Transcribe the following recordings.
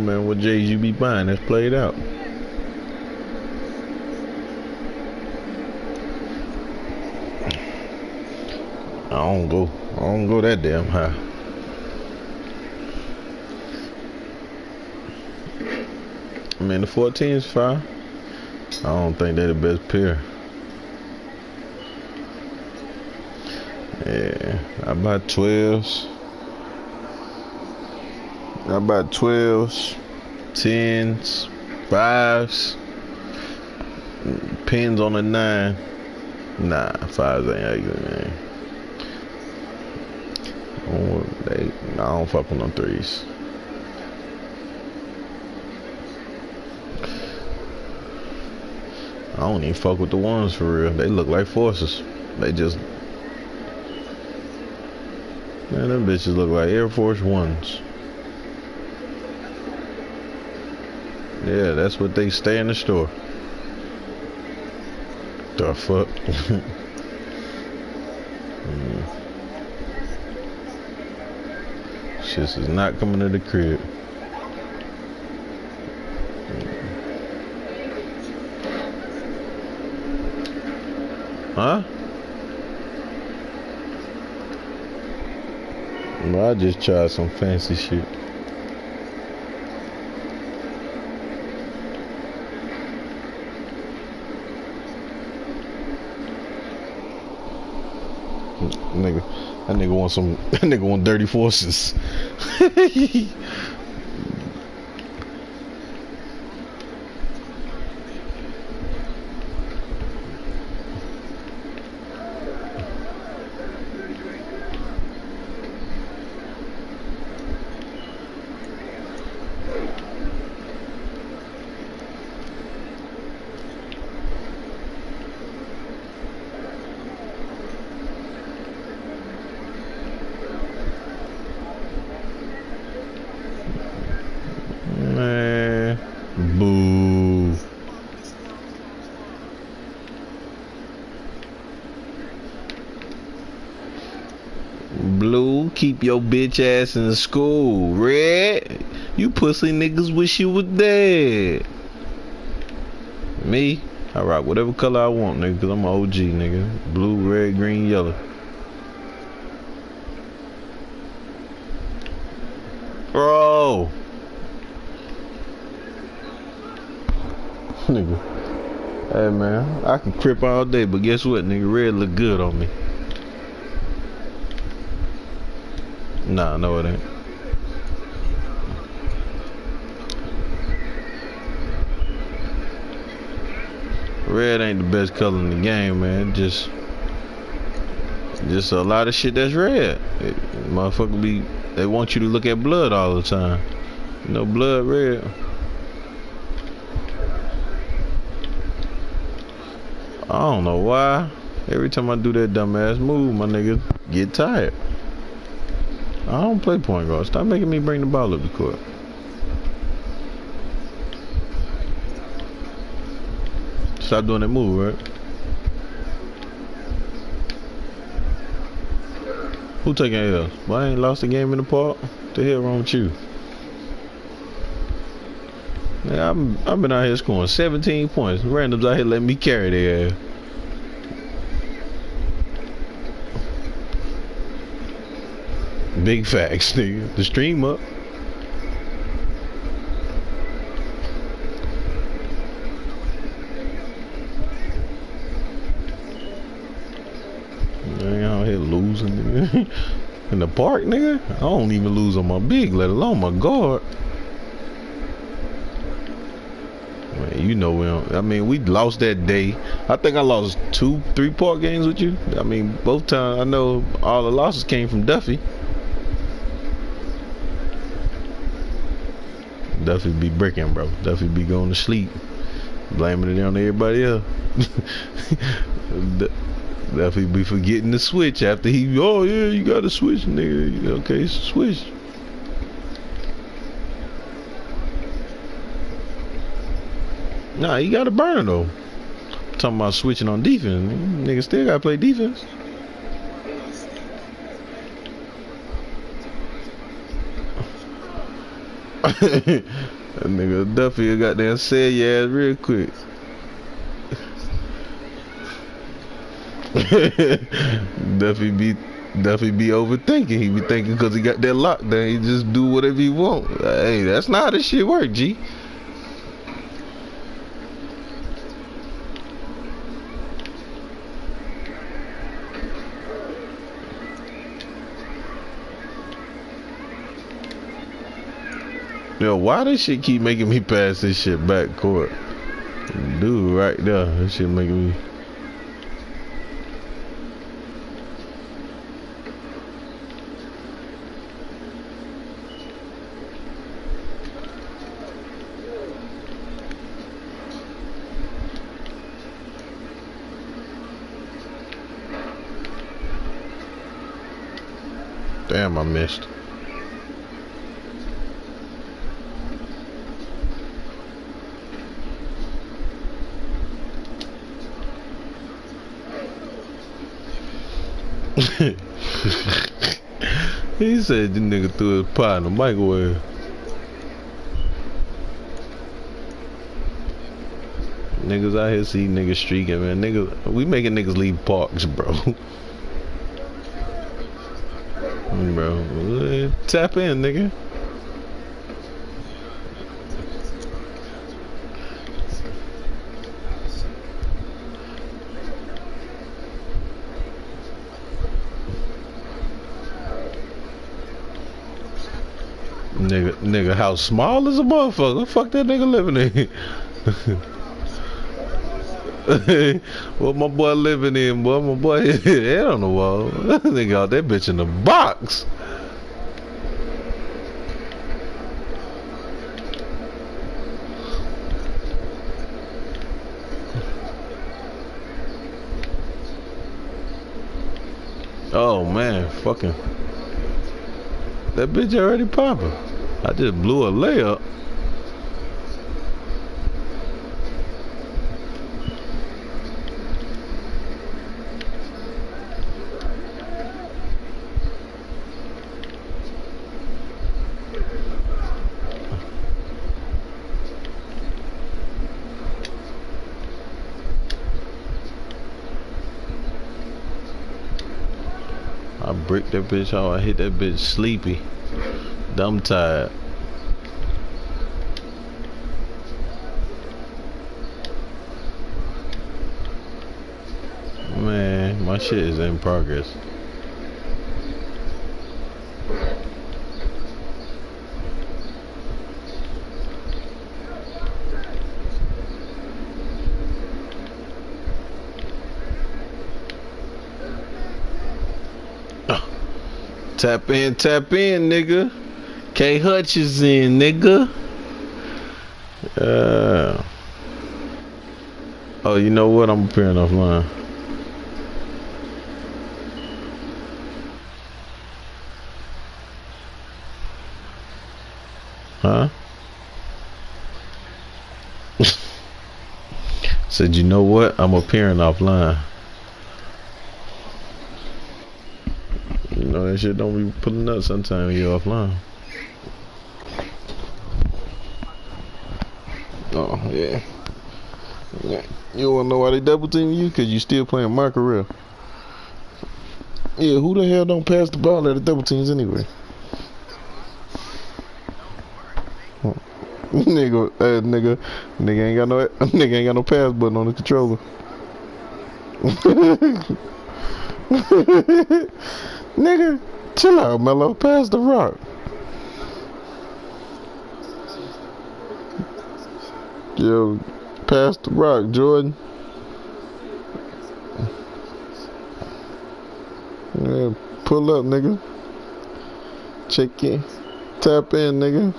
man, what J's you be buying that's played out. I don't go that damn high. I mean, the 14's fine. I don't think they're the best pair. Yeah, I buy 12s. I buy 12s, 10s, 5s, pins on the 9. Nah, 5s ain't ugly, man. I don't fuck with no 3s. I don't even fuck with the 1s for real. They look like forces. They just... Man, them bitches look like Air Force 1s. Yeah, that's what they stay in the store. The fuck? Shit is not coming to the crib. Huh? Well, I just tried some fancy shit. That nigga want some. That nigga want dirty forces. Man, boo. Blue, keep your bitch ass in school. Red, you pussy niggas wish you was dead. Me, I rock whatever color I want, nigga, cause I'm an OG, nigga. Blue, red, green, yellow. Bro. Nigga. Hey man, I can crip all day, but guess what, nigga? Red look good on me. Nah, no it ain't. Red ain't the best color in the game, man. Just a lot of shit that's red. Motherfucker they want you to look at blood all the time. You know, blood red. I don't know why. Every time I do that dumbass move, my nigga get tired. I don't play point guard. Stop making me bring the ball up the court. Stop doing that move, right? Who taking L's? Well, I ain't lost a game in the park. What the hell wrong with you? Man, I've been out here scoring 17 points. Randoms out here letting me carry their ass. Big facts, nigga. The stream up. Man, out here losing, nigga. In the park, nigga. I don't even lose on my big, let alone my guard. Man, you know we don't. I mean, we lost that day. I think I lost 2-3 park games with you. I mean, both times I know all the losses came from Duffy. Duffy be bricking, bro. Duffy be going to sleep, blaming it on everybody else. Duffy be forgetting to switch after he. Oh yeah, you got to switch, nigga. Okay, switch. Nah, you got to burn though. Talking about switching on defense, nigga. Still gotta play defense. That nigga Duffy got there said your ass real quick. Duffy be overthinking. He be thinking because he got that lockdown, he just do whatever he want. Hey, that's not how this shit work, G. Yo, why this shit keep making me pass this shit back court? Dude, right there, that shit making me. Damn, I missed. He said the nigga threw his pot in the microwave. Niggas out here see niggas streaking, man. Niggas, we making niggas leave parks, bro. Bro, tap in, nigga. Nigga, how small is a motherfucker? Fuck that nigga living in. What my boy living in, boy? My boy head on the wall. Nigga got that bitch in the box. Oh man, fucking. That bitch already popping. I just blew a layup. I bricked that bitch out. I hit that bitch sleepy. Dumb tired. Man, my shit is in progress. Tap in, nigga. K Hutch is in, nigga. Oh, you know what? I'm appearing offline. Huh? Said, you know what? I'm appearing offline. You know that shit don't be pulling up sometimes when you're offline. Oh, yeah. You wanna know why they double teaming you? Cause you still playing my career. Yeah, who the hell don't pass the ball at the double teams anyway? nigga ain't got no pass button on the controller. Nigga, chill out, Mello. Pass the rock. Yo, pass the rock, Jordan. Yeah, pull up, nigga. Check in. Tap in, nigga.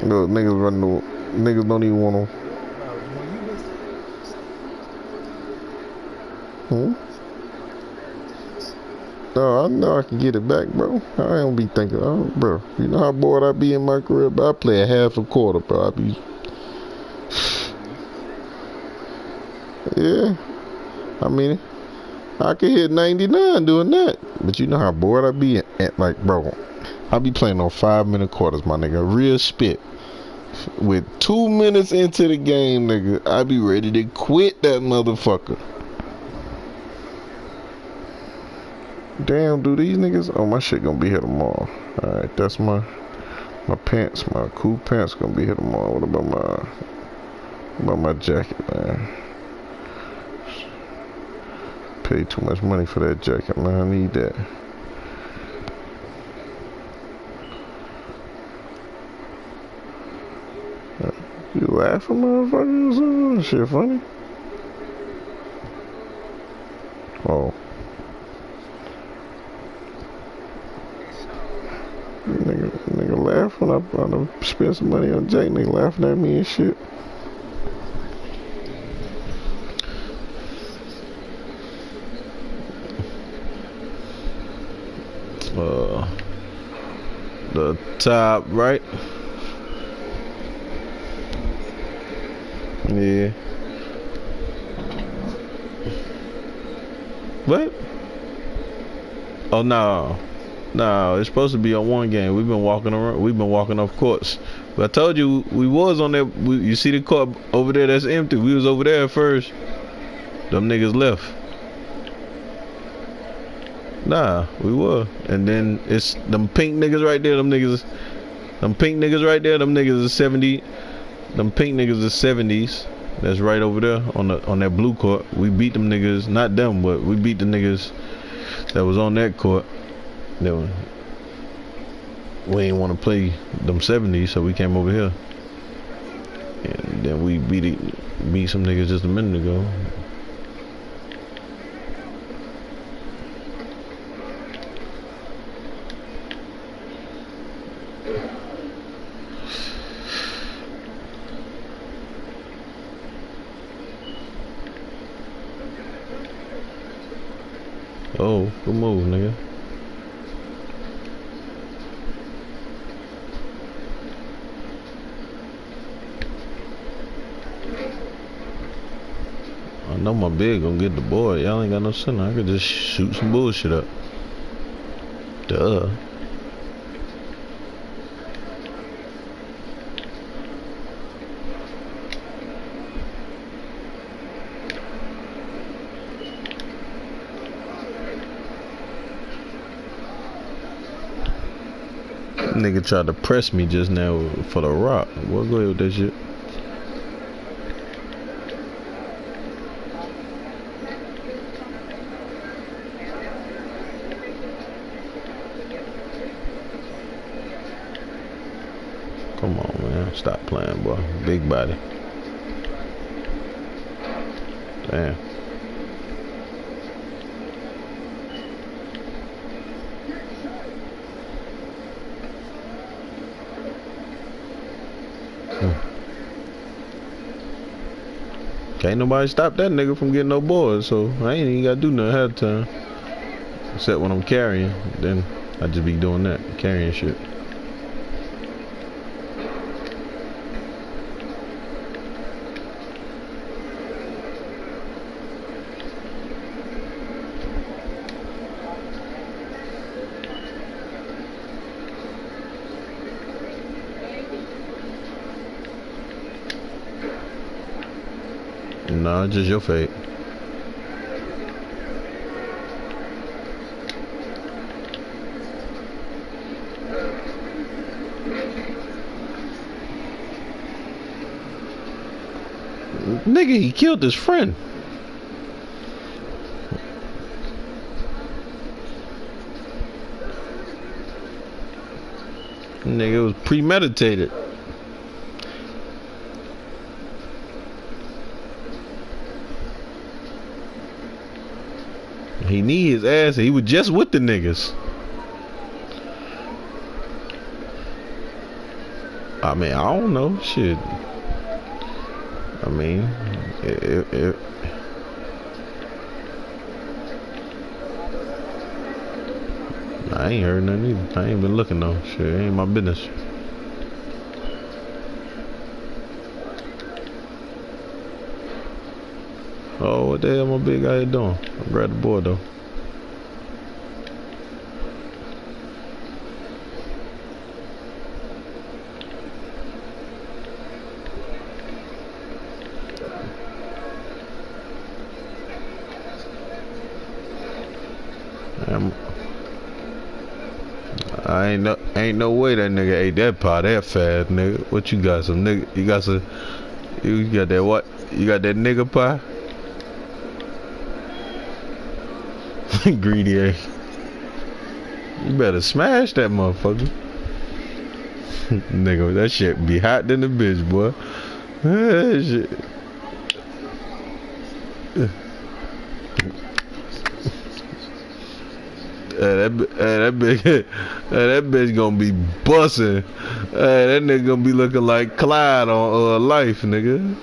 Look, niggas running the. Niggas don't even want to. No, I know I can get it back, bro. I don't be thinking, oh, bro. You know how bored I be in my career, but I play a half a quarter, bro. I be. Yeah. I mean, I could hit 99 doing that. But you know how bored I be at, like, bro. I be playing on 5-minute quarters, my nigga. Real spit. With 2 minutes into the game, nigga, I be ready to quit that motherfucker. Damn, do these niggas? Oh, my shit gonna be here tomorrow. Alright, that's my pants, my cool pants gonna be here tomorrow. What about my jacket, man? Paid too much money for that jacket, man. I need that. You laughing, motherfuckers? Shit funny. Oh. Nigga laugh when I spend some money on Jake. Nigga laughing at me and shit. The top right. Yeah. What? Oh no. No, it's supposed to be on one game. We've been walking around. We've been walking off courts. But I told you we was on there. You see the court over there that's empty. We was over there first. Them niggas left. Nah, we were. And then it's them pink niggas right there. Them pink niggas right there. Them niggas is 70. Them pink niggas is 70s. That's right over there on that blue court. We beat them niggas. Not them, but we beat the niggas that was on that court. We ain't want to play them 70s, so we came over here. And then we beat some niggas just a minute ago. Oh, good move, nigga. I know my big gonna get the board. Y'all ain't got no center. I could just shoot some bullshit up. Duh. Nigga tried to press me just now for the rock. We'll go ahead with that shit. Come on, man. Stop playing, boy. Big body. Damn. Can't nobody stop that nigga from getting no boards, so I ain't even gotta do nothing ahead of time. Except when I'm carrying, then I just be doing that, carrying shit. Nah, just your fate. Nigga, he killed his friend. Nigga, it was premeditated. He need his ass. He was just with the niggas. I mean, I don't know. Shit. I mean, I ain't heard nothing either. I ain't been looking though. Shit, it ain't my business. Oh, what the hell my big guy doing? I grabbed the board though. Ain't no way that nigga ate that pie that fast, nigga. What you got, some nigga? You got that what? You got that nigga pie? Greedy ass. You better smash that motherfucker. Nigga, that shit be hot than the bitch, boy. That shit. That bitch gonna be busting. That nigga gonna be looking like Clyde on Life, nigga.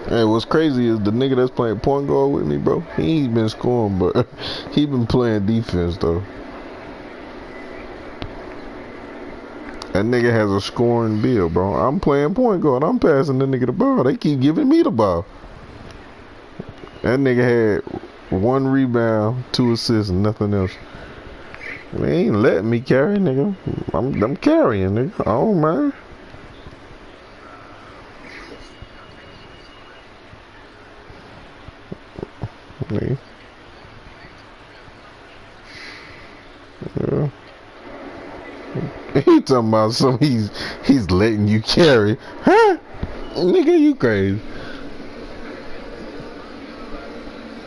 Hey, what's crazy is the nigga that's playing point guard with me, bro. He ain't been scoring, but he been playing defense though. That nigga has a scoring bill, bro. I'm playing point guard. I'm passing the nigga the ball. They keep giving me the ball. That nigga had 1 rebound, 2 assists, and nothing else. They ain't letting me carry, nigga. I'm carrying, nigga. I don't mind. Yeah. He talking about something he's letting you carry. Huh? Nigga, you crazy.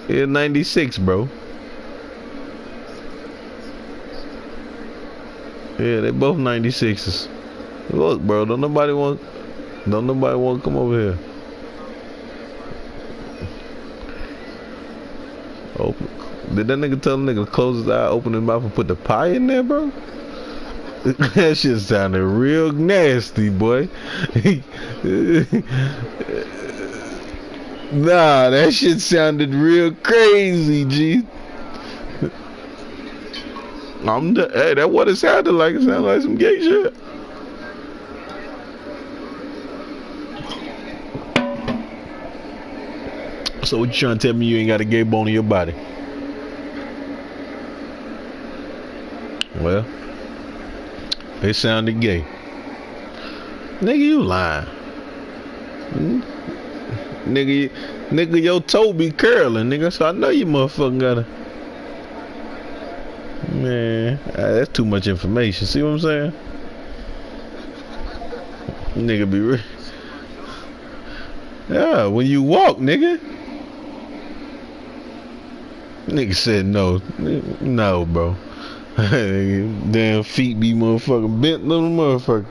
Yeah, 96, bro. Yeah, they both 96s. Look, bro, don't nobody want to come over here. Open. Did that nigga tell the nigga to close his eye, open his mouth, and put the pie in there, bro? That shit sounded real nasty, boy. Nah, that shit sounded real crazy, G. Hey, that's what it sounded like. It sounded like some gay shit. So what you trying to tell me you ain't got a gay bone in your body? Well, it sounded gay. Nigga, you lying. Nigga, your toe be curling, nigga. So I know you motherfucking gotta. Man, that's too much information. See what I'm saying? Nigga be real. Yeah, when you walk, nigga. Nigga said no. No, bro. Damn feet be motherfucking bent little motherfucker.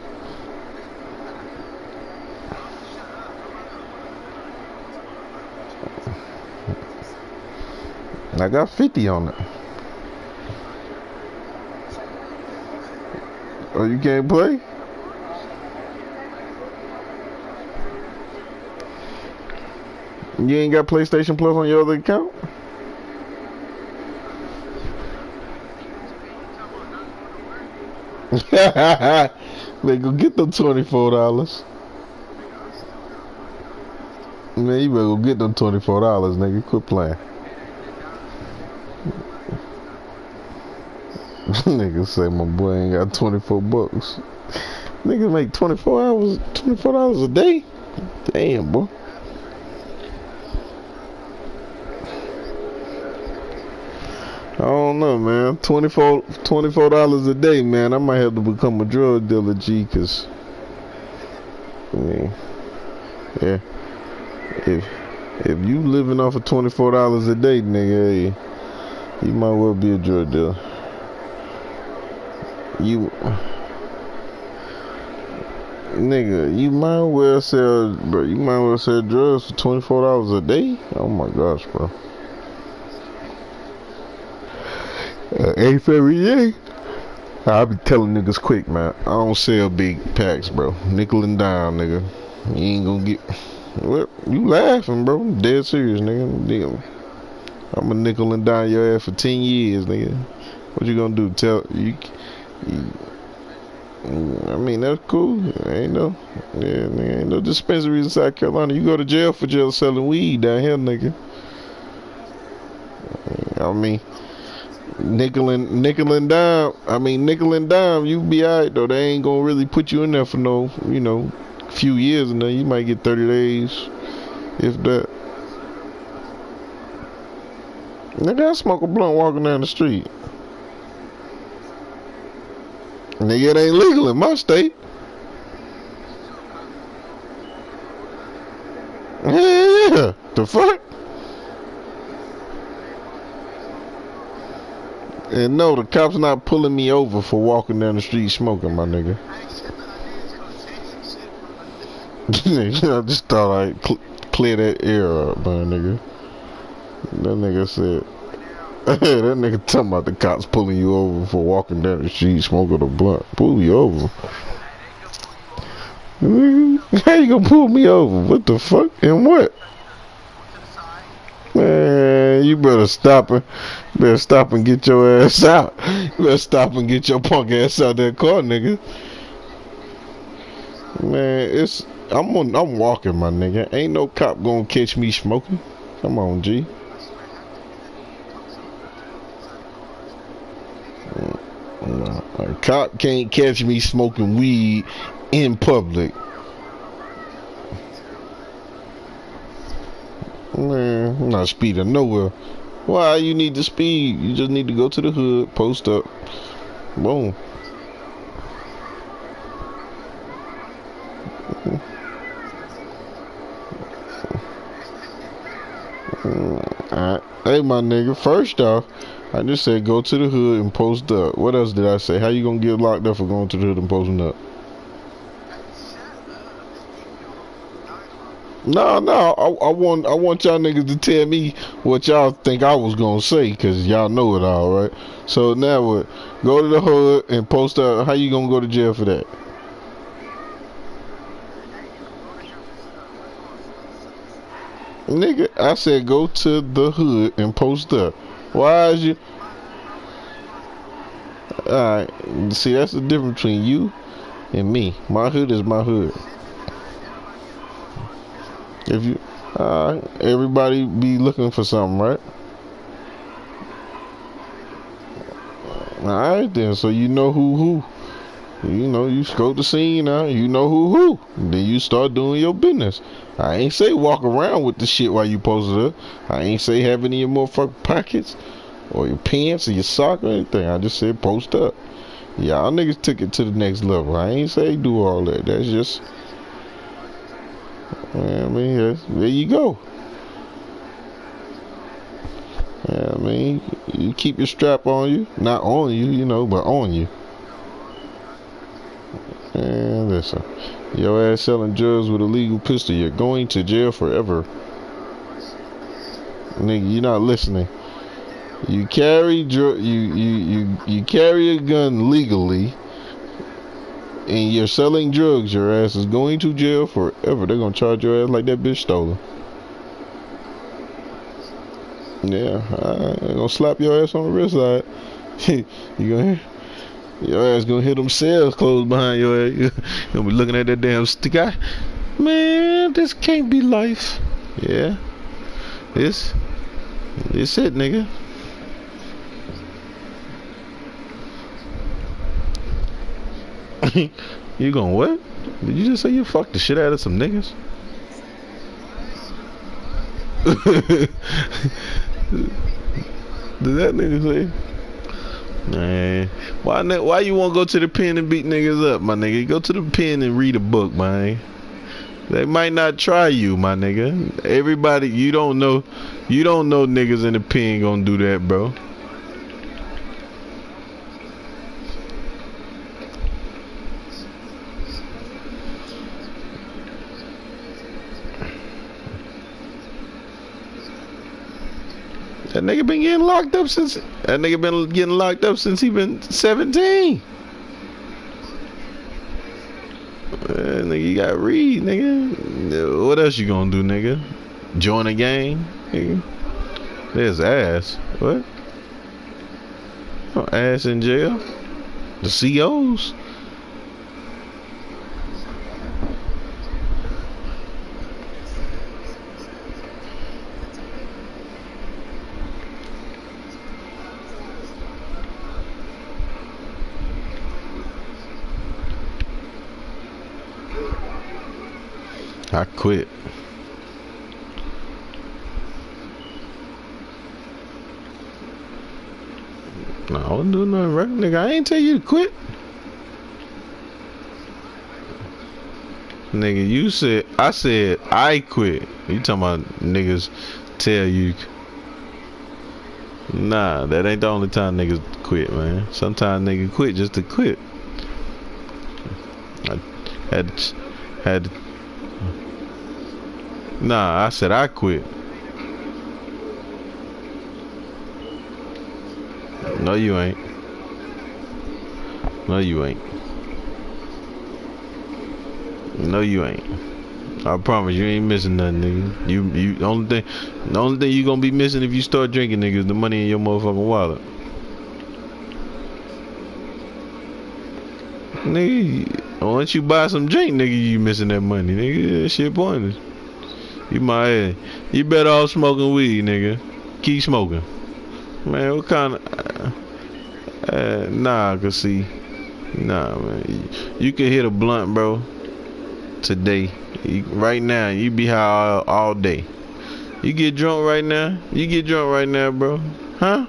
I got 50 on it. Oh, you can't play? You ain't got PlayStation Plus on your other account? Man, go get them $24. Man, you better go get them $24, nigga. Quit playing. Nigga say my boy ain't got 24 bucks. Nigga make 24 hours, $24 a day? Damn, boy. I don't know, man. $24 a day, man. I might have to become a drug dealer, G, cause I mean, yeah. If you living off of $24 a day, nigga, hey, you might well be a drug dealer. Nigga, you might well sell, bro. You might well sell drugs for $24 a day. Oh my gosh, bro. Eighth every day. I be telling niggas quick, man. I don't sell big packs, bro. Nickel and dime, nigga. You ain't gonna get. What? You laughing, bro? I'm dead serious, nigga. I'm a nickel and dime your ass for 10 years, nigga. What you gonna do? I mean, that's cool. Ain't no dispensaries in South Carolina. You go to jail for selling weed down here, nigga. I mean, nickel and dime. I mean, nickel and dime. You be alright though. They ain't gonna really put you in there for no, few years, and then you might get 30 days, if that. Nigga, I smoke a blunt walking down the street. Nigga, it ain't legal in my state. Yeah, the fuck? And no, the cops not pulling me over for walking down the street smoking, my nigga. I just thought I'd clear that air up, my nigga. That nigga said, that nigga talking about the cops pulling you over for walking down the street smoking a blunt. Pull you over? How you gonna pull me over? What the fuck? And what? Man, you better stop and get your ass out. You better stop and get your punk ass out that car, nigga. Man, I'm walking, my nigga. Ain't no cop gonna catch me smoking. Come on, G. A cop can't catch me smoking weed in public. Man, I'm not speeding nowhere. Why you need to speed? You just need to go to the hood, post up, boom. Alright. Hey, my nigga, first off, I just said go to the hood and post up. What else did I say? How you gonna get locked up for going to the hood and posting up? No, I want y'all niggas to tell me what y'all think I was gonna say, cause y'all know it all, right? So now what? Go to the hood and post up. How you gonna go to jail for that? Nigga, I said go to the hood and post up. Why is you? Alright, see, that's the difference between you and me. My hood is my hood. If you, everybody be looking for something, right? Alright then, so you know who. You know, you scope the scene now. You know who. Then you start doing your business. I ain't say walk around with the shit while you posted up. I ain't say have any of your motherfucking pockets or your pants or your sock or anything. I just said post up. Y'all niggas took it to the next level. I ain't say do all that. That's just, I mean, yes, there you go. Yeah, I mean, you keep your strap on you. Not on you, but on you. And listen, your ass selling drugs with a legal pistol, you're going to jail forever. Nigga, you're not listening. You carry you carry a gun legally, and you're selling drugs. Your ass is going to jail forever. They're gonna charge your ass like that bitch stolen. Yeah, they're gonna slap your ass on the wrist side. You gonna hear? Your ass gonna hit them cells closed behind your ass. You gonna be looking at that damn stick eye. Man, this can't be life. Yeah, it's it, nigga. You gonna what? Did you just say you fucked the shit out of some niggas? Did that nigga say? Man, why you wanna go to the pen and beat niggas up, my nigga? Go to the pen and read a book, man. They might not try you, my nigga. Everybody, you don't know niggas in the pen gonna do that, bro. That nigga been getting locked up since. That nigga been getting locked up since he been 17. Nigga, you got read, nigga. What else you gonna do, nigga? Join a gang, nigga? There's ass. What? Oh, ass in jail? The COs? I quit. No, I wasn't doing nothing right, nigga. I ain't tell you to quit. Nigga, you said, I said I quit. You talking about niggas tell you. Nah, that ain't the only time niggas quit, man. Sometimes niggas quit just to quit. I had Nah, I said I quit. No, you ain't. No, you ain't. No, you ain't. I promise you ain't missing nothing, nigga. You the only thing you gonna be missing if you start drinking, nigga, is the money in your motherfucking wallet. Nigga, once you buy some drink, nigga, you missing that money, nigga. That shit pointless. You better off smoking weed, nigga. Keep smoking. Man, what kind of nah, cause see, nah, man. You can hit a blunt, bro. Today, right now, you be high all day. You get drunk right now. You get drunk right now, bro. Huh?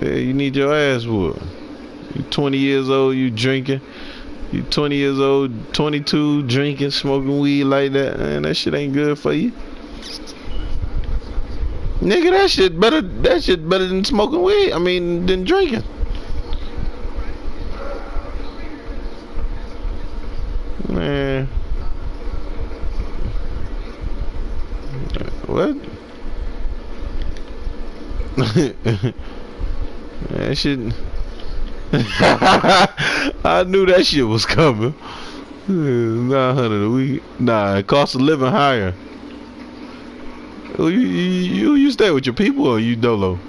Yeah, you need your ass whooped. You 20 years old, you drinking. You 20 years old, 22, drinking, smoking weed like that. Man, that shit ain't good for you. Nigga, that shit better than smoking weed. I mean, than drinking. Man. What? That shit. I knew that shit was coming. 900 a week. Nah, it costs of living higher. You stay with your people or you dolo?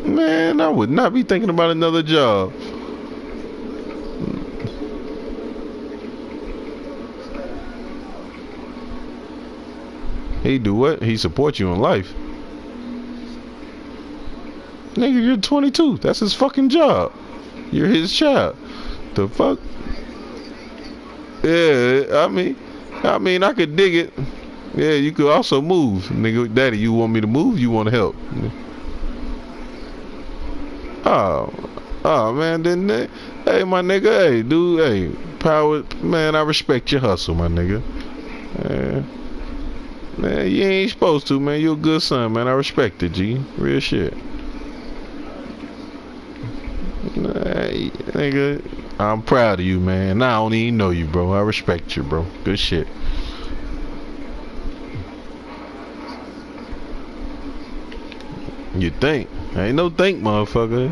Man, I would not be thinking about another job. He do what? He support you in life. Nigga, you're 22. That's his fucking job. You're his child. The fuck? Yeah, I mean, I could dig it. Yeah, you could also move. Nigga, daddy, you want me to move? You want to help? Oh, man, then, hey, my nigga, hey, dude, hey, power, man, I respect your hustle, my nigga. Man, you ain't supposed to, man. You a good son, man. I respect it, G. Real shit. Hey, nigga, I'm proud of you, man. I don't even know you, bro. I respect you, bro. Good shit. You think? Ain't no think, motherfucker.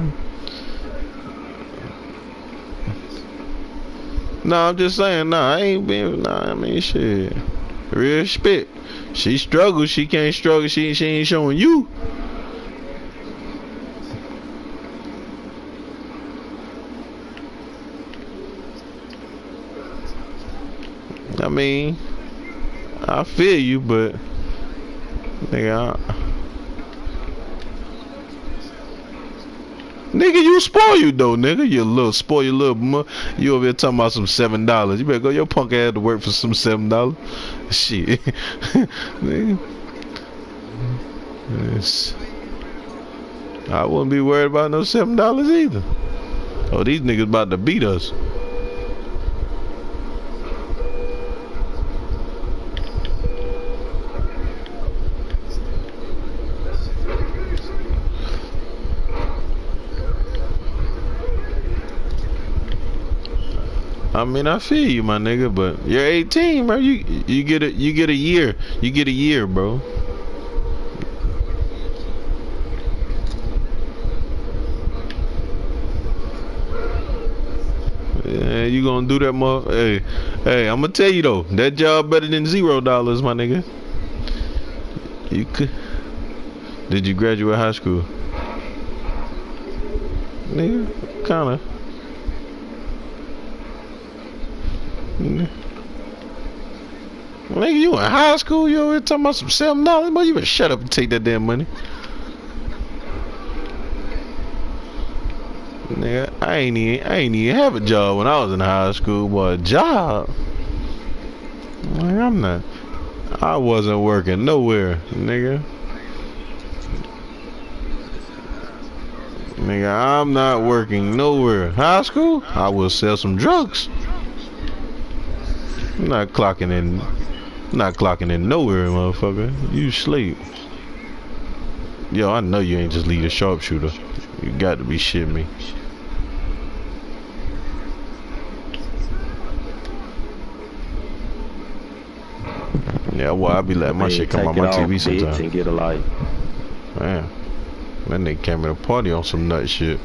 Nah, I'm just saying, nah, I ain't been, nah, I mean, shit. Real spit. She struggles, she can't struggle, she ain't showing you. I mean, I feel you, but nigga, nigga, you spoil you though, nigga. You little spoil your little you over here talking about some $7. You better go your punk ass to work for some $7. Shit. Nigga. Yes. I wouldn't be worried about no $7 either. Oh, these niggas about to beat us. mean, I feel you, my nigga, but you're 18, bro. You get a year. You get a year, bro. Yeah, you gonna do that, hey, I'm gonna tell you though, that job better than $0, my nigga. You could. Did you graduate high school? Nigga, kinda. Nigga, you in high school? You over here talking about some $7? Boy, you better shut up and take that damn money. Nigga, I ain't even have a job when I was in high school, boy. A job? Like, I wasn't working nowhere, nigga. Nigga, I'm not working nowhere. High school? I will sell some drugs. I'm not clocking in nowhere, motherfucker. You sleep. Yo, I know you ain't just lead a sharpshooter. You got to be shitting me. Yeah, well, I be letting my shit come on my TV sometimes. And get a light. Man, that nigga came in a party on some nut shit.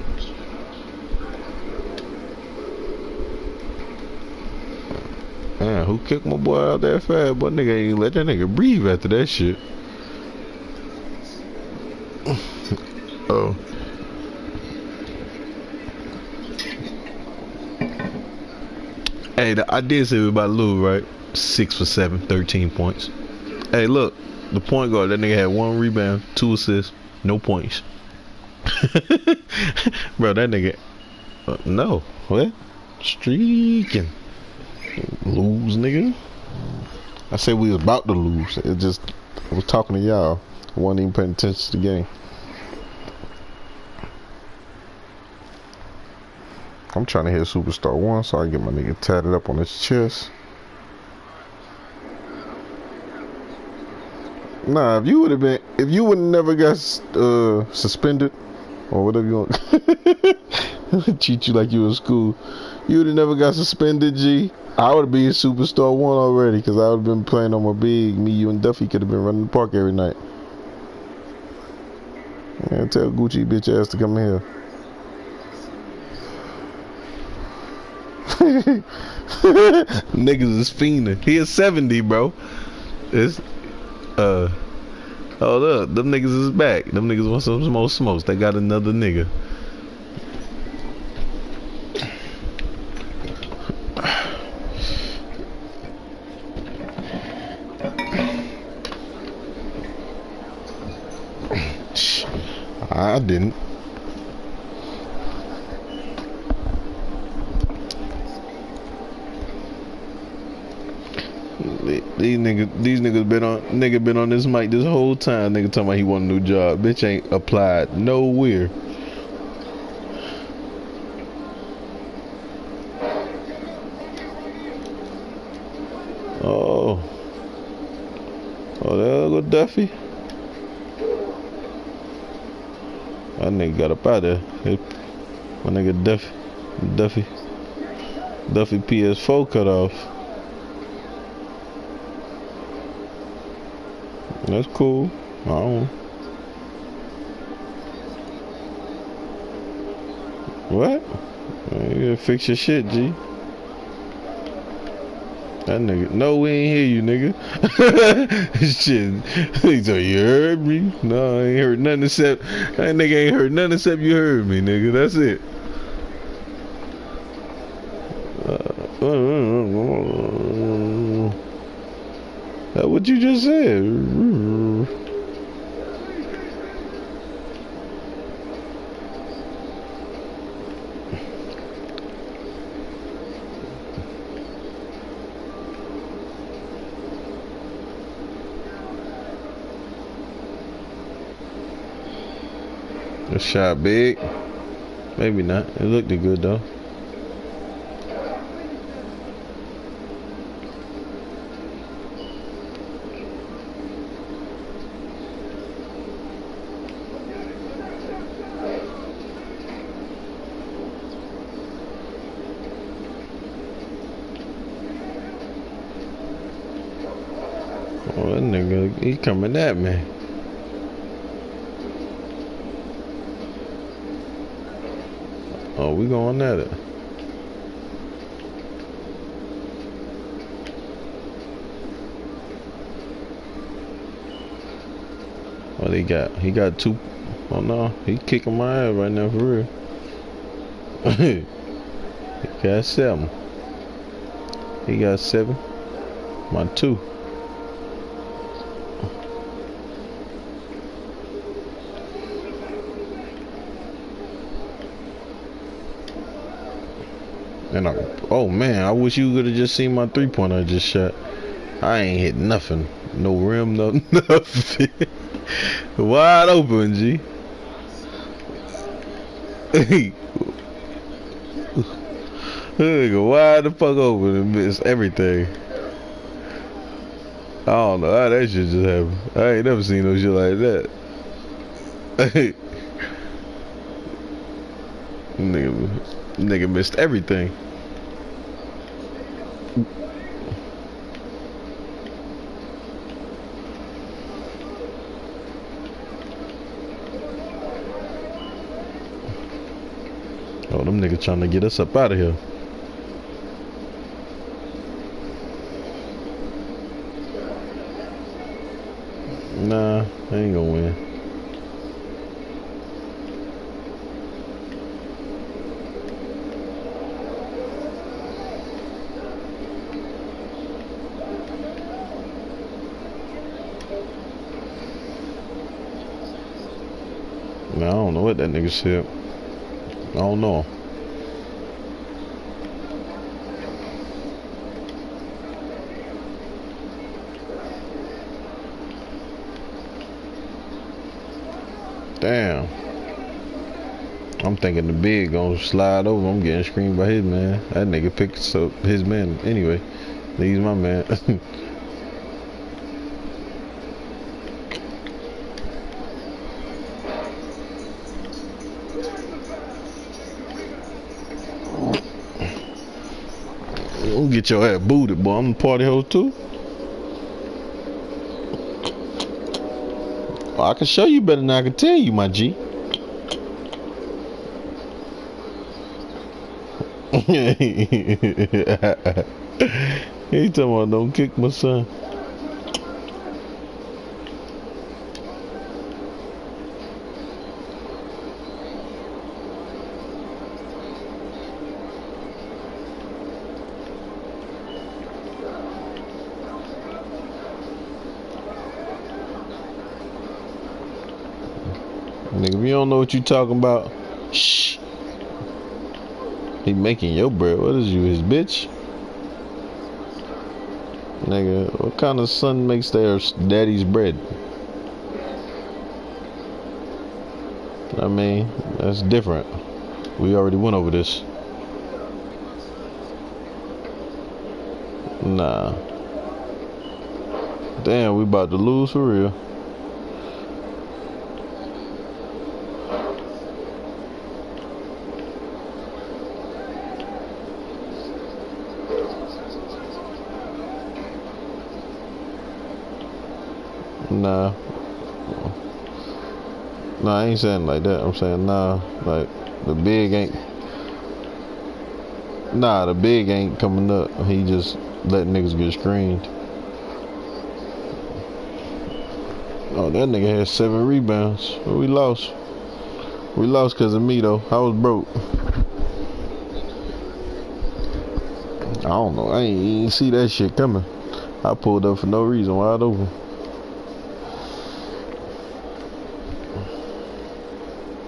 Man, who kicked my boy out that fast? But nigga ain't let that nigga breathe after that shit. Oh. Hey, I did say we about to lose, right? 6 for 7, 13 points. Hey, look, the point guard, that nigga had 1 rebound, 2 assists, no points. Bro, that nigga, no, what? Streaking. Lose, nigga. I said we was about to lose. It just, I was talking to y'all. I wasn't even paying attention to the game. I'm trying to hit Superstar 1 so I can get my nigga tatted up on his chest. Nah, if you would have never got suspended or whatever you want, treat you like you in school, you would have never got suspended, G. I would have been Superstar 1 already, because I would have been playing on my big. Me, you, and Duffy could have been running the park every night. Man, tell Gucci bitch ass to come here. Niggas is fiending. He is 70, bro. It's hold up, them niggas is back. Them niggas want some more smokes. They got another nigga. I didn't. These niggas been on this mic this whole time. Nigga talking about he want a new job. Bitch ain't applied nowhere. Oh, there go Duffy. That nigga got up out there. My nigga Duffy PS4 cut off. That's cool. I don't. What? You gotta fix your shit, G. That nigga. No, we ain't hear you, nigga. Shit. He said, you heard me? No, I ain't heard nothing except. That nigga ain't heard nothing except you heard me, nigga. That's it. That's what you just said. A shot big. Maybe not. It looked good though. Oh, that nigga, he coming at me. Oh, we going at it. What he got? He got two. Oh no, he kicking my ass right now for real. He got 7. He got 7. My 2. And oh man, I wish you could have just seen my 3-pointer I just shot. I ain't hit nothing. No rim, no nothing. Wide open, G. Nigga, wide the fuck open and miss everything. I don't know how that shit just happened. I ain't never seen no shit like that. Nigga missed everything. Oh, them niggas trying to get us up out of here. Nah, I ain't gonna win. Man, I don't know what that nigga said. I don't know. Damn. I'm thinking the big gonna slide over. I'm getting screened by his man. That nigga picks up his man anyway. He's my man. Don't get your ass booted, boy. I'm the party host too. I can show you better than I can tell you, my G. He talking about don't kick my son. Nigga, if you don't know what you talking about, shh. He making your bread. What is you, his bitch? Nigga, what kind of son makes their daddy's bread? I mean, that's different. We already went over this. Nah. Damn, we about to lose for real. Nah. Nah, I ain't saying like that. I'm saying nah, like the big ain't. Nah, the big ain't coming up. He just letting niggas get screened. Oh, that nigga had 7 rebounds. But we lost. We lost because of me though. I was broke. I don't know. I ain't see that shit coming. I pulled up for no reason, wide open.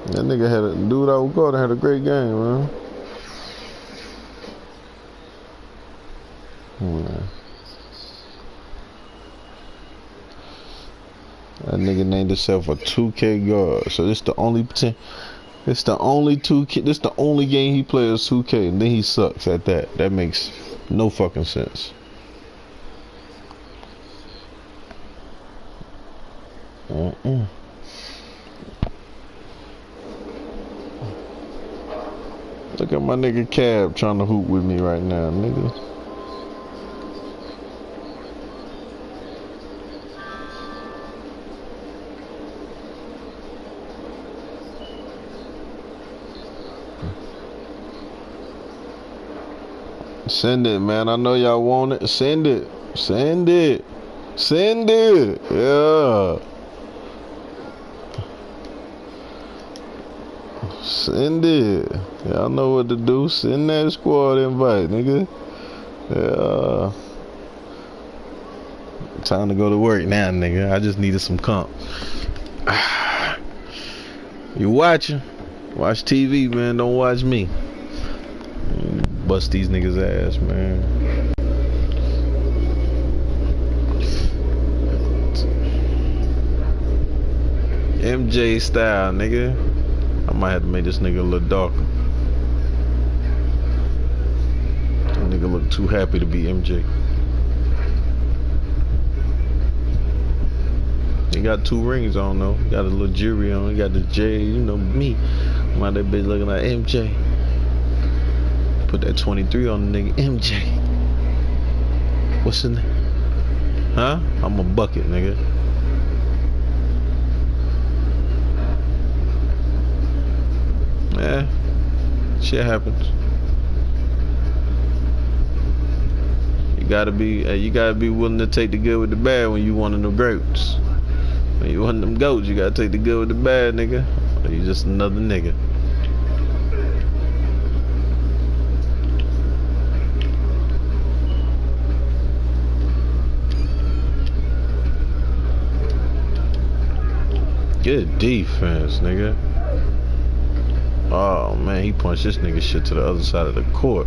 That nigga had a dude I was guarding had a great game, man. That nigga named himself a 2K guard. So this the only it's the only 2K. This the only game he plays 2K, and then he sucks at that. That makes no fucking sense. Look at my nigga Cab trying to hoop with me right now, nigga. Send it, man. I know y'all want it. Send it. Send it. Send it. Yeah. Send it. Y'all know what to do. Send that squad invite, nigga. Yeah. Time to go to work now, nigga. I just needed some comp. You watching? Watch TV, man. Don't watch me. Bust these niggas' ass, man. MJ style, nigga. I might have to make this nigga a little darker. That nigga look too happy to be MJ. He got 2 rings on though. He got a little jewelry on. He got the J, you know me. I'm out that bitch looking like MJ. Put that 23 on the nigga MJ. What's in there? Huh? I'm a bucket, nigga. Yeah. Shit happens. You gotta be willing to take the good with the bad when you one of them goats. When you one of them goats, you gotta take the good with the bad, nigga. Or you just another nigga. Good defense, nigga. Oh man, he punched this nigga shit to the other side of the court.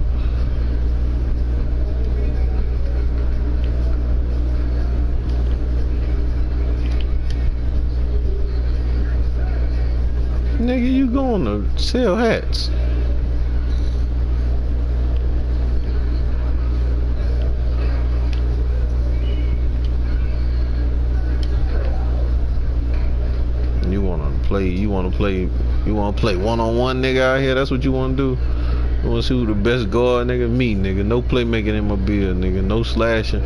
Nigga, you going to sell hats? You wanna play one-on-one, nigga, out here? That's what you wanna do? You wanna see who the best guard, nigga? Me, nigga. No playmaking in my beard, nigga. No slashing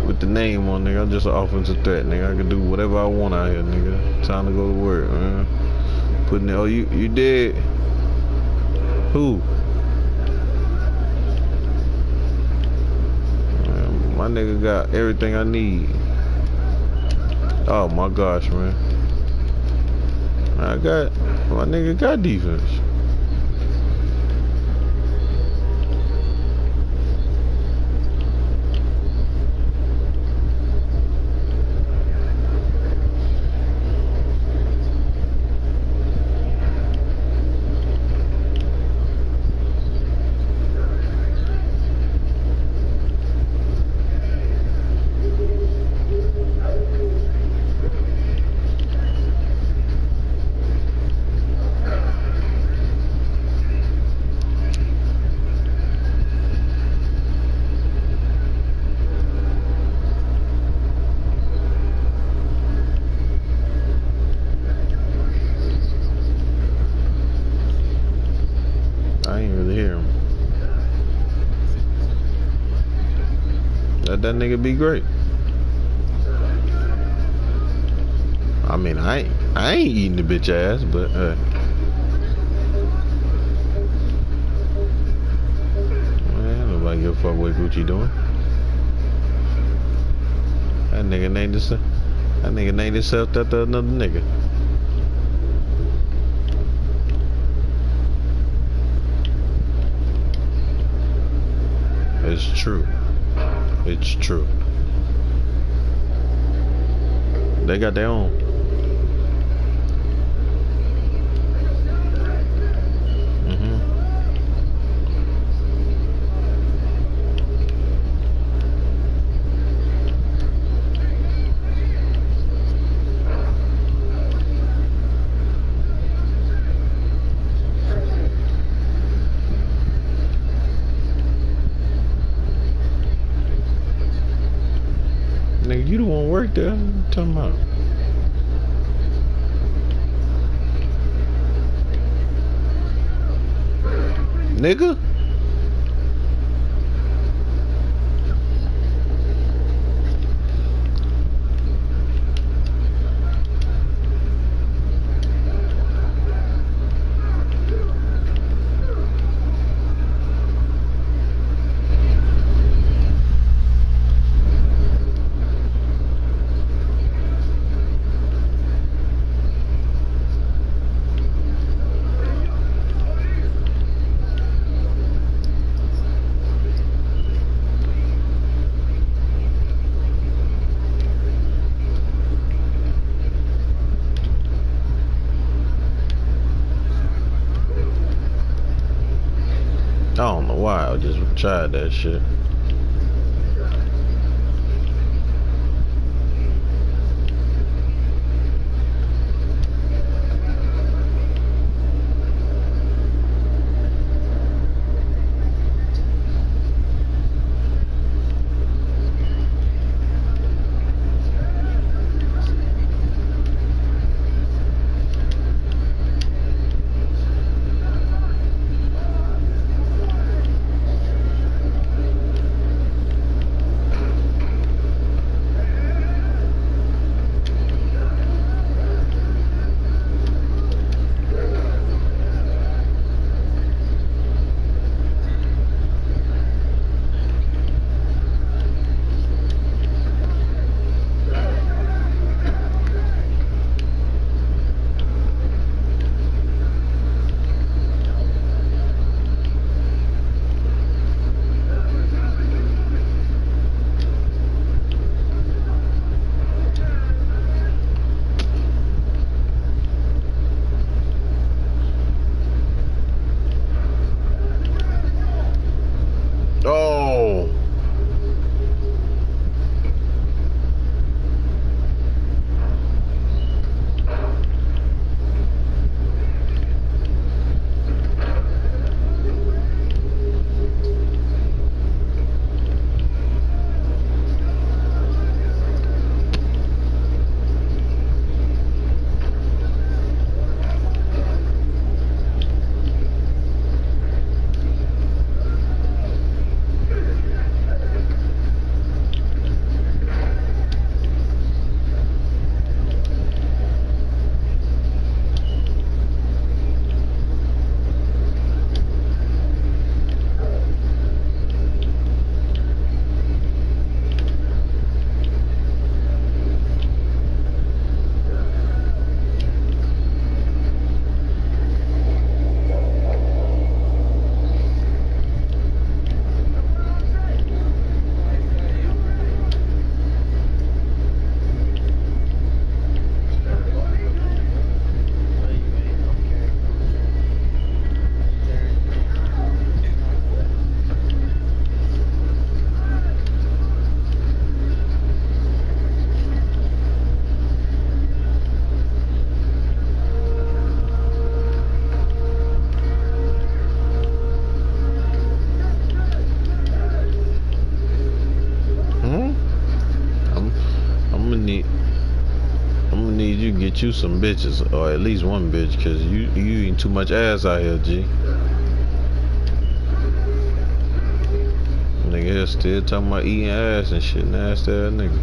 with the name on, nigga. I'm just an offensive threat, nigga. I can do whatever I want out here, nigga. Time to go to work, man. Putting it. Oh, you dead? Who? Man, my nigga got everything I need. Oh my gosh, man. My nigga got defense. That nigga be great. I mean, I ain't eating the bitch ass, but man, nobody give a fuck what Gucci doing. That nigga named himself after another nigga. It's true. It's true. They got their own. Nigga, you don't want to work there. What you talking about? Nigga? tried that shit. Oh. Get you some bitches, or at least one bitch, cause you eating too much ass out here, G. Nigga here still talking about eating ass and shit, nasty ass nigga.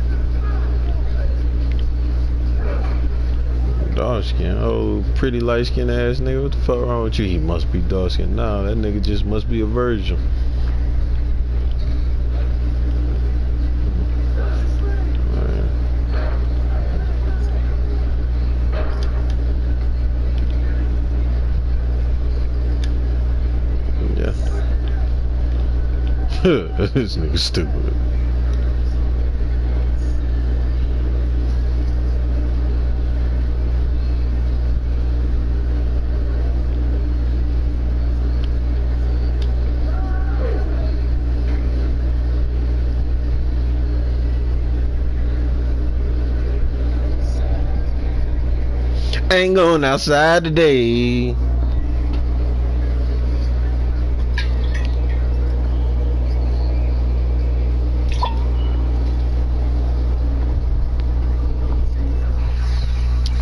Dark skin, oh pretty light skin ass nigga, what the fuck wrong with you? He must be dark skin. Nah, that nigga just must be a virgin. This nigga stupid. Ain't going outside today.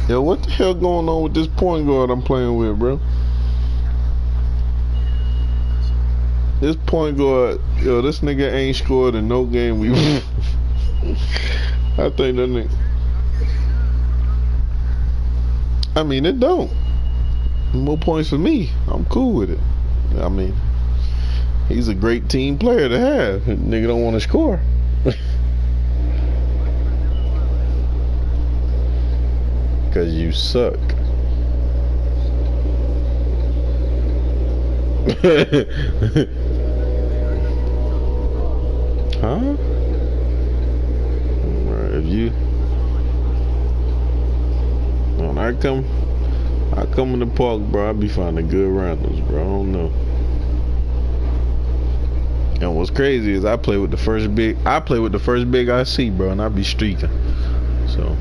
Yo, what the hell going on with this point guard I'm playing with, bro? This point guard, yo, this nigga ain't scored in no game we I think that nigga, I mean, it don't. More points for me. I'm cool with it. I mean, he's a great team player to have. Nigga don't want to score. Cause you suck. Huh? If you, when I come in the park, bro, I be finding good randoms, bro. I don't know. And what's crazy is I play with the first big I see, bro, and I be streaking. So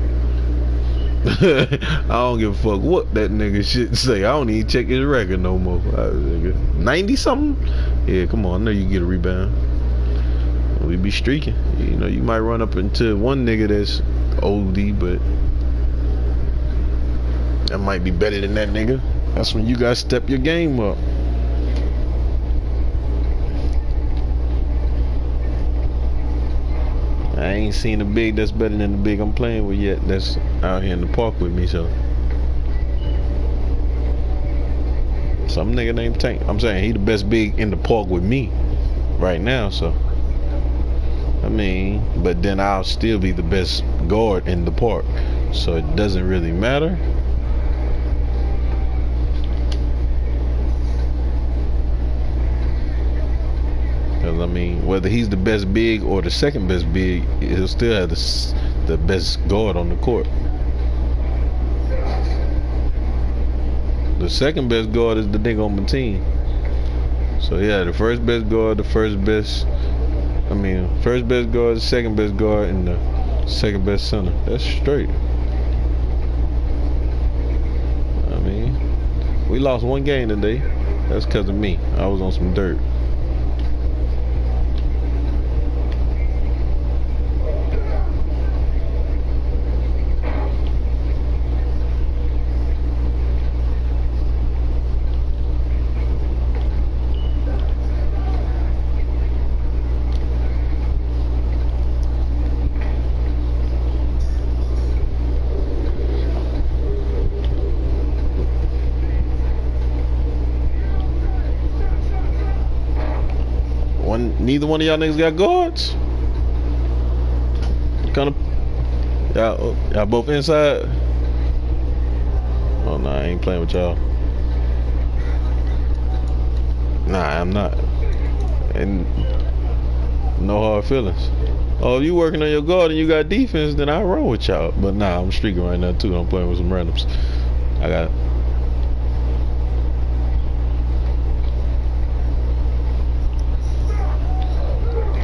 I don't give a fuck what that nigga shit say. I don't even check his record no more. 90 something? Yeah, come on, I know you get a rebound. We be streaking. You know, you might run up into one nigga that's OD, but that might be better than that nigga. That's when you gotta step your game up. I ain't seen a big that's better than the big I'm playing with yet. That's out here in the park with me, so. Some nigga named Tank. I'm saying he the best big in the park with me right now, so. I mean, but then I'll still be the best guard in the park, so it doesn't really matter. Because I mean, whether he's the best big or the second best big, he'll still have the best guard on the court. The second best guard is the nigga on my team. So yeah, the first best guard, first best guard, the second best guard, and the second best center. That's straight. I mean, we lost one game today. That's because of me. I was on some dirt. Neither one of y'all niggas got guards. Kind of, y'all both inside. Oh no, I ain't playing with y'all. Nah, I'm not. And no hard feelings. Oh, if you working on your guard and you got defense, then I roll with y'all. But nah, I'm streaking right now too. I'm playing with some randoms. I got.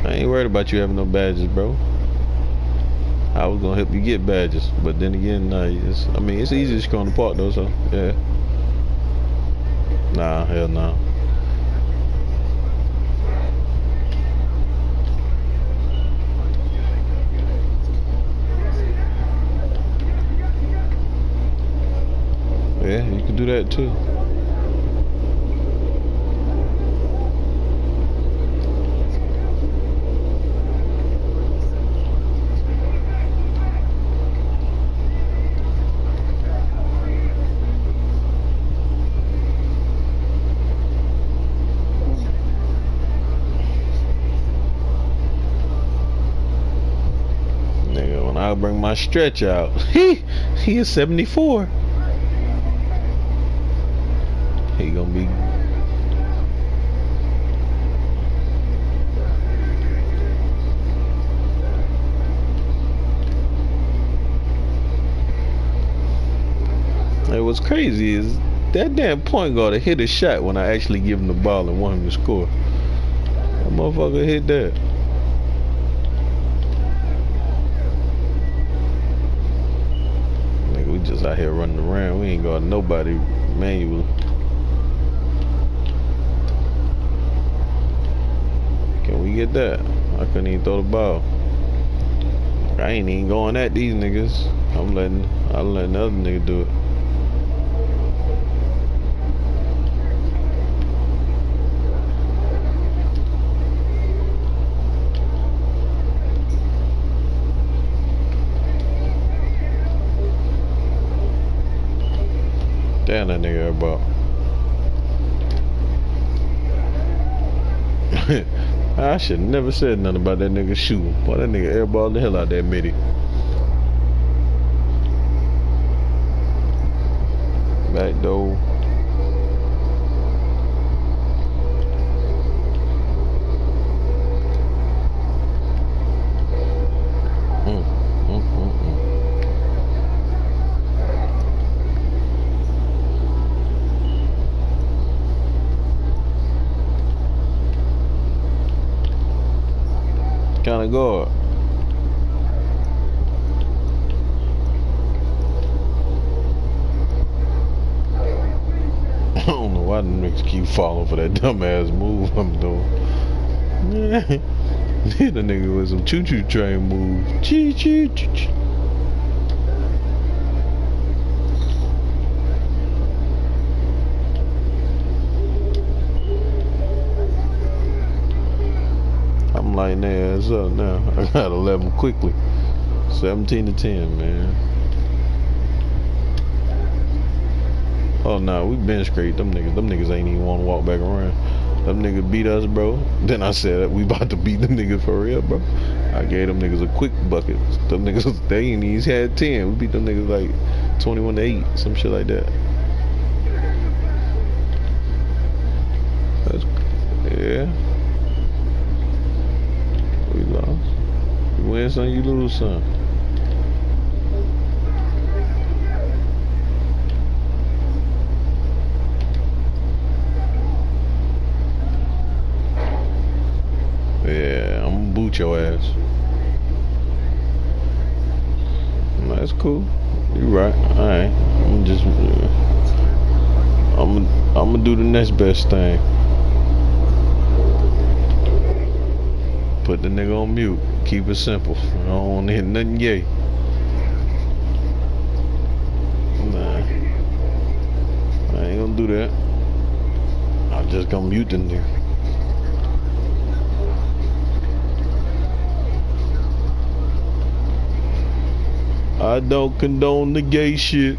I ain't worried about you having no badges, bro. I was gonna help you get badges, but then again, nah, it's easy to score on the park though, so yeah. Nah, hell no. Yeah, you can do that too. I'll bring my stretch out. He is 74. He gonna be. Hey, what's crazy is that damn point guard hit a shot when I actually give him the ball and want him to score. That motherfucker hit that. We just out here running around. We ain't got nobody manual. Can we get that? I couldn't even throw the ball. I ain't even going at these niggas. I'm letting the other nigga do it. Damn, that nigga airball. I should never said nothing about that nigga shooting. Boy, that nigga airballed the hell out that midi. Back door. trying to guard. I don't know why the niggas keep falling for that dumbass move I'm doing. Hit the nigga with some choo-choo train move. Choo-choo-choo-choo. I'm lighting their ass up now. I gotta let them quickly. 17-10, man. Oh nah, we been straight. Them niggas ain't even want to walk back around. Them niggas beat us, bro. Then I said we about to beat them niggas for real, bro. I gave them niggas a quick bucket. Them niggas, they ain't even had 10. We beat them niggas like 21-8, some shit like that. Yeah. We lost. You win some, you lose some. Yeah, I'm gonna boot your ass. That's cool. You right. Alright. I'm gonna do the next best thing. Put the nigga on mute. Keep it simple. I don't want to hear nothing gay. Nah. I ain't gonna do that. I'm just gonna mute the nigga. I don't condone the gay shit.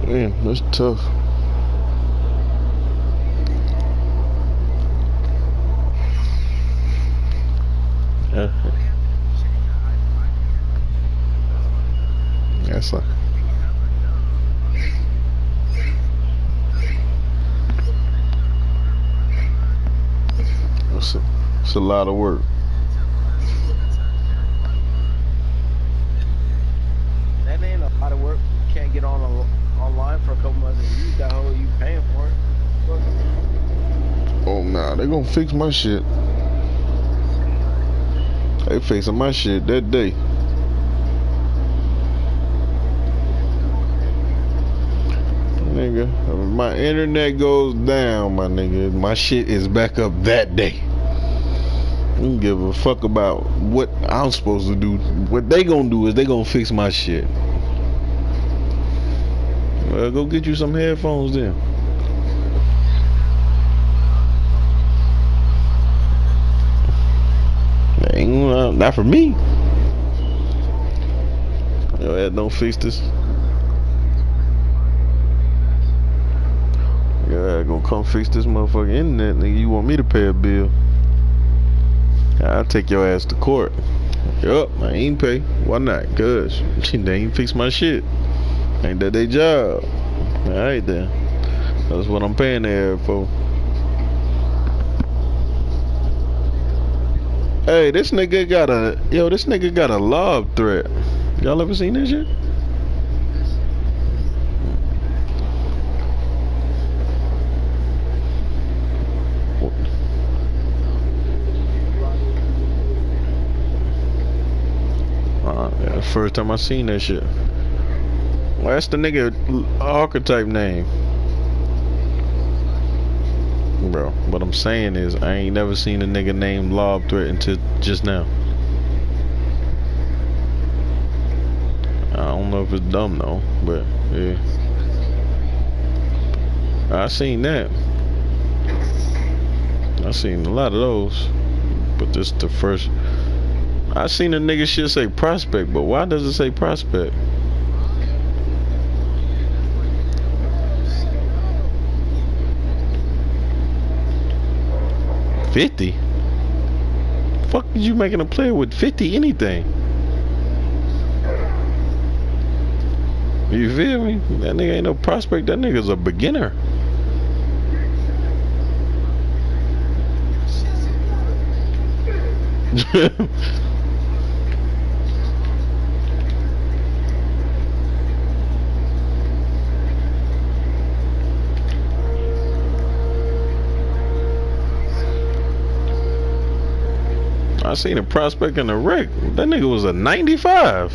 Man, that's tough. That's a it's a lot of work. That ain't a lot of work. You can't get online for a couple months and use that whole you paying for it. Oh nah, they gonna fix my shit. They fixing my shit that day. Nigga, if my internet goes down, my nigga, my shit is back up that day. I don't give a fuck about what I'm supposed to do. What they gonna do is they gonna fix my shit. Well, go get you some headphones then. Ain't not for me. Yo, that don't fix this. Yeah, gonna come fix this motherfucking internet, nigga. You want me to pay a bill? I'll take your ass to court. Yup, I ain't pay. Why not? Cause they ain't fix my shit. Ain't that their job? Alright then. That's what I'm paying there for. Hey, this nigga got a lob threat. Y'all ever seen this shit? Yeah, first time I seen that shit. Well, that's the nigga archetype name. Bro, what I'm saying is I ain't never seen a nigga named Lob Threat until just now. I don't know if it's dumb though, but yeah. I seen that. I seen a lot of those. But this the first. I seen a nigga shit say prospect, but why does it say prospect? 50? Fuck is you making a player with 50 anything? You feel me? That nigga ain't no prospect. That nigga's a beginner. I seen a prospect in the wreck. That nigga was a 95.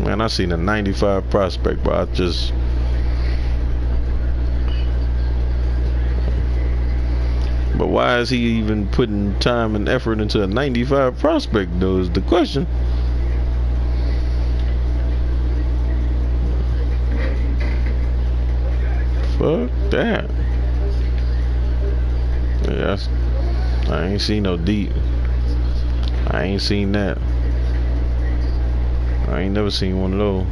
Man, I seen a 95 prospect, but I just... But why is he even putting time and effort into a 95 prospect, though, is the question. Fuck that. Yeah, I ain't seen no deep. I ain't seen that. I ain't never seen one of those.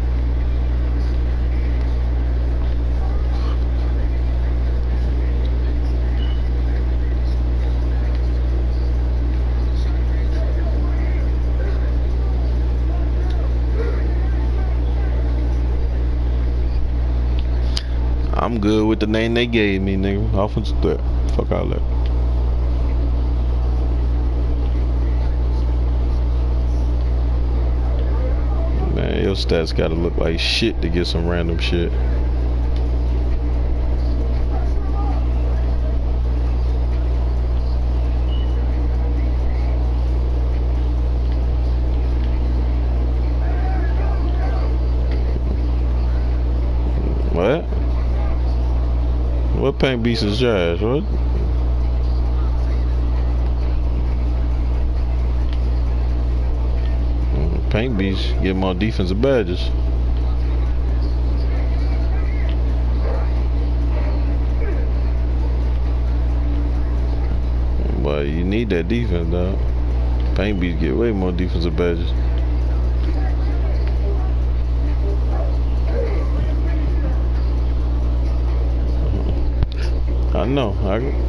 I'm good with the name they gave me, nigga. Offensive threat. Fuck all that. Man, your stats gotta look like shit to get some random shit. What? What paint beast is trash? What? Paint beast get more defensive badges. But you need that defense, dog. Paint beast get way more defensive badges. I know.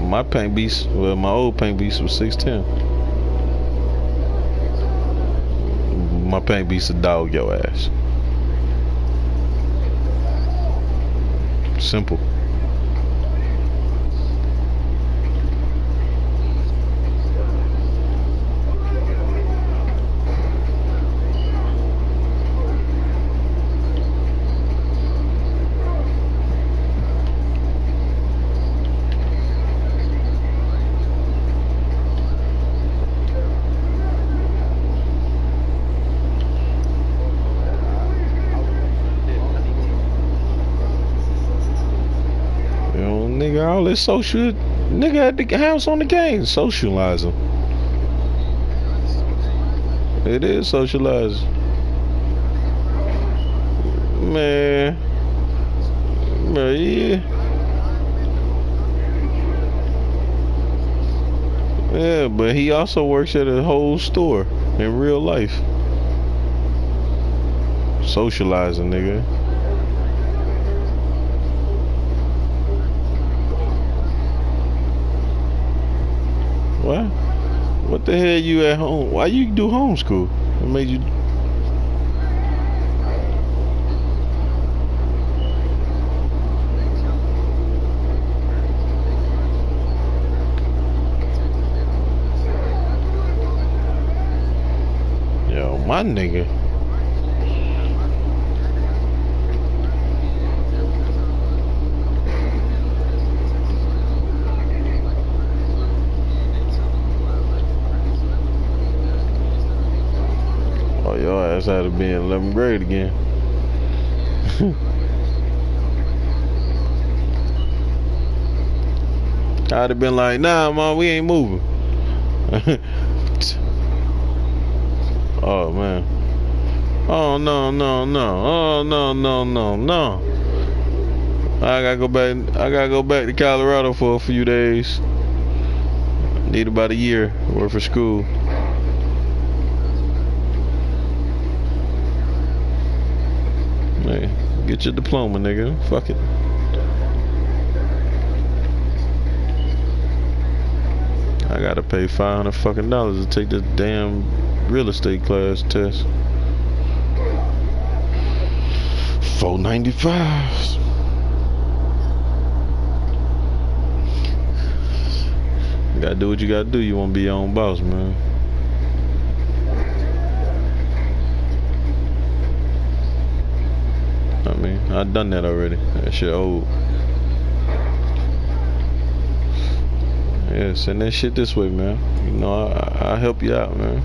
My paint beast, well, my old paint beast was 6'10". My paint beast to dog your ass. Simple. All this social nigga at the house on the game, socializing. It is socializing, man. Bro, yeah, but he also works at a whole store in real life. Socializing, nigga. What? What the hell you at home? Why you do homeschool? What made you? Yo, my nigga. Your ass had to be in 11th grade again. I'd have been like, nah, mom, we ain't moving. Oh, man. Oh, no, no, no. Oh, no, no, no, no. I gotta go back to Colorado for a few days. Need about a year worth of school. Hey, get your diploma, nigga. Fuck it. gotta pay $500 fucking to take this damn real estate class test. $495. You gotta do what you gotta do. You wanna be your own boss, man. I mean, I done that already. That shit old. Yeah, send that shit this way, man. You know, I'll help you out, man.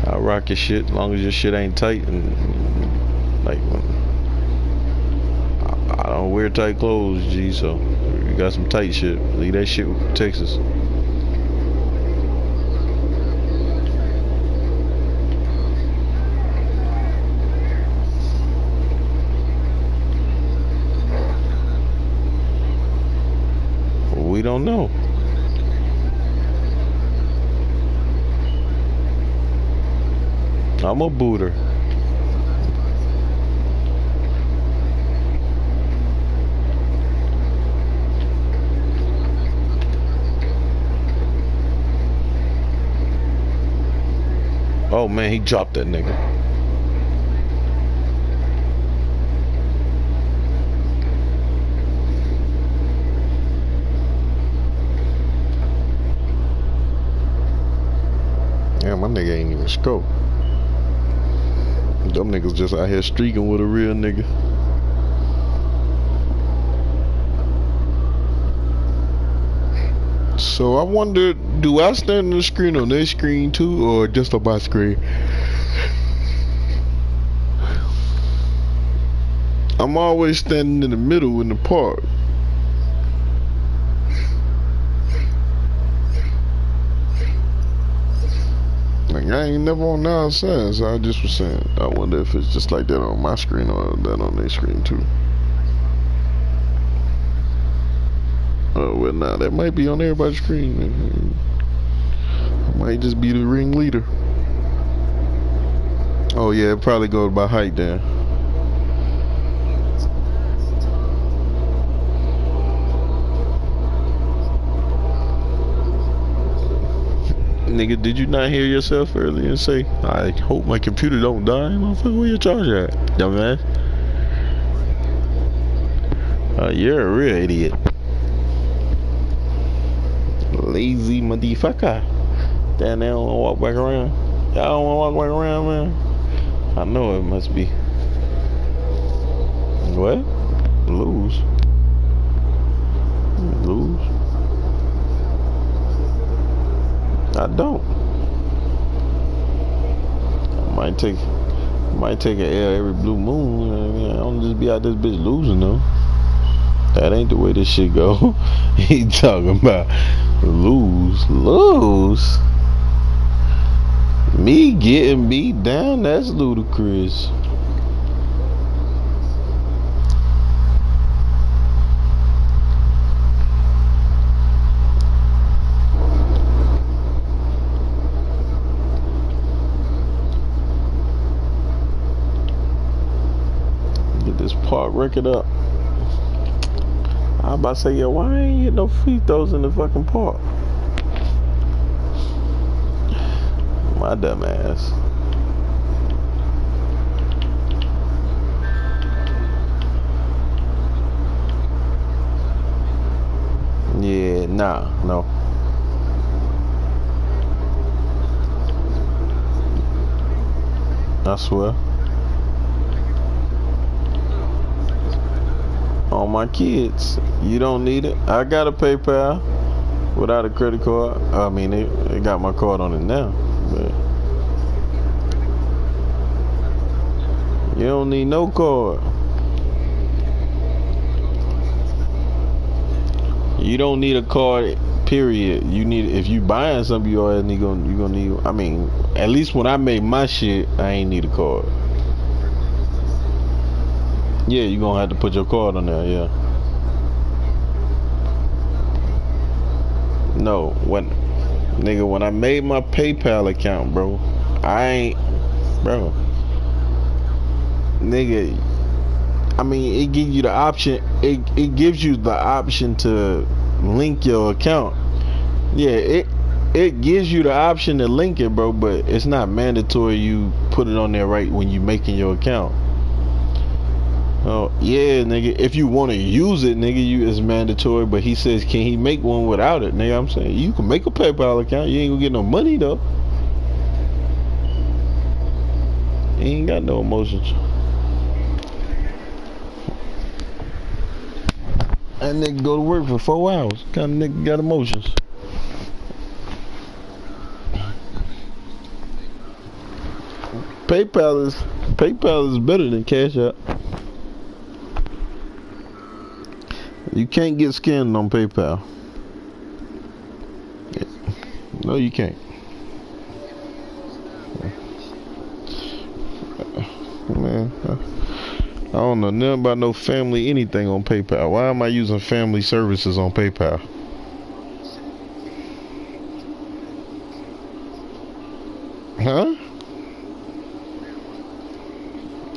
I'll rock your shit as long as your shit ain't tight and like I don't wear tight clothes, G. So you got some tight shit. Leave that shit with Texas. We don't know. I'm a booter. Oh man, he dropped that nigga. Yeah, my nigga ain't even scope. Them niggas just out here streaking with a real nigga. So I wonder, do I stand on the screen on their screen too, or just on my screen? I'm always standing in the middle in the park. Like, I ain't never on the outside, so I just was saying, I wonder if it's just like that on my screen or that on their screen too. Oh, well, nah, that might be on everybody's screen. I might just be the ringleader. Oh, yeah, it probably goes by height then. Nigga, did you not hear yourself earlier and say, I hope my computer don't die? Motherfucker, where your charger at? Dumbass. You're a real idiot. Lazy motherfucker. Damn, they don't wanna walk back around. Y'all don't wanna walk back around, man? I know it must be. What? Lose. Lose. I don't. I might take an L every blue moon. I mean, I don't just be out this bitch losing though. That ain't the way this shit go. He talking about lose. Me getting beat down, that's ludicrous. Get this park record up. I was about to say, yo, why ain't get no free throws in the fucking park? My dumb ass. Yeah, nah, no. I swear. On my kids, you don't need it. I got a PayPal without a credit card. I mean, it got my card on it now, but you don't need no card. You don't need a card, period. You need, if you buying something, you always need, you gonna need. I mean, at least when I made my shit, I ain't need a card. Yeah, you gonna have to put your card on there, yeah. No, when I made my PayPal account, bro, nigga, I mean, it gives you the option, it gives you the option to link your account. Yeah, It gives you the option to link it, bro, but it's not mandatory you put it on there right when you making your account. Oh yeah, nigga. If you want to use it, nigga, it's mandatory. But he says, can he make one without it, nigga? I'm saying you can make a PayPal account. You ain't gonna get no money though. You ain't got no emotions. That nigga go to work for 4 hours. What kind of nigga got emotions? PayPal is better than Cash App. You can't get scammed on PayPal. No, you can't. Man, I don't know nothing about no family anything on PayPal. Why am I using family services on PayPal? Huh?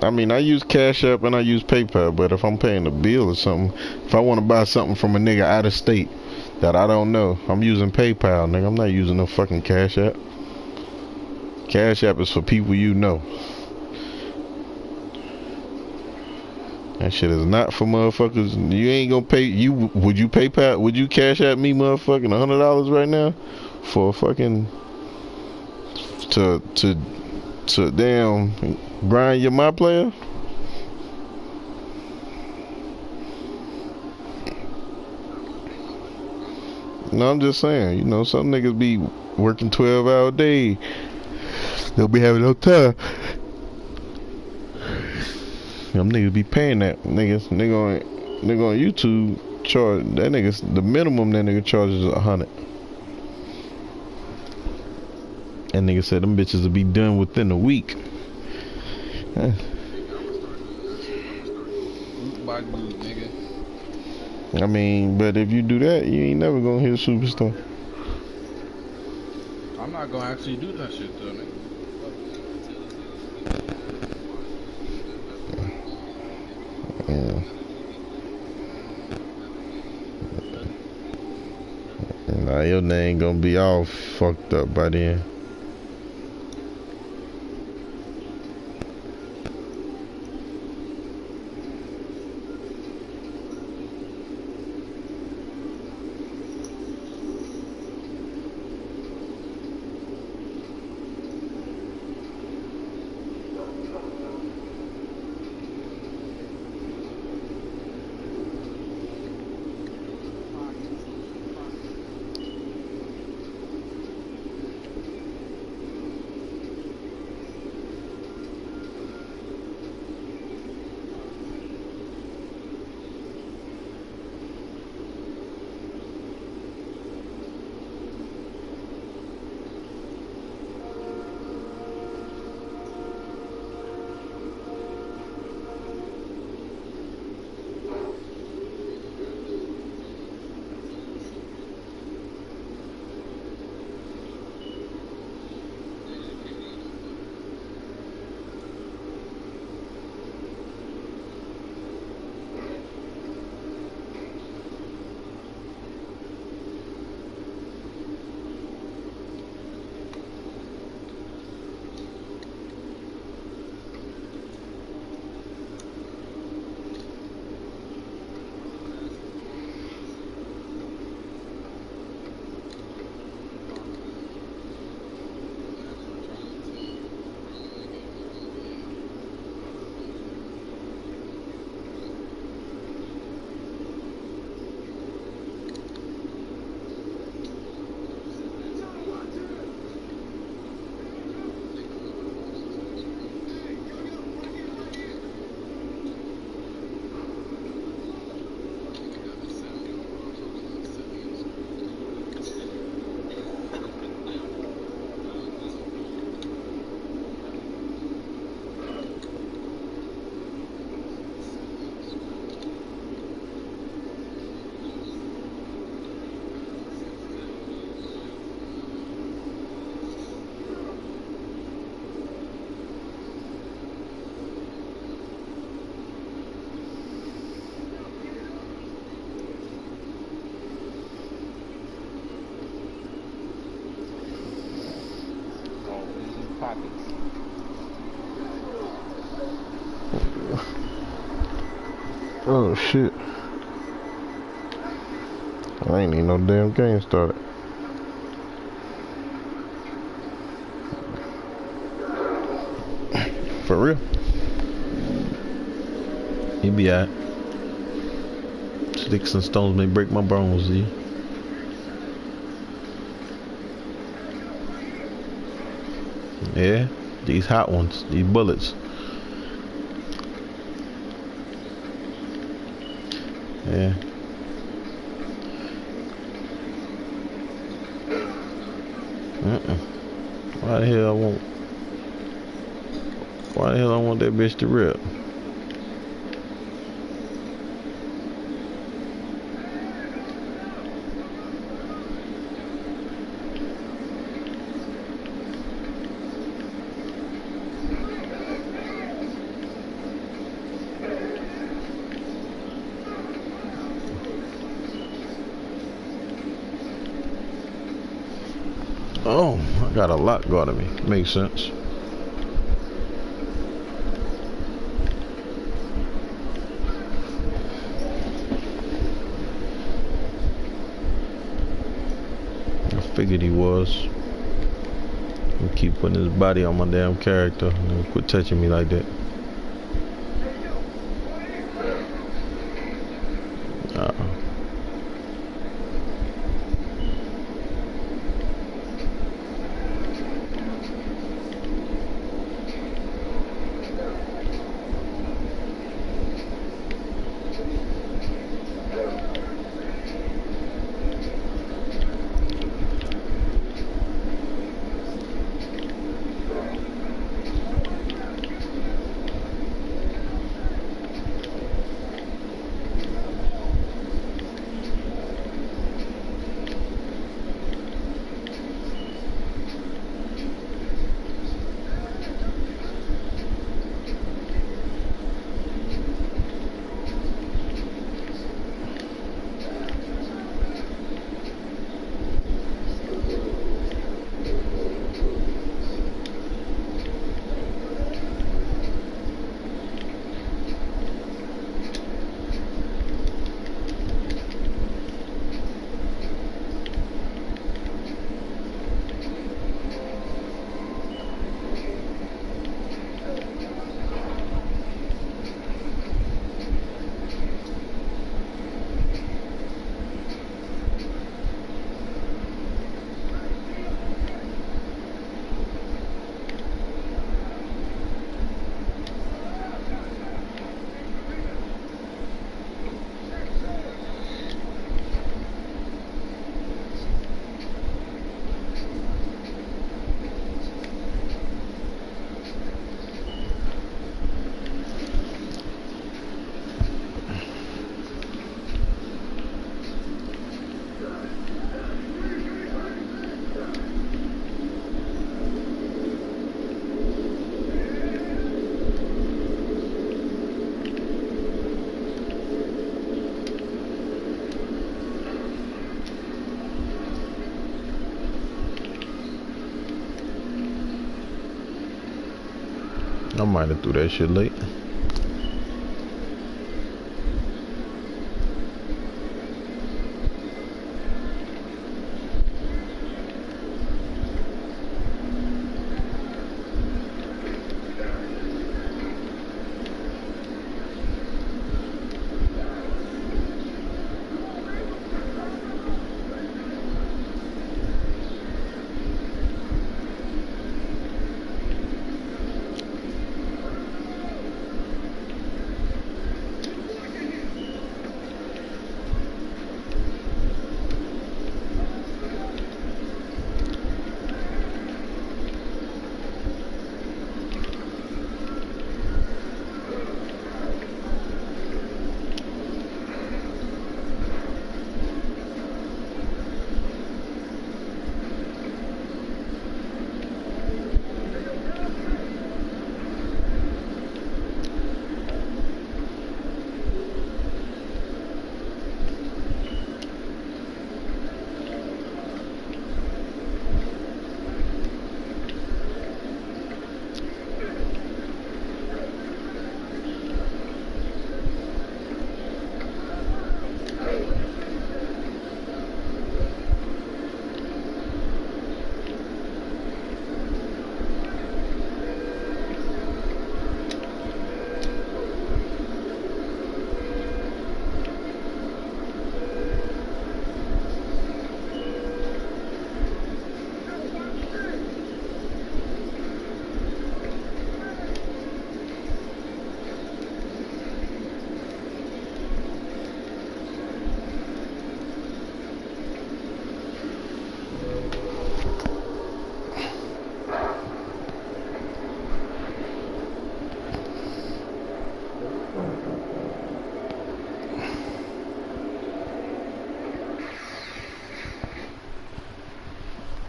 I mean, I use Cash App and I use PayPal, but if I'm paying a bill or something, if I want to buy something from a nigga out of state that I don't know, I'm using PayPal, nigga. I'm not using no fucking Cash App. Cash App is for people you know. That shit is not for motherfuckers. You ain't gonna pay. Would you PayPal? Would you Cash App me motherfucking $100 right now for fucking to damn grind your my player? No, I'm just saying. You know, some niggas be working 12-hour day. They'll be having no time. Them niggas be paying that. Nigga on YouTube charge that niggas the minimum that nigga charges is 100. And nigga said them bitches will be done within a week. By group, nigga. I mean, but if you do that, you ain't never gonna hit a superstar. I'm not gonna actually do that shit though, nigga. Yeah. Nah, your name gonna be all fucked up by then. pockets. Oh shit. I ain't need no damn game started. For real. He be alright. Sticks and stones may break my bones, Z. Yeah, these hot ones, these bullets. Yeah. Why the hell I want? Why the hell I want that bitch to rip? Oh, I got a lot guarding me. Makes sense. I figured he was. He keep putting his body on my damn character. And quit touching me like that. I might have threw that shit late.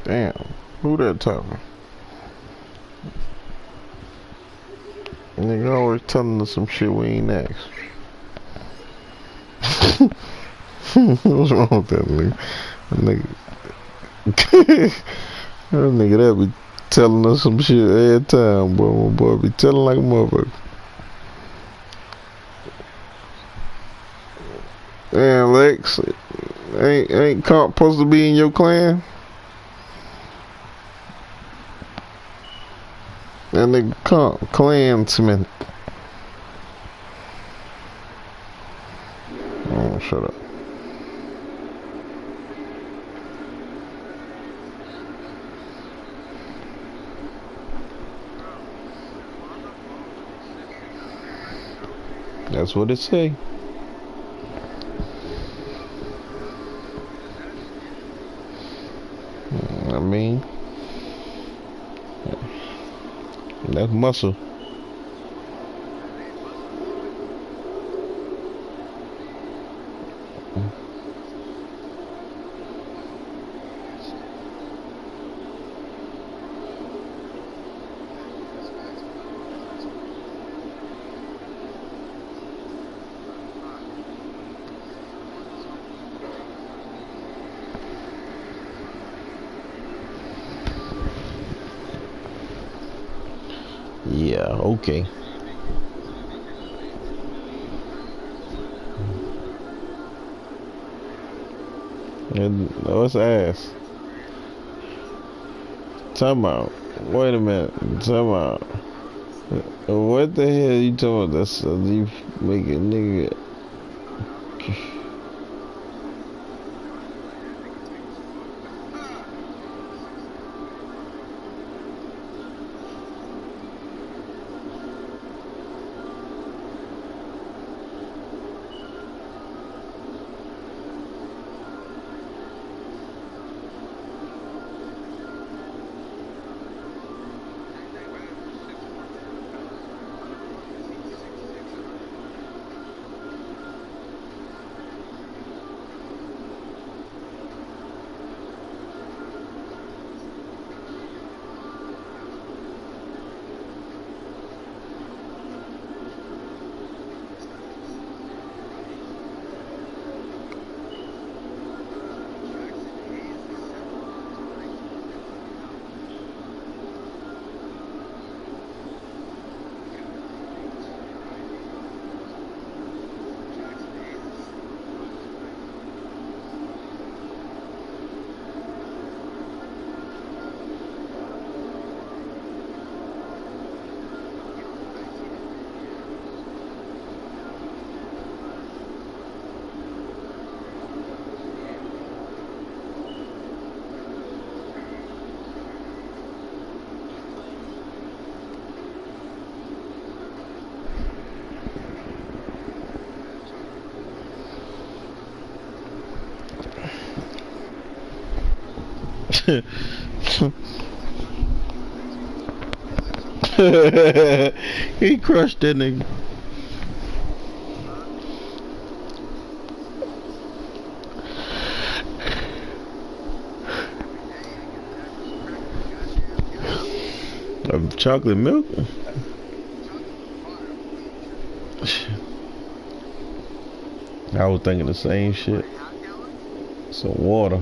Damn, who that talking? Nigga always telling us some shit we ain't asked. What's wrong with that nigga? That nigga, that nigga that be telling us some shit every time, boy. My boy be telling like a motherfucker. Damn, Lex, ain't Comp supposed to be in your clan? That nigga Comp, clansman. Oh, shut up. That's what it say. I mean, that's muscle. Yeah, okay. And what's ass? Time out. Wait a minute. Time out. What the hell you talking about? That's you make a nigga. He crushed that nigga. Chocolate milk? I was thinking the same shit. Some water.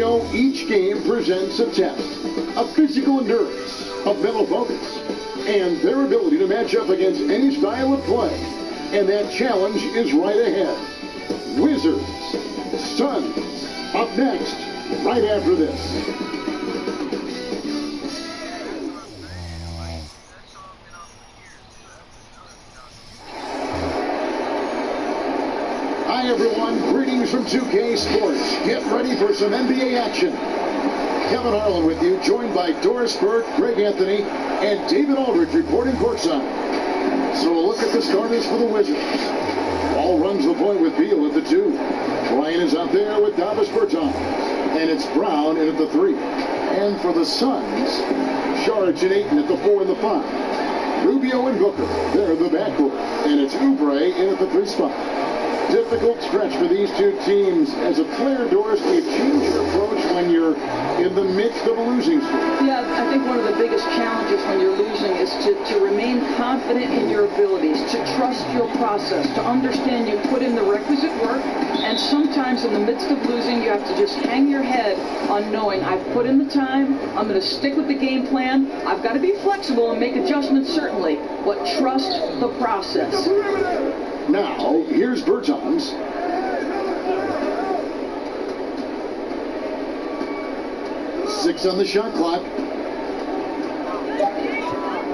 Rubio, each game presents a test of physical endurance, of mental focus, and their ability to match up against any style of play. And that challenge is right ahead. Wizards, Suns, up next, right after this. Hi everyone, greetings from 2K Sports. Get ready for some NBA action. Kevin Harlan with you, joined by Doris Burke, Greg Anthony, and David Aldridge reporting courtside. So a look at the starters for the Wizards. Ball runs the point with Beal at the 2. Bryant is out there with Davis Bertans. And it's Brown in at the 3. And for the Suns, Saric and Ayton at the 4 and the 5. Rubio and Booker, they're the backcourt. And it's Oubre in at the 3 spot. Difficult stretch for these two teams. As a player, Doris, do you change your approach when you're in the midst of a losing streak? Yeah, I think one of the biggest challenges when you're losing is to remain confident in your abilities, to trust your process, to understand you put in the requisite work, and sometimes in the midst of losing, you have to just hang your head on knowing I've put in the time, I'm going to stick with the game plan, I've got to be flexible and make adjustments certainly, but trust the process. Now, here's Bertans. Six on the shot clock.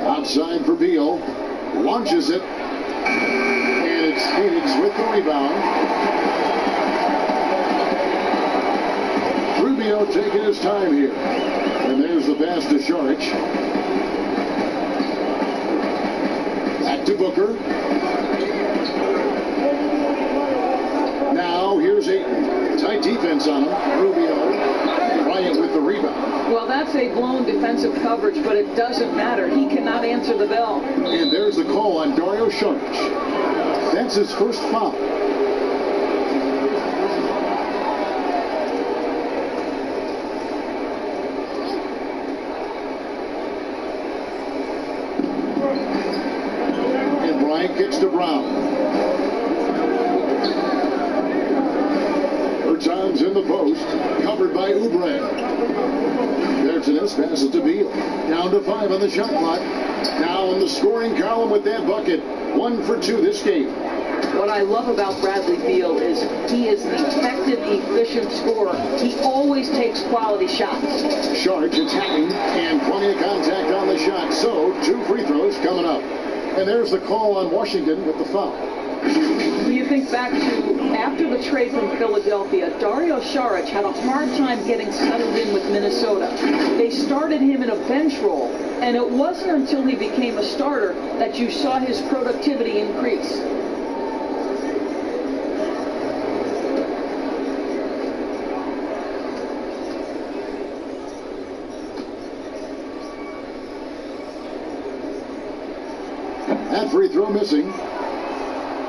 Outside for Beal. Launches it. And it's Phoenix with the rebound. Rubio taking his time here. And there's the pass to Saric. Back to Booker. Now, here's Ayton. Tight defense on him. Rubio. Bryant with the rebound. Well, that's a blown defensive coverage, but it doesn't matter. He cannot answer the bell. And there's the call on Dario Saric. That's his first foul. And Bryant kicks to Brown. Bertans in the post, covered by Oubre. There's an pass it to Beal. Down to 5 on the shot clock. Now in the scoring column with that bucket. 1 for 2 this game. What I love about Bradley Beal is he is an effective, efficient scorer. He always takes quality shots. Saric attacking and plenty of contact on the shot. So 2 free throws coming up. And there's the call on Washington with the foul. When you think back to after the trade from Philadelphia, Dario Saric had a hard time getting settled in with Minnesota. They started him in a bench role, and it wasn't until he became a starter that you saw his productivity increase. That free throw missing.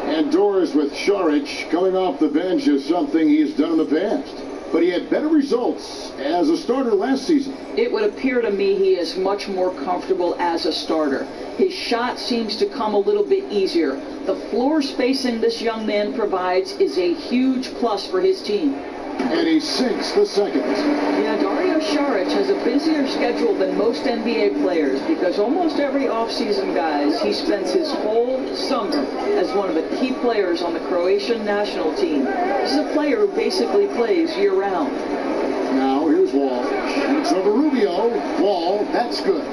And Doris with Saric coming off the bench is something he's done in the past. But he had better results as a starter last season. It would appear to me he is much more comfortable as a starter. His shot seems to come a little bit easier. The floor spacing this young man provides is a huge plus for his team. And he sinks the second. Yeah, Dario Saric has a busier schedule than most NBA players because almost every offseason, guys, he spends his whole summer as one of the key players on the Croatian national team. He's a player who basically plays year-round. Now here's Wall. It's over Rubio. Wall, that's good.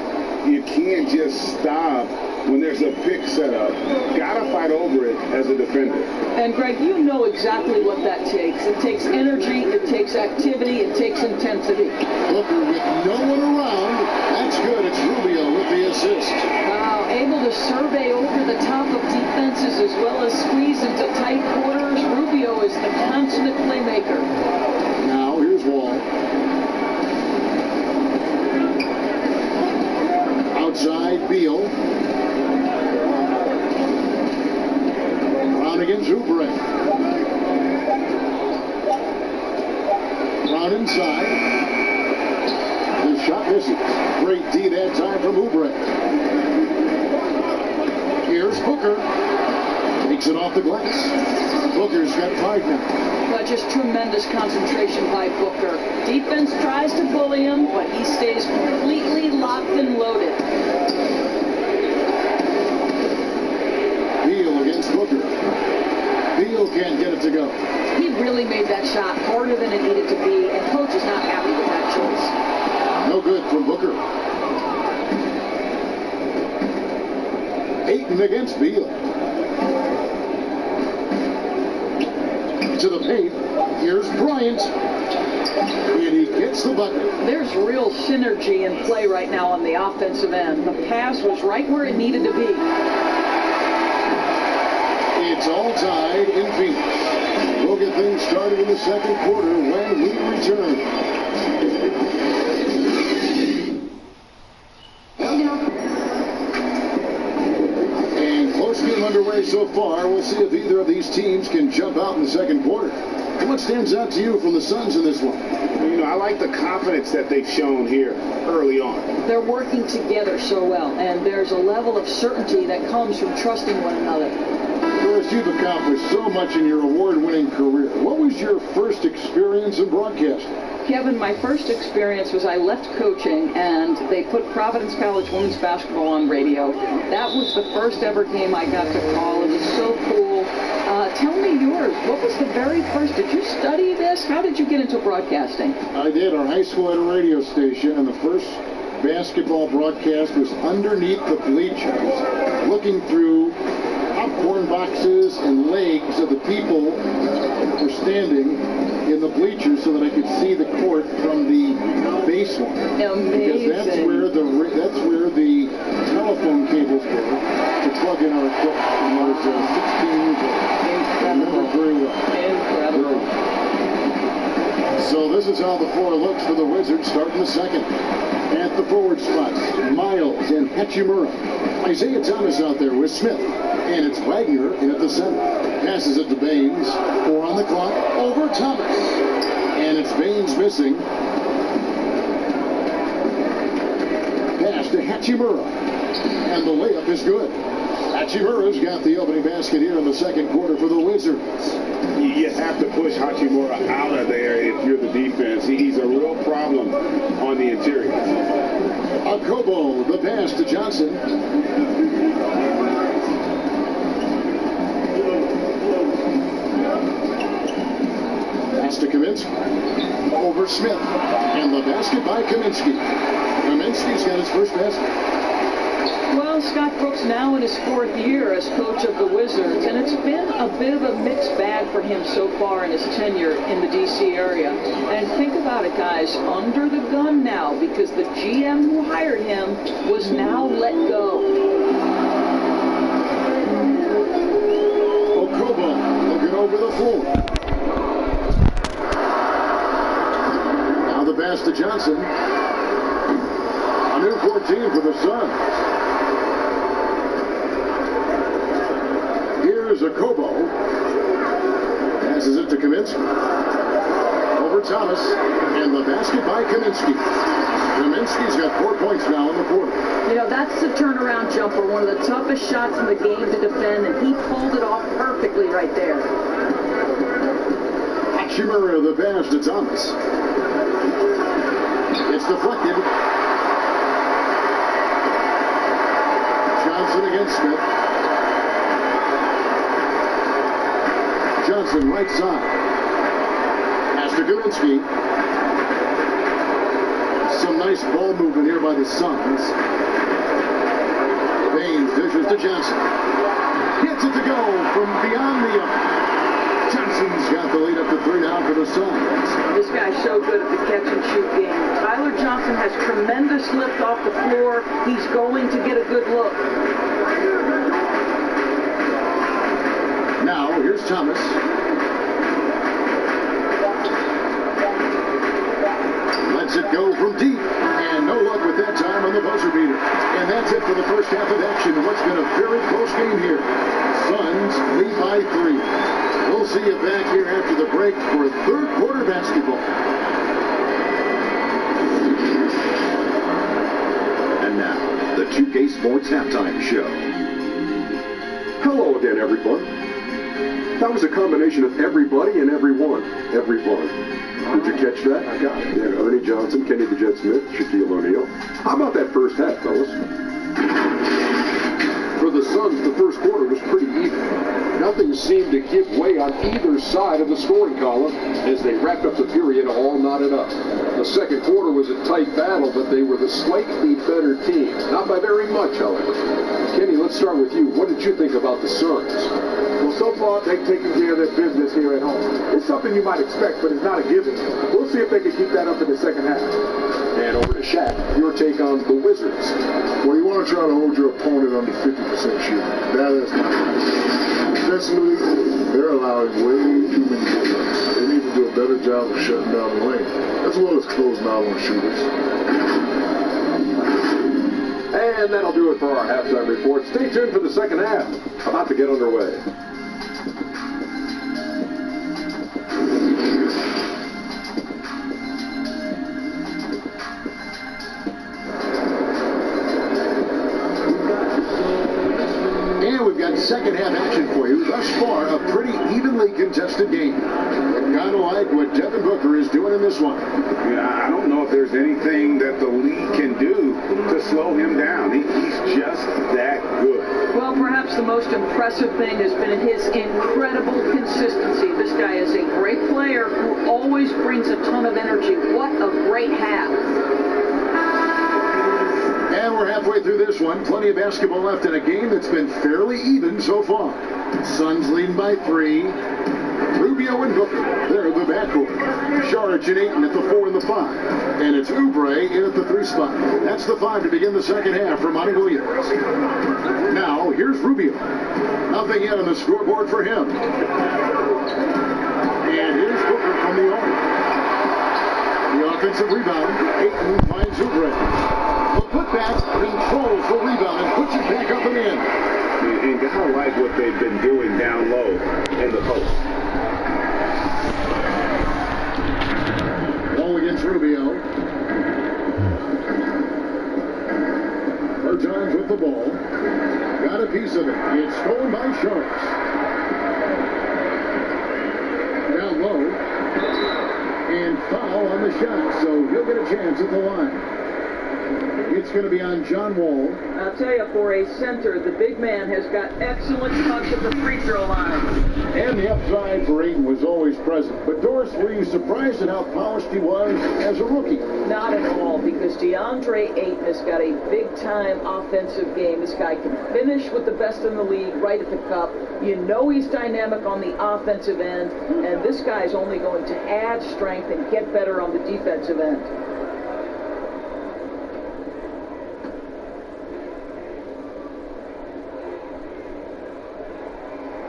You can't just stop when there's a pick set up. Gotta fight over it as a defender. And Greg, you know exactly what that takes. It takes energy, it takes activity, it takes intensity. Booker with no one around. That's good. It's Rubio with the assist. Wow, able to survey over the top of defenses as well as squeeze into tight quarters. Rubio is the consummate playmaker. Now here's Wall. Outside, Beal. Brown against Oubre. Brown inside. The shot misses. Great D that time from Oubre. Here's Booker. Takes it off the glass. Booker's got 5 now. But just tremendous concentration by Booker. Defense tries to bully him, but he stays completely locked and loaded. Beal against Booker. Beal can't get it to go. He really made that shot harder than it needed to be, and coach is not happy with that choice. No good from Booker. Ayton against Beal. To the paint. Here's Bryant. And he gets the bucket. There's real synergy in play right now on the offensive end. The pass was right where it needed to be. It's all tied in Phoenix. We'll get things started in the second quarter when we return. And close game underway so far. We'll see if either of these teams can jump out in the second quarter. What stands out to you from the Suns in this one? You know, I like the confidence that they've shown here early on. They're working together so well, and there's a level of certainty that comes from trusting one another. Doris, you've accomplished so much in your award-winning career. What was your first experience in broadcasting? Kevin, my first experience was I left coaching, and they put Providence College women's basketball on radio. That was the first ever game I got to call. It was so cool. Tell me yours. What was the very first? Did you study this? How did you get into broadcasting? I did. Our high school had a radio station, and the first basketball broadcast was underneath the bleachers, looking through popcorn boxes and legs of the people who were standing in the bleachers so that I could see the court from the baseline. Amazing. Because that's where the telephone cables were to plug in our equipment. And I was 16 years old. I remember very well. Incredible. So this is how the floor looks for the Wizards starting the second. At the forward spots, Miles and Hachimura. Isaiah Thomas out there with Smith. And it's Wagner in at the center. Passes it to Baines. 4 on the clock. Over Thomas. And it's Baines missing. Pass to Hachimura. And the layup is good. Hachimura's got the opening basket here in the second quarter for the Wizards. You have to push Hachimura out of there if you're the defense. He's a real problem on the interior. Akobo, the pass to Johnson. Pass to Kaminsky. Over Smith. And the basket by Kaminsky. Kaminsky's got his first basket. Well, Scott Brooks now in his 4th year as coach of the Wizards, and it's been a bit of a mixed bag for him so far in his tenure in the D.C. area. And think about it, guys, under the gun now because the GM who hired him was now let go. Okobo looking over the floor. Now the pass to Johnson. A new 14 for the Suns. Here's Akobo. Passes it to Kaminsky. Over Thomas. And the basket by Kaminsky. Kaminsky's got 4 points now in the quarter. You know, that's the turnaround jumper, one of the toughest shots in the game to defend, and he pulled it off perfectly right there. Hachimura the pass to Thomas. It's deflected. Johnson against Smith. Johnson right side. Pass to Kaminsky. Some nice ball movement here by the Suns. Baines dishes to Johnson. Gets it to go from beyond the arc. Johnson's got the lead up to 3 now for the Suns. This guy's so good at the catch and shoot game. Tyler Johnson has tremendous lift off the floor. He's going to get a good look. Now, here's Thomas. Lets it go from deep. And no luck with that time on the buzzer beater. And that's it for the first half of action in what's been a very close game here. Suns lead by 3. We'll see you back here after the break for third quarter basketball. And now, the 2K Sports Halftime Show. Hello again, everyone. That was a combination of everybody and everyone. Everyone. Did you catch that? I got it. Yeah, Ernie Johnson, Kenny the Jet Smith, Shaquille O'Neal. How about that first half, fellas? For the Suns, the first quarter was pretty even. Nothing seemed to give way on either side of the scoring column as they wrapped up the period all knotted up. The second quarter was a tight battle, but they were the slightly better team. Not by very much, however. Kenny, let's start with you. What did you think about the Suns? Well, so far, they've taken care of their business here at home. It's something you might expect, but it's not a given. We'll see if they can keep that up in the second half. And over to Shaq, your take on the Wizards. Well, you want to try to hold your opponent under 50% shooting. That is not right. Defensively, they're allowing way too many points. They need to do a better job of shutting down the lane, as well as closing out on shooters. And that'll do it for our halftime report. Stay tuned for the second half. About to get underway. Second half action for you. Thus far, a pretty evenly contested game. And kind of like what Devin Booker is doing in this one. Yeah, I don't know if there's anything that the league can do to slow him down. He's just that good. Well, perhaps the most impressive thing has been his incredible consistency. This guy is a great player who always brings a ton of energy. What a great half. And we're halfway through this one. Plenty of basketball left in a game that's been fairly even so far. Suns leading by 3. Rubio and Booker, they're the backcourt. Saric and Ayton at the 4 and the 5. And it's Oubre in at the 3 spot. That's the 5 to begin the second half for Monty Williams. Now, here's Rubio. Nothing yet on the scoreboard for him. And here's Booker from the arc. The offensive rebound. Ayton finds Oubre. The putback, controls the rebound and puts it back up and in. And gotta like what they've been doing down low in the post. Ball against Rubio. Bertans with the ball. Got a piece of it. It's stolen by Sharks. Down low. And foul on the shot, so he'll get a chance at the line. It's going to be on John Wall. I'll tell you, for a center, the big man has got excellent touch at the free throw line. And the upside for Ayton was always present. But Doris, were you surprised at how polished he was as a rookie? Not at all, because DeAndre Ayton has got a big-time offensive game. This guy can finish with the best in the league right at the cup. You know he's dynamic on the offensive end, and this guy's only going to add strength and get better on the defensive end.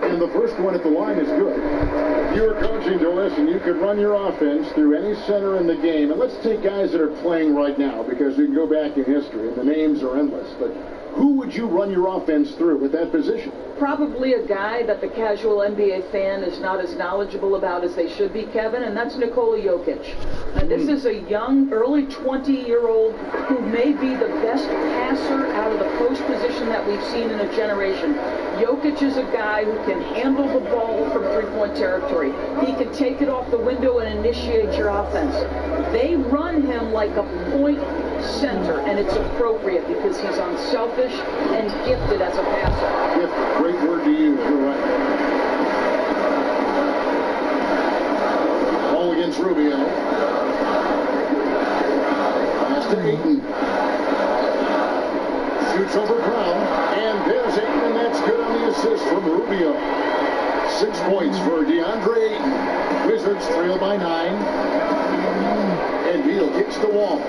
And the first one at the line is good. If you were coaching, Doris, and you could run your offense through any center in the game, and let's take guys that are playing right now, because we can go back in history, and the names are endless, but who would you run your offense through at that position? Probably a guy that the casual NBA fan is not as knowledgeable about as they should be, Kevin, and that's Nikola Jokic. And this is a young, early 20-year-old who may be the best passer out of the post position that we've seen in a generation. Jokic is a guy who can handle the ball from three-point territory. He can take it off the window and initiate your offense. They run him like a point center, and it's appropriate because he's unselfish and gifted as a passer. Gifted, great word to use, you're right. Ball against Rubio. Pass to Ayton. Shoots over Brown, and there's Ayton, and that's good on the assist from Rubio. 6 points for DeAndre Ayton. Wizards trail by 9. And Beal kicks the wall.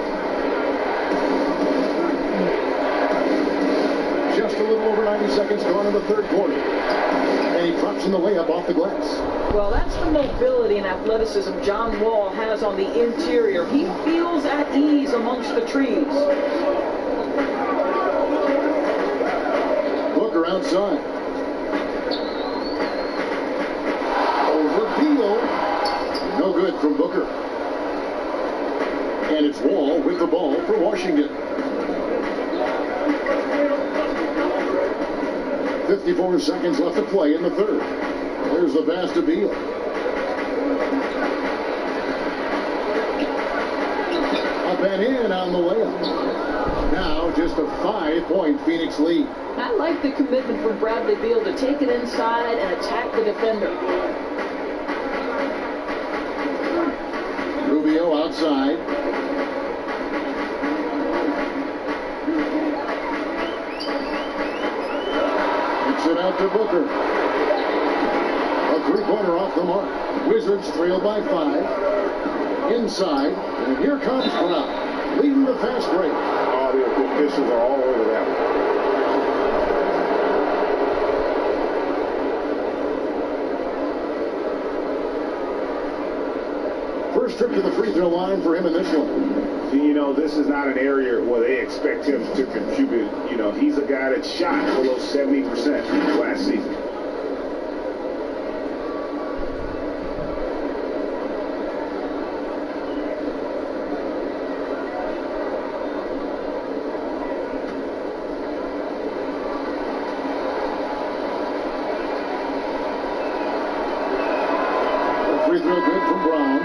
Just a little over 90 seconds gone in the third quarter. And he drops in the layup off the glass. Well, that's the mobility and athleticism John Wall has on the interior. He feels at ease amongst the trees. Booker outside. Over Beal. No good from Booker. And it's Wall with the ball for Washington. 54 seconds left to play in the third. There's the pass to Beal. Up and in on the layup. Now just a 5-point Phoenix lead. I like the commitment from Bradley Beal to take it inside and attack the defender. Rubio outside. Kicks it out to Booker. A three-pointer off the mark. Wizards trail by 5. Inside, and here comes Brown, leading the fast break. Oh, the officials are all over that one. First trip to the free throw line for him in this one. You know, this is not an area where they expect him to contribute. You know, he's a guy that shot below 70% last season. Free throw good from Brown.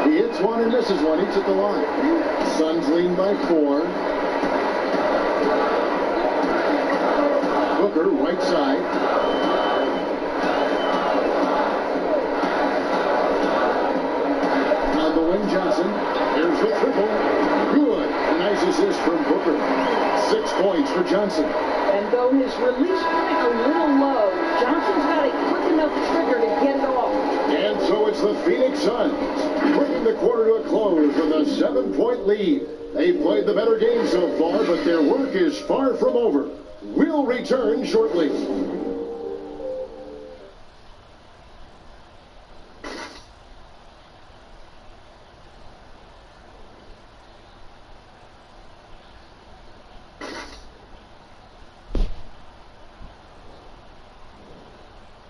He hits one and misses one. Each at the line. Suns lead by 4. Booker, right side. On the wing, Johnson. Here's the triple. Good. Nice assist from Booker. 6 points for Johnson. And though his release point a little low, Johnson's got a quick enough trigger to get it off. And so it's the Phoenix Suns bringing the quarter to a close with a 7-point lead. They've played the better game so far, but their work is far from over. We'll return shortly.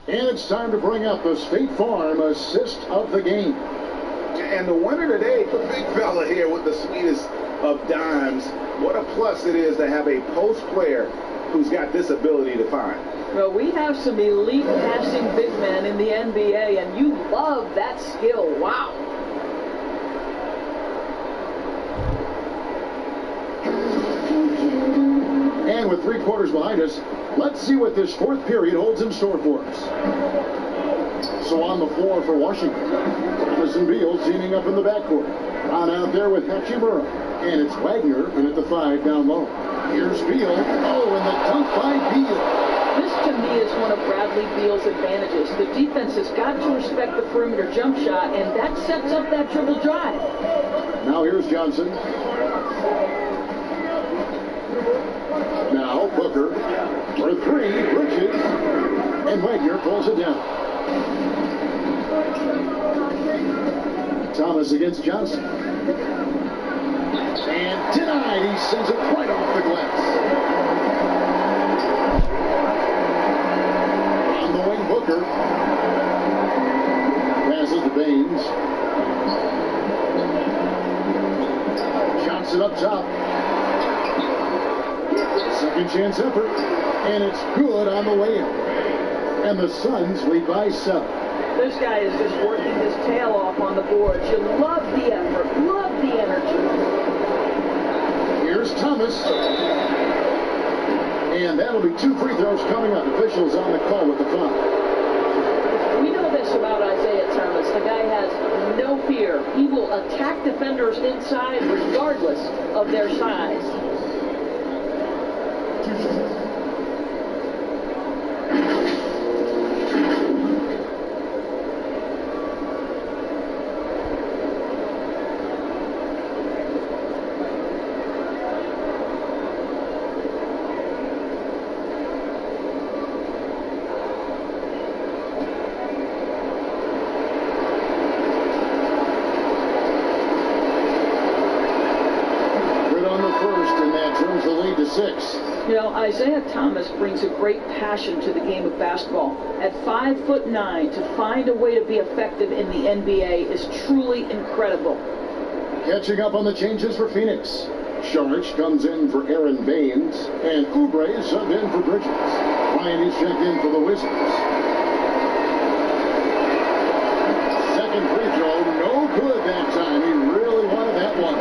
And it's time to bring up the State Farm assist of the game. And the winner today, the big fella here with the sweetest of dimes. What a plus it is to have a post player who's got this ability to find. Well, we have some elite passing big men in the NBA, and you love that skill. Wow. And with 3 quarters behind us, let's see what this fourth period holds in store for us. So on the floor for Washington, Thomas and Beal teaming up in the backcourt. On out there with Hachimura. And it's Wagner, and at the 5 down low. Here's Beal. Oh, and the dunk by Beal. This, to me, is one of Bradley Beal's advantages. The defense has got to respect the perimeter jump shot, and that sets up that dribble drive. Now here's Johnson. Now Booker for 3, Bridges, and Wagner pulls it down. Thomas against Johnson. And denied. He sends it right off the glass. On the wing, Booker. Passes to Baines. Johnson up top. Second chance effort. And it's good on the way in. And the Suns lead by 7. This guy is just working his tail off on the boards. You love the effort, love the energy. Here's Thomas. And that'll be 2 free throws coming up. Officials on the call with the foul. We know this about Isaiah Thomas. The guy has no fear. He will attack defenders inside regardless of their size. Good on the first, and that turns the lead to 6. You know, Isaiah Thomas brings a great passion to the game of basketball. At 5'9", to find a way to be effective in the NBA is truly incredible. Catching up on the changes for Phoenix. Sharich comes in for Aaron Baines, and Oubre is subbed in for Bridges. Ryan is checked in for the Wizards. Second free throw, no good that time. He really wanted that one.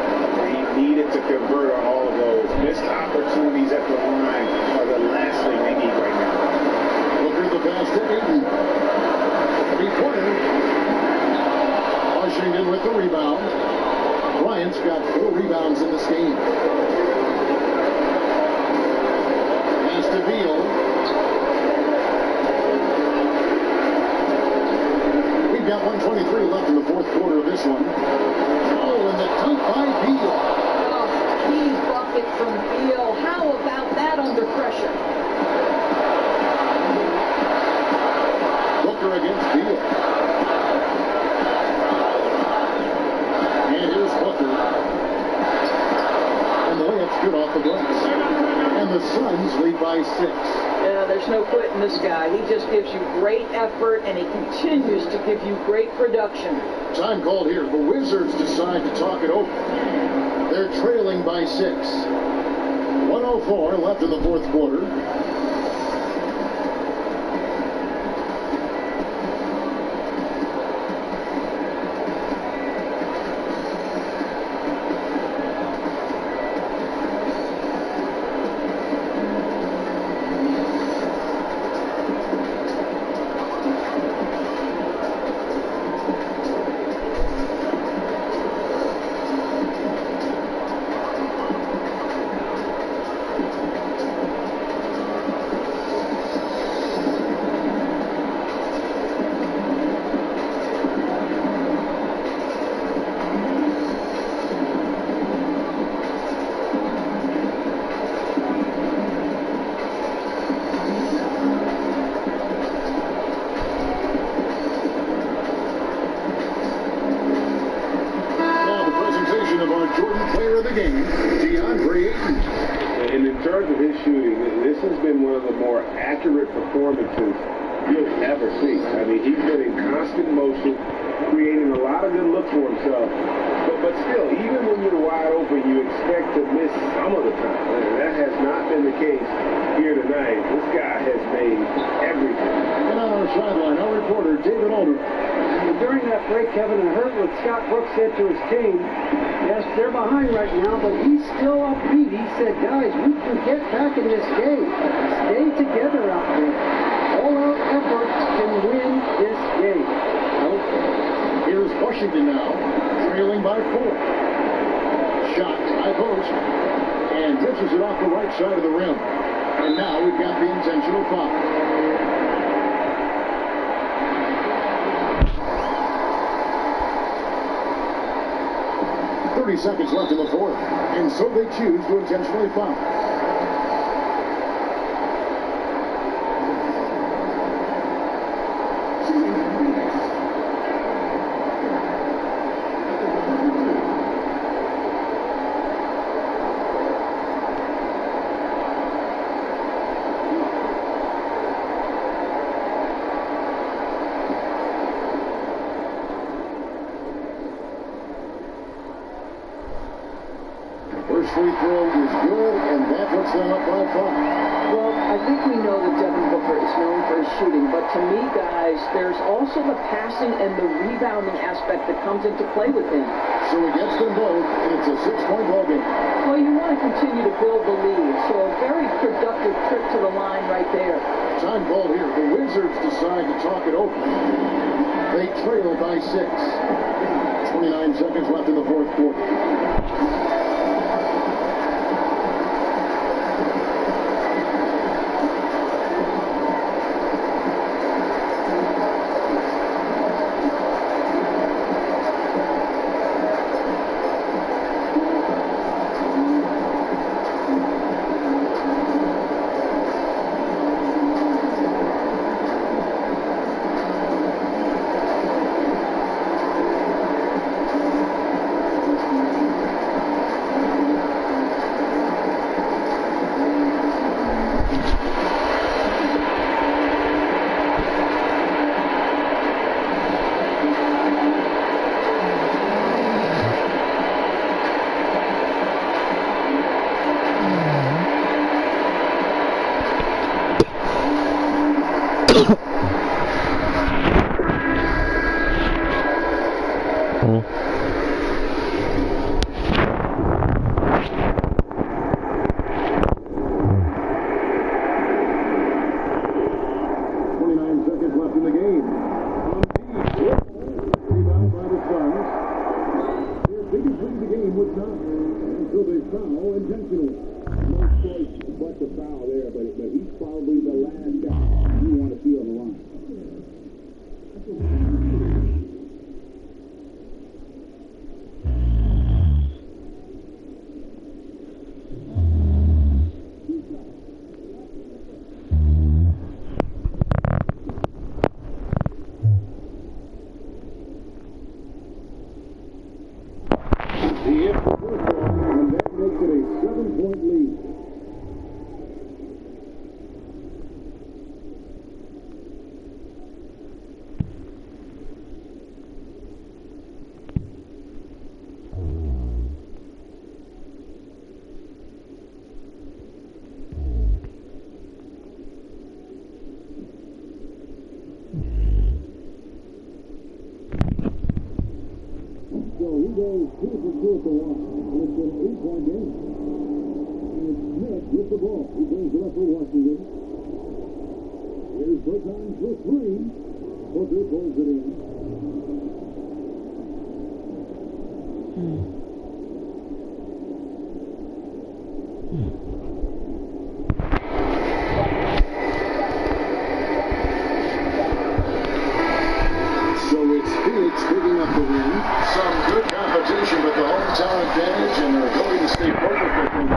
He needed to convert on all of those. Missed opportunities at the line are the last thing they need right now. Booker the pass to Ayton. Three-pointer. Washington with the rebound. Bryant's got 4 rebounds in this game. Pass to Beal. We've got 1:23 left in the fourth quarter of this one. Oh, and the dunk by Beal. Key bucket from Beal. How about that under pressure? Booker against Beal. And here's Booker. And the layup's good off the glass. And the Suns lead by 6. Yeah, there's no quitting this guy. He just gives you great effort, and he continues to give you great production. Time called here. The Wizards decide to talk it over. They're trailing by 6. 1:04 left in the fourth quarter. And in terms of his shooting, this has been one of the more accurate performances you'll ever see. I mean, he's been in constant motion, creating a lot of good looks for himself. But still, even when you're wide open, you expect to miss some of the time. And that has not been the case here tonight. This guy has made everything. And on our sideline, our reporter, David Alder. During that break, Kevin, I heard what Scott Brooks said to his team. Yes, they're behind right now, but he's still upbeat. He said, guys, we can get back in this game. Stay together out there. All-out effort can win this game. Here's Washington now, trailing by 4. Shot, high post, and dishes it off the right side of the rim. And now we've got the intentional foul. 30 seconds left in the fourth, and so they choose to intentionally foul. First free throw is good, and that puts them up by 5. Well, I think we know that Devin Booker is known for his shooting, but to me, guys, there's also the passing and the rebounding aspect that comes into play with him. So he gets them both, and it's a 6-point ball game. Well, you want to continue to build the lead, so a very productive trip to the line right there. Time called here. The Wizards decide to talk it over. They trail by 6. 29 seconds left in the fourth quarter. it's not. And so they foul intentionally. No choice but to foul there, but he's probably the last guy you want to see on the line. He hit the first one, and that makes it a 7-point lead. So he goes 2 for 2 at the line. And it's an 8-point game. And it's Smith with the ball. He brings it up for Washington. Here's Berton for 3. Booker pulls it in. So it's Phoenix picking up the win. Some good competition, but the hometown advantage and their ability to stay focused, I think,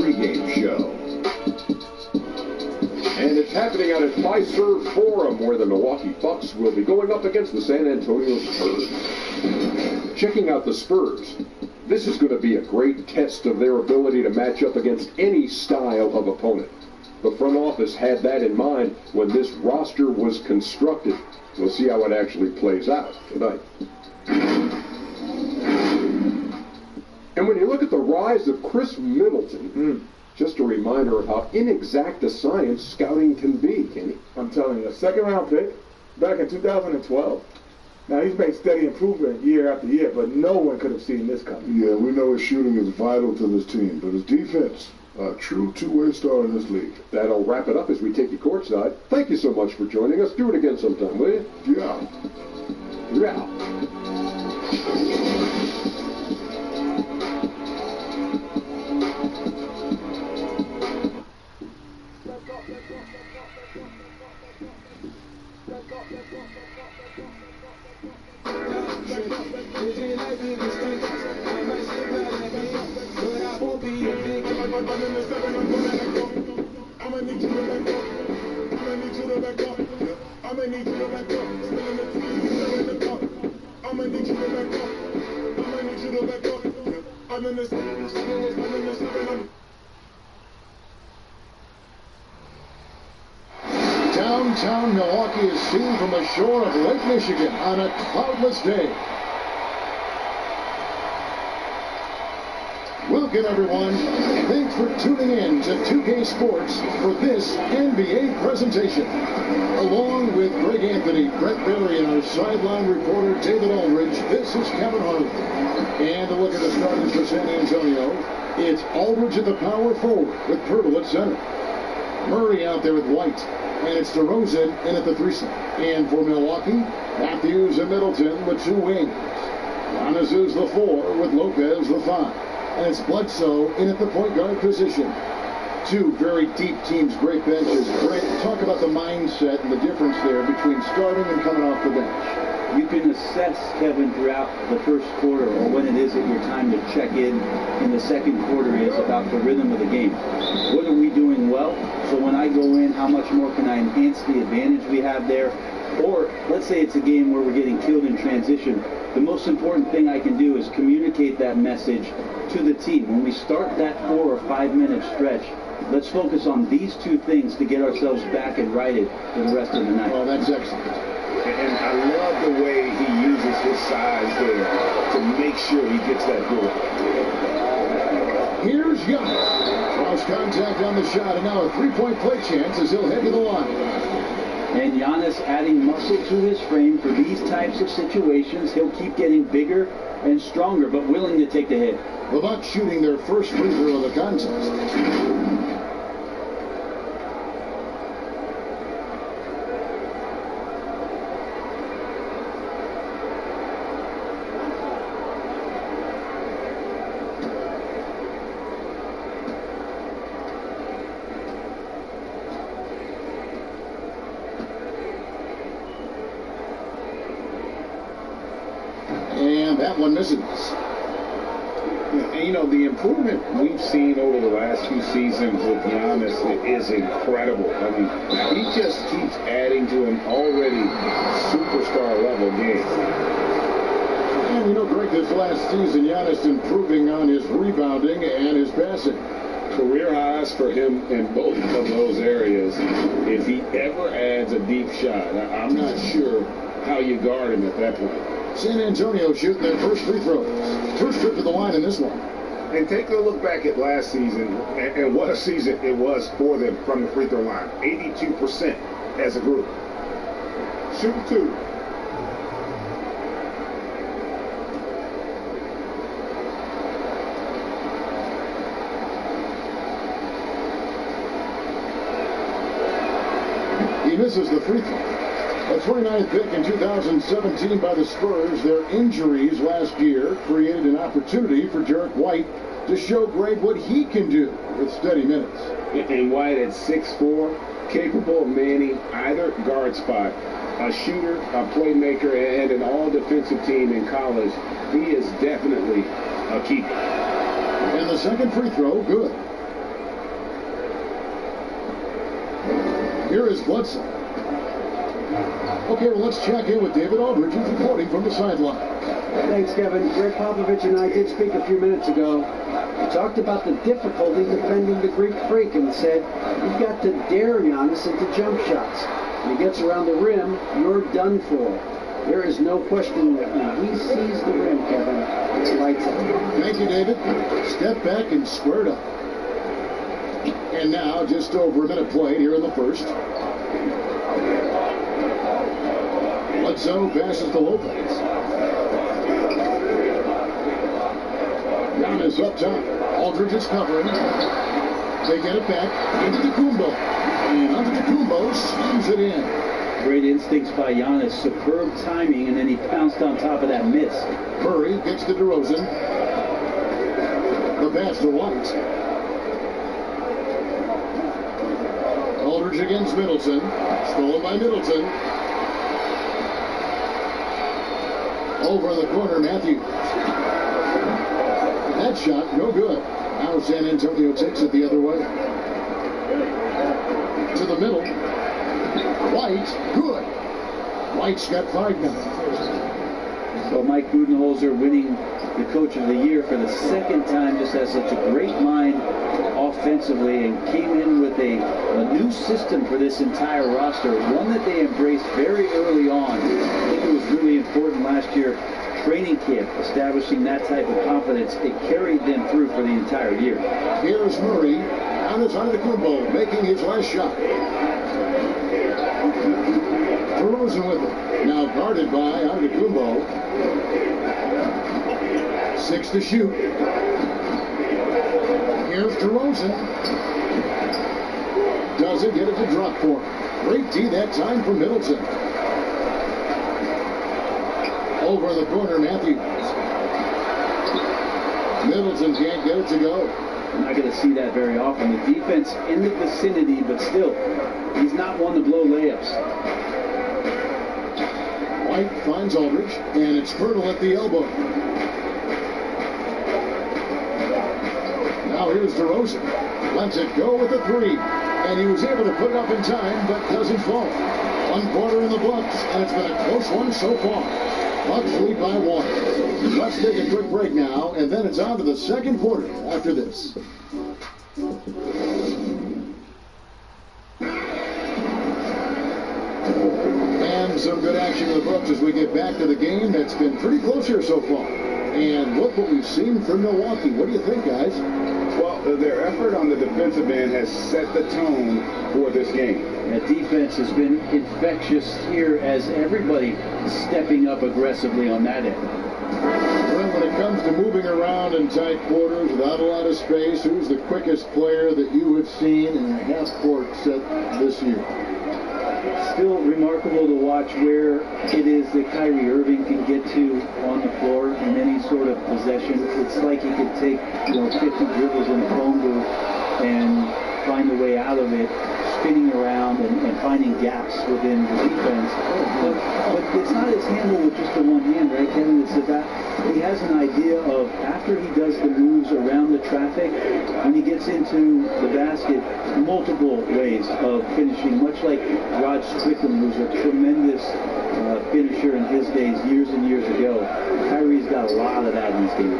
pregame show. And it's happening out at Fiserv Forum, where the Milwaukee Bucks will be going up against the San Antonio Spurs. Checking out the Spurs. This is going to be a great test of their ability to match up against any style of opponent. The front office had that in mind when this roster was constructed. We'll see how it actually plays out tonight. And when you look at the rise of Chris Middleton, just a reminder of how inexact a science scouting can be, Kenny. I'm telling you, a second-round pick back in 2012. Now, he's made steady improvement year after year, but no one could have seen this coming. Yeah, we know his shooting is vital to this team, but his defense, a true two-way star in this league. That'll wrap it up as we take you courtside. Thank you so much for joining us. Do it again sometime, will you? Yeah. Yeah. Downtown Milwaukee is seen from the shore of Lake Michigan on a cloudless day. Welcome, everyone. Thanks for tuning in to 2K Sports for this NBA presentation. Along with Greg Anthony, Brett Berry, and our sideline reporter David Aldridge, this is Kevin Harlan. And a look at the starters for San Antonio. It's Aldridge at the power forward with Pirtle at center. Murray out there with White. And it's DeRozan in at the 3 slot. And for Milwaukee, Matthews and Middleton with 2 wings. Giannis is the 4 with Lopez the 5. And it's Bledsoe in at the point guard position. 2 very deep teams, great benches. Great. Talk about the mindset and the difference there between starting and coming off the bench. You can assess, Kevin, throughout the first quarter, or when it is that your time to check in the second quarter is about the rhythm of the game. What are we doing well? So when I go in, how much more can I enhance the advantage we have there? Or let's say it's a game where we're getting killed in transition. The most important thing I can do is communicate that message to the team. When we start that 4 or 5 minute stretch, let's focus on these 2 things to get ourselves back and righted for the rest of the night. Well, that's excellent. And I love the way he uses his size there to make sure he gets that door. Here's Giannis. Cross contact on the shot, and now a 3-point play chance as he'll head to the line. And Giannis adding muscle to his frame for these types of situations. He'll keep getting bigger and stronger, but willing to take the hit. The Bucks shooting their first free throw of the contest. That one misses. And, you know, the improvement we've seen over the last few seasons with Giannis is incredible. I mean, he just keeps adding to an already superstar level game. And we know, Greg, this last season, Giannis improving on his rebounding and his passing. Career highs for him in both of those areas. If he ever adds a deep shot, I'm not sure how you guard him at that point. San Antonio shooting their first free throws. First trip to the line in this one. And take a look back at last season and what a season it was for them from the free throw line. 82% as a group. Shooting 2. He misses the free throw. A 29th pick in 2017 by the Spurs. Their injuries last year created an opportunity for Derek White to show Greg what he can do with steady minutes. And White at 6'4", capable of manning either guard spot. A shooter, a playmaker, and an all-defensive team in college. He is definitely a keeper. And the second free throw, good. Here is Bledsoe. Okay, well, let's check in with David Aldridge, who's reporting from the sideline. Thanks, Kevin. Greg Popovich and I did speak a few minutes ago. We talked about the difficulty defending the Greek Freak and said, you've got to dare Giannis into jump shots. When he gets around the rim, you're done for. There is no question that when he sees the rim, Kevin, it's lights out. Thank you, David. Step back and squared up. And now, just over a minute played here in the first. Bledsoe passes to Lopez. Giannis up top. Aldridge is covering. They get it back into Antetokounmpo. And Antetokounmpo slams it in. Great instincts by Giannis, superb timing, and then he pounced on top of that miss. Murray gets to DeRozan. The pass to White. Aldridge against Middleton. Stolen by Middleton. Over in the corner, Matthews. That shot, no good. Now San Antonio takes it the other way. To the middle. White, good. White's got 5 now. So Mike Budenholzer winning the Coach of the Year for the second time, just has such a great mind offensively and came in with a new system for this entire roster, one that they embraced very early on. I think it was really important last year, training camp, establishing that type of confidence. It carried them through for the entire year. Here's Murray on his Antetokounmpo making his last shot. DeRozan with it. Now guarded by Antetokounmpo. 6 to shoot. Here's DeRozan. Doesn't get it to drop for him. Great D that time from Middleton. Over in the corner, Matthews. Middleton can't get it to go. You're not going to see that very often. The defense in the vicinity, but still, he's not one to blow layups. White finds Aldridge, and it's Fertile at the elbow. Now here's DeRozan. Lets it go with a 3. And he was able to put it up in time, but doesn't fall. 1 quarter in the books, and it's been a close one so far. Bucks lead by 1. Let's take a quick break now, and then it's on to the second quarter after this. And some good action in the books as we get back to the game that's been pretty close here so far. And look what we've seen from Milwaukee. What do you think, guys? Well, their effort on the defensive end has set the tone for this game. That defense has been infectious here as everybody stepping up aggressively on that end. Well, when it comes to moving around in tight quarters without a lot of space, who's the quickest player that you have seen in half-court set this year? Still remarkable to watch where it is that Kyrie Irving can get to on the floor in any sort of possession. It's like he could take 50 dribbles in a phone booth and find a way out of it, spinning around and finding gaps within the defense. But it's not his handle with just the one hand, right, Kevin? It's that he has an idea of, after he does the moves around the traffic, when he gets into the basket, multiple ways of finishing, much like Rod Strickland, who's a tremendous finisher in his days, years and years ago. Kyrie's got a lot of that in his game.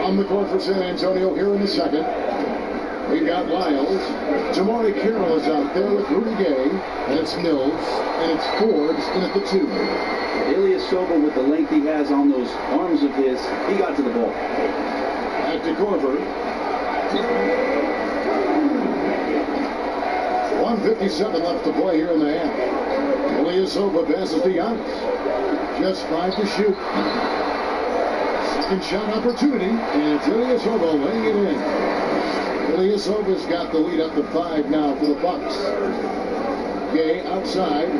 On the court for San Antonio here in the second. We've got Lyles. Tamari Carroll is out there with Rudy Gay. And it's Mills. And it's Forbes in at the 2. Ilyasova, with the length he has on those arms of his, he got to the ball. Back to Korver. 1:57 left to play here in the half. Ilyasova passes to Giannis. Just 5 to shoot. Second shot opportunity. And it's Ilyasova laying it in. Ilyasova's got the lead up to 5 now for the Bucks. Gay outside.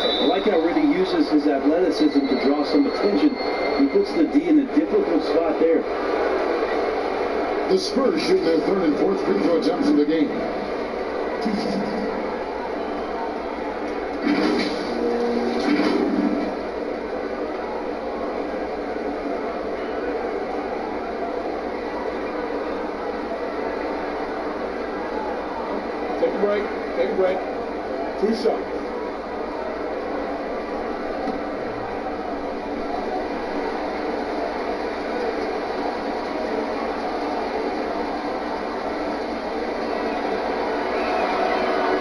I like how Rudy uses his athleticism to draw some attention. He puts the D in a difficult spot there. The Spurs shoot their 3rd and 4th free throw attempts of the game. Take a break. 2 shots.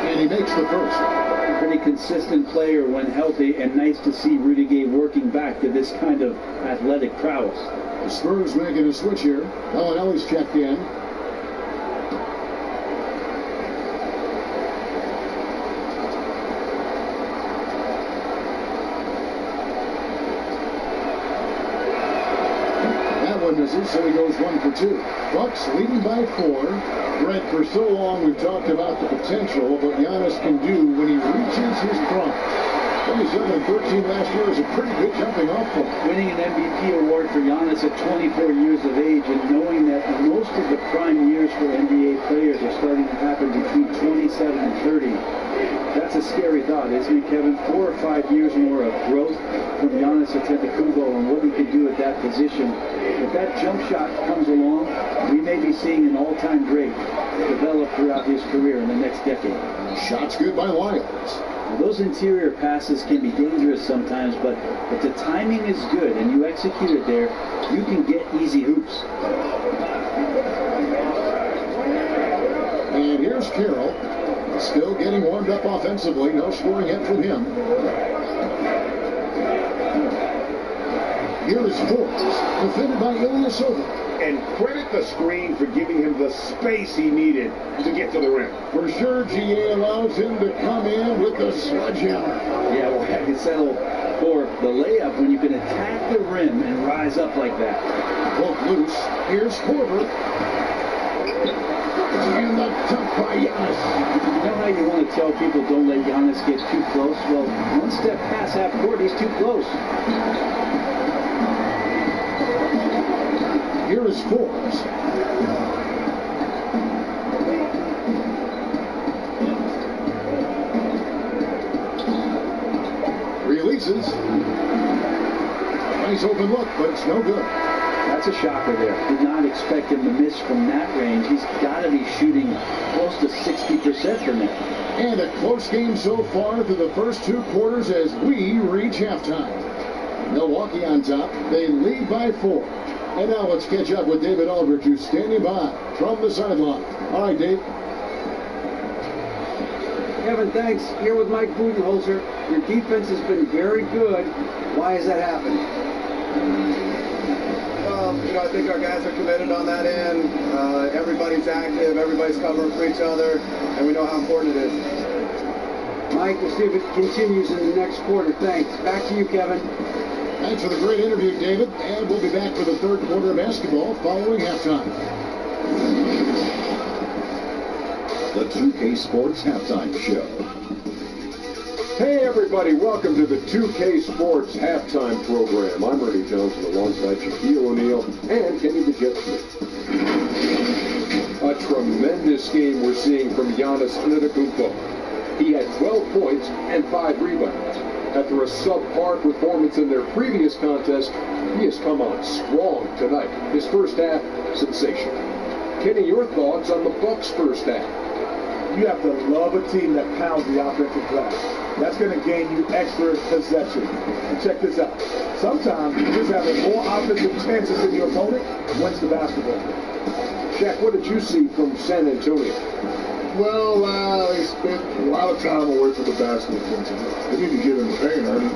And he makes the first. Pretty consistent player when healthy, and nice to see Rudy Gay working back to this kind of athletic prowess. The Spurs making a switch here. Bellinelli's checked in. That one misses, so he goes 1 for 2. Bucks leading by 4. Brett, for so long we've talked about the potential of what Giannis can do when he reaches his prime. 27-13 last year is a pretty good jumping off point. Winning an MVP award for Giannis at 24 years of age, and knowing that most of the prime years for NBA players are starting to happen between 27 and 30. That's a scary thought, isn't it, Kevin? 4 or 5 years more of growth from Giannis Antetokounmpo and what he could do at that position. If that jump shot comes along, we may be seeing an all-time great develop throughout his career in the next decade. Shot's good by Lyles. Those interior passes can be dangerous sometimes, but if the timing is good and you execute it there, you can get easy hoops. And here's Carroll. Still getting warmed up offensively. No scoring yet from him. Here is Forbes, defended by Ilyasova. And credit the screen for giving him the space he needed to get to the rim. For sure, G.A. allows him to come in with the sledgehammer. Yeah, well, I can settle for the layup when you can attack the rim and rise up like that. Poke loose. Here's Korver. And the dunk by Giannis. You know how you want to tell people don't let Giannis get too close? Well, one step past half court, he's too close. Here is Forbes. Releases. Nice open look, but it's no good. That's a shocker there. Did not expect him to miss from that range. He's got to be shooting close to 60% from that. And a close game so far through the first 2 quarters as we reach halftime. Milwaukee on top. They lead by 4. And now let's catch up with David Aldridge, who's standing by from the sideline. All right, Dave. Kevin, thanks. Here with Mike Budenholzer. Your defense has been very good. Why is that happening? I think our guys are committed on that end. Everybody's active. Everybody's covering for each other. And we know how important it is. Mike, we'll see if it continues in the next quarter. Thanks. Back to you, Kevin. Thanks for the great interview, David. And we'll be back for the third quarter of basketball following halftime. The 2K Sports Halftime Show. Hey, everybody. Welcome to the 2K Sports Halftime Program. I'm Ernie Johnson alongside Shaquille O'Neal and Kenny the Jet Smith. A tremendous game we're seeing from Giannis Antetokounmpo. He had 12 points and 5 rebounds. After a subpar performance in their previous contest, he has come on strong tonight. His first half, sensational. Kenny, your thoughts on the Bucks' first half? You have to love a team that pounds the offensive glass. That's going to gain you extra possession. And check this out. Sometimes just having more offensive chances than your opponent wins the basketball. Shaq, what did you see from San Antonio? Well, they spent a lot of time away from the basket defensively. They need to get in the paint, Ernie.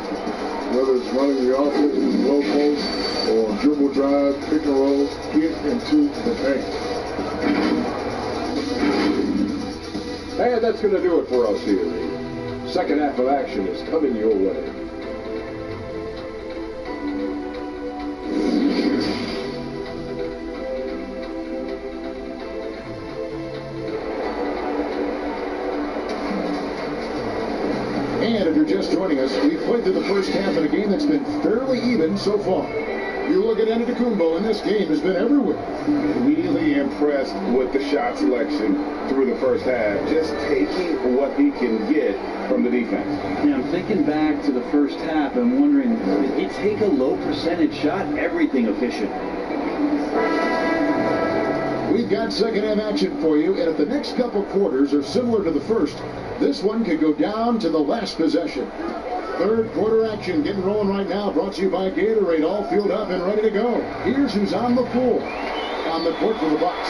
Whether it's running the offense with low post or dribble drive, pick and roll, get into the paint. And that's going to do it for us here. The second half of action is coming your way. And if you're just joining us, we've played through the first half of a game that's been fairly even so far. You look at Antetokounmpo, and this game has been everywhere. Really impressed with the shot selection through the first half. Just taking what he can get from the defense. Yeah, I'm thinking back to the first half and wondering, did he take a low percentage shot? Everything efficient. We We've got second half action for you, and if the next couple quarters are similar to the first, this one could go down to the last possession. Third quarter action getting rolling right now, brought to you by Gatorade, all filled up and ready to go. Here's who's on the floor. On the court for the Bucks,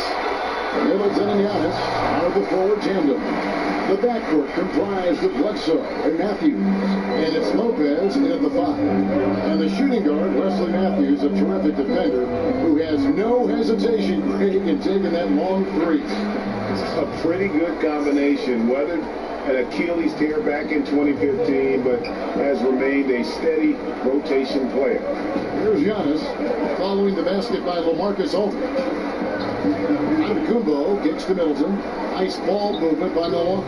Middleton and Giannis are the forward tandem. The backcourt comprised of Bledsoe and Matthews, and it's Lopez in at the 5. And the shooting guard, Wesley Matthews, a terrific defender who has no hesitation in taking that long three. It's a pretty good combination. Weathered an Achilles tear back in 2015, but has remained a steady rotation player. Here's Giannis following the basket by LaMarcus Aldridge. Antetokounmpo kicks to Middleton. Nice ball movement by Milwaukee.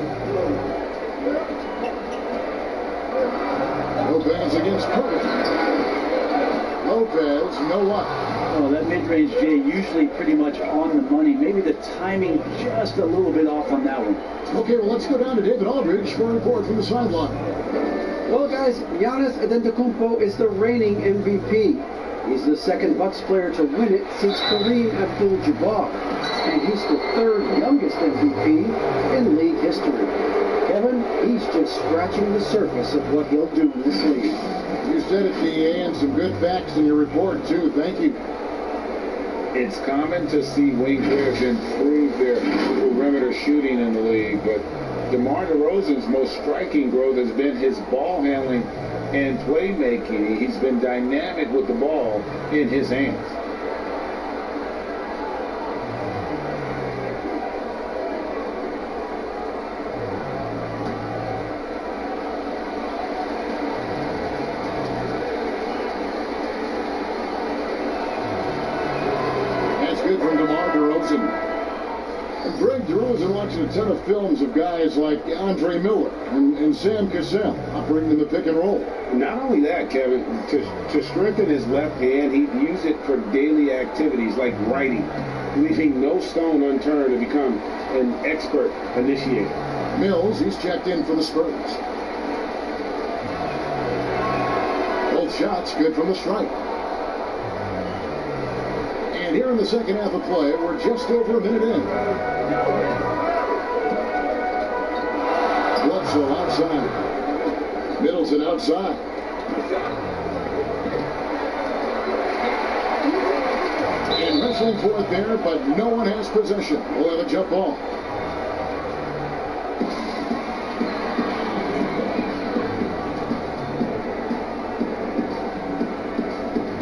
Lopez against Curry. Lopez, no luck. Oh, that mid-range J usually pretty much on the money. Maybe the timing just a little bit off on that one. Okay, well, let's go down to David Aldridge for a report from the sideline. Well, guys, Giannis Antetokounmpo is the reigning MVP. He's the second Bucks player to win it since Kareem Abdul-Jabbar. And he's the third youngest MVP in league history. Kevin, he's just scratching the surface of what he'll do in this league. You said it, DA, and some good facts in your report, too. Thank you. It's common to see wing players improve their perimeter shooting in the league, but DeMar DeRozan's most striking growth has been his ball handling and playmaking. He's been dynamic with the ball in his hands. Good from DeMar DeRozan. And Greg DeRozan watching a ton of films of guys like Andre Miller and Sam Cassell operating in the pick and roll. Not only that, Kevin, to strengthen his left hand, he'd use it for daily activities like writing, leaving no stone unturned to become an expert initiator. Mills, he's checked in for the Spurs. Both shots good from the stripe. And here in the second half of play, we're just over a minute in. Bledsoe outside. Middleton outside. And wrestling for it there, but no one has possession. We'll have a jump ball.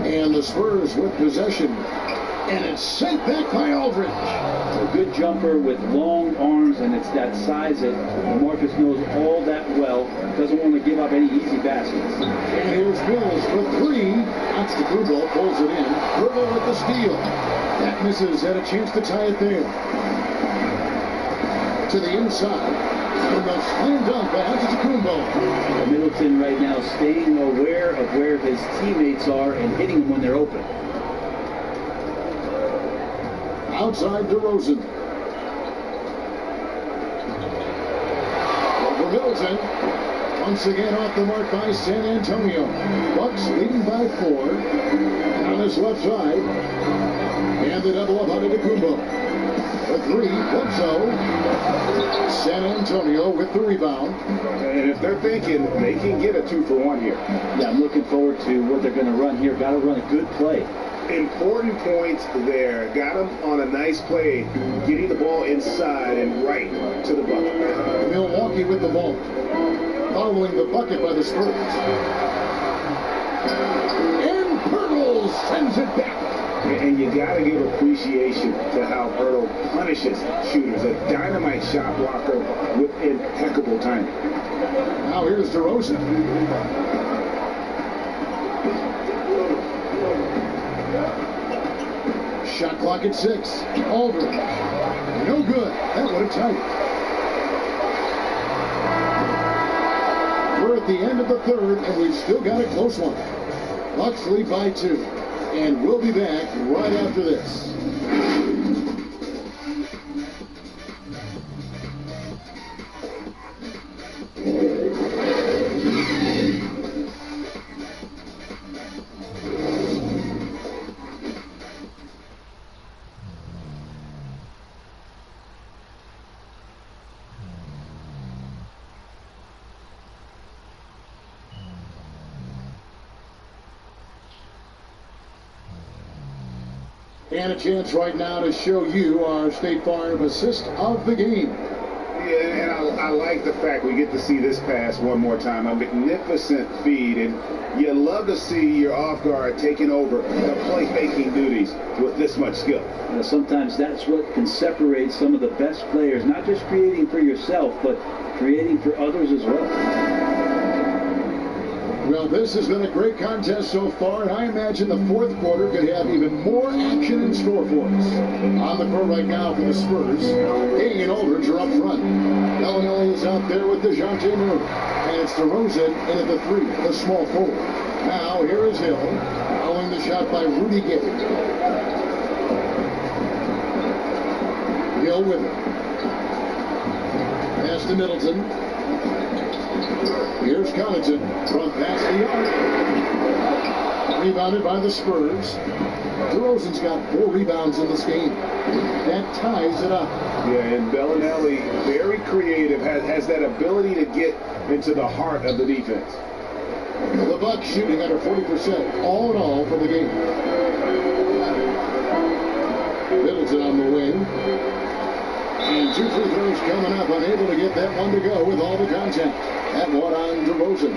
And the Spurs with possession. And it's sent back by Aldridge. It's a good jumper with long arms, and it's that size that Marcus knows all that well. Doesn't want to give up any easy baskets. And here's Mills for three. Antetokounmpo pulls it in. Hurdle with the steal. That misses. Had a chance to tie it there. To the inside. And the slam dunk by Antetokounmpo. Middleton right now staying aware of where his teammates are and hitting them when they're open. Outside DeRozan. Over Middleton. Once again off the mark by San Antonio. Bucks leading by 4. On his left side. And the double up on Antetokounmpo. The three, Bledsoe. San Antonio with the rebound. And if they're thinking they can get a 2-for-1 here. Yeah, I'm looking forward to what they're going to run here. Got to run a good play. Important points there. Got him on a nice play, getting the ball inside and right to the bucket. Milwaukee with the ball. Following the bucket by the Spurs. And Pirtle sends it back. And you got to give appreciation to how Pirtle punishes shooters. A dynamite shot blocker with impeccable timing. Now here's DeRozan. Shot clock at 6. Aldridge. No good. That would have tied it. We're at the end of the third, and we've still got a close one. Bucks lead by 2. And we'll be back right after this. And a chance right now to show you our State Farm assist of the game. Yeah, and I like the fact we get to see this pass one more time. A magnificent feed, and you love to see your off guard taking over the playmaking duties with this much skill. Sometimes that's what can separate some of the best players, not just creating for yourself, but creating for others as well. Well, this has been a great contest so far, and I imagine the fourth quarter could have even more action in store for us. On the court right now for the Spurs, King and Aldridge are up front. Bellinelli is out there with DeJounte Murray, and it's DeRozan in at the three, the small forward. Now, here is Hill, following the shot by Rudy Gay. Hill with it. Pass to Middleton. Here's Connaughton, front pass to Young. Rebounded by the Spurs. DeRozan's got 4 rebounds in this game. That ties it up. Yeah, and Bellinelli, very creative, has that ability to get into the heart of the defense. The Bucks shooting under 40% all in all for the game. Middleton on the wing. And 2 free throws coming up, unable to get that one to go with all the contact. That one on DeRozan.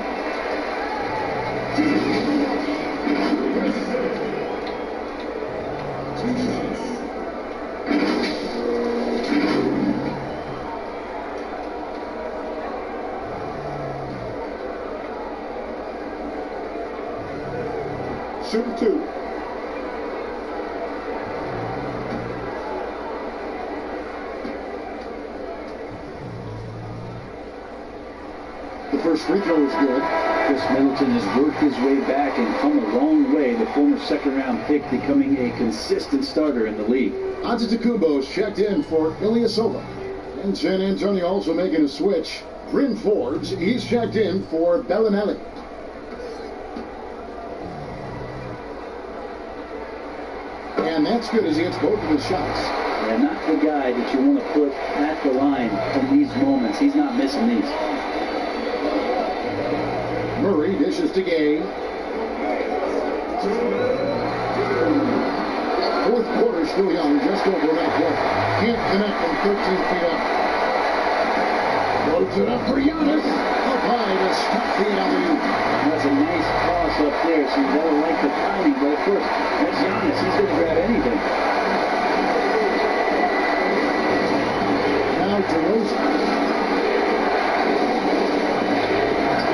Shooting 2. The first free throw is good. Chris Middleton has worked his way back and come a long way. The former second-round pick becoming a consistent starter in the league. Antetokounmpo's checked in for Ilyasova. And San Antonio also making a switch. Bryn Forbes, he's checked in for Bellinelli. And that's good as he hits both of his shots. Yeah, not the guy that you want to put at the line in these moments. He's not missing these. Murray dishes to Gay. Fourth quarter still young, just over a minute left. Can't connect from 13 feet up. Loads it up for Giannis. Up high to stop the alley-oop. That's a nice toss up there, so you gotta like the timing, but of course, that's Giannis. He's gonna grab anything. Now DeRozan.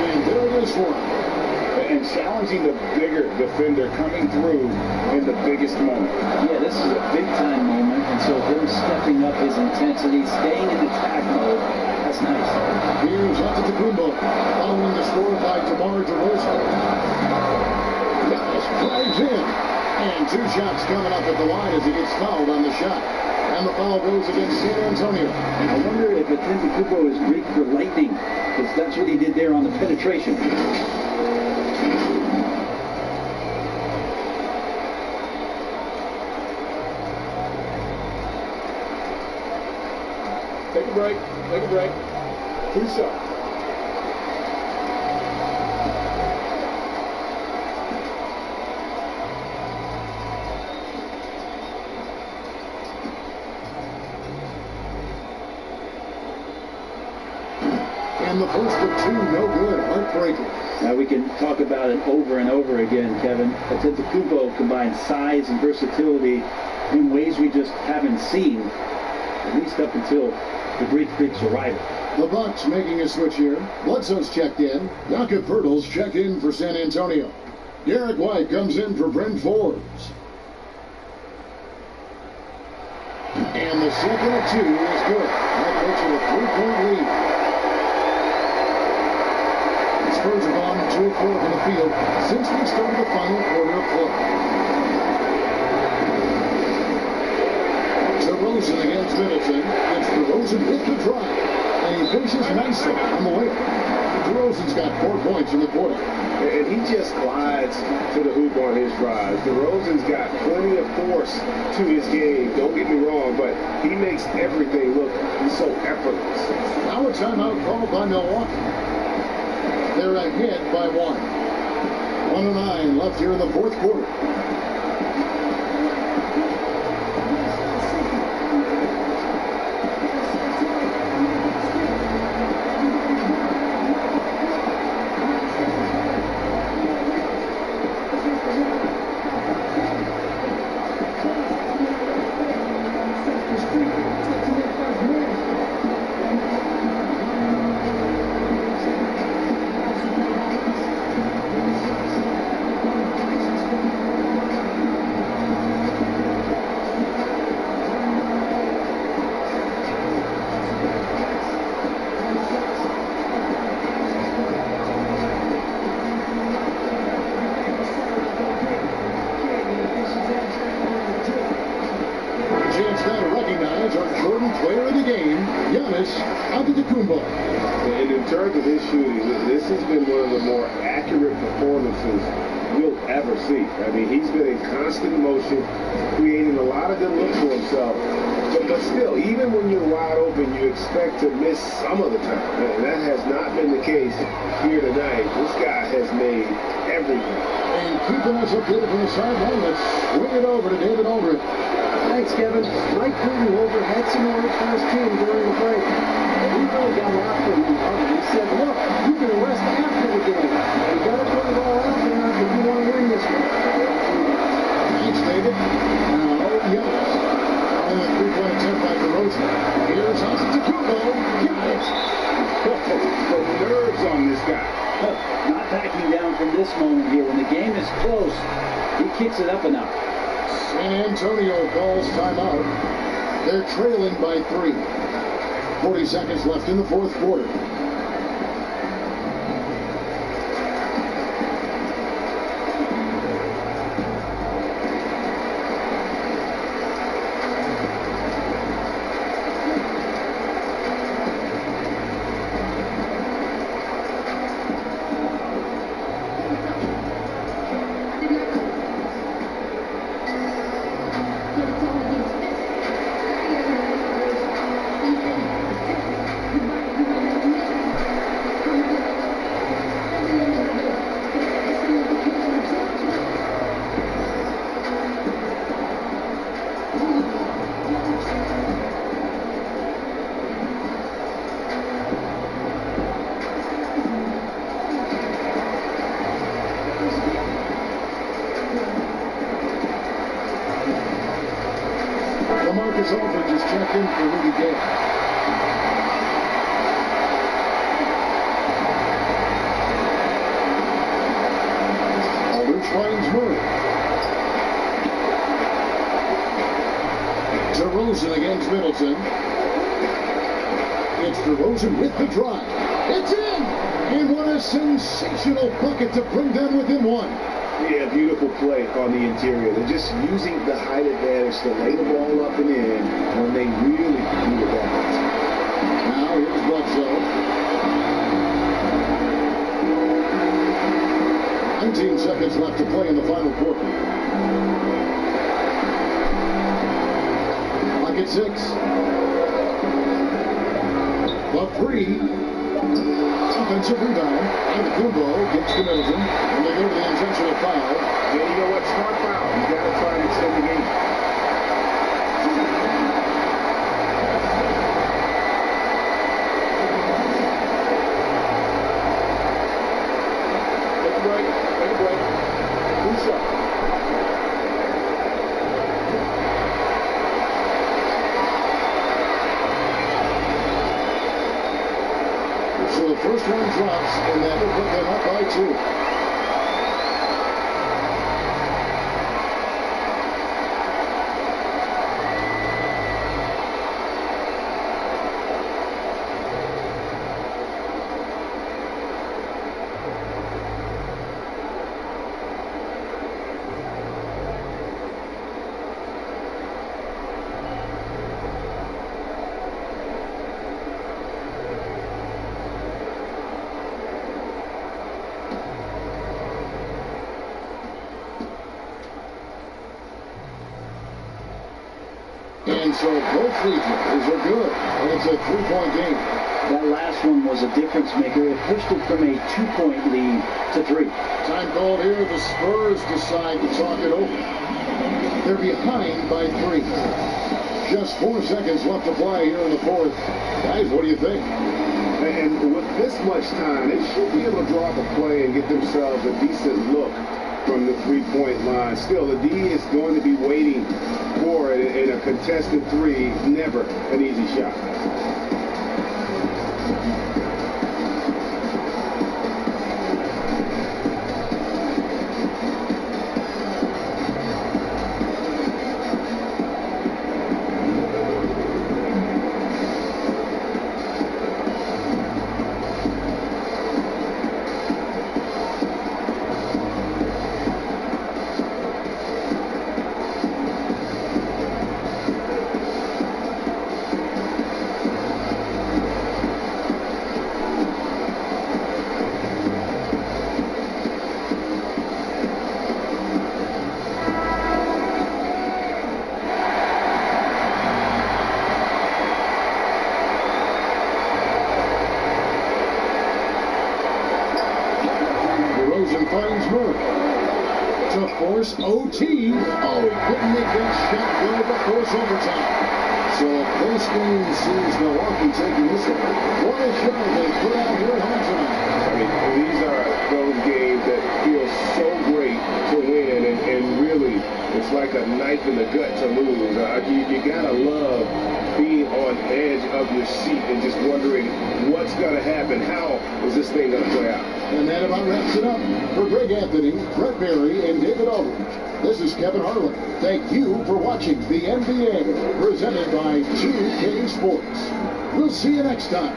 And there it is for him. And challenging the bigger defender coming through in the biggest moment. Yeah, this is a big-time moment, and so him stepping up his intensity, staying in attack mode, that's nice. Here's Antetokounmpo, following the score by DeMar DeRozan. Giannis drives in, and 2 shots coming up at the line as he gets fouled on the shot. And the foul goes against San Antonio. I wonder if Antetokounmpo is Greek for lightning, because that's what he did there on the penetration. Take a break. Take a break. 2 shots. And the first of 2, no good. Heartbreaking. Now we can talk about it over and over again, Kevin. Antetokounmpo combines size and versatility in ways we just haven't seen, at least up until the Greek Freak's arrival. The Bucks making a switch here. Bledsoe's checked in. Jakob Poeltl's checked in for San Antonio. Derek White comes in for Bryn Forbes. And the second of 2 is good. That makes it a 3-point lead. The Spurs have gone 2 of 4 from the field since we started the final quarter of play. DeRozan against Middleton. It's DeRozan with the drive. And he finishes nicely on the way. DeRozan's got 4 points in the quarter. And he just glides to the hoop on his drives. DeRozan's got plenty of force to his game, don't get me wrong, but he makes everything look so effortless. Now a timeout called by Milwaukee. They're ahead by 1. 1:09 left here in the fourth quarter. Jordan Player of the Game, Giannis Antetokounmpo. And in terms of his shooting, this has been one of the more accurate performances you'll ever see. I mean, he's been in constant motion, creating a lot of good looks for himself. But still, even when you're wide open, you expect to miss some of the time. And that has not been the case here tonight. This guy has made everything. And keeping us updated from the sideline, let's swing it over to David Aldridge. Thanks, Kevin. Mike Budenholzer had some words for his team during the break. He really got after him. He said, look, you can rest after the game. You got to put it all out there if you want to win this one. Thanks, David. Now, Giannis. On the three-point attempt by DeRozan. Here's Antetokounmpo. Giannis. The nerves on this guy. Not backing down from this moment here. When the game is close, he kicks it up a notch. San Antonio calls timeout. They're trailing by 3. 40 seconds left in the fourth quarter. Marcus Aldridge is checked in for Rudy Gay. Aldridge finds Murray. DeRozan against Middleton. It's DeRozan with the drive. It's in! And what a sensational bucket to bring them within 1. Yeah, beautiful play on the interior. They're just using the height advantage to lay the ball up and in when they really need it that. Now here's Bledsoe. 19 seconds left to play in the final quarter. Clock at 6. The 3. Offensive rebound. Antetokounmpo gets to Middleton. And they go to the intentional foul. Yeah, you know what? Smart foul. You got to try and extend the game. Take a break. Take a break. Who's up? So the first one drops, and that will put them up by 2. And so both free throws are good. And it's a 3-point game. That last one was a difference maker. It pushed it from a 2-point lead to 3. Time called here. The Spurs decide to talk it over. They're behind by 3. Just 4 seconds left to play here in the fourth. Guys, what do you think? And with this much time, they should be able to draw up a play and get themselves a decent look from the three-point line. Still, the D is going to be waiting for it in a contested 3. Never an easy shot. force OT. Oh, he couldn't make that shot go, but force overtime. So a close game sees Milwaukee taking this one. What a show they put out here at home tonight. I mean, these are those games that feel so great to win, and really, it's like a knife in the gut to lose. You gotta love being on edge of your seat and just wondering what's gonna happen. How is this thing gonna play out? And that about wraps it up. For Greg Anthony, Brett Berry, and David Aldridge, this is Kevin Harlan. Thank you for watching the NBA, presented by 2K Sports. We'll see you next time.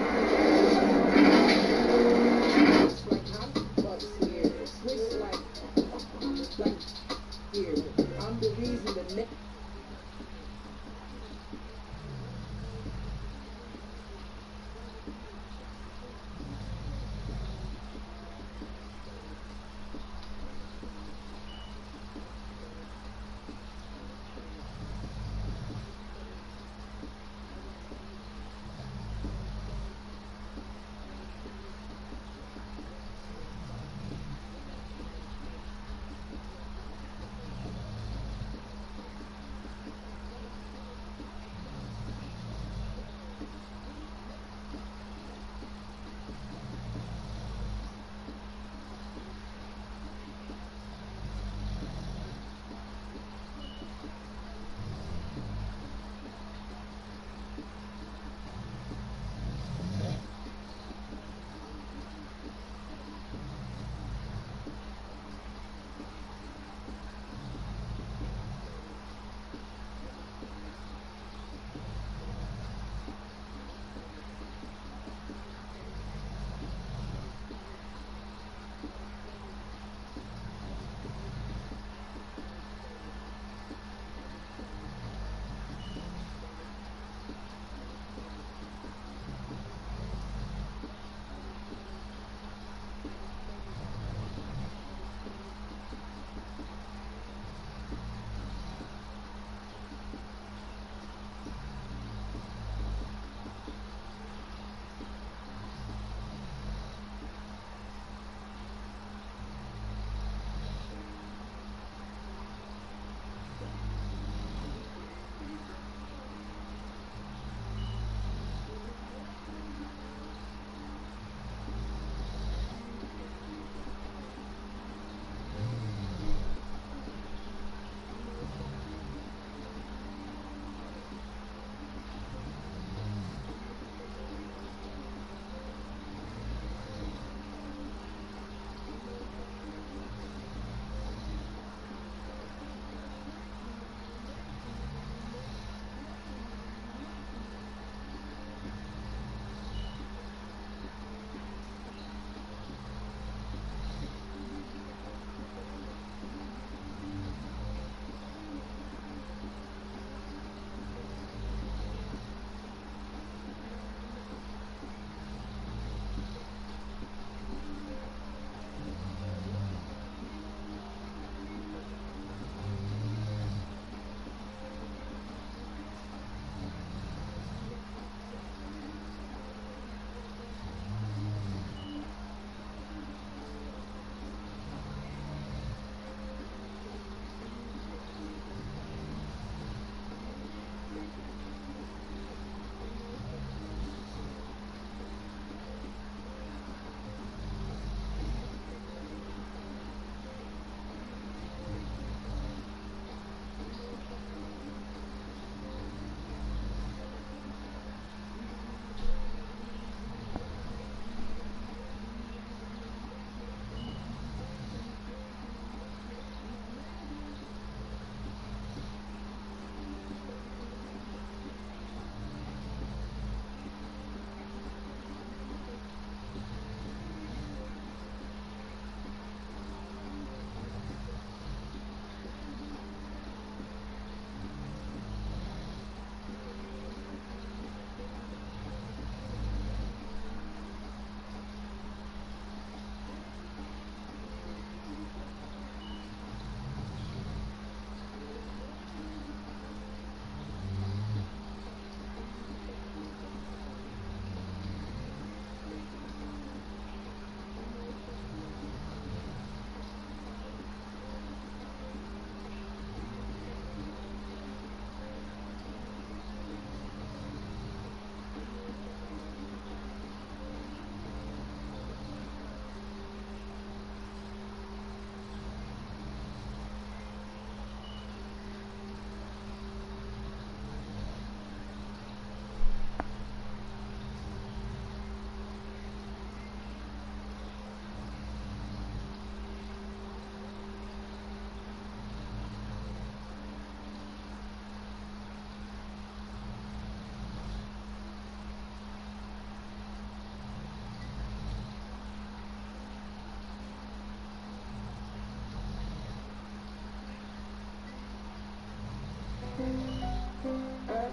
G.O.A.T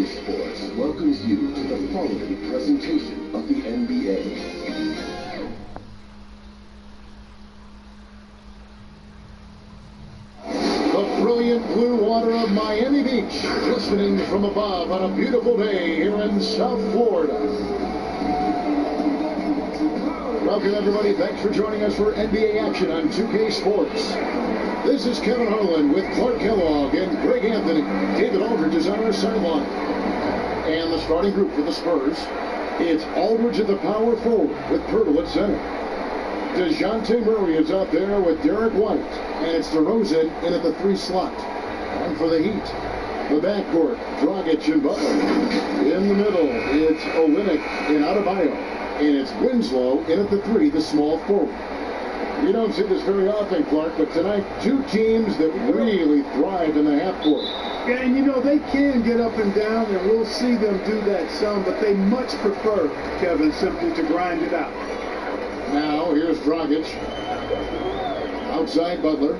Sports welcomes you to the following presentation of the NBA. The brilliant blue water of Miami Beach, glistening from above on a beautiful day here in South Florida. Welcome, everybody. Thanks for joining us for NBA action on 2K Sports. This is Kevin Harlan with Clark Kellogg and Greg Anthony. David Aldridge is on our sideline. And the starting group for the Spurs, it's Aldridge at the power forward with Pirtle at center. DeJounte Murray is out there with Derek White, and it's DeRozan in at the 3 slot. On for the Heat, the backcourt, Dragic and Butler. In the middle, it's Olynyk and Adebayo, and it's Winslow in at the 3, the small forward. You don't see this very often, Clark, but tonight, two teams that really thrive in the half court. Yeah, and you know, they can get up and down, and we'll see them do that some, but they much prefer, Kevin, simply to grind it out. Now, here's Dragic. Outside Butler.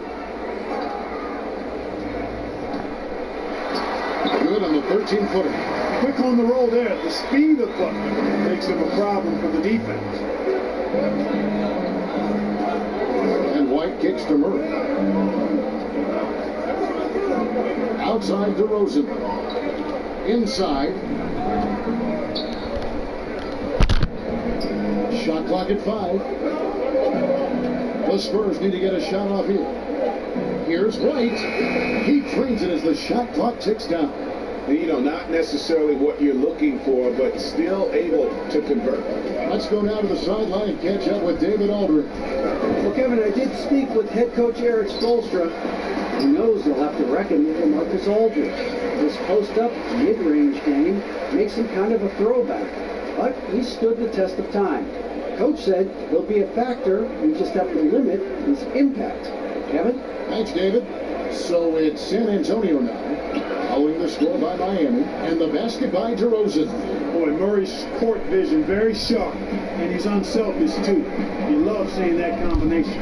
Good on the 13-footer. Quick on the roll there. The speed of Butler makes him a problem for the defense. And White kicks to Murray. Outside DeRozan. Inside. Shot clock at 5. The Spurs need to get a shot off here. Here's White. He trains it as the shot clock ticks down. And, you know, not necessarily what you're looking for, but still able to convert. Let's go now to the sideline and catch up with David Aldridge. Well, Kevin, I did speak with head coach Eric Spoelstra. He knows they'll have to reckon with Marcus Aldridge. This post-up mid-range game makes him kind of a throwback, but he stood the test of time. Coach said he'll be a factor. We just have to limit his impact. Kevin? Thanks, David. So it's San Antonio now, following the score by Miami, and the basket by DeRozan. Boy, Murray's court vision very sharp, and he's unselfish too. You love seeing that combination.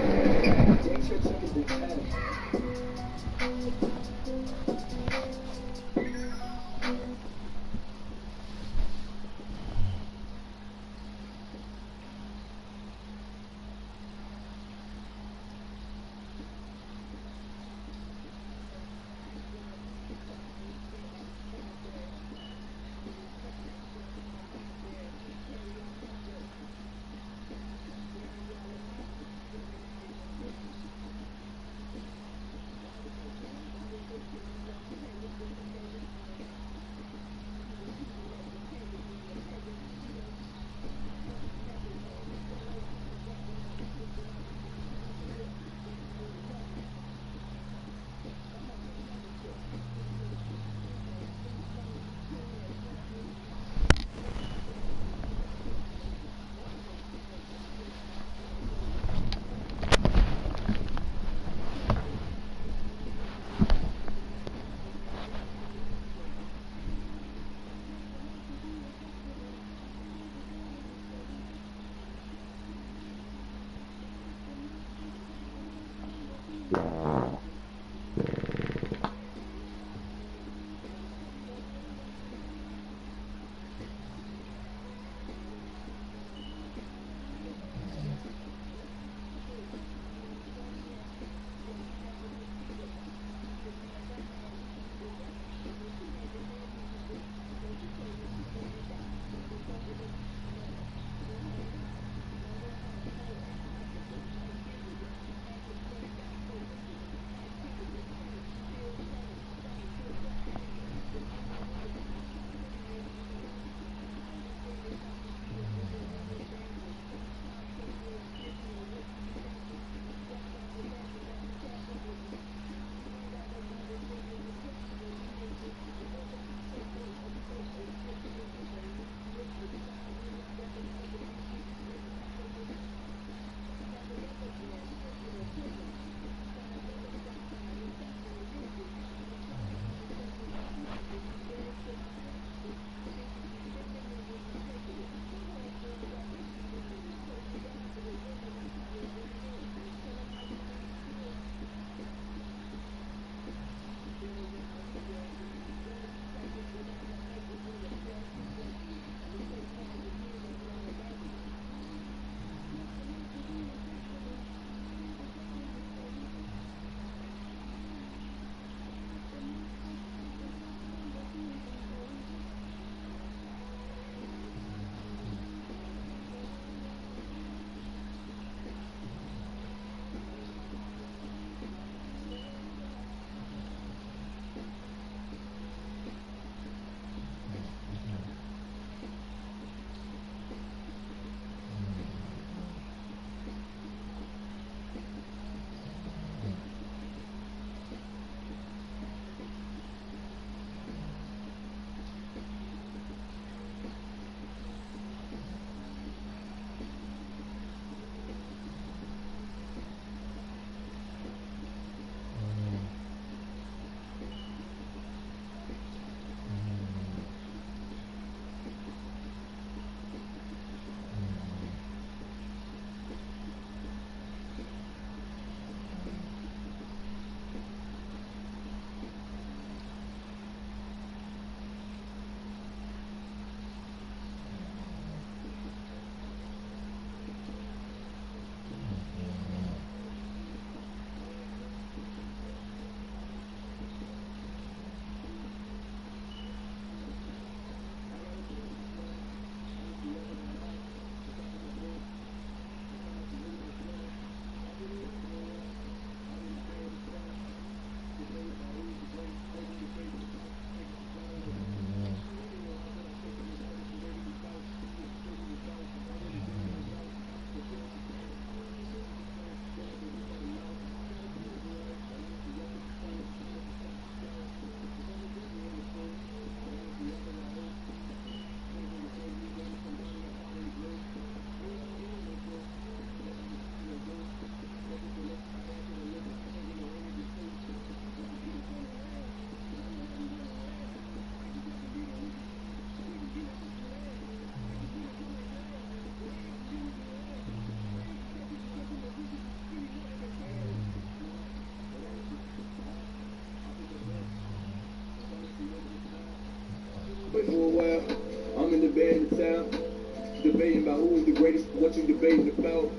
debating about who is the greatest, what you debating about.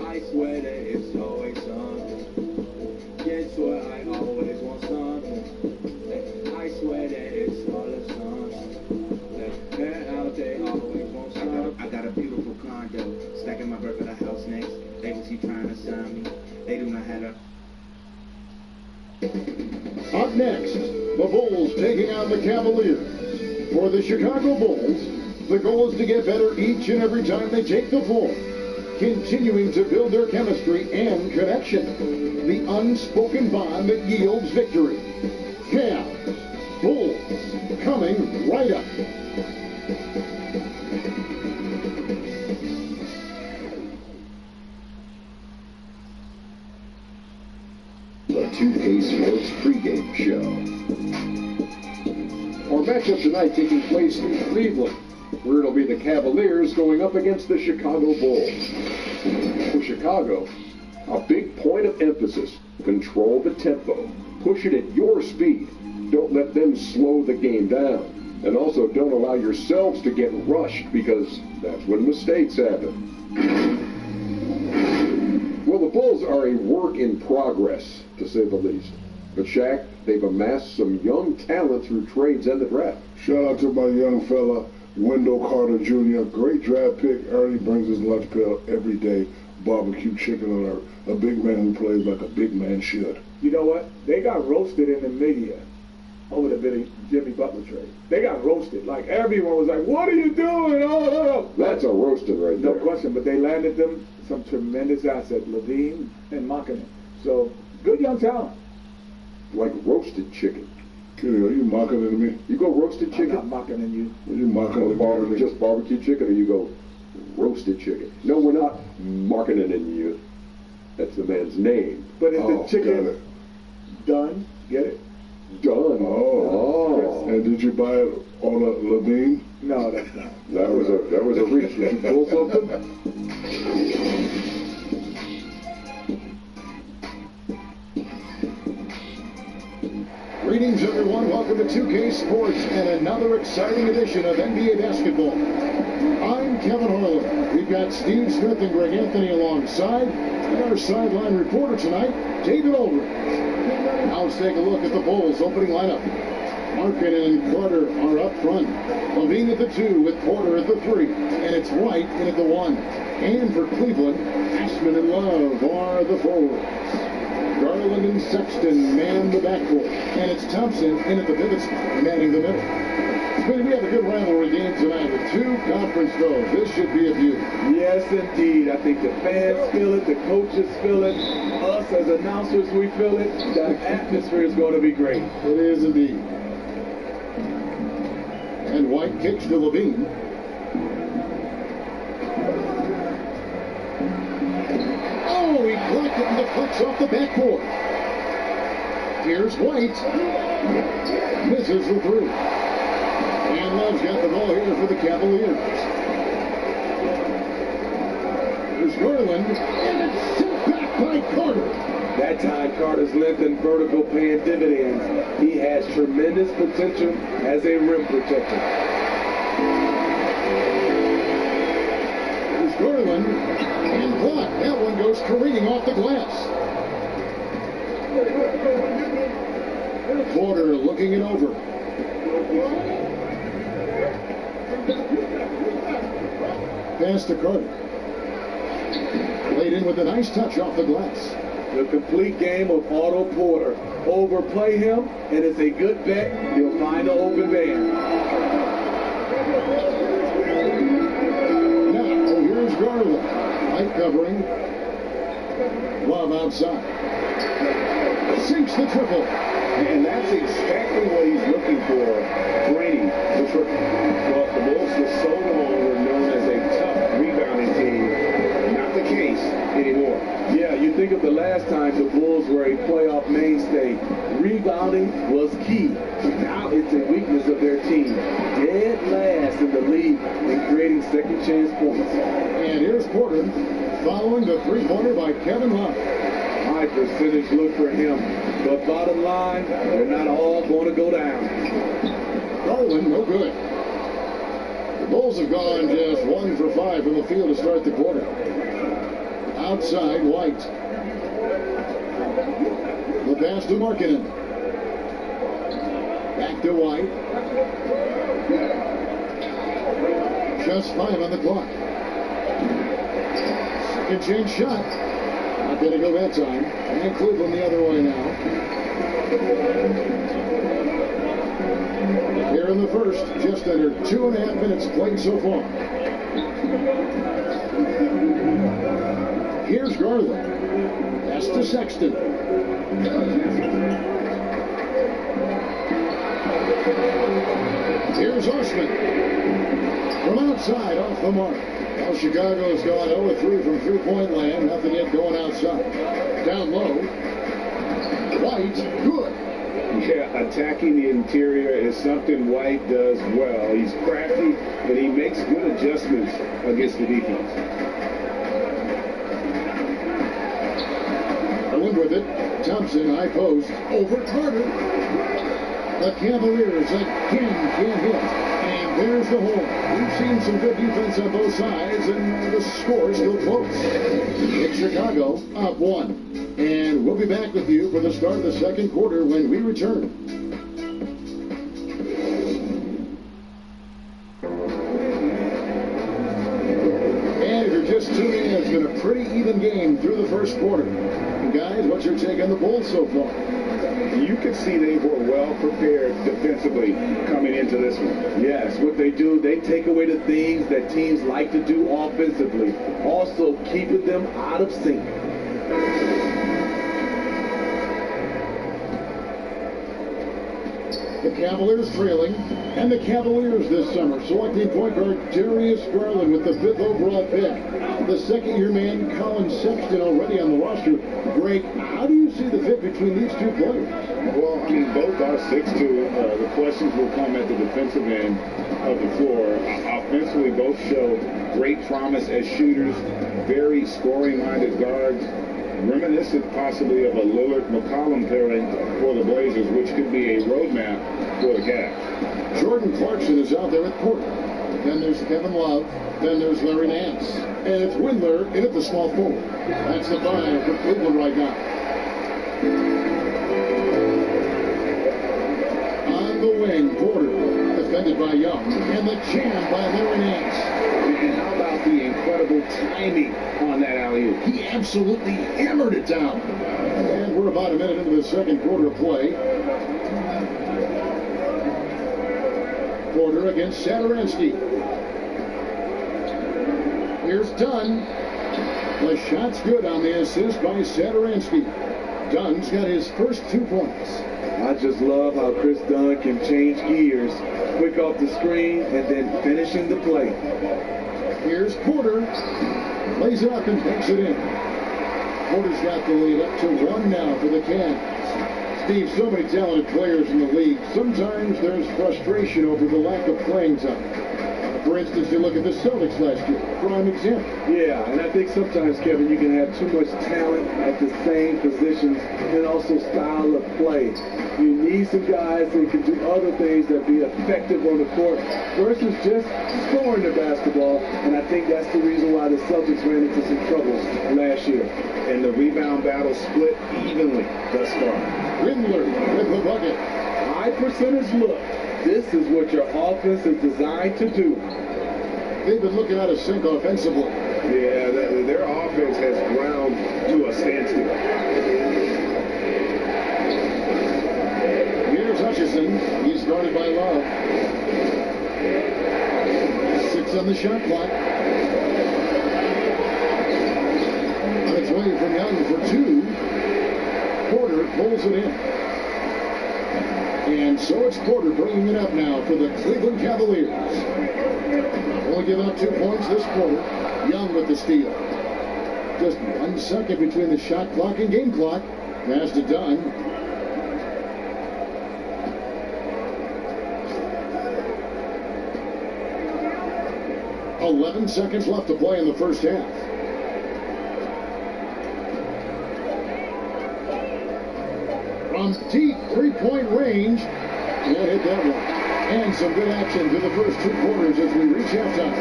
I swear that it's always something. Guess what? I always want something. I swear that it's always something. Man out there always want something. I got a beautiful condo, stacking my bread for the house next. They was he trying to sign me. They do not have a. Up next, the Bulls taking on the Cavaliers. For the Chicago Bulls, the goal is to get better each and every time they take the floor, continuing to build their chemistry and connection, the unspoken bond that yields victory. Cavs, Bulls, coming right up. The 2K Sports pregame show. Our matchup tonight taking place in Cleveland, where it'll be the Cavaliers going up against the Chicago Bulls. For Chicago, a big point of emphasis: control the tempo, push it at your speed. Don't let them slow the game down. And also don't allow yourselves to get rushed, because that's when mistakes happen. Well, the Bulls are a work in progress, to say the least. But Shaq, they've amassed some young talent through trades and the draft. Shout out to my young fella, Wendell Carter Jr. Great draft pick. Ernie brings his lunch pail every day. Barbecue chicken alert. A big man who plays like a big man should. You know what? They got roasted in the media over the Jimmy Butler trade. They got roasted. Like, everyone was like, what are you doing? Oh. That's a roasting right there. No question, but they landed them some tremendous assets, Levine and Markkanen. So, good young talent. Like roasted chicken. Kitty, are you mocking at me? You go roasted chicken? I'm not mocking at you. Are you mocking at me? Just barbecue chicken, or you go roasted chicken? No, we're not mocking it in you. That's the man's name. But is the chicken done? Get it? Done. Oh. And did you buy it on a Levine? No, that's not. That was a reach. Did you pull something? Greetings, everyone. Welcome to 2K Sports and another exciting edition of NBA basketball. I'm Kevin Harlan. We've got Steve Smith and Greg Anthony alongside, and our sideline reporter tonight, David Aldridge. Now let's take a look at the Bulls' opening lineup. Markkanen and Carter are up front. Levine at the 2 with Porter at the 3, and it's White in at the 1. And for Cleveland, Ashman and Love are the forwards. Garland and Sexton man the backcourt, and it's Thompson in at the pivot spot, manning the middle. We have a good rivalry game tonight with 2 conference foes. This should be a view. Yes, indeed. I think the fans feel it, the coaches feel it, us as announcers, we feel it. The atmosphere is going to be great. It is indeed. And White kicks to Levine. Oh, he blocked it and deflects off the backboard. Here's White. Misses the 3. And Love's got the ball here for the Cavaliers. Here's Garland. And it's sent back by Carter. That time, Carter's length and vertical paying dividends. He has tremendous potential as a rim protector. Here's Garland. And blocked. That one goes careening off the glass. Porter looking it over. Pass to Carter. Played in with a nice touch off the glass. The complete game of Otto Porter. Overplay him, and it's a good bet. He'll find an open man. Now, here's Garland. Light covering. Love outside. Sinks the triple. And that's exactly what he's looking for, draining the triple. Well, the Bulls for so long were known as a tough rebounding team. Not the case anymore. Yeah, you think of the last time the Bulls were a playoff mainstay. Rebounding was key. Now it's a weakness of their team. Dead last in the league in creating second chance points. And here's Porter following the three-pointer by Kevin Love. High percentage look for him. But bottom line, they're not all going to go down. Garland, no good. Bulls have gone just 1 for 5 from the field to start the quarter. Outside, White. The pass to Markkanen. Back to White. Just 5 on the clock. Second chance shot. Not going to go that time. And Cleveland the other way now. Here in the first, just under 2.5 minutes played so far. Here's Garland. Pass to Sexton. Here's Osman. From outside, off the mark. Now Chicago's gone 0-3 from three-point land. Nothing yet going outside. Down low. White, good. Yeah, attacking the interior is something White does well. He's crafty, but he makes good adjustments against the defense. Garland with it. Thompson, high post. Over Carter. The Cavaliers again can't hit. And there's the horn. We've seen some good defense on both sides, and the score is still close. It's Chicago up 1. And we'll be back with you for the start of the second quarter when we return. And if you're just tuning in, it's been a pretty even game through the first quarter. And guys, what's your take on the Bulls so far? You can see they were well prepared defensively coming into this one. Yes, what they do, they take away the things that teams like to do offensively, also keeping them out of sync. The Cavaliers trailing, and the Cavaliers this summer selecting point guard Darius Garland with the 5th overall pick. The second-year man Colin Sexton already on the roster. Greg, how do you see the fit between these two players? Well, I mean, both are 6'2". The questions will come at the defensive end of the floor. Offensively, both show great promise as shooters, very scoring-minded guards, reminiscent possibly of a Lillard-McCollum pairing for the Blazers, which could be a roadmap for the Cavs. Jordan Clarkson is out there at court. Then there's Kevin Love. Then there's Larry Nance. And it's Windler in at the small forward. That's the 5 for Cleveland right now. On the wing, Porter, defended by Young. And the jam by Larry Nance. And how about the incredible timing on that alley-oop? He absolutely hammered it down. And we're about a minute into the second quarter of play. Porter against Satoransky. Here's Dunn. The shot's good on the assist by Satoransky. Dunn's got his first 2 points. I just love how Chris Dunn can change gears, quick off the screen, and then finishing the play. Here's Porter. Lays it up and takes it in. Porter's got the lead up to 1 now for the Cavs. Steve, so many talented players in the league. Sometimes there's frustration over the lack of playing time. For instance, you look at the Celtics last year. Prime example. Yeah, and I think sometimes, Kevin, you can have too much talent at the same positions and also style of play. You need some guys that can do other things that be effective on the court versus just scoring the basketball. And I think that's the reason why the Celtics ran into some trouble last year. And the rebound battle split evenly thus far. Windler with the bucket. High percentage look. This is what your offense is designed to do. They've been looking out of sync offensively. Yeah, their offense has ground to a standstill. Here's Hutchison. He's guarded by Love. 6 on the shot clock. On its way from Young for 2. Porter pulls it in. And so it's Porter bringing it up now for the Cleveland Cavaliers. Only give up 2 points this quarter. Young with the steal. Just 1 second between the shot clock and game clock. Pass to Dunn. "11 seconds left to play in the first half. From deep 3-point range, can't hit that one. And some good action to the first 2 quarters as we reach halftime.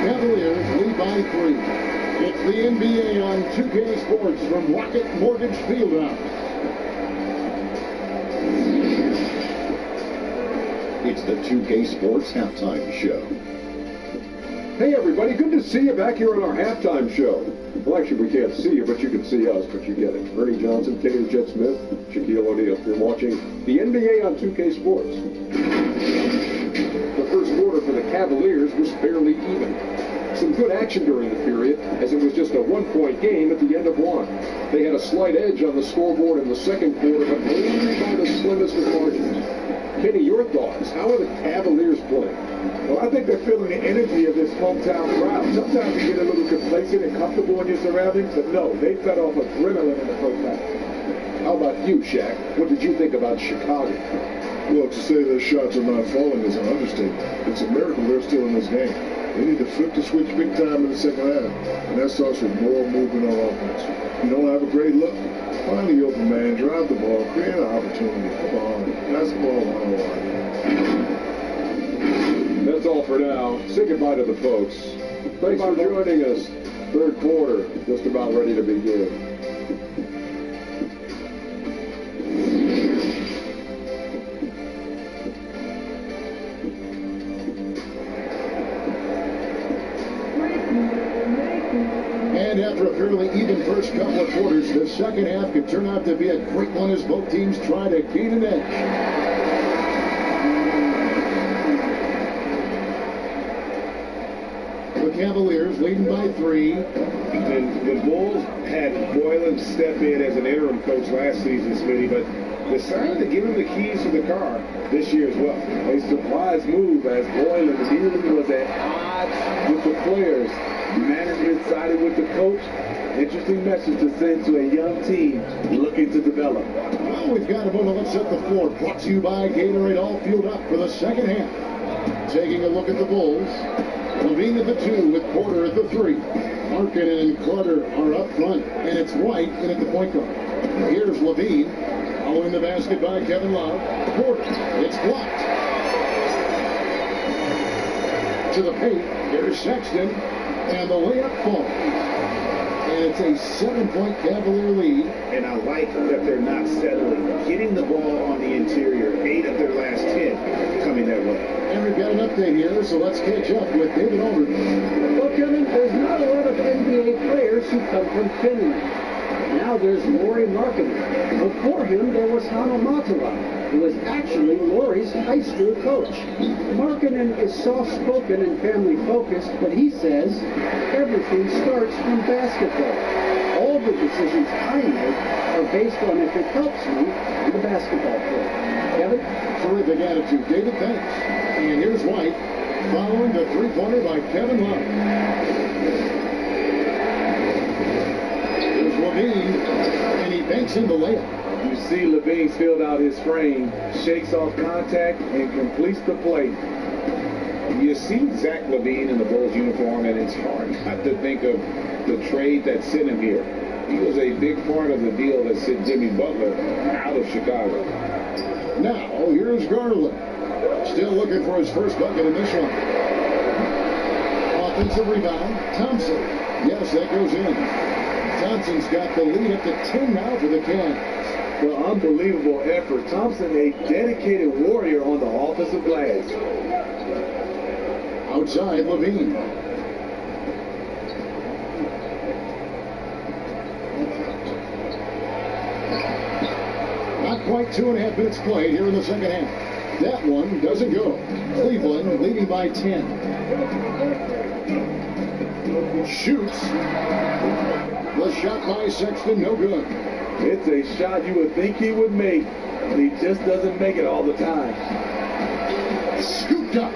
Cavaliers lead by 3. It's the NBA on 2K Sports from Rocket Mortgage Fieldhouse. It's the 2K Sports Halftime Show. Hey everybody, good to see you back here on our halftime show. Well, actually, we can't see you, but you can see us, but you get it. Ernie Johnson, Katie Jet Smith, Shaquille O'Neal. You're watching the NBA on 2K Sports. The first quarter for the Cavaliers was fairly even. Some good action during the period, as it was just a 1-point game at the end of one. They had a slight edge on the scoreboard in the second quarter, but only by the slimmest of margins. Kenny, your thoughts? How are the Cavaliers playing? Well, I think they're feeling the energy of this hometown crowd. Sometimes you get a little complacent and comfortable in your surroundings, but no, they fed off adrenaline in the first half. How about you, Shaq? What did you think about Chicago? Well, to say their shots are not falling is an understatement. It's a miracle they're still in this game. They need to flip the switch big time in the second half, and that starts with more movement on offense. You don't have a great look. Find the open man, drive the ball, create an opportunity. Come on, basketball 101. That's all for now. Say goodbye to the folks. Thanks for joining us. Third quarter, just about ready to begin. And after a fairly even first couple of quarters, the second half could turn out to be a great one as both teams try to gain an edge. The Cavaliers leading by 3. And the Bulls had Boylan step in as an interim coach last season, Smitty, but decided to give him the keys to the car this year as well. A surprise move as Boylan immediately was at odds with the players. Management sided with the coach. Interesting message to send to a young team looking to develop. Well, we've got a moment. Let's set the floor. Brought to you by Gatorade. All fueled up for the second half. Taking a look at the Bulls. Levine at the 2 with Porter at the 3. Markkanen and Carter are up front, and it's White in at the point guard. Here's Levine. Following the basket by Kevin Love. Porter. It's blocked. To the paint. Here's Sexton. And the layup falls. And it's a 7-point Cavalier lead. And I like that they're not settling. Getting the ball on the interior, 8 of their last 10 coming that way. And we've got an update here, so let's catch up with David Aldridge. Well, Kevin, there's not a lot of NBA players who come from Finland. Now there's Lauri Markkanen. Before him, there was Hanno Matala, who was actually Lauri's high school coach. Markkanen is soft-spoken and family-focused, but he says everything starts from basketball. All the decisions I make are based on if it helps me on the basketball court. Kevin? Terrific attitude, David. Thanks. And here's White, following the three-pointer by Kevin Love. Here's Levine, and he banks in the layup. You see Levine's filled out his frame, shakes off contact, and completes the play. You see Zach Levine in the Bulls uniform, and it's hard not to think of the trade that sent him here. He was a big part of the deal that sent Jimmy Butler out of Chicago. Now, here's Garland. Still looking for his first bucket in this one. Offensive rebound, Thompson. Yes, that goes in. Thompson's got the lead up to 10 now for the Cavs. Well, unbelievable effort. Thompson, a dedicated warrior on the offensive glass. Outside, Levine. Not quite 2.5 minutes played here in the second half. That one doesn't go. Cleveland leading by 10. Shoots. The shot by Sexton, no good. It's a shot you would think he would make, but he just doesn't make it all the time. Scooped up.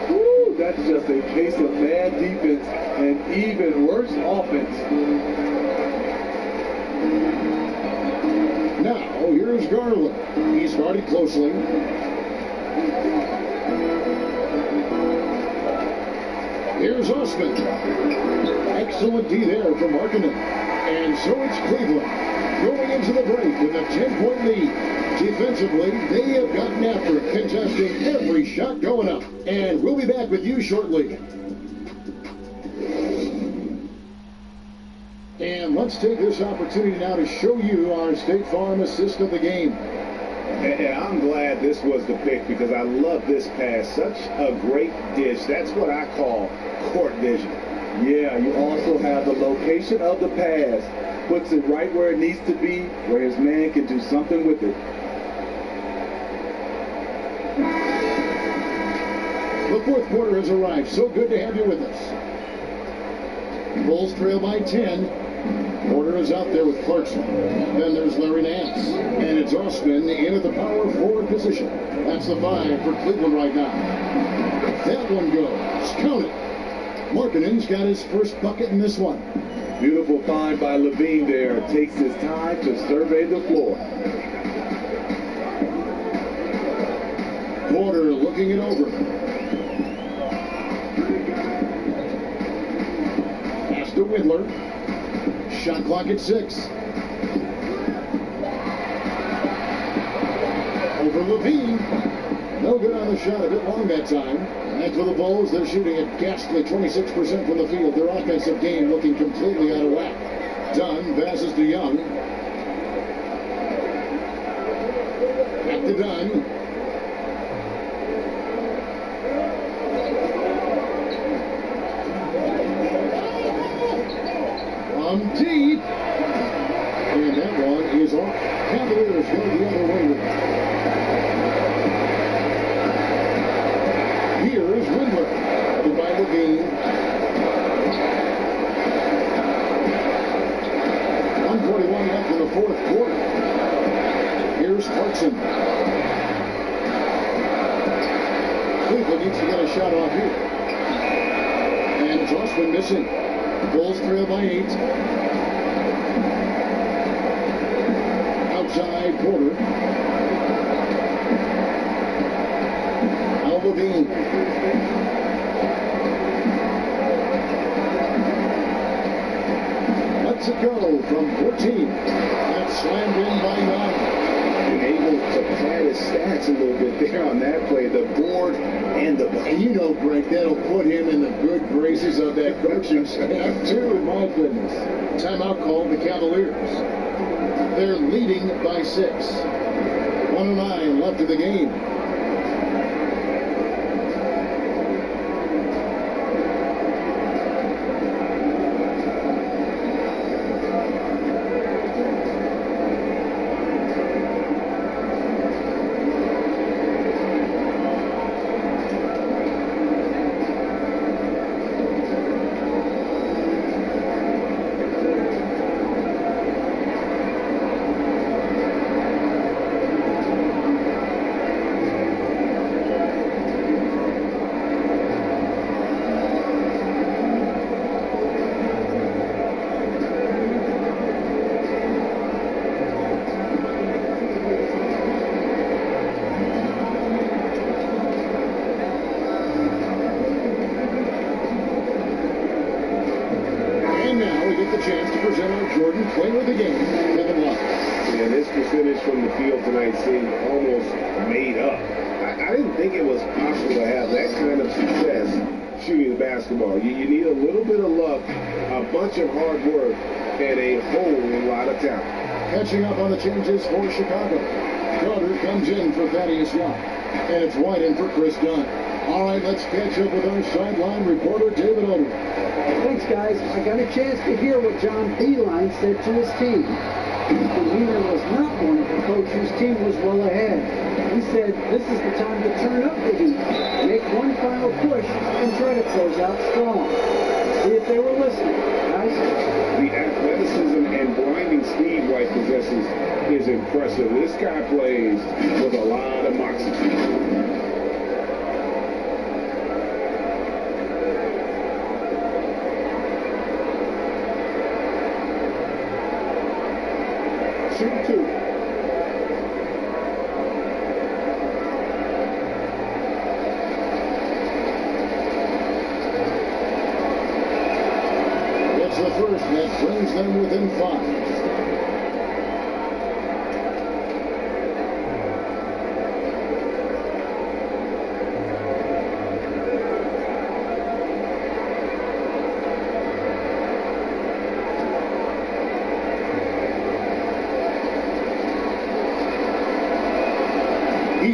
Woo, that's just a case of bad defense and even worse offense. Now, here's Garland. He's guarded closely. Here's Osman. Excellent D there from Markkanen. And so it's Cleveland going into the break with a 10-point lead. Defensively, they have gotten after it, contesting every shot going up. And we'll be back with you shortly. And let's take this opportunity now to show you our State Farm assist of the game. And I'm glad this was the pick because I love this pass. Such a great dish. That's what I call court vision. Yeah, you also have the location of the pass. Puts it right where it needs to be, where his man can do something with it. The fourth quarter has arrived. So good to have you with us. Bulls trail by 10. Porter is out there with Clarkson. Then there's Larry Nance. And it's Osman in at the power forward position. That's the 5 for Cleveland right now. That one goes. Count it. Markkanen's got his first bucket in this one. Beautiful find by Levine there. Takes his time to survey the floor. Porter looking it over. Pass to Whittler. Shot clock at 6. Over Levine. No good on the shot, a bit long that time. And for the Bulls, they're shooting a ghastly 26% from the field. Their offensive game looking completely out of whack. Dunn passes to Young. Back to Dunn. From deep. And that one is off. Cavaliers go the other way with it. Here's Whittler. Headed by Levine. 1:41 left in the fourth quarter. Here's Clarkson. Cleveland needs to get a shot off here. And it's Osman missing. Bulls trail by 8. Outside Porter. Now Levine. Lets it go from 14. That's slammed in by Young. And able to pad his stats a little bit there on that play. The board and the bucket. And you know, Greg, that'll put him in the good graces of that coaching staff, too. My goodness. Timeout called the Cavaliers. They're leading by 6. 1:09 left of the game. Catching up on the changes for Chicago. Crowder comes in for Thaddeus Young. And it's White in for Chris Dunn. All right, let's catch up with our sideline reporter, David Odom. Thanks, guys. I got a chance to hear what John Beilein said to his team. The leader was not one of the coach whose team was well ahead. He said, this is the time to turn up the heat, make one final push, and try to close out strong. See if they were listening, guys. The athleticism and blinding speed White possesses is impressive. This guy plays with a lot of moxie. Shoot 2. It's the first that brings them within 5.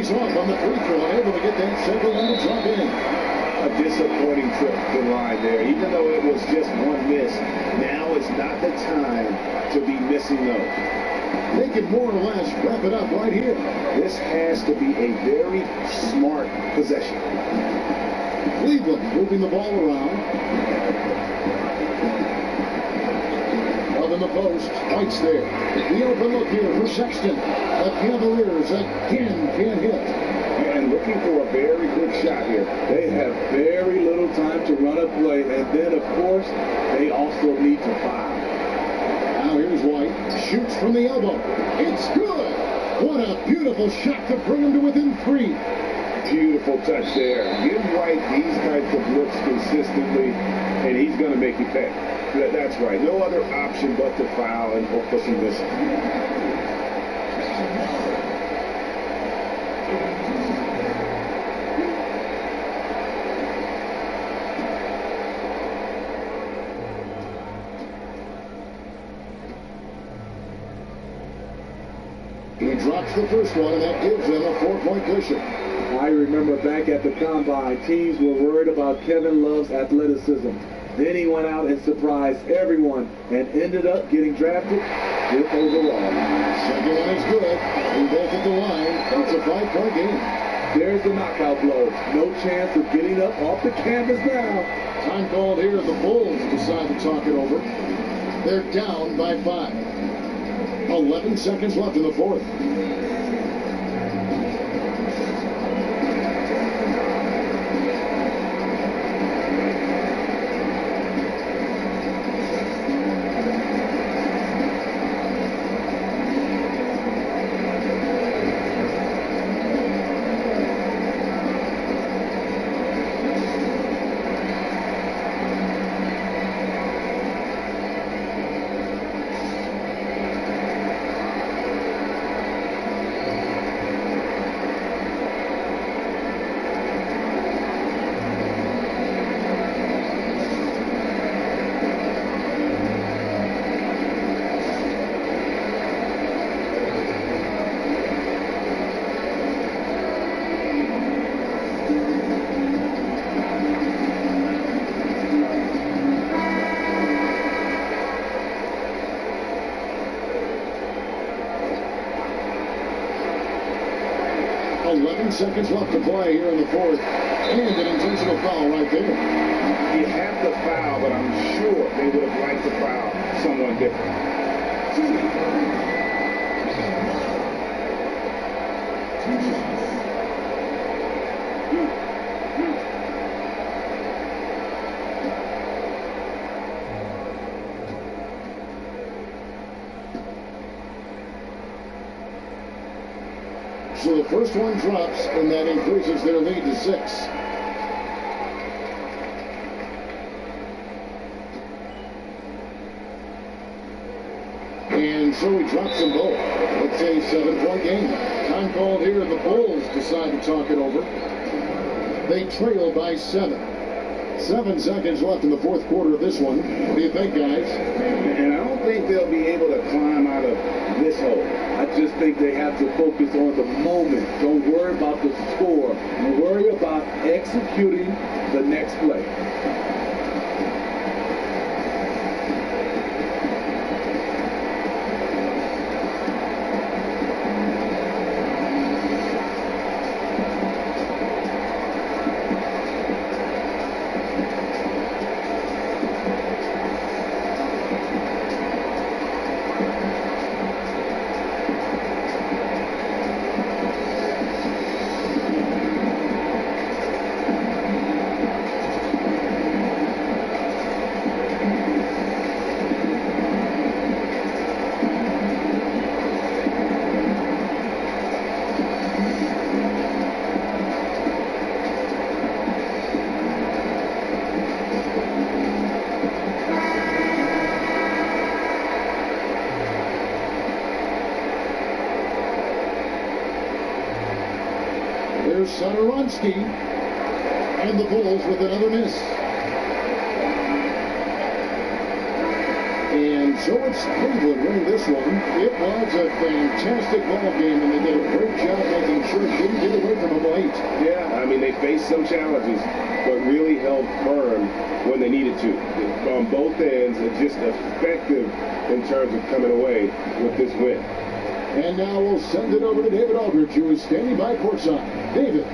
he's off on the free throw and able to get that second one to drop in. A disappointing trip to the line there. Even though it was just one miss, now is not the time to be missing those. They can more or less wrap it up right here. This has to be a very smart possession. Cleveland moving the ball around. Up in the post, White's there. The open look here for Sexton. The Cavaliers again can't hit. And looking for a very good shot here. They have very little time to run a play, and then, of course, they also need to foul. Now here's White. Shoots from the elbow. It's good! What a beautiful shot to bring him to within 3. Beautiful touch there. Give White these types of looks consistently, and he's going to make you pay. That's right. No other option but to foul and hope for some misses. He drops the first one, and that gives them a 4-point cushion. I remember back at the Combine, teams were worried about Kevin Love's athleticism. Then he went out and surprised everyone and ended up getting drafted 5th overall. Second one is good. We both at the line. It's a 5-point game. There's the knockout blow. No chance of getting up off the canvas now. Time called here. The Bulls decide to talk it over. They're down by 5. 11 seconds left in the fourth. Seconds left to play here in the fourth, and an intentional foul right there. You have to foul, but I'm sure they would have liked to foul someone different. So the first one drops, and that increases their lead to 6. And so he drops them both. It's a 7-point game. Time called here. The Bulls decide to talk it over. They trail by 7. 7 seconds left in the fourth quarter of this one. What do you think, guys? And I don't think they'll be able to climb out of this hole. I just think they have to focus on the moment. Don't worry about the score. Worry about executing the next play. Satoransky, and the Bulls with another miss. And So it's Cleveland winning this one. It was a fantastic ball game, and they did a great job making sure it didn't get away from them late. Yeah, I mean, they faced some challenges, but really held firm when they needed to. On both ends, and just effective in terms of coming away with this win. And now we'll send it over to David Aldridge, who is standing by courtside. David.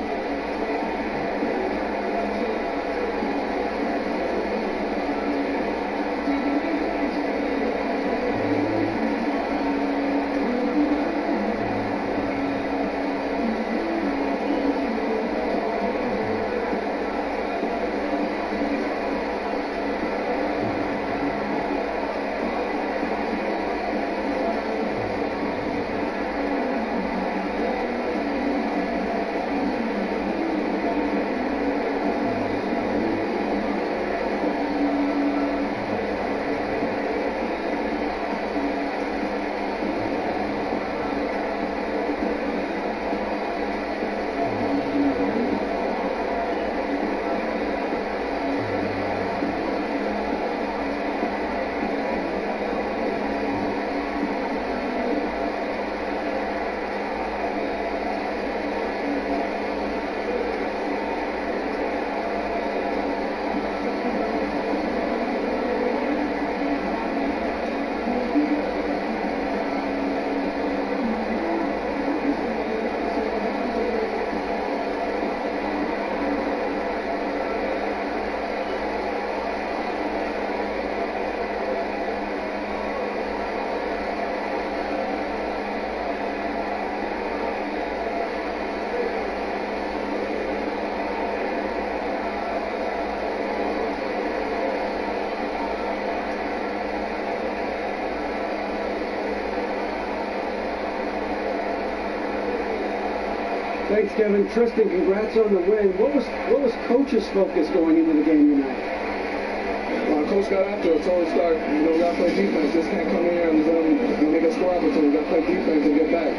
Thanks, Kevin. Tristan, congrats on the win. What was Coach's focus going into the game tonight? Coach got after us, told us start, we got to play defense. Just can't come in here and make a score opportunity. We got to play defense and get back.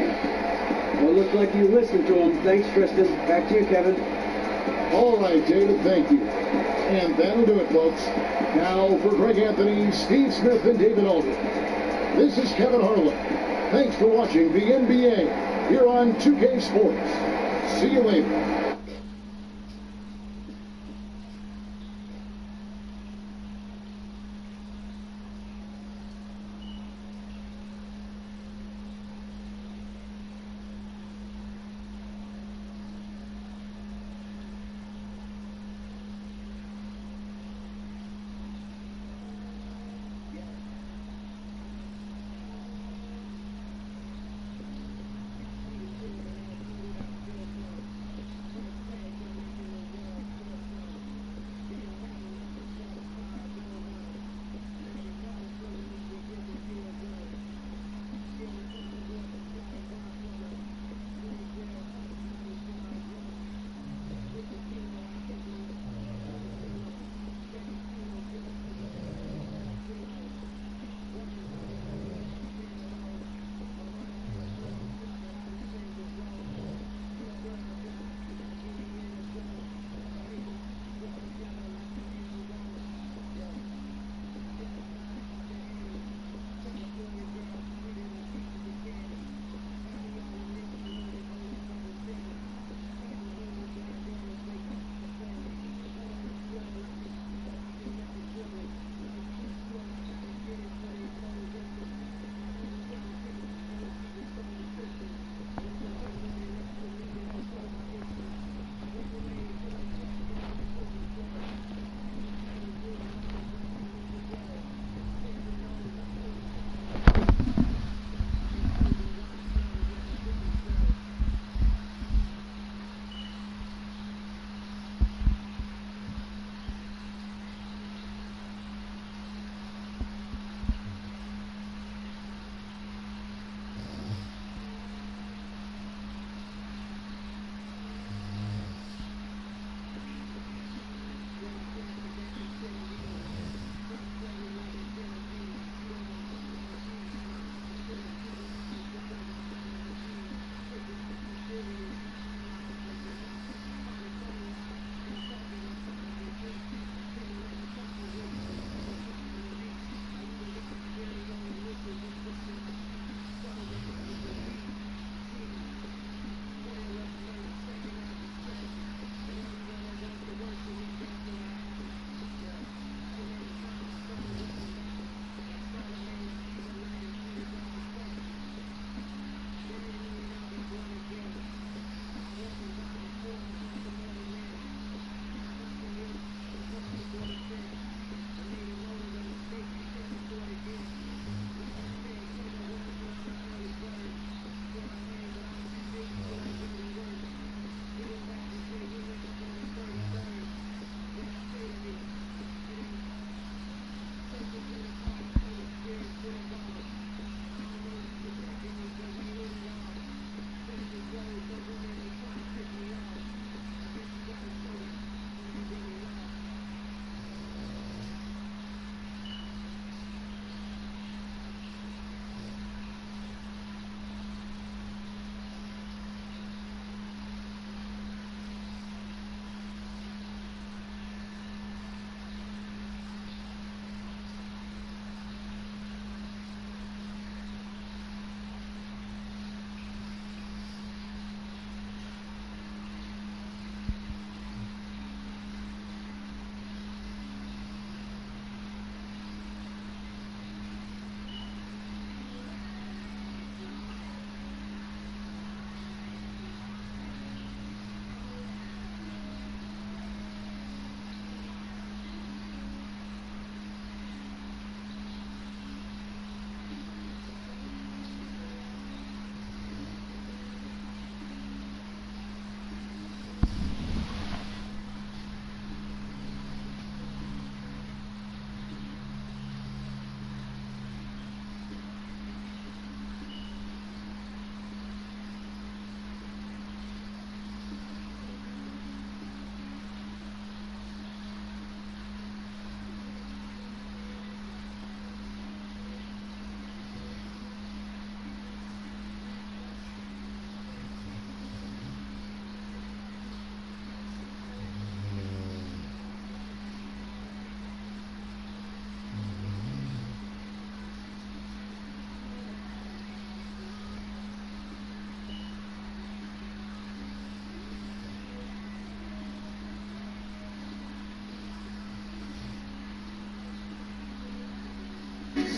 Well, it looked like you listened to him. Thanks, Tristan. Back to you, Kevin. All right, David, thank you. And that'll do it, folks. Now for Greg Anthony, Steve Smith, and David Aldridge. This is Kevin Harlan. Thanks for watching the NBA here on 2K Sports. See you later.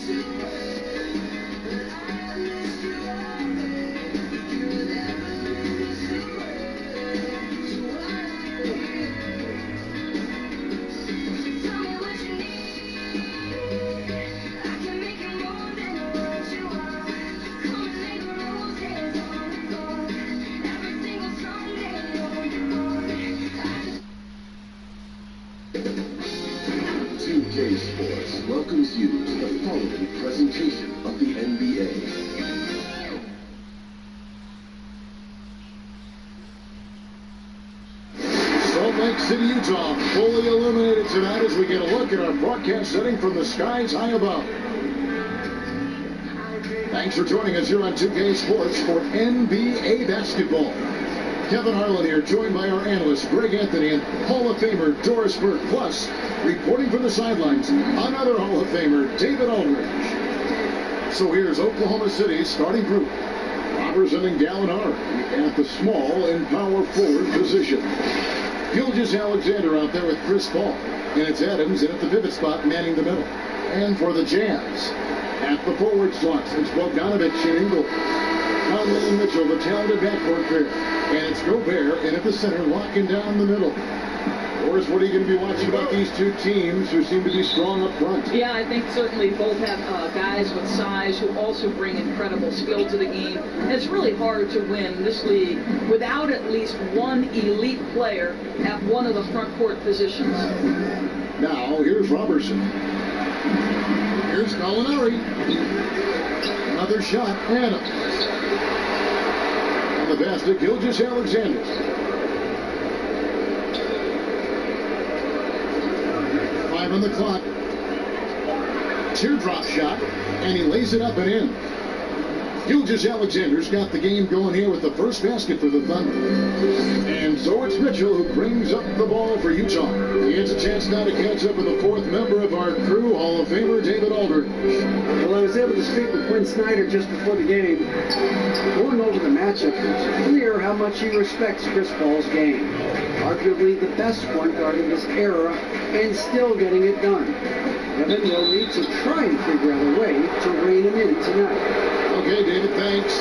G.O.A.T Sports welcomes you to the following presentation of the NBA. Salt Lake City, Utah, fully illuminated tonight as we get a look at our broadcast setting from the skies high above. Thanks for joining us here on 2K Sports for NBA basketball. Kevin Harlan here, joined by our analyst Greg Anthony and Hall of Famer Doris Burke. Plus, reporting from the sidelines, another Hall of Famer, David Aldridge. So here's Oklahoma City's starting group. Robertson and Gallinari at the small and power forward position. Gilgeous-Alexander out there with Chris Paul. And it's Adams in at the pivot spot manning the middle. And for the Jazz, at the forward slots, it's Bogdanovich and Ingle. Conley and Mitchell, the talented backcourt pair. And it's Gobert in at the center, locking down the middle. Boris, what are you going to be watching about these two teams who seem to be strong up front? Yeah, I think certainly both have guys with size who also bring incredible skill to the game. And it's really hard to win this league without at least one elite player at one of the front court positions. Now, here's Robertson. Here's Gallinari. Another shot, Adams. On the basket, Gilgeous-Alexander. 5 on the clock. Teardrop shot, and he lays it up and in. Gilgeous-Alexander's got the game going here with the first basket for the Thunder. And so it's Mitchell who brings up the ball for Utah. He has a chance now to catch up with the fourth member of our crew, Hall of Famer David Aldridge. Well, I was able to speak with Quinn Snyder just before the game. Going over the matchup, it's clear how much he respects Chris Paul's game. Arguably the best point guard in this era, and still getting it done. Evan will need to try and figure out a way to rein him in tonight. Okay, David, thanks.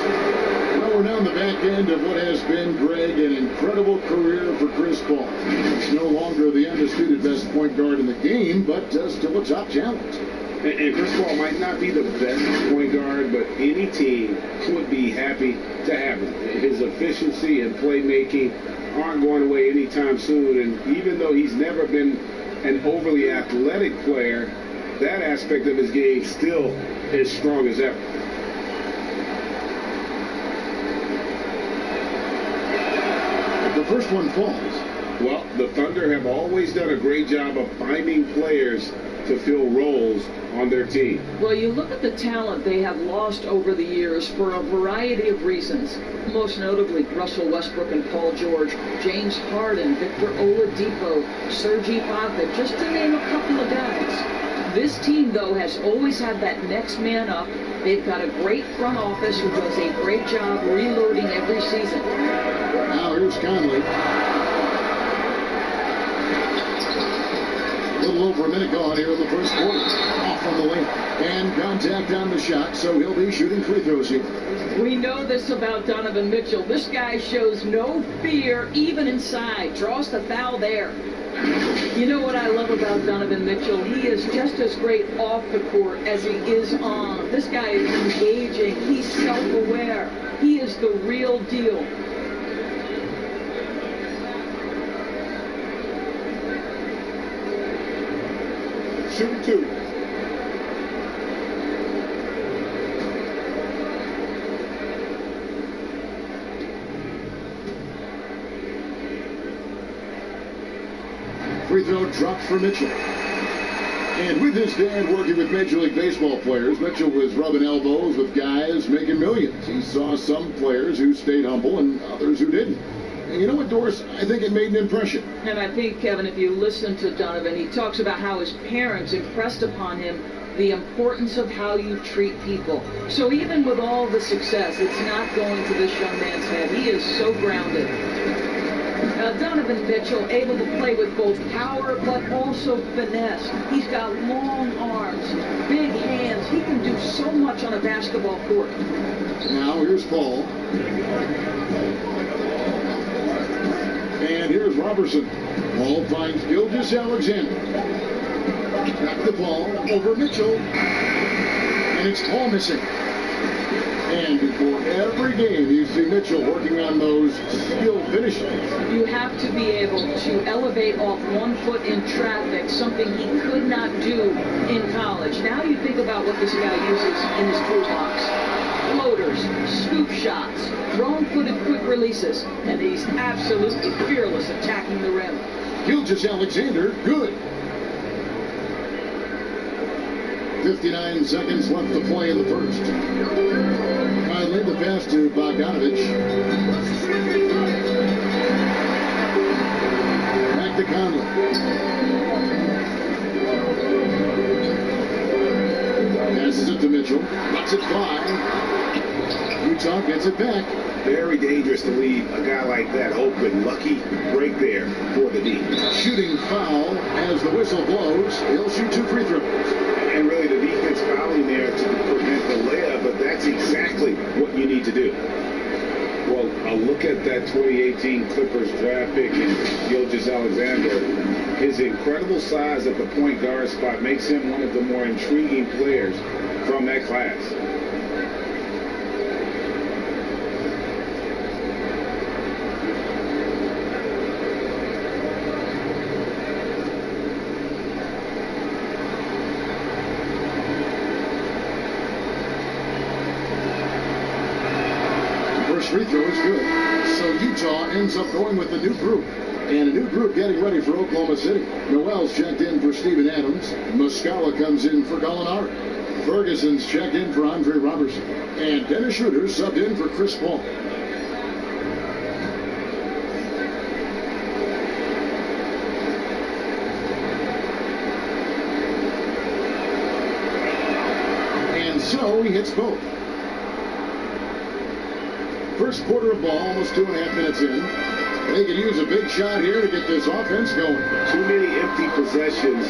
Well, we're now on the back end of what has been, Greg, an incredible career for Chris Paul. He's no longer the undisputed best point guard in the game, but still a top talent. And Chris Paul might not be the best point guard, but any team would be happy to have him. His efficiency and playmaking aren't going away anytime soon. And even though he's never been an overly athletic player, that aspect of his game still is strong as ever. The first one falls. Well, the Thunder have always done a great job of finding players to fill roles on their team. Well, you look at the talent they have lost over the years for a variety of reasons. Most notably, Russell Westbrook and Paul George, James Harden, Victor Oladipo, Serge Ibaka, just to name a couple of guys. This team, though, has always had that next man up. They've got a great front office who does a great job reloading every season. Now here's Conley. A little over a minute gone here in the first quarter. Off on the lane. And contact on the shot, so he'll be shooting free throws here. We know this about Donovan Mitchell. This guy shows no fear even inside. Draws the foul there. You know what I love about Donovan Mitchell? He is just as great off the court as he is on. This guy is engaging. He's self-aware. He is the real deal. Shooting two. Free throw dropped for Mitchell. And with his dad working with Major League Baseball players, Mitchell was rubbing elbows with guys making millions. He saw some players who stayed humble and others who didn't. And you know what, Doris? I think it made an impression. And I think, Kevin, if you listen to Donovan, he talks about how his parents impressed upon him the importance of how you treat people. So even with all the success, it's not going to this young man's head. He is so grounded. Donovan Mitchell able to play with both power but also finesse. He's got long arms, big hands. He can so much on a basketball court. Now here's Paul. And here's Robertson. Paul finds Gilgeous-Alexander. Back to Paul, over Mitchell. And it's Paul missing. And before every game, you see Mitchell working on those skill finishes. You have to be able to elevate off 1 foot in traffic, something he could not do in college. Now you think about what this guy uses in his toolbox. Floaters, scoop shots, wrong-footed quick releases, and he's absolutely fearless attacking the rim. Gilgeous-Alexander, good. 59 seconds left to play in the first. Finally, the pass to Bogdanovich. Back to Conley. Passes it to Mitchell. Lets it fly. Utah gets it back. Very dangerous to leave a guy like that open. Lucky break there for the D. Shooting foul as the whistle blows. He'll shoot 2 free throws. And really the defense fouling there to prevent the layup, but that's exactly what you need to do. Well, a look at that 2018 Clippers draft pick and Gilgeous-Alexander. His incredible size at the point guard spot makes him one of the more intriguing players from that class. Free throw is good. So Utah ends up going with a new group. And a new group getting ready for Oklahoma City. Noel's checked in for Steven Adams. Muscala comes in for Gallinari. Ferguson's checked in for Andre Robertson. And Dennis Schroeder subbed in for Chris Paul. And so he hits both. First quarter of ball, almost 2.5 minutes in. They could use a big shot here to get this offense going. Too many empty possessions.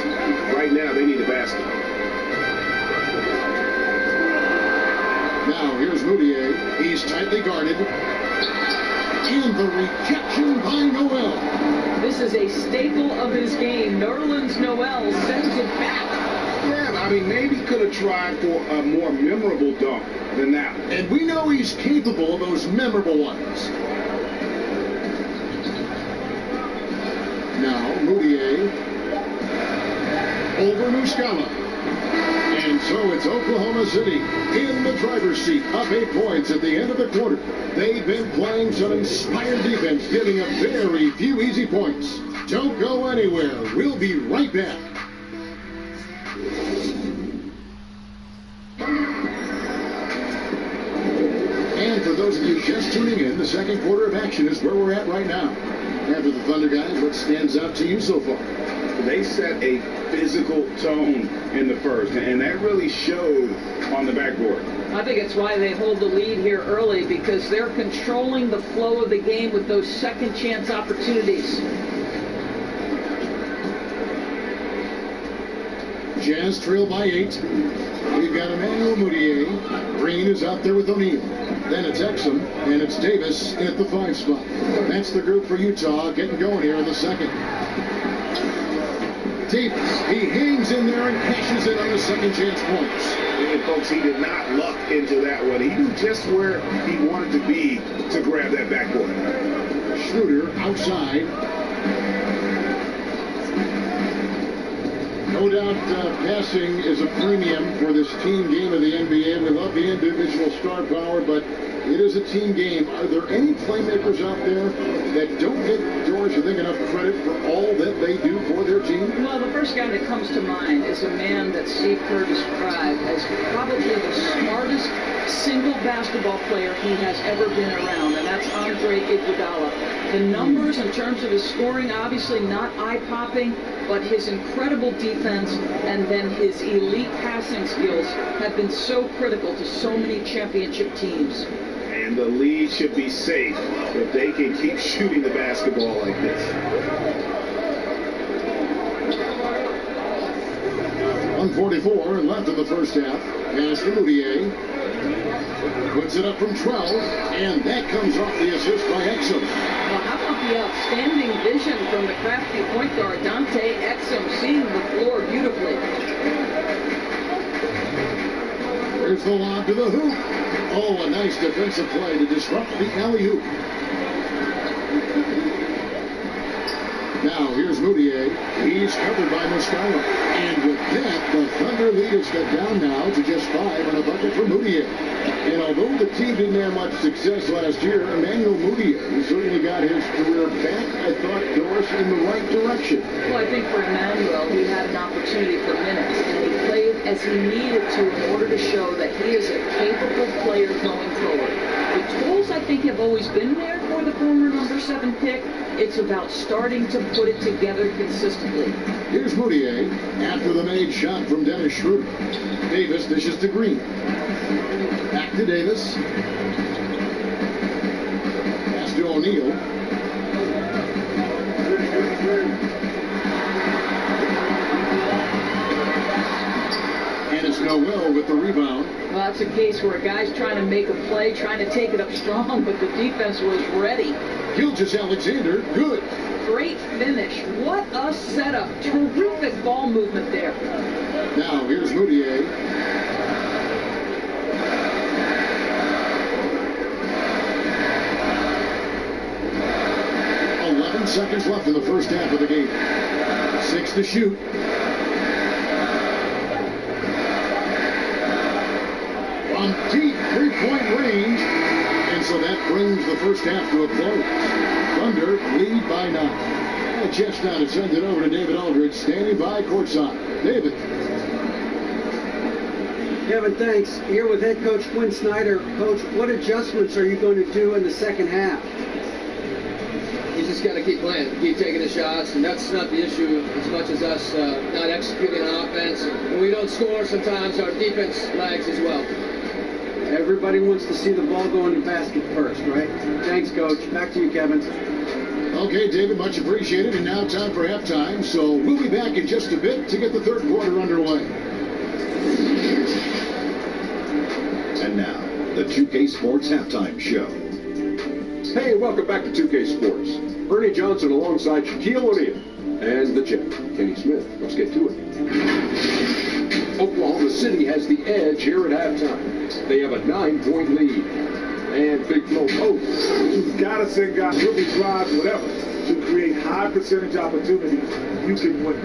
Right now, they need a basket. Now, here's Moutier. He's tightly guarded. And the rejection by Noel. This is a staple of his game. Nerlens Noel sends it back. Yeah, I mean, maybe could have tried for a more memorable dunk than that. And we know he's capable of those memorable ones. Now, Moutier over Muscala. And so it's Oklahoma City in the driver's seat, up 8 points at the end of the quarter. They've been playing some inspired defense, giving up very few easy points. Don't go anywhere. We'll be right back. And for those of you just tuning in, the second quarter of action is where we're at right now. After the Thunder guys, what stands out to you so far? They set a physical tone in the first, and that really showed on the backboard. I think it's why they hold the lead here early, because they're controlling the flow of the game with those second chance opportunities. Jazz trail by 8. We've got Emmanuel Moutier. Green is out there with O'Neal. Then it's Exum, and it's Davis at the 5 spot. That's the group for Utah getting going here in the second. Davis, he hangs in there and cashes in on the second chance points. And folks, he did not luck into that one. He knew just where he wanted to be to grab that backboard. Schroeder outside. No doubt passing is a premium for this team game of the NBA. We love the individual star power, but it is a team game. Are there any playmakers out there that don't get George, you think, enough credit for all that they do for their team? Well, the first guy that comes to mind is a man that Steve Kerr described as probably the smartest single basketball player he has ever been around, and that's Andre Iguodala. The numbers in terms of his scoring, obviously not eye-popping, but his incredible defense and then his elite passing skills have been so critical to so many championship teams. And the lead should be safe if they can keep shooting the basketball like this. 1:44 left in the first half. Pass to Moutier. Puts it up from 12, and that comes off the assist by Exum. Well, how about the outstanding vision from the crafty point guard, Dante Exum, seeing the floor beautifully. Here's the lob to the hoop. Oh, a nice defensive play to disrupt the alley-oop. Now, here's Moutier. He's covered by Muscala. And with that, the Thunder lead has cut down now to just 5 on a bucket for Moutier. And although the team didn't have much success last year, Emmanuel Moutier certainly got his career back, I thought, Doris, in the right direction. Well, I think for Emmanuel, he had an opportunity for minutes, and he played as he needed to in order to show that he is a capable player going forward. The tools, I think, have always been there for the former number 7 pick. It's about starting to put it together consistently. Here's Moutier after the made shot from Dennis Schroeder. Davis dishes to Green. Back to Davis. Pass to O'Neal. And it's Noel with the rebound. Well, that's a case where a guy's trying to make a play, trying to take it up strong, but the defense was ready. Gilgeous-Alexander, good. Great finish. What a setup. Terrific ball movement there. Now, here's Moutier. Seconds left in the first half of the game. 6 to shoot. On deep three-point range. And so that brings the first half to a close. Thunder lead by 9. A chance now to send it over to David Aldridge, standing by courtside. David. Kevin, thanks. Here with head coach Quinn Snyder. Coach, what adjustments are you going to do in the second half? You just got to keep playing, keep taking the shots, and that's not the issue as much as us not executing on offense. When we don't score, sometimes our defense lags as well. Everybody wants to see the ball go in the basket first, right? Thanks, Coach. Back to you, Kevin. Okay, David, much appreciated. And now time for halftime, so we'll be back in just a bit to get the third quarter underway. And now, the 2K Sports Halftime Show. Hey, welcome back to 2K Sports. Ernie Johnson alongside Shaquille O'Neal and the champ, Kenny Smith. Let's get to it. Oklahoma City has the edge here at halftime. They have a 9-point lead. And Big Flo Post. You've got to send guys, really drives, whatever, to create high percentage opportunities. You can win.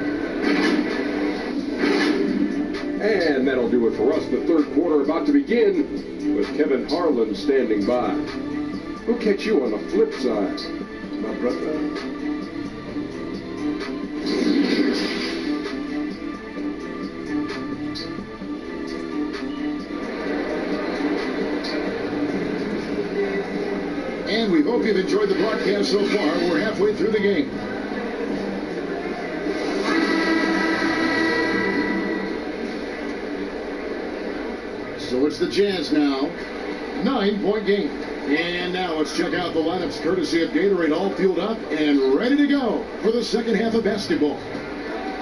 And that'll do it for us. The third quarter about to begin with Kevin Harlan standing by. We'll catch you on the flip side, my brother. And we hope you've enjoyed the broadcast so far. We're halfway through the game. So it's the Jazz now. 9-point game. And now let's check out the lineups courtesy of Gatorade, all fueled up and ready to go for the second half of basketball.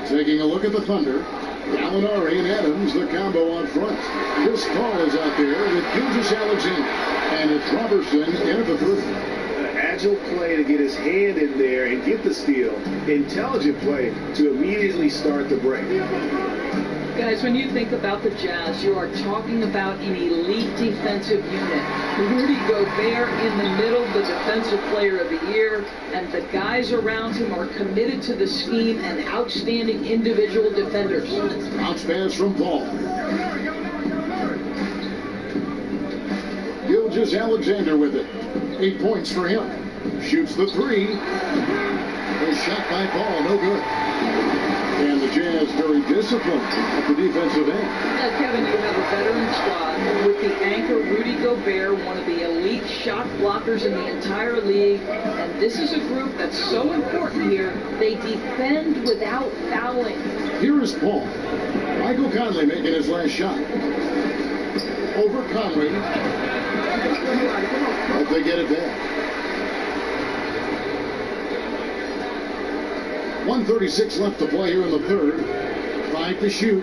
Taking a look at the Thunder. Gallinari and Adams, the combo on front. Chris Paul is out there with Gilgeous-Alexander. And it's Robertson in at the three. An agile play to get his hand in there and get the steal. Intelligent play to immediately start the break. Guys, when you think about the Jazz, you are talking about an elite defensive unit. Rudy Gobert in the middle, the defensive player of the year, and the guys around him are committed to the scheme and outstanding individual defenders. Bounce pass from Paul. Gilgeous-Alexander with it. 8 points for him. Shoots the three. A shot by Paul, no good. And the Jazz very disciplined at the defensive end. Now, Kevin, you have a veteran squad with the anchor Rudy Gobert, one of the elite shot blockers in the entire league. And this is a group that's so important here. They defend without fouling. Here is Paul. Michael Conley making his last shot. Over Conley. But they get it back. 1:36 left to play here in the third. right to shoot.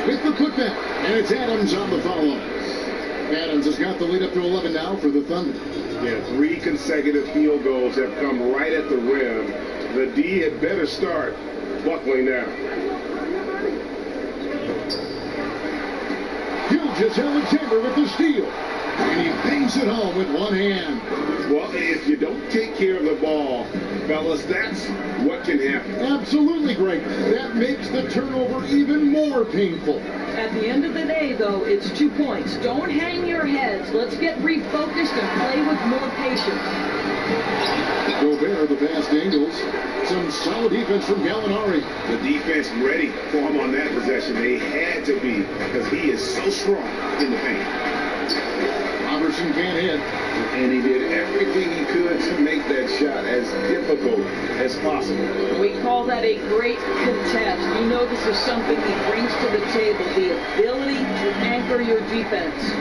With the putback. And it's Adams on the follow. Adams has got the lead up to 11 now for the Thunder. Yeah, 3 consecutive field goals have come right at the rim. The D had better start buckling down. Gilgeous-Alexander with the steal. And he bangs it home with one hand. Well, if you don't take care of the ball, fellas, that's what can happen. Absolutely, Greg. That makes the turnover even more painful. At the end of the day, though, it's 2 points. Don't hang your heads. Let's get refocused and play with more patience. Gobert, the pass to Ingles. Some solid defense from Gallinari. The defense ready for him on that possession. They had to be, because he is so strong in the paint. Robertson can't hit. And he did everything he could to make that shot as difficult as possible. We call that a great contest. You know this is something he brings to the table, the ability to anchor your defense.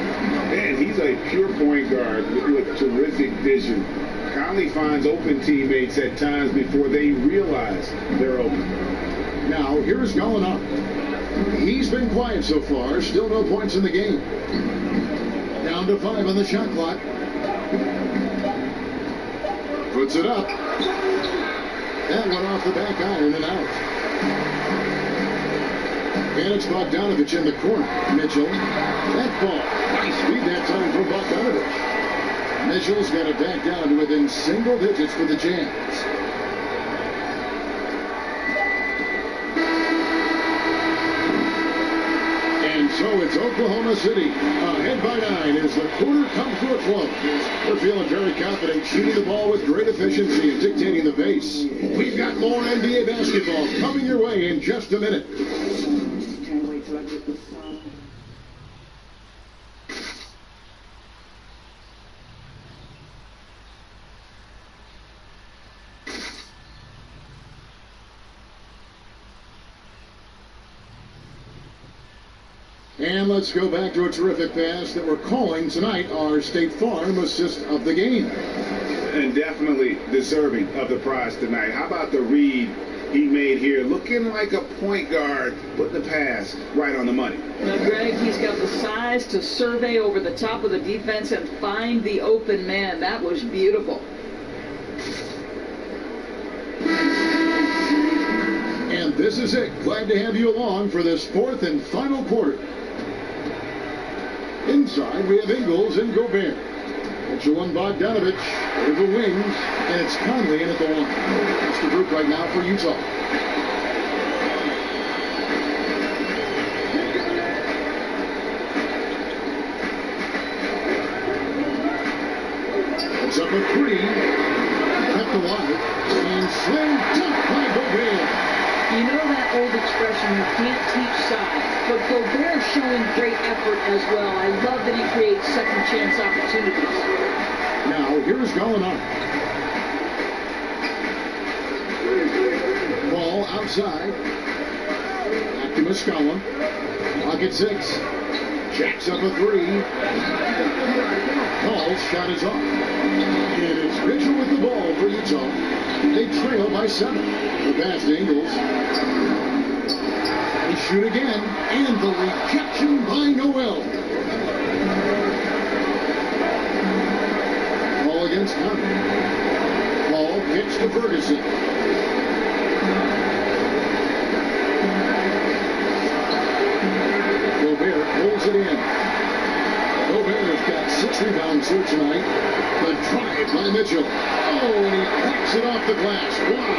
And he's a pure point guard with terrific vision. Conley finds open teammates at times before they realize they're open. Now, here's Gallinari. He's been quiet so far. Still no points in the game. Down to 5 on the shot clock. Puts it up. That went off the back iron and out. And it's Bogdanovich in the corner. Mitchell. That ball. Nice speed that time from Bogdanovich. Mitchell's got it back down to within single digits for the Jazz. And so it's Oklahoma City ahead by 9 as the quarter comes to a close. They're feeling very confident, shooting the ball with great efficiency and dictating the pace. We've got more NBA basketball coming your way in just a minute. Can't wait till I get this song. And let's go back to a terrific pass that we're calling tonight our State Farm assist of the game. And definitely deserving of the prize tonight. How about the read he made here? Looking like a point guard, putting the pass right on the money. Now, Greg, he's got the size to survey over the top of the defense and find the open man. That was beautiful. And this is it. Glad to have you along for this 4th and final quarter. Inside, we have Ingles and Gobert. Mitchell and Bogdanovich over the wings, and it's Conley in at the line. That's the group right now for Utah. It's up a 3, kept alive, and slammed dunk by Gobert. You know that old expression, you can't teach size, but Gobert's showing great effort as well. I love that he creates second chance opportunities. Now, here's Gallinari. Ball outside. Back to Muscala. Clock at 6. Jacks up a 3. Hall's shot is off. And it's Mitchell with the ball for Utah. They trail by 7. The pass to Ingles. They shoot again. And the rejection by Noel. Ball against Conley. Ball kicks to Ferguson. Gobert pulls it in. Gobert's got 6 rebounds here tonight. The drive by Mitchell. Oh, and he backs it off the glass. Wow.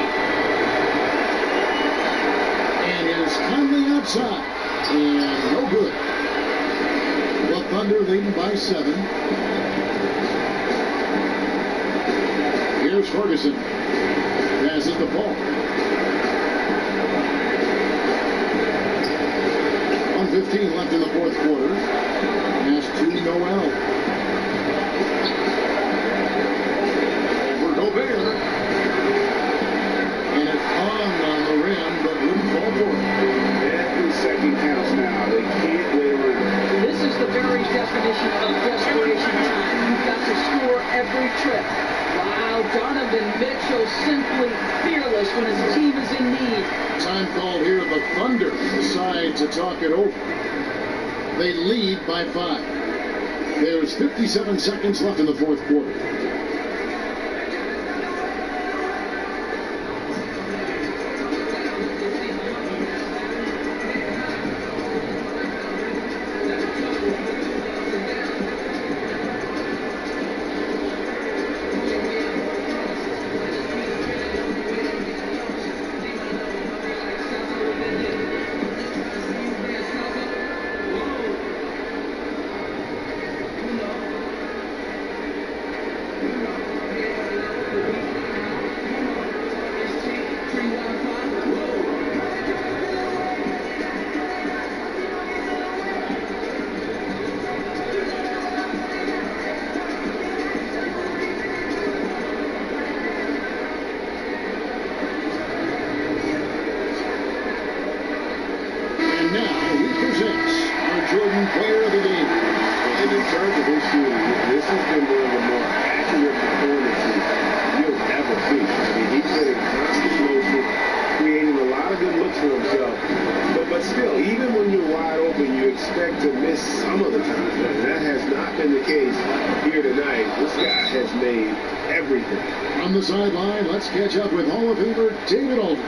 And is Conley outside. And no good. The Thunder leading by 7. Here's Ferguson. Passes the ball. 1:15 left in the 4th quarter. Pass to Noel. Over Gobert. And it hung on the rim, but wouldn't fall for it. Every second counts now. They can't wait around. This is the very definition of desperation time. You've got to score every trip. Wow, Donovan Mitchell simply fearless when his team is in need. Time called here. The Thunder decide to talk it over. They lead by 5. There's 57 seconds left in the fourth quarter. On the sideline, let's catch up with Hall of Famer David Aldridge.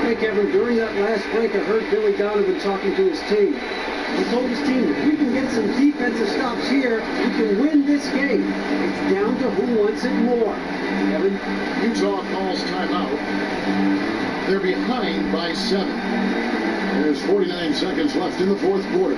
Hey, Kevin, during that last break, I heard Billy Donovan talking to his team. He told his team, if we can get some defensive stops here, we can win this game. It's down to who wants it more. Kevin? Utah calls timeout. They're behind by 7. There's 49 seconds left in the fourth quarter.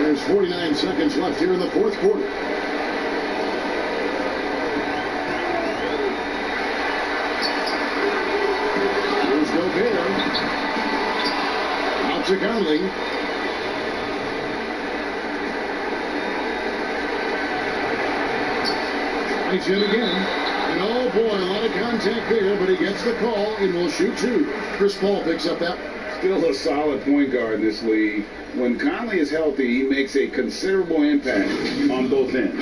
There's 49 seconds left here in the fourth quarter. Here's Gobert. Out to Conley. Tries him again. And oh boy, a lot of contact there, but he gets the call and will shoot 2. Chris Paul picks up that. Still a solid point guard in this league. When Conley is healthy, he makes a considerable impact on both ends.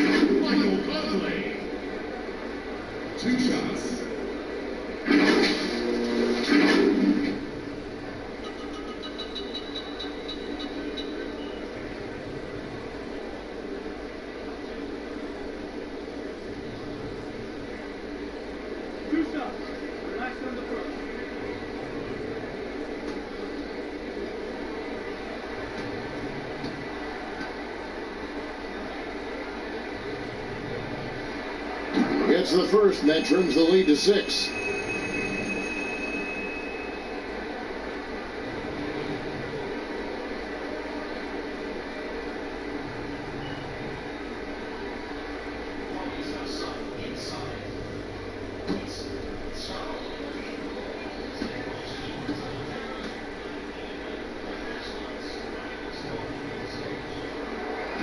2 shots. Gets the first, and that trims the lead to 6.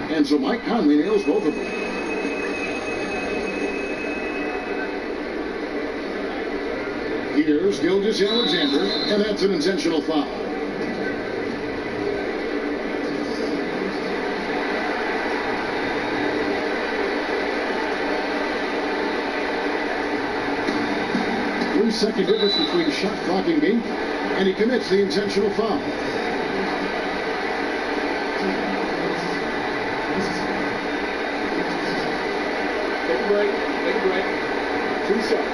And so Mike Conley nails both of them. Here's Gilgeous-Alexander, and that's an intentional foul. Three-second difference between shot clock and game clock, and he commits the intentional foul. Take a break. Take a break. 2 shots.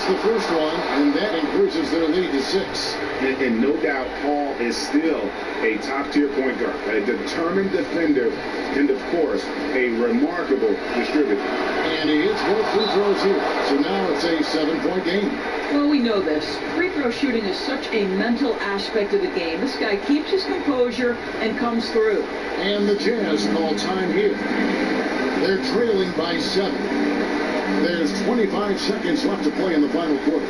the first one, and that increases their lead to 6. And no doubt, Paul is still a top-tier point guard, a determined defender, and of course, a remarkable distributor. And he hits both free throws here, so now it's a 7-point game. Well, we know this. Free throw shooting is such a mental aspect of the game. This guy keeps his composure and comes through. And the Jazz call time here. They're trailing by 7. There's 25 seconds left to play in the final quarter.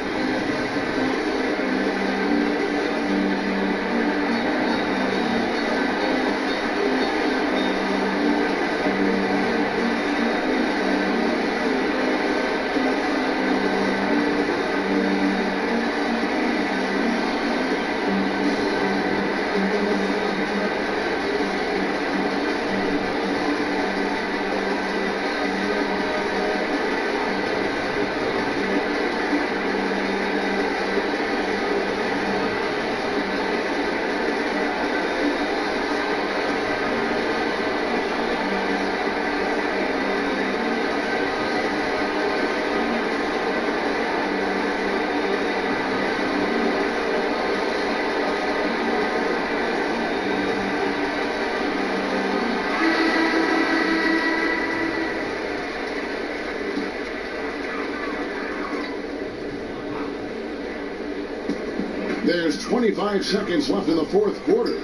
There's 25 seconds left in the fourth quarter.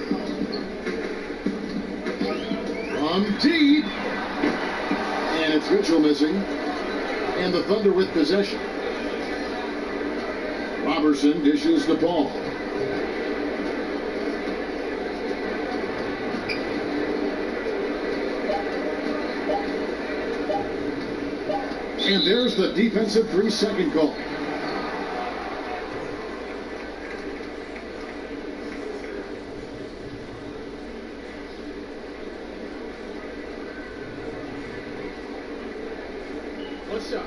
From deep. And it's Mitchell missing. And the Thunder with possession. Robertson dishes the ball. And there's the defensive 3-second call. What's up?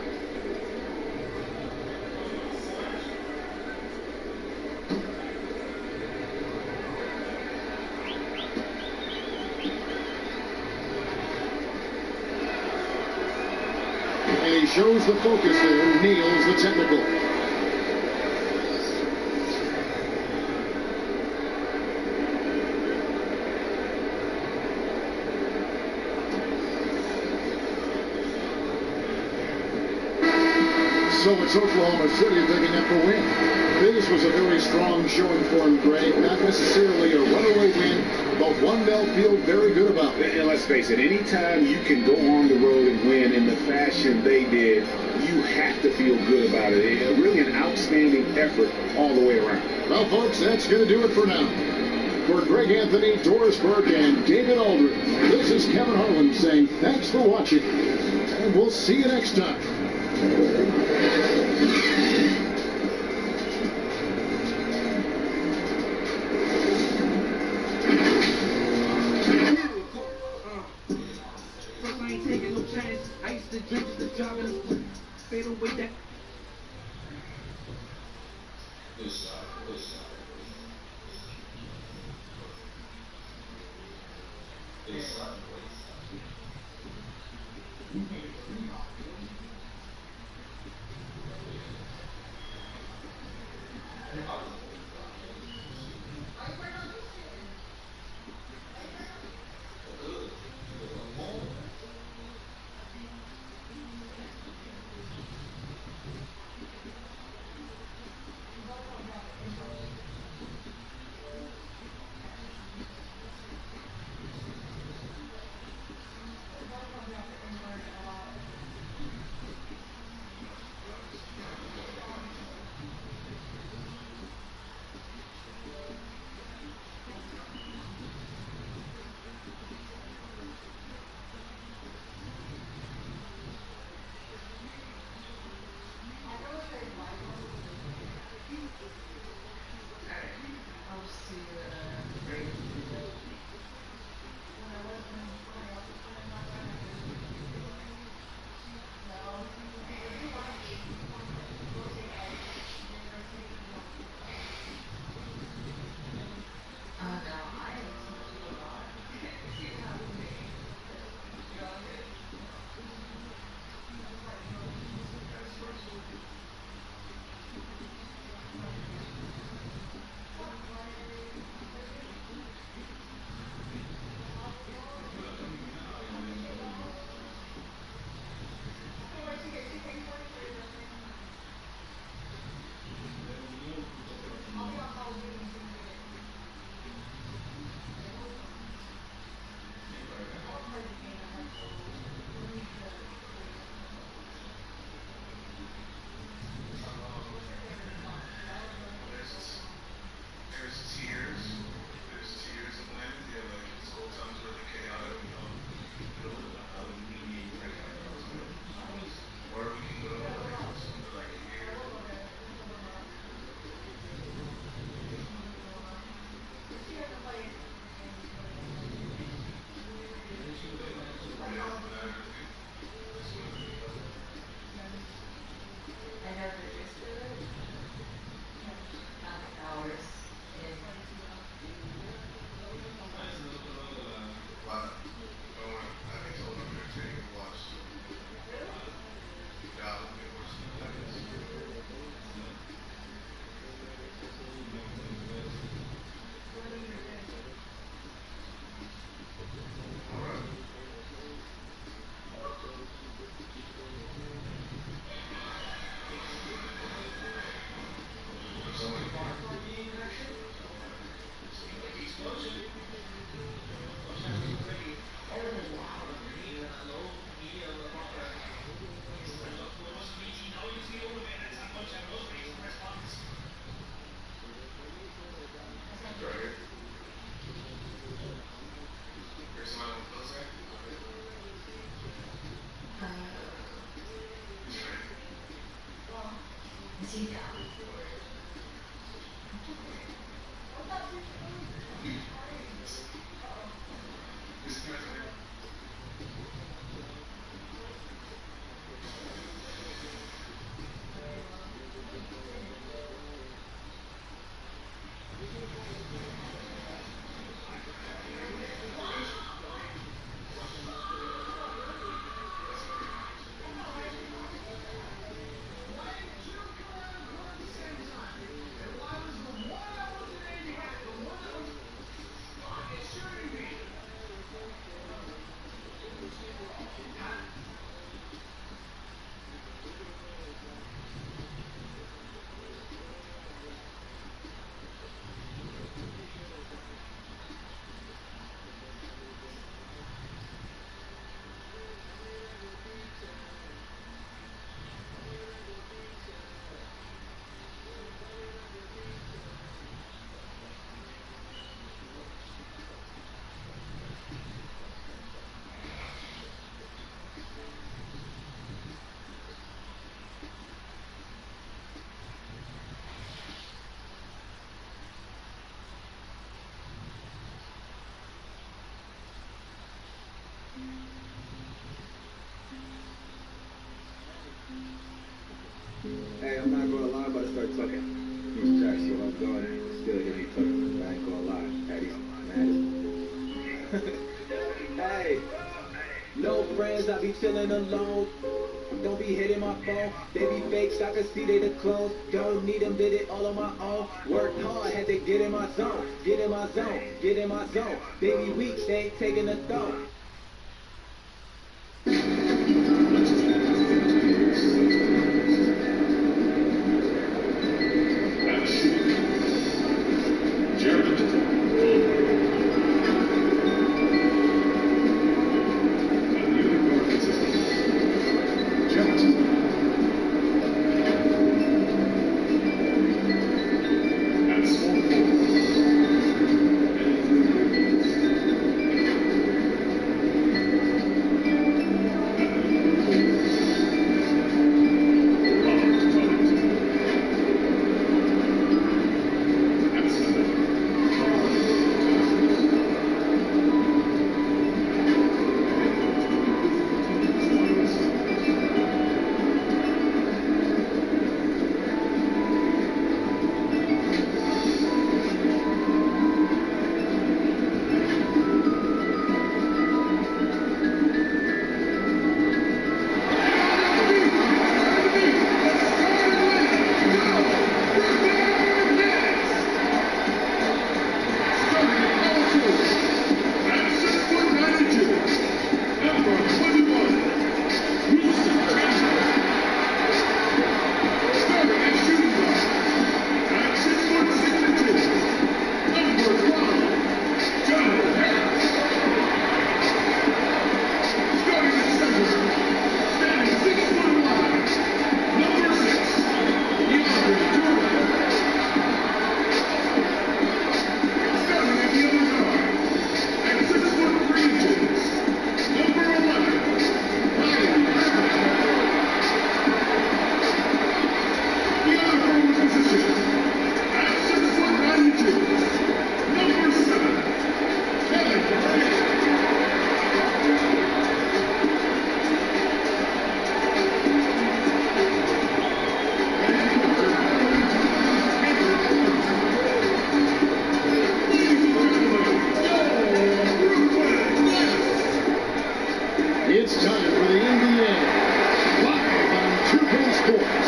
And he shows the focus there, nails the technical. So it's Oklahoma City picking up the win. This was a very strong showing for him, Greg. Not necessarily a runaway win, but one they'll feel very good about. And let's face it, anytime you can go on the road and win in the fashion they did, you have to feel good about it. Really an outstanding effort all the way around. Well, folks, that's going to do it for now. For Greg Anthony, Doris Burke, and David Aldridge, this is Kevin Harlan saying thanks for watching, and we'll see you next time. I'm not gonna lie, but I start talking. He's trash, so I'm going. Still hear me talking. I ain't gonna lie. Patty's mad. Hey, no friends, I be chilling alone. Don't be hitting my phone. They be fakes, I can see they the clones. Don't need them, did it all on my own. Worked hard, had to get in my zone. Get in my zone, get in my zone. Baby weak, they ain't taking the throne. It's time for the NBA. Live on 2K Sports.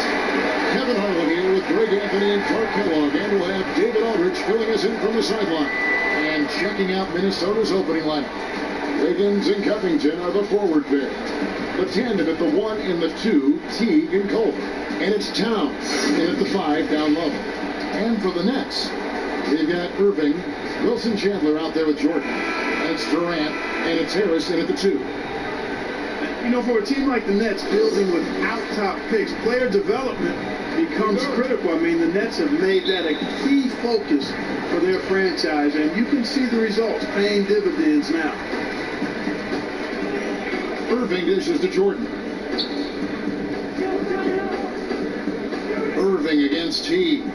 Kevin Harlan here with Greg Anthony and Clark Kellogg, and we'll have David Aldridge filling us in from the sideline and checking out Minnesota's opening lineup. Wiggins and Covington are the forward pair. The tandem at the 1 and the 2, Teague and Culver. And it's Towns in at the 5 down low. And for the Nets, we've got Irving, Wilson Chandler out there with Jordan. And it's Durant, and it's Harris in at the 2. You know, for a team like the Nets, building without top picks, player development becomes critical. I mean, the Nets have made that a key focus for their franchise, and you can see the results paying dividends now. Irving dishes to Jordan. Irving against Teague.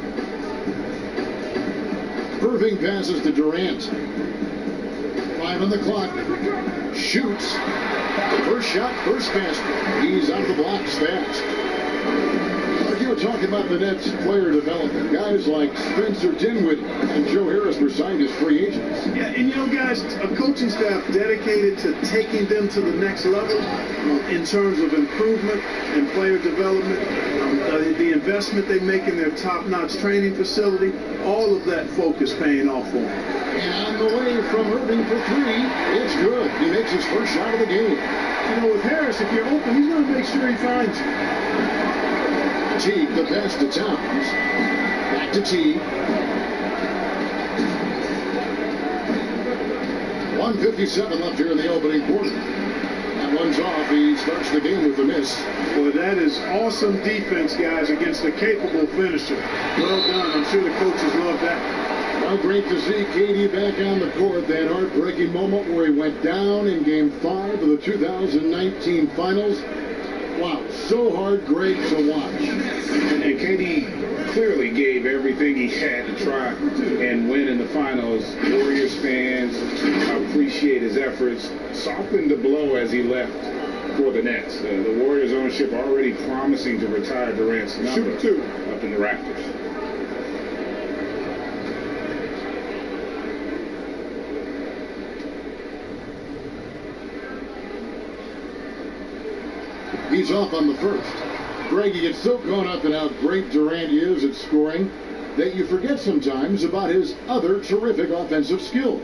Irving passes to Durant. 5 on the clock. Shoots. First shot, first basket. He's out of the blocks fast. Like you were talking about the Nets player development. Guys like Spencer Dinwiddie and Joe Harris were signed as free agents. Yeah, and you know, guys, a coaching staff dedicated to taking them to the next level in terms of improvement and player development, the investment they make in their top-notch training facility, all of that focus paying off for them. And on the way from Irving for 3, it's good. He makes his first shot of the game. You know, with Harris, if you're open, he's going to make sure he finds you. Teague, the pass to Towns. Back to Teague. 1:57 left here in the opening quarter. That one's off. He starts the game with a miss. Boy, that is awesome defense, guys, against a capable finisher. Well done. I'm sure the coaches love that. Well, great to see KD back on the court. That heartbreaking moment where he went down in Game 5 of the 2019 Finals. Wow, so hard, great to watch. And KD clearly gave everything he had to try and win in the finals. Warriors fans appreciate his efforts, softened the blow as he left. for the Nets. The Warriors ownership already promising to retire Durant's number up in the Raptors. He's off on the first. Greg, you get so caught up in how great Durant is at scoring that you forget sometimes about his other terrific offensive skills.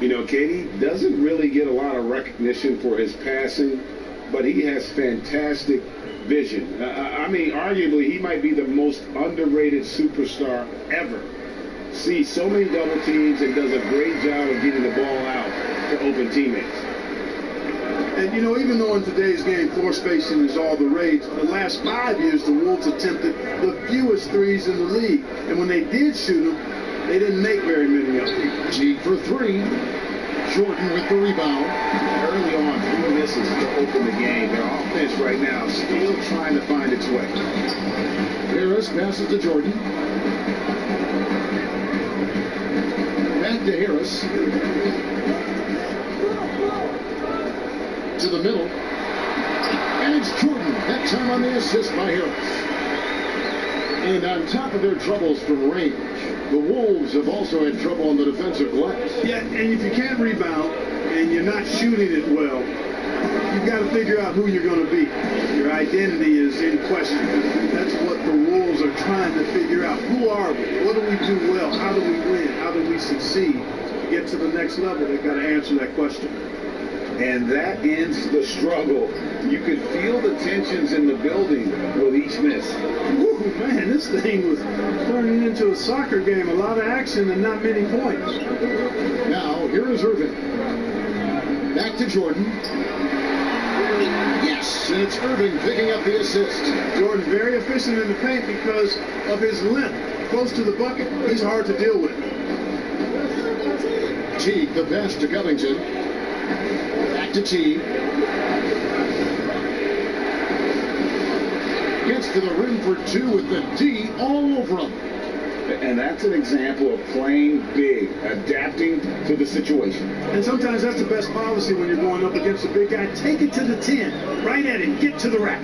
You know, KD doesn't really get a lot of recognition for his passing, but he has fantastic vision. I mean, arguably, he might be the most underrated superstar ever. Sees so many double teams and does a great job of getting the ball out to open teammates. And, you know, even though in today's game floor spacing is all the rage, the last 5 years the Wolves attempted the fewest threes in the league. And when they did shoot them, they didn't make very many of them. Teague for three. Jordan with the rebound. Early on, 4 misses to open the game. Their offense right now is still trying to find its way. Harris passes to Jordan. Back to Harris. To the middle. And it's Jordan. That time on the assist by Harris. And on top of their troubles from range, the Wolves have also had trouble on the defensive glass. Yeah, and if you can't rebound and you're not shooting it well, you've got to figure out who you're going to be. Your identity is in question. That's what the Wolves are trying to figure out. Who are we? What do we do well? How do we win? How do we succeed? To get to the next level, they've got to answer that question. And that ends the struggle. You could feel the tensions in the building with each miss. Ooh, man, this thing was turning into a soccer game. A lot of action and not many points. Now, here is Irving. Back to Jordan. Yes, and it's Irving picking up the assist. Jordan very efficient in the paint because of his length. Close to the bucket, he's hard to deal with. Teague, the pass to Covington. Back to Teague. Gets to the rim for two with the D all over him. And that's an example of playing big, adapting to the situation. And sometimes that's the best policy when you're going up against a big guy. Take it to the 10. Right at him. Get to the rack.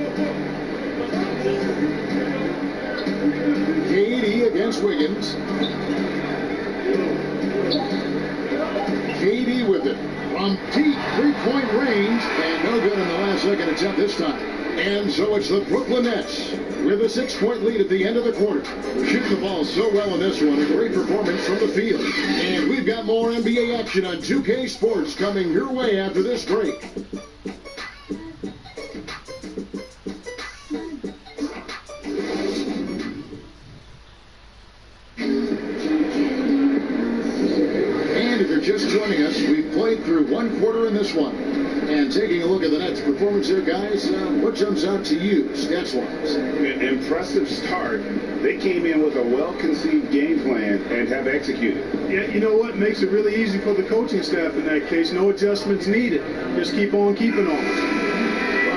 KD against Wiggins. KD with it. From deep three-point range, and no good in the last second attempt this time. And so it's the Brooklyn Nets with a 6-point lead at the end of the quarter. Shooting the ball so well in this one. A great performance from the field. And we've got more NBA action on 2K Sports coming your way after this break. Just joining us, we've played through one quarter in this one. And taking a look at the Nets' performance here, guys, what jumps out to you, stats-wise? An impressive start. They came in with a well-conceived game plan and have executed. Yeah, you know what? Makes it really easy for the coaching staff in that case. No adjustments needed. Just keep on keeping on.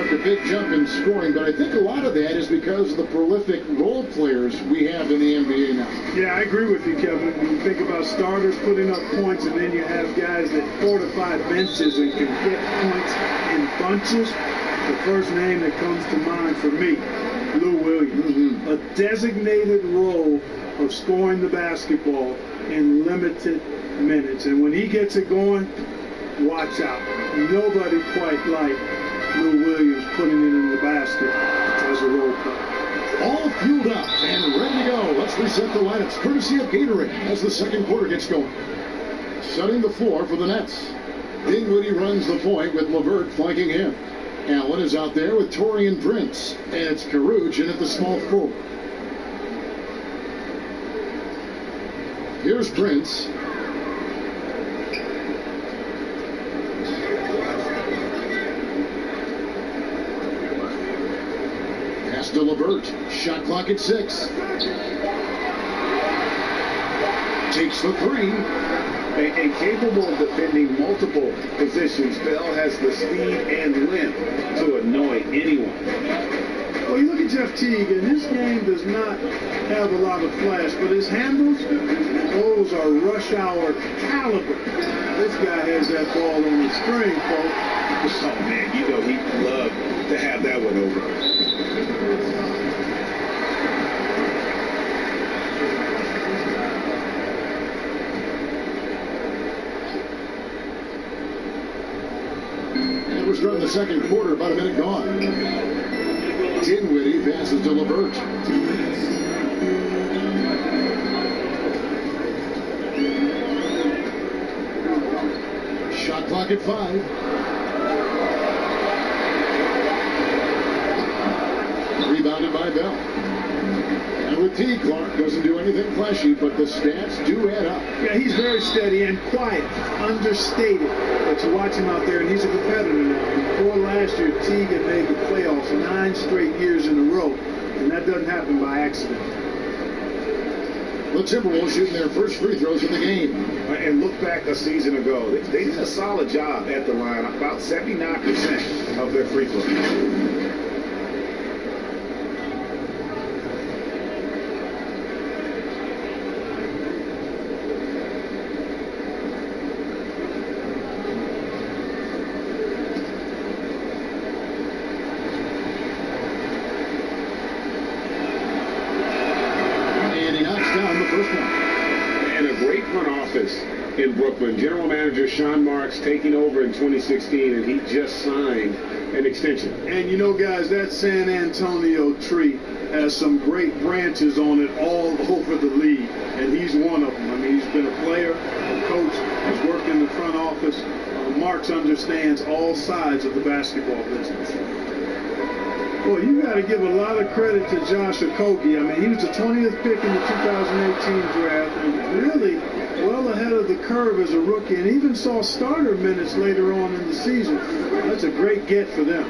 A big jump in scoring, but I think a lot of that is because of the prolific role players we have in the NBA now. Yeah, I agree with you, Kevin. When you think about starters putting up points, and then you have guys that fortify benches and can get points in bunches, the first name that comes to mind for me, Lou Williams. A designated role of scoring the basketball in limited minutes. And when he gets it going, watch out. Nobody quite like Lou Williams putting it in the basket as a role player. All fueled up and ready to go. Let's reset the lineups courtesy of Gatorade as the second quarter gets going. Setting the floor for the Nets. Dinwiddie runs the point with LeVert flanking him. Allen is out there with Taurean Prince. And it's Caruge in at the small forward. Here's Prince. Pass to LeVert. Shot clock at 6. Takes the three. And capable of defending multiple positions, Bell has the speed and length to annoy anyone. Well, you look at Jeff Teague, and his game does not have a lot of flash, but his handles, those are rush hour caliber. This guy has that ball on the string, folks. Oh, man, you know he'd love to have that one over. And we're starting the second quarter, about a minute gone. Dinwiddie passes to LeVert. Shot clock at 5. Rebounded by Bell. And with T, Clark doesn't do anything flashy, but the stats do add up. Yeah, he's very steady and quiet, understated. But you watch him out there, and he's a competitor now. Before last year, Teague had made the playoffs 9 straight years in a row, and that doesn't happen by accident. The Timberwolves shooting their first free throws of the game. And look back a season ago. They did a solid job at the line, about 79% of their free throws. In Brooklyn, General Manager Sean Marks taking over in 2016, and he just signed an extension. And you know, guys, that San Antonio tree has some great branches on it all over the league, and he's one of them. I mean, he's been a player, a coach, he's worked in the front office. Marks understands all sides of the basketball business. Well, you got to give a lot of credit to Josh Okogie. I mean, he was the 20th pick in the 2018 draft, and really well ahead of the curve as a rookie, and even saw starter minutes later on in the season. That's a great get for them.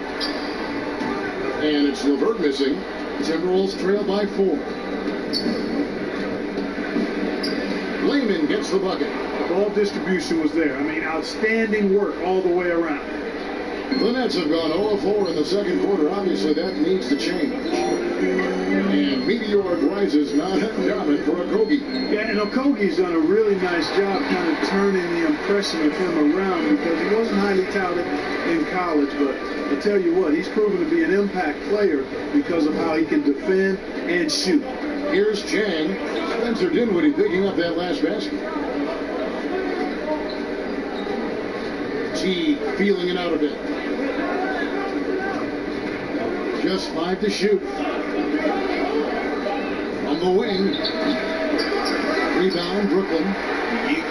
And it's LeVert missing. Timberwolves trail by 4. Layman gets the bucket. The ball distribution was there. I mean, outstanding work all the way around. The Nets have gone 0-4 in the second quarter. Obviously, that needs to change. And meteoric rises not uncommon for Okogie. Yeah, and Okogie's done a really nice job kind of turning the impression of him around, because he wasn't highly touted in college, but I tell you what, he's proven to be an impact player because of how he can defend and shoot. Here's Chang. Spencer Dinwiddie picking up that last basket. T feeling it out a bit. Just 5 to shoot. On the wing. Rebound, Brooklyn.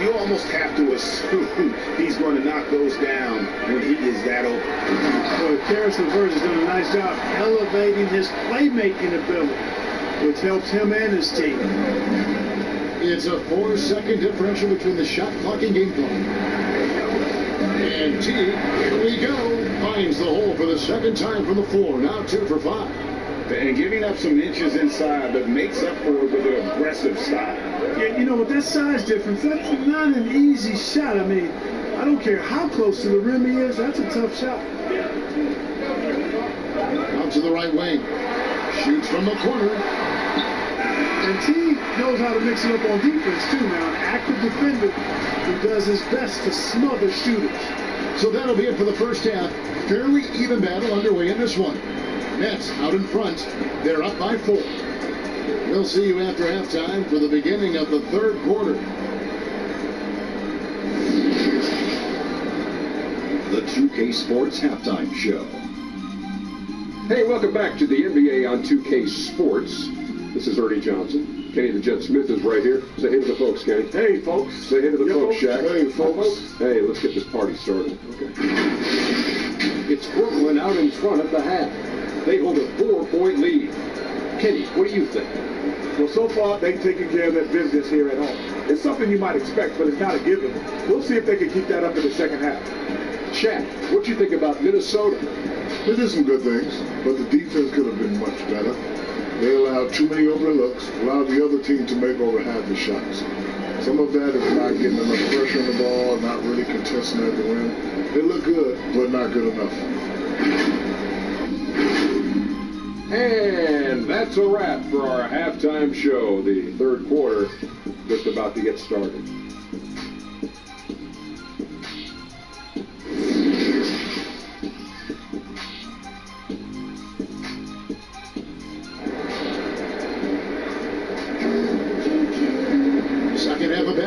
You almost have to assume he's going to knock those down when he is that open. Boy, Karis LeVert has done a nice job elevating his playmaking ability, which helps him and his team. It's a 4-second differential between the shot clock and game clock. And T, here we go, finds the hole for the second time from the floor. Now 2 for 5. And giving up some inches inside, but makes up for it with an aggressive style. Yeah, you know, with that size difference, that's not an easy shot. I mean, I don't care how close to the rim he is, that's a tough shot. Out to the right wing. Shoots from the corner. And T knows how to mix it up on defense, too, now. An active defender who does his best to smother shooters. So that'll be it for the first half. Fairly even battle underway in this one. Nets out in front. They're up by 4. We'll see you after halftime for the beginning of the third quarter. The 2K Sports Halftime Show. Hey, welcome back to the NBA on 2K Sports. This is Ernie Johnson. Kenny the Jet Smith is right here. Say hey to the folks, Kenny. Hey, folks. Say hey to the folks, Shaq. Hey, folks. Hey, let's get this party started. Okay. It's Brooklyn out in front at the half. They hold a 4-point lead. Kenny, what do you think? Well, so far, they've taken care of their business here at home. It's something you might expect, but it's not a given. We'll see if they can keep that up in the second half. Shaq, what do you think about Minnesota? They did some good things, but the defense could have been much better. They allowed too many overlooks, allowed the other team to make over half the shots. Some of that is not getting enough pressure on the ball, not really contesting at the rim. They look good, but not good enough. And that's a wrap for our halftime show. The third quarter just about to get started.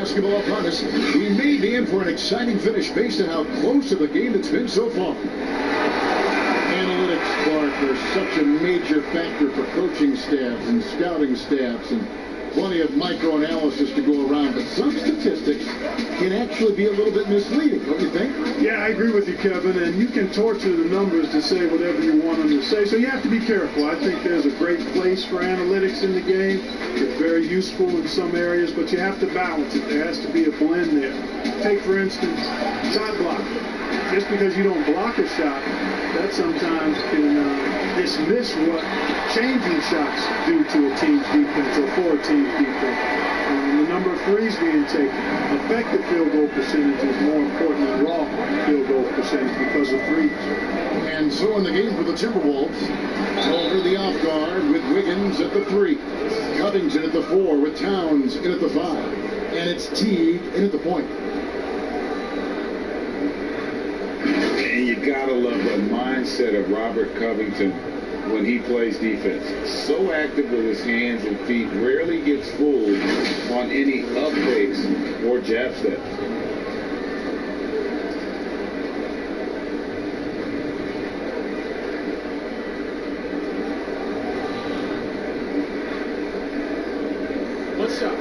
basketball upon us. We may be in for an exciting finish based on how close to the game it's been so far. Analytics, Clark, are such a major factor for coaching staffs and scouting staffs, and plenty of micro-analysis to go around, but some statistics can actually be a little bit misleading, don't you think? Yeah, I agree with you, Kevin, and you can torture the numbers to say whatever you want them to say, so you have to be careful. I think there's a great place for analytics in the game. It's very useful in some areas, but you have to balance it. There has to be a blend there. Take, for instance, shot block. Just because you don't block a shot, that sometimes can dismiss what changing shots do to a team's defense or for a team's defense. The number of threes being taken, effective field goal percentage is more important than raw field goal percentage because of threes. And so in the game for the Timberwolves, over the off guard with Wiggins at the 3, Covington at the 4 with Towns in at the 5, and it's Teague in at the point. And you gotta love the mindset of Robert Covington when he plays defense. So active with his hands and feet, rarely gets fooled on any up fakes or jab steps. What's up?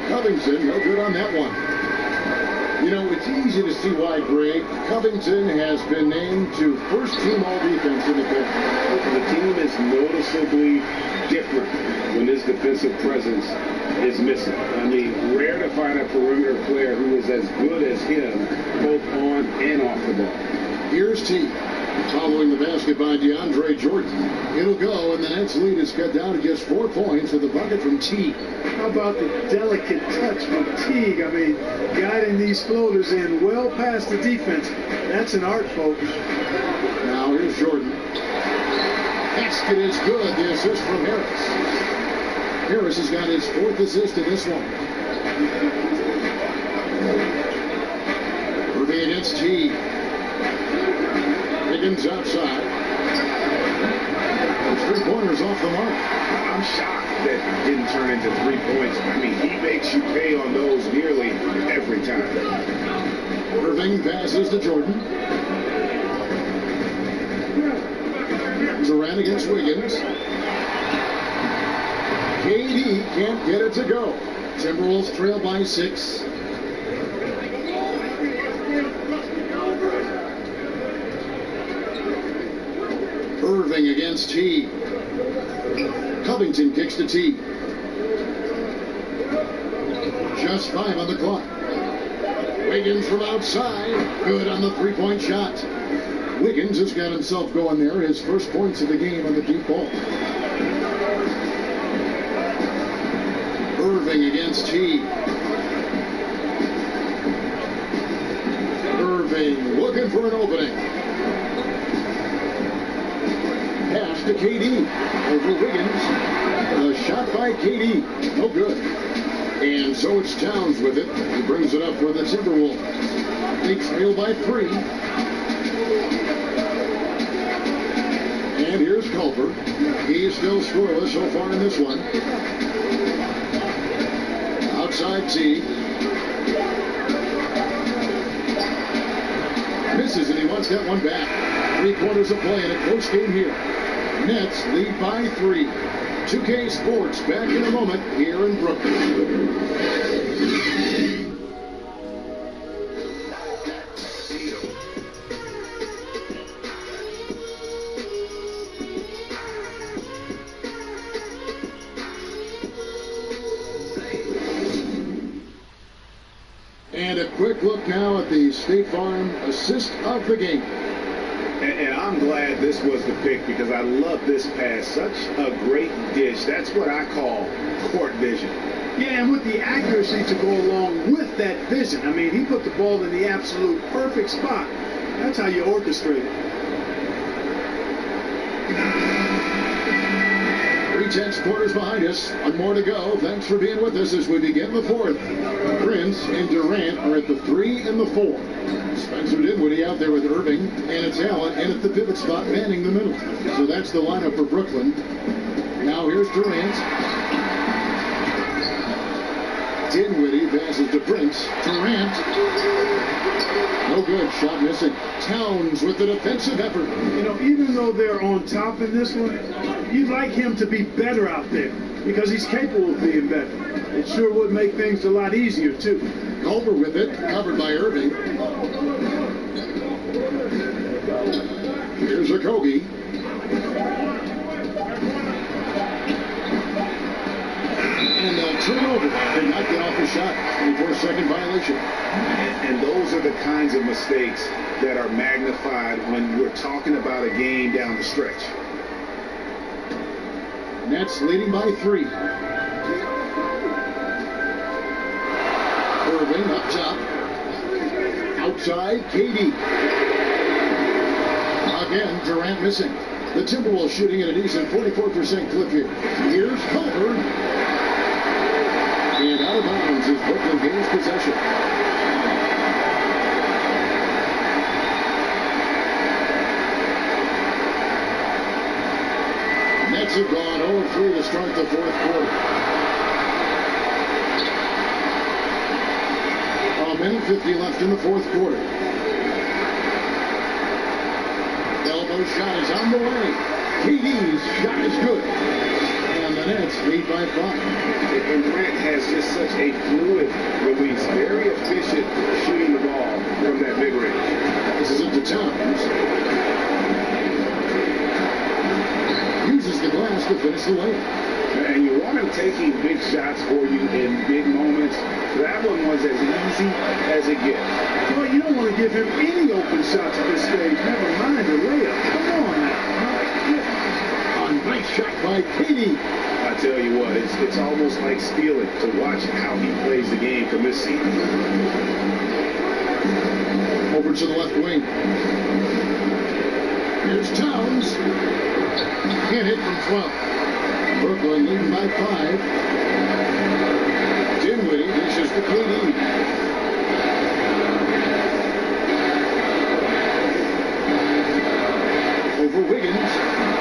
Covington, no good on that one. You know, it's easy to see why, Greg. Covington has been named to first-team all-defense in the pick. The team is noticeably different when his defensive presence is missing. I mean, rare to find a perimeter player who is as good as him, both on and off the ball. Here's T. Following the basket by DeAndre Jordan. It'll go, and the Nets lead is cut down to just 4 points with a bucket from T. How about the delicate touch from Teague? I mean, guiding these floaters in well past the defense. That's an art, folks. Now here's Jordan. Basket is good. The assist from Harris. Harris has got his 4th assist in this one. Irving against T. Wiggins outside. Those 3-pointers off the mark. I'm shocked that didn't turn into 3 points. I mean, he makes you pay on those nearly every time. Irving passes to Jordan. Durant against Wiggins. KD can't get it to go. Timberwolves trail by 6. Irving against T. Covington kicks to T. Just 5 on the clock. Wiggins from outside. Good on the 3-point shot. Wiggins has got himself going there. His first points of the game on the deep ball. Irving against T. Irving looking for an opening. Pass to KD over Wiggins. The shot by KD. No good. And so it's Towns with it. He brings it up for the Timberwolves. They trail by 3. And here's Culver. He's still scoreless so far in this one. Outside T. Misses, and he wants that one back. 3 quarters of play in a close game here. Nets lead by 3. 2K Sports back in a moment here in Brooklyn. And a quick look now at the State Farm assist of the game. And I'm glad this was the pick because I love this pass. Such a great dish. That's what I call court vision. Yeah, and with the accuracy to go along with that vision. I mean, he put the ball in the absolute perfect spot. That's how you orchestrate it. intense quarters behind us. One more to go. Thanks for being with us as we begin the fourth. Prince and Durant are at the 3 and the 4. Spencer Dinwiddie out there with Irving and it's Allen in at the pivot spot, manning the middle. So that's the lineup for Brooklyn. Now here's Durant. Dinwiddie passes to Prince. Durant. No good. Shot missing. Towns with the defensive effort. You know, even though they're on top in this one, you'd like him to be better out there because he's capable of being better. It sure would make things a lot easier, too. Culver with it. Covered by Irving. Here's Okogie. And a turnover. Did not get off the shot. 24-second violation. And those are the kinds of mistakes that are magnified when we're talking about a game down the stretch. Nets leading by 3. Irving up top. Outside, KD. Again, Durant missing. The Timberwolves shooting at a decent 44% clip here. Here's Culver. And out of bounds as Brooklyn gains possession. Nets have gone 0-3 to start the fourth quarter. A minute 50 left in the fourth quarter. Elbow shot is on the way. KD's shot is good. And the Nets lead by 5. And Durant has just such a fluid release. Very efficient shooting the ball from that big range. This is into Towns. Uses the glass to finish the layup. And you want him taking big shots for you in big moments. That one was as easy as it gets. Well, you don't want to give him any open shots at this stage. Never mind the layup. Come on now. A nice shot by KD. I tell you what, it's almost like stealing to watch how he plays the game from this seat. Over to the left wing. Here's Towns. Can't hit from 12. Brooklyn leading by 5. Dinwiddie dishes to KD. Over Wiggins.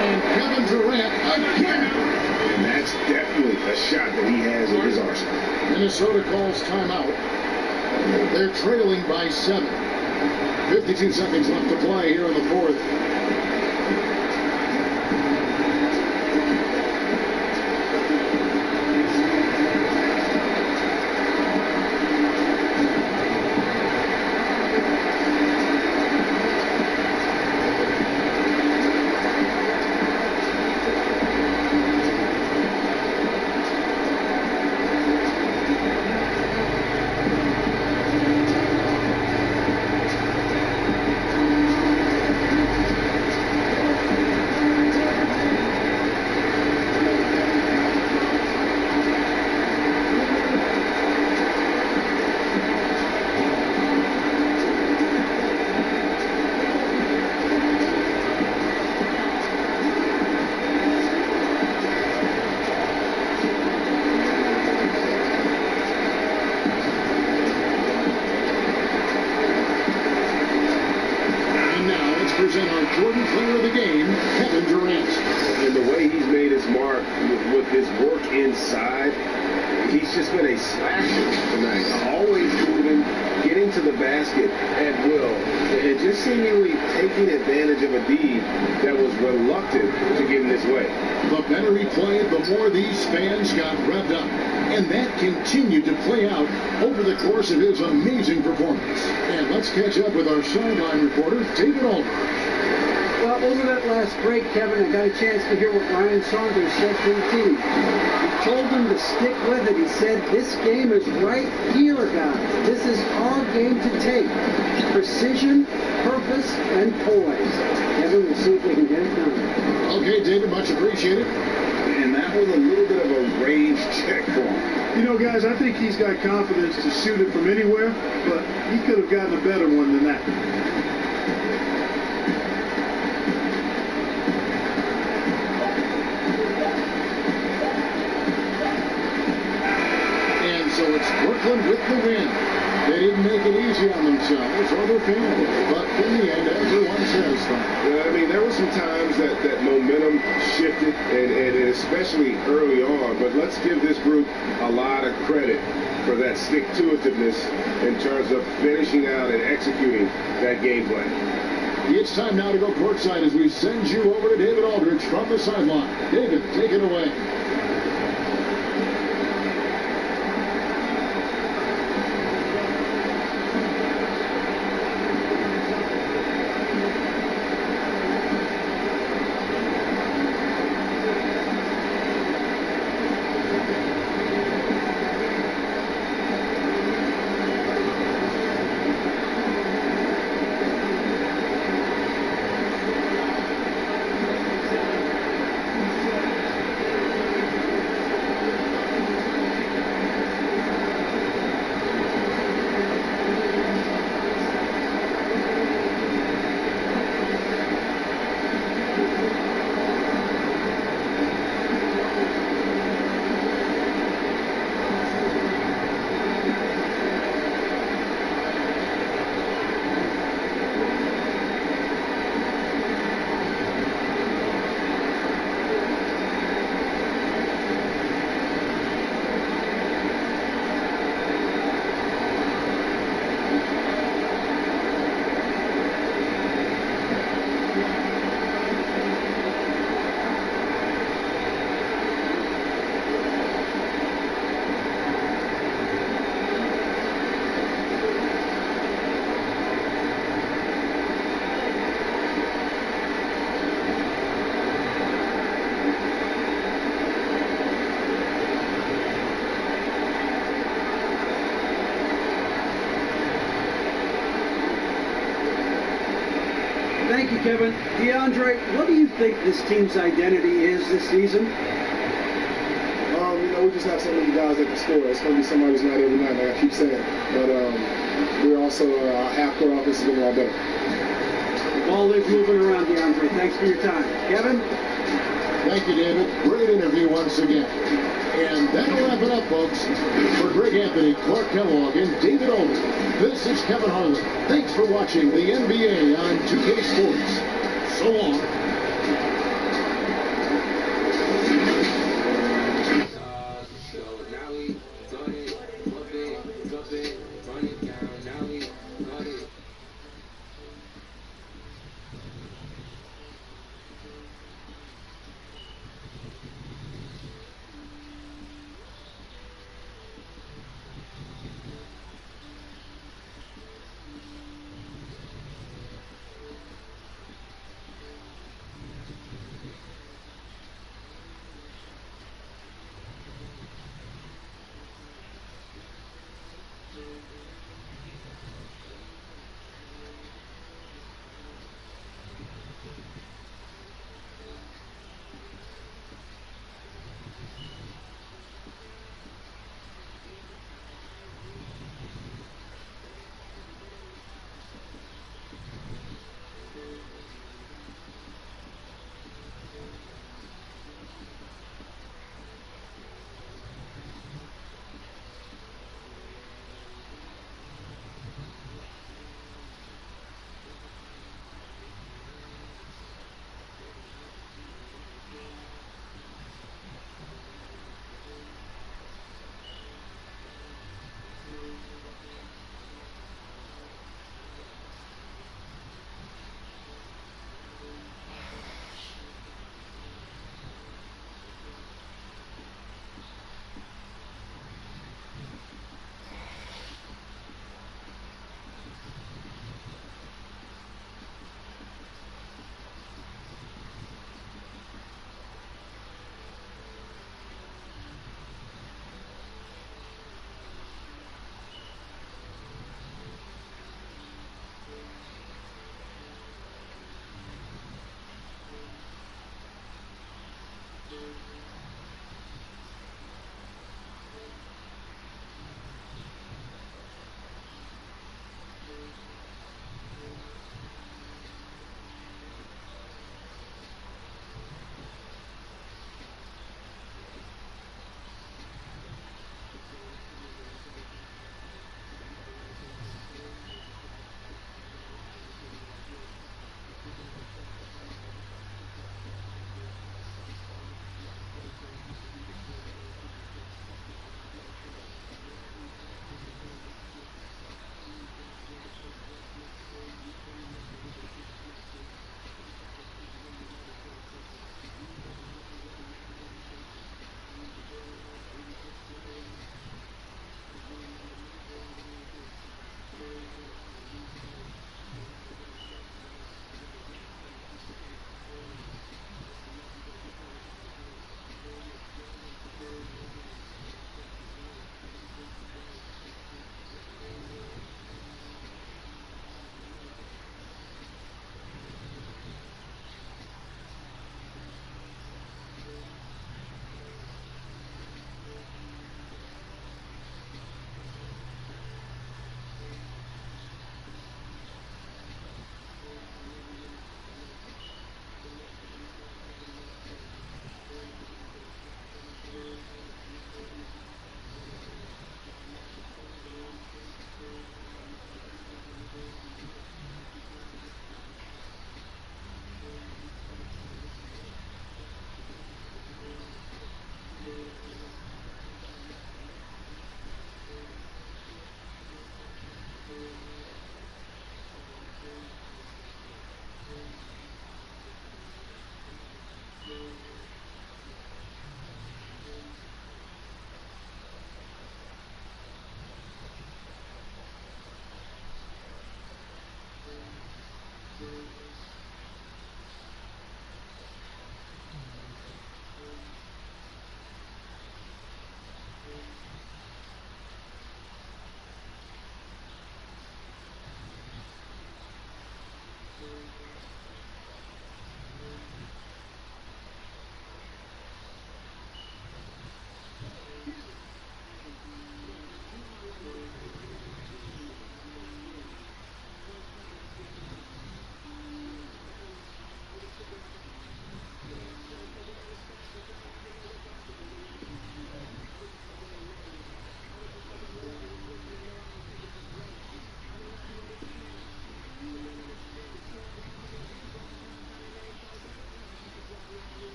And Kevin Durant again. And that's definitely a shot that he has in his arsenal. Minnesota calls timeout. They're trailing by 7. 52 seconds left to play here in the fourth. Present our Jordan player of the game, Kevin Durant. And the way he's made his mark with his work inside, he's just been a slasher tonight. Always moving, getting to the basket at will, and just seemingly taking advantage of a D that was reluctant to get in his way. The better he played, the more these fans got revved up. And that continued to play out over the course of his amazing performance. And let's catch up with our sideline reporter, David Aldridge. Well, over that last break, Kevin, I got a chance to hear what Ryan Saunders said to the team. He told them to stick with it. He said, this game is right here, guys. This is our game to take. Precision, purpose, and poise. Kevin, we'll see if we can get it done. Okay, David, much appreciated. And that was a little bit of a range check for him. You know, guys, I think he's got confidence to shoot it from anywhere, but he could have gotten a better one than that. didn't make it easy on themselves or their family, but in the end, everyone's satisfied. Yeah, I mean, there were some times that momentum shifted, and especially early on, but let's give this group a lot of credit for that stick-to-itiveness in terms of finishing out and executing that game plan. It's time now to go courtside as we send you over to David Aldridge from the sideline. David, take it away. Thank you, Kevin. DeAndre, what do you think this team's identity is this season? We just have so many guys that can score. It's going to be somebody who's not every night, like I keep saying. But we're also half-court offense is getting a lot better. The ball is moving around, DeAndre. Thanks for your time. Kevin? Thank you, David. Great interview once again. And that'll wrap it up, folks. For Greg Anthony, Clark Kellogg, and David Aldridge, this is Kevin Harlan. Thanks for watching the NBA on 2K Sports. So long.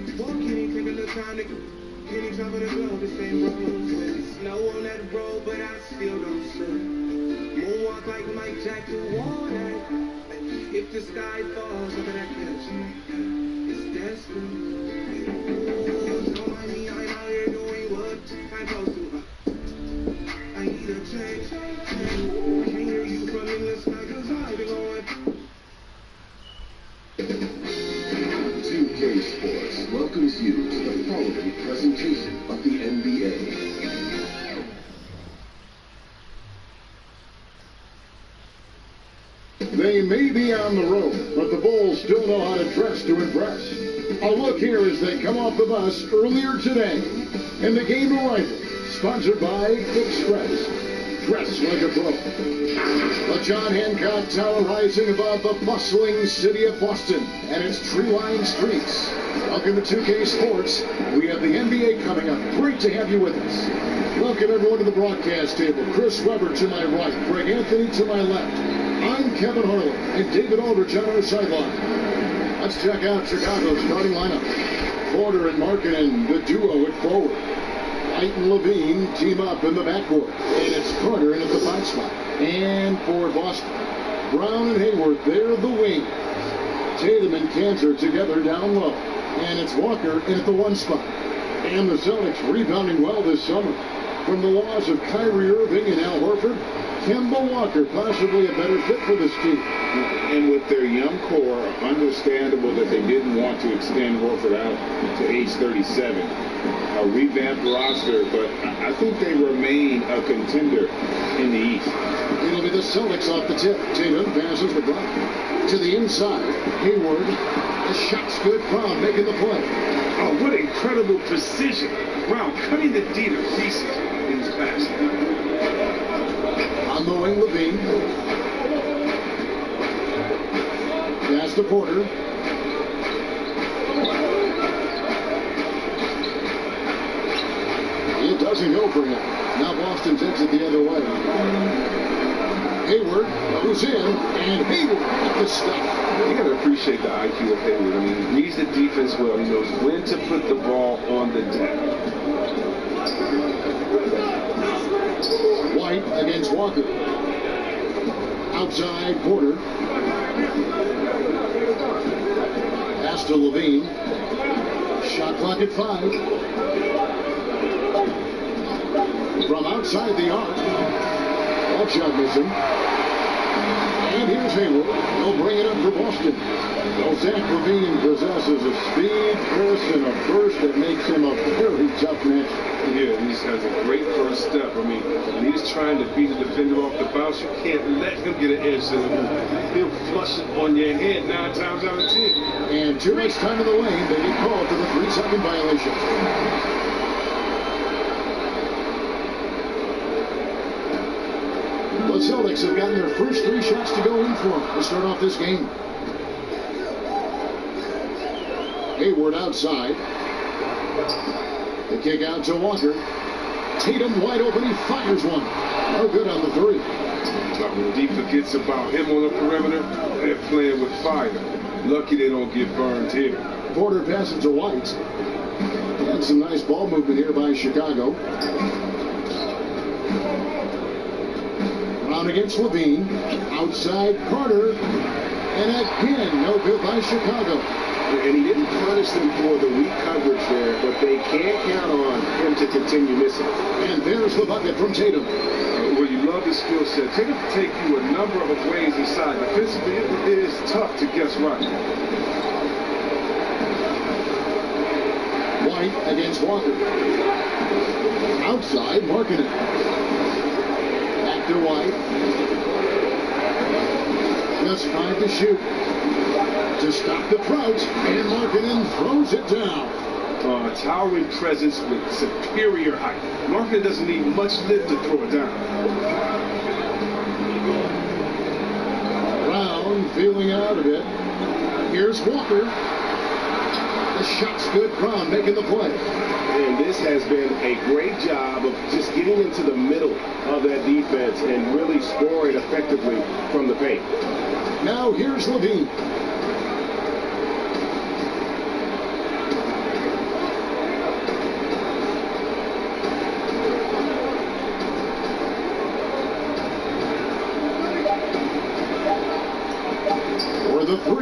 Kenny, take a little time to Kenny travel the globe, the same roads with snow on that road, but I still don't slip. Moonwalk like Mike Jack to all night. If the sky falls over that cliff, it's destiny. Don't mind me, I'm out here doing what I'm supposed to. I need a change. Can't hear you from in the sky 'cause I've been going. 2K Sports welcomes you to the following presentation of the NBA. They may be on the road, but the Bulls still know how to dress to impress. A look here as they come off the bus earlier today. And the game arrival, sponsored by Express. Dress like a pro. The John Hancock Tower rising above the bustling city of Boston and its tree-lined streets. Welcome to 2K Sports. We have the NBA coming up. Great to have you with us. Welcome everyone to the broadcast table. Chris Webber to my right, Greg Anthony to my left. I'm Kevin Harlan and David Aldridge on our sideline. Let's check out Chicago's starting lineup. Porter and Markkanen, the duo at forward. White and Levine team up in the backcourt. And it's Carter in at the 5 spot. And for Boston, Brown and Hayward, they're the wing. Tatum and Kanter together down low. And it's Walker in at the 1 spot. And the Celtics rebounding well this summer. From the loss of Kyrie Irving and Al Horford, Kemba Walker possibly a better fit for this team. And with their young core, understandable that they didn't want to extend Horford out to age 37. A revamped roster, but I think they remain a contender in the East. It'll be the Celtics off the tip. Tatum passes the block. To the inside, Hayward. The shot's good. Brown making the play. Oh, what incredible precision. Brown cutting the D to pieces in his pass. On the wing, Levine. Pass to Porter. It doesn't go for him. Now Boston's exit the other way. Hayward goes in, and Hayward at the stop. You got to appreciate the IQ of Hayward. I mean, he reads the defense well. He knows when to put the ball on the deck. White against Walker. Outside, Porter. Pass to Levine. Shot clock at 5. From outside the arc. That shot missing. And here's Hayward. He'll bring it up for Boston. Well, Zach LaVine possesses a speed, Chris, and a burst that makes him a very tough match. Yeah, he has a great first step. I mean, when he's trying to beat the defender off the bounce, you can't let him get an edge to the move. He'll flush it on your head 9 times out of 10. And too much time in the lane, they get called for the 3-second violation. The Celtics have gotten their first 3 shots to go in for them to start off this game. Hayward outside. The kick out to Walker. Tatum wide open. He fires one. No good on the 3. But when D forgets about him on the perimeter, they're playing with fire. Lucky they don't get burned here. Porter passes to White. And some nice ball movement here by Chicago. Brown against Levine. Outside Carter. And again, no good by Chicago. And he didn't punish them for the weak coverage there, but they can't count on him to continue missing. And there's the bucket from Tatum. Well, you love his skill set. Tatum can take you a number of ways inside. Defensively, it is tough to guess right. White against Walker. Outside, Markkanen. Back to White. Just 5 to shoot. To stop the approach, and Markkanen throws it down. Towering presence with superior height. Markkanen doesn't need much lift to throw it down. Brown feeling out of it. Here's Walker. The shot's good. Brown making the play. And this has been a great job of just getting into the middle of that defense and really scoring effectively from the paint. Now here's Levine.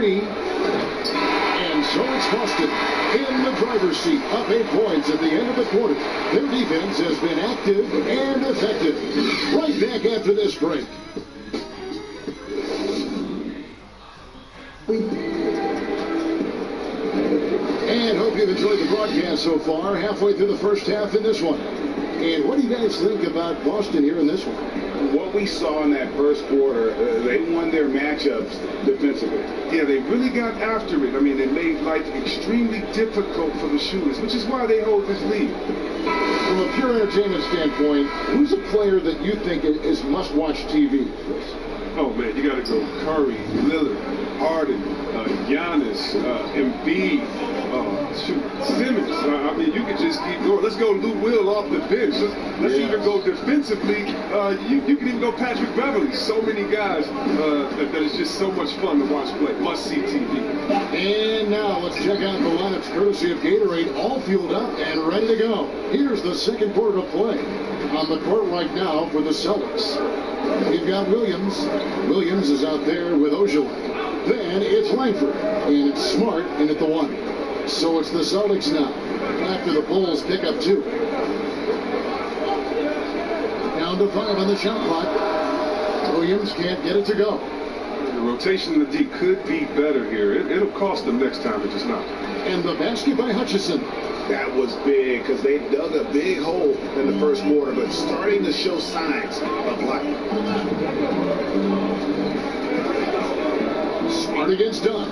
three. And so it's Boston in the driver's seat, up 8 points at the end of the quarter. Their defense has been active and effective. Right back after this break. And hope you've enjoyed the broadcast so far. Halfway through the first half in this one. And what do you guys think about Boston here in this one? What we saw in that first quarter, they won their matchups defensively. Yeah, they really got after it. I mean, they made life extremely difficult for the shooters, which is why they hold this lead. From a pure entertainment standpoint, who's a player that you think is must-watch TV, Chris? Oh, man, you got to go Curry, Lillard, Harden, Giannis, Embiid, Simmons. I mean, you could just keep going. Let's go Lou Will off the bench. Let's even go defensively. You can even go Patrick Beverly. So many guys that is just so much fun to watch play. Must-see TV. And now let's check out the lineups courtesy of Gatorade, all fueled up and ready to go. Here's the second quarter to play. On the court right now for the Celtics, we've got Williams. Williams is out there with Ojale. Then it's Langford, and it's Smart in at the 1. So it's the Celtics now, after the Bulls pick up 2. Down to 5 on the shot clock. Williams can't get it to go. The rotation in the D could be better here. It'll cost them next time, it's just not. And the basket by Hutchison. That was big because they dug a big hole in the first quarter, but starting to show signs of life. Smart against Dunn.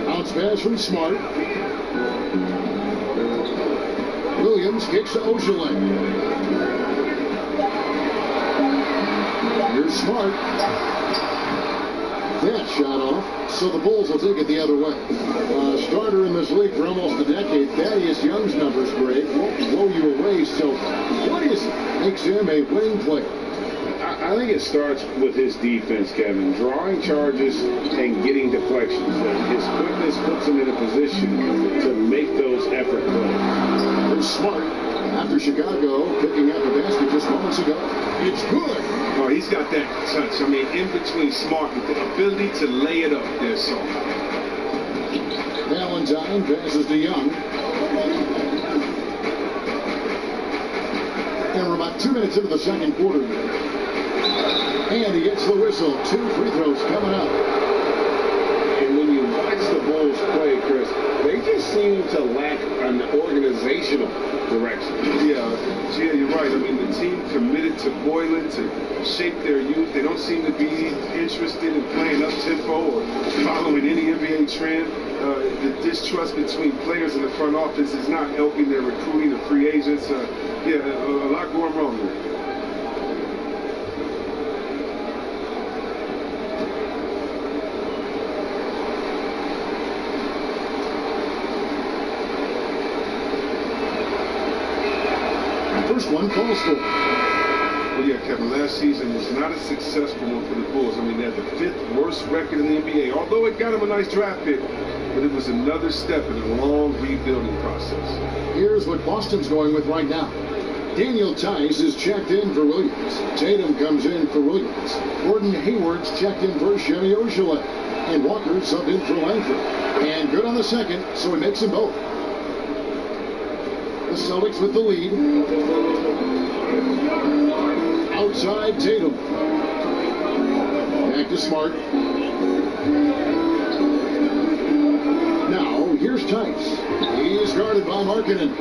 Bounce pass from Smart. Williams kicks to Ojale. Here's Smart. That shot off, so the Bulls will take it the other way. Starter in this league for almost a decade. Thaddeus Young's numbers, Greg, won't blow you away. So what is it makes him a winning player? I think it starts with his defense, Kevin. Drawing charges and getting deflections. His quickness puts him in a position to make those effort plays. There's Smart after Chicago picking up a basket just moments ago. It's good. Oh, he's got that touch. I mean, in between Smart and the ability to lay it up there, so. Valentine passes to Young. And we're about 2 minutes into the second quarter. And he gets the whistle. 2 free throws coming up. And when you watch the Bulls play, Chris, they just seem to lack an organizational direction. Yeah, you're right. I mean, the team committed to Boylan to shape their youth. They don't seem to be interested in playing up-tempo or following any NBA trend. The distrust between players in the front office is not helping their recruiting of free agents. A lot going wrong there. First one falls for. Well, yeah, Kevin, last season was not a successful one for the Bulls. I mean, they had the 5th worst record in the NBA, although it got them a nice draft pick, but it was another step in a long rebuilding process. Here's what Boston's going with right now. Daniel Tice is checked in for Williams. Tatum comes in for Williams. Gordon Hayward's checked in for Chevy Ojale. And Walker subbed in for Langford. And good on the second, so he makes them both. The Celtics with the lead. Outside Tatum. Back to Smart. Now, here's Tice. He's guarded by Markkanen.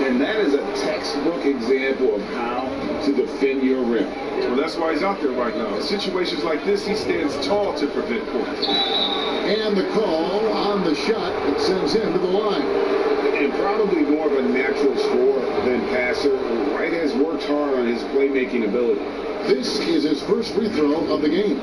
And that is a textbook example of how to defend your rim. Well, that's why he's out there right now. In situations like this, he stands tall to prevent points. And the call on the shot that sends him to the line. And probably more of a natural scorer than passer. Wright has worked hard on his playmaking ability. This is his first free throw of the game.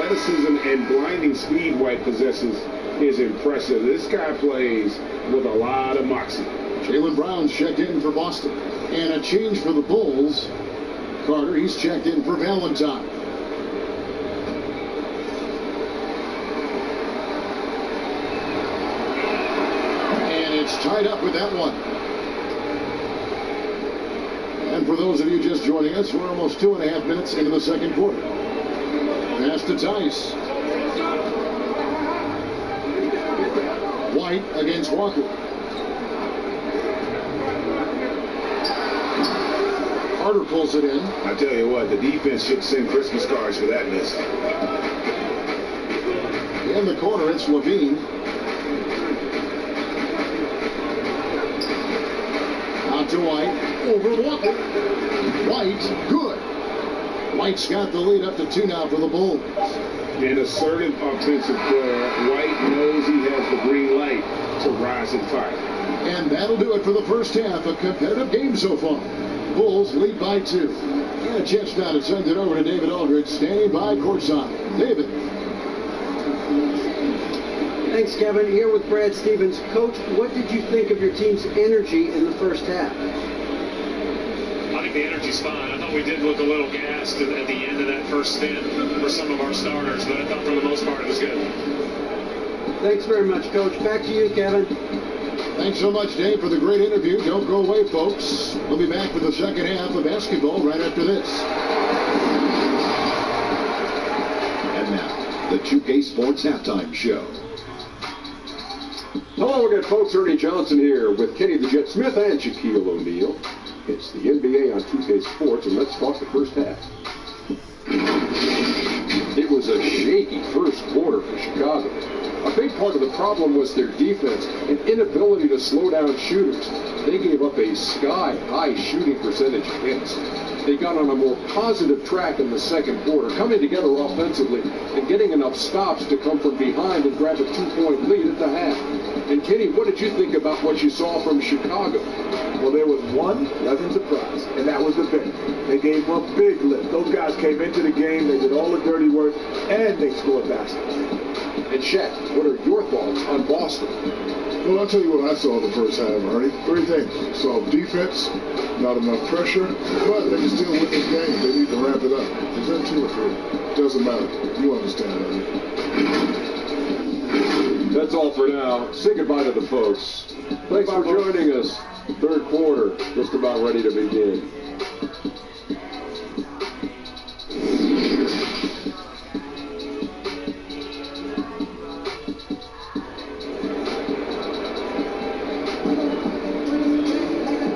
The athleticism and blinding speed White possesses is impressive. This guy plays with a lot of moxie. Jaylen Brown's checked in for Boston. And a change for the Bulls. Carter, he's checked in for Valentine. And it's tied up with that one. And for those of you just joining us, we're almost 2.5 minutes into the second quarter. Pass to Tice. White against Walker. Carter pulls it in. I tell you what, the defense should send Christmas cards for that miss. In the corner, it's Levine. Out to White. Over Walker. White, good. White's got the lead up to 2 now for the Bulls. An assertive offensive player. White knows he has the green light to rise and fight. And that'll do it for the first half. A competitive game so far. Bulls lead by 2. And a chance now to send it over to David Aldridge, standing by courtside. David. Thanks, Kevin. Here with Brad Stevens. Coach, what did you think of your team's energy in the first half? I think the energy's fine. I thought we did look a little gassed at the end of that first stint for some of our starters, but I thought for the most part it was good. Thanks very much, Coach. Back to you, Kevin. Thanks so much, Dave, for the great interview. Don't go away, folks. We'll be back with the second half of basketball right after this. And now, the G.O.A.T Sports Halftime Show. Hello again, folks. Ernie Johnson here with Kenny the Jet Smith and Shaquille O'Neal. It's the NBA on G.O.A.T Sports, and let's talk the first half. It was a shaky first quarter for Chicago. A big part of the problem was their defense and inability to slow down shooters. They gave up a sky-high shooting percentage of hits. They got on a more positive track in the second quarter, coming together offensively and getting enough stops to come from behind and grab a 2-point lead at the half. And Kenny, what did you think about what you saw from Chicago? Well, there was one pleasant surprise, and that was the bench. They gave them a big lift. Those guys came into the game, they did all the dirty work, and they scored baskets. And Shaq, what are your thoughts on Boston? Well, I'll tell you what I saw the first half, Ernie. 3 things. Saw defense, not enough pressure, but they can still win this game. They need to ramp it up. Is that 2 or 3? Doesn't matter. You understand, Ernie. That's all for now. Say goodbye to the folks. Thanks for joining us. Third quarter, just about ready to begin.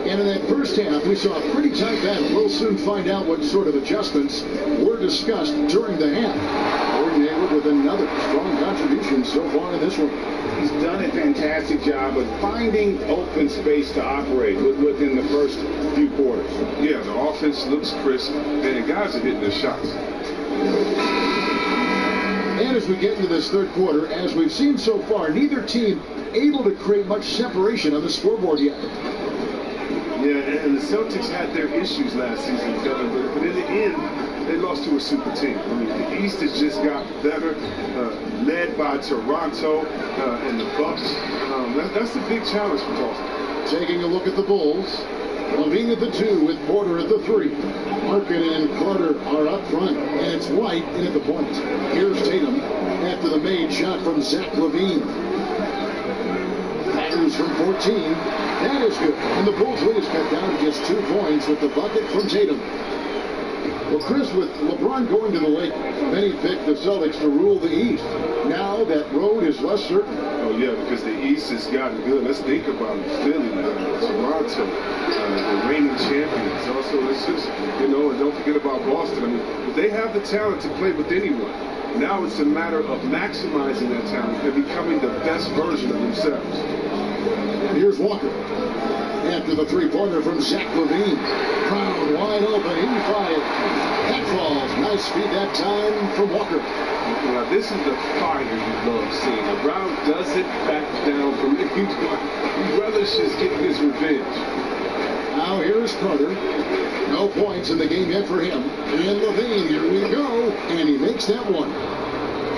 And in that first half, we saw a pretty tight battle. We'll soon find out what sort of adjustments were discussed during the half. Gordon Hayward with another strong contribution so far in this one. He's done a fantastic job of finding open space to operate within the first few quarters. Yeah, the offense looks crisp, and the guys are hitting their shots. And as we get into this third quarter, as we've seen so far, neither team able to create much separation on the scoreboard yet. Yeah, and the Celtics had their issues last season, Kevin, but in the end, they lost to a super team. I mean, the East has just got better, led by Toronto and the Bucks. That's the big challenge for Boston. Taking a look at the Bulls. Levine at the 2 with Porter at the 3. Markin and Carter are up front, and it's White in at the point. Here's Tatum after the made shot from Zach Levine. Matters from 14. That is good. And the Bulls lead is cut down to just 2 points with the bucket from Tatum. Well, Chris, with LeBron going to the Lakers, many picked the Celtics to rule the East. Now that road is less certain. Oh, yeah, because the East has gotten good. Let's think about it. Philly, Toronto, the reigning champions. Also, it's just, and don't forget about Boston. I mean, they have the talent to play with anyone. Now it's a matter of maximizing that talent and becoming the best version of themselves. And here's Walker. After the 3-pointer from Zach Levine. Crowd wide open. He fired. That falls. Nice speed that time from Walker. Now, this is the fire you love seeing. Brown doesn't back down from anyone. He relishes getting his revenge. Now here's Carter. No points in the game yet for him. And Levine, here we go. And he makes that one.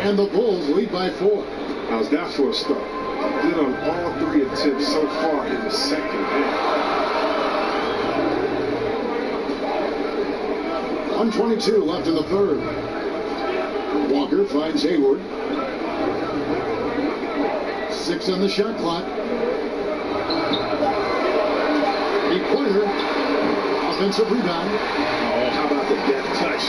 And the Bulls lead by 4. How's that for a start? Good on all 3 attempts so far in the second half. 1:22 left in the third. Walker finds Hayward. 6 on the shot clock. Deep pointer. Offensive rebound. Oh, how about the deft touch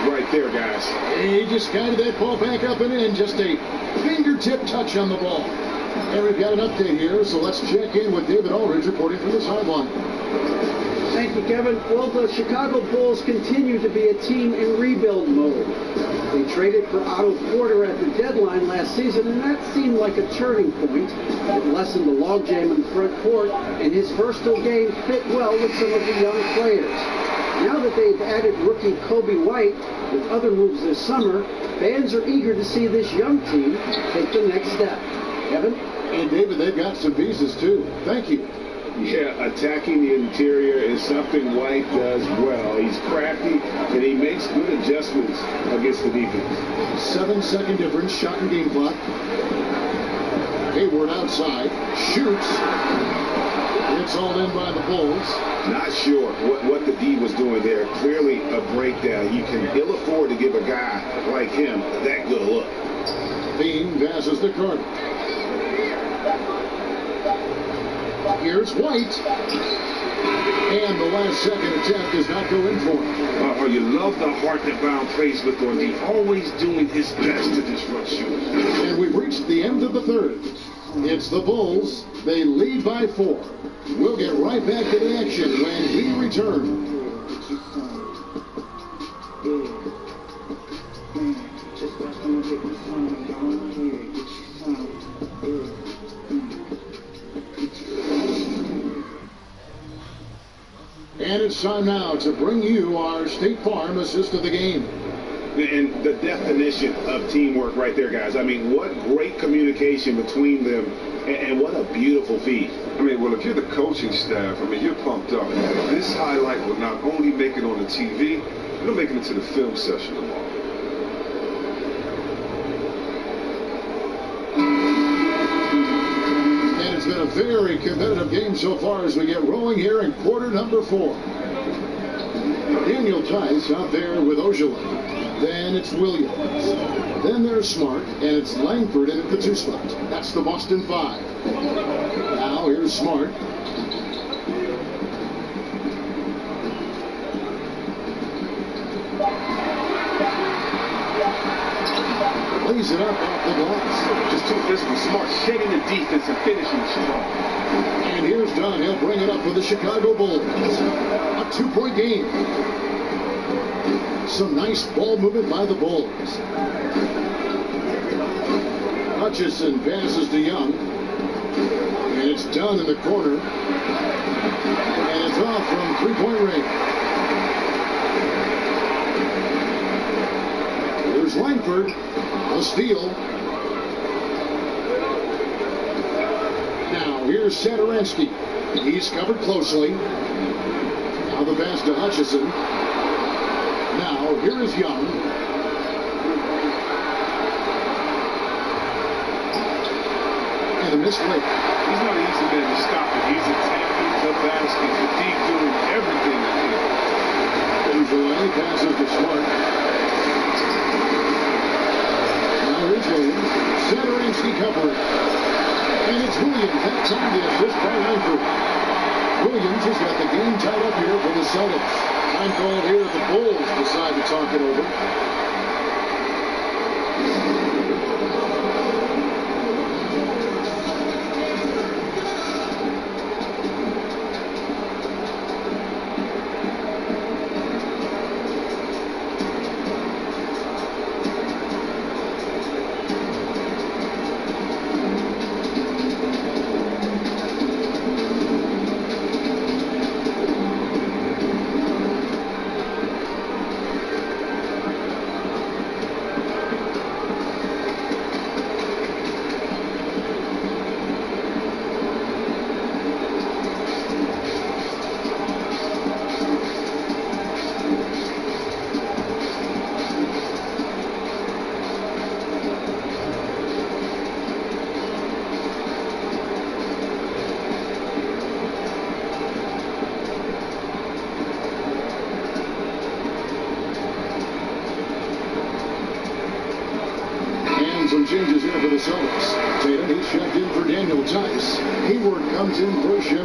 right there, guys? He just guided that ball back up and in. Just a fingertip touch on the ball. And we've got an update here, so let's check in with David Aldridge reporting from the sideline. Thank you, Kevin. Well, the Chicago Bulls continue to be a team in rebuild mode. They traded for Otto Porter at the deadline last season, and that seemed like a turning point. It lessened the logjam in the front court, and his versatile game fit well with some of the young players. Now that they've added rookie Kobe White with other moves this summer, fans are eager to see this young team take the next step. Kevin? And David, they've got some pieces too. Thank you. Yeah, attacking the interior is something White does well. He's crafty, and he makes good adjustments against the defense. 7-second difference, shot and game clock. Hayward outside, shoots. It's all in by the Bulls. Not sure what the D was doing there. Clearly a breakdown. You can ill afford to give a guy like him that good a look. Bean passes the corner. Here's White. And the last second attempt does not go in for him. Oh, you love the heart that Brown plays with on D. Always doing his best to disrupt shooters. And we've reached the end of the third. It's the Bulls. They lead by 4. We'll get right back to the action when we return. And it's time now to bring you our State Farm assist of the game. And the definition of teamwork right there, guys. I mean, what great communication between them, and what a beautiful feed. I mean, well, if you're the coaching staff, I mean, you're pumped up. This highlight will not only make it on the TV, it'll make it into the film session tomorrow. And it's been a very competitive game so far as we get rolling here in quarter number 4. Daniel Tice out there with Ojala. Then it's Williams. Then there's Smart, and it's Langford in at the 2 spot. That's the Boston 5. Now here's Smart. Lays it up off the glass. Just too physical. Smart shedding the defense and finishing strong. And here's Dunn. He'll bring it up for the Chicago Bulls. A 2-point game. Some nice ball movement by the Bulls. Hutchison passes to Young. And it's Dunn in the corner. And it's off from 3-point range. Here's Langford. A steal. Now here's Satoransky. He's covered closely. Now the pass to Hutchison. Now, here is Young. And a missed layup. He's not an easy man to stop it. He's attacking the basket. The D doing everything he can. Goes away, passes to Smart. Now here's Williams. Satoransky covering. And it's Williams. That time the assist by Langford. Williams has got the game tied up here for the Celtics. Time called here. The Bulls decide to talk it over.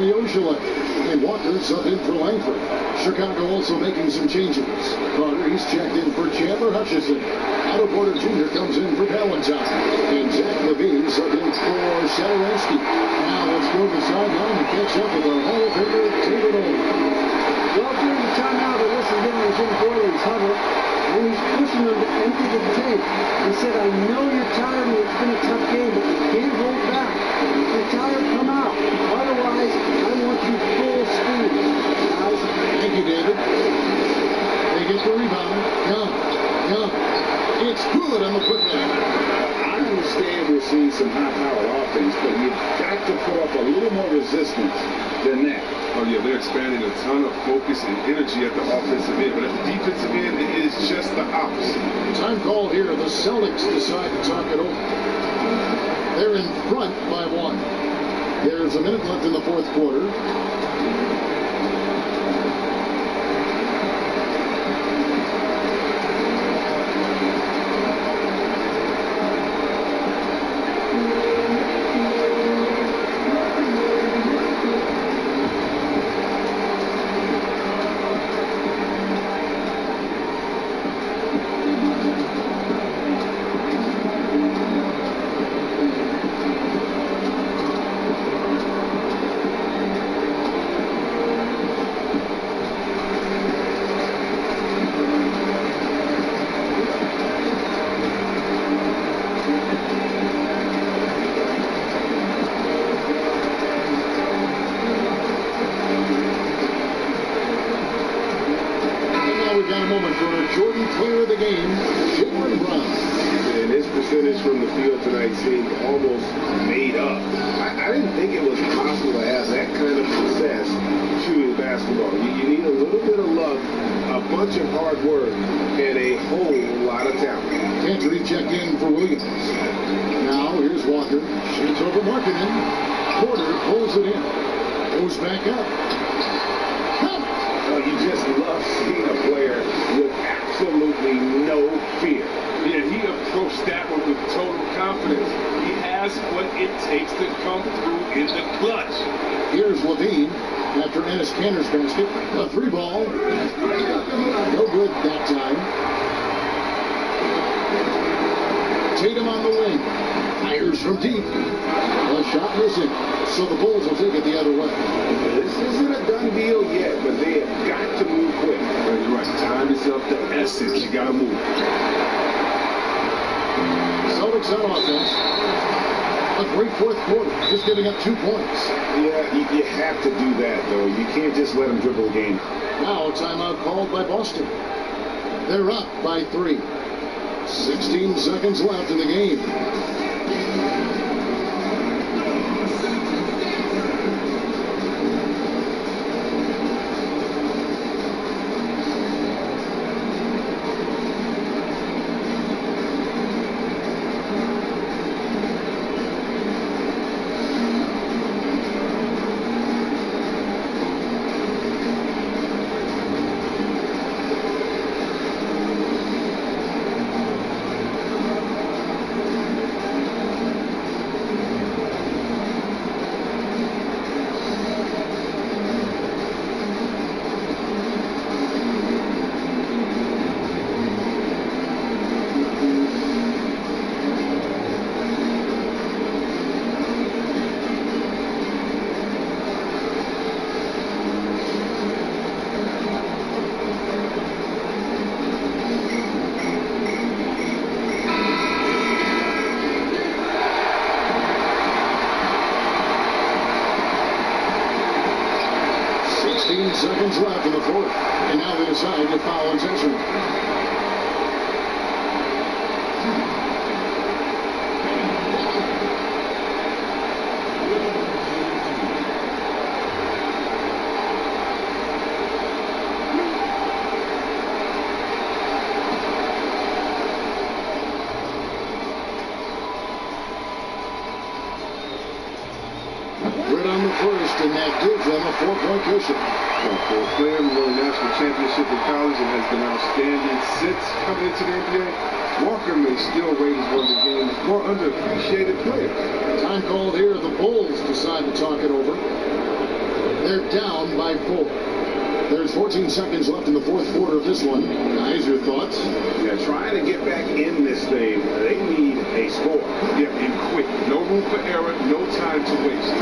Tommy Oshile. And Walker's up in for Langford. Chicago also making some changes. Carter, he's checked in for Chandler Hutchison. Otto Porter Jr. comes in for Valentine. And Zach Levine's up in for Sadaransky. Now let's go to the sideline to catch up with our Hall of Famer, David Olin. Well, during the timeout, I listened in on Jim Boylan's huddle, and he's pushing them to empty the tank. He said, I know you're tired and it's been a tough game, but you can't hold back. If you're tired, come out. Otherwise, I want you full speed. Guys. Thank you, David. They get the rebound. Young. It's good on the putback. I understand we're seeing some high-powered offense, but you've got to put up a little more resistance than that. Oh, yeah, they're expanding a ton of focus and energy at the offensive end, but at the defensive end, it is just the opposite. Time called here. The Celtics decide to talk it over. They're in front by 1. There's a minute left in the fourth quarter. Giving up 2 points. Yeah, you have to do that, though. You can't just let them dribble the game. Now, timeout called by Boston. They're up by 3. 16 seconds left in the game. Seconds left in the fourth, and now they decide to foul intentionally. Red on the first, and that gives them a 4-point cushion. For a player who won a national championship in college and has been outstanding since coming into the NBA, Walker may still rate as one of the game's more underappreciated players. Time called here. The Bulls decide to talk it over. They're down by 4. There's 14 seconds left in the fourth quarter of this one. Guys, your thoughts? Yeah, trying to get back in this thing, they need a score. Yeah, and quick. No room for error, no time to waste.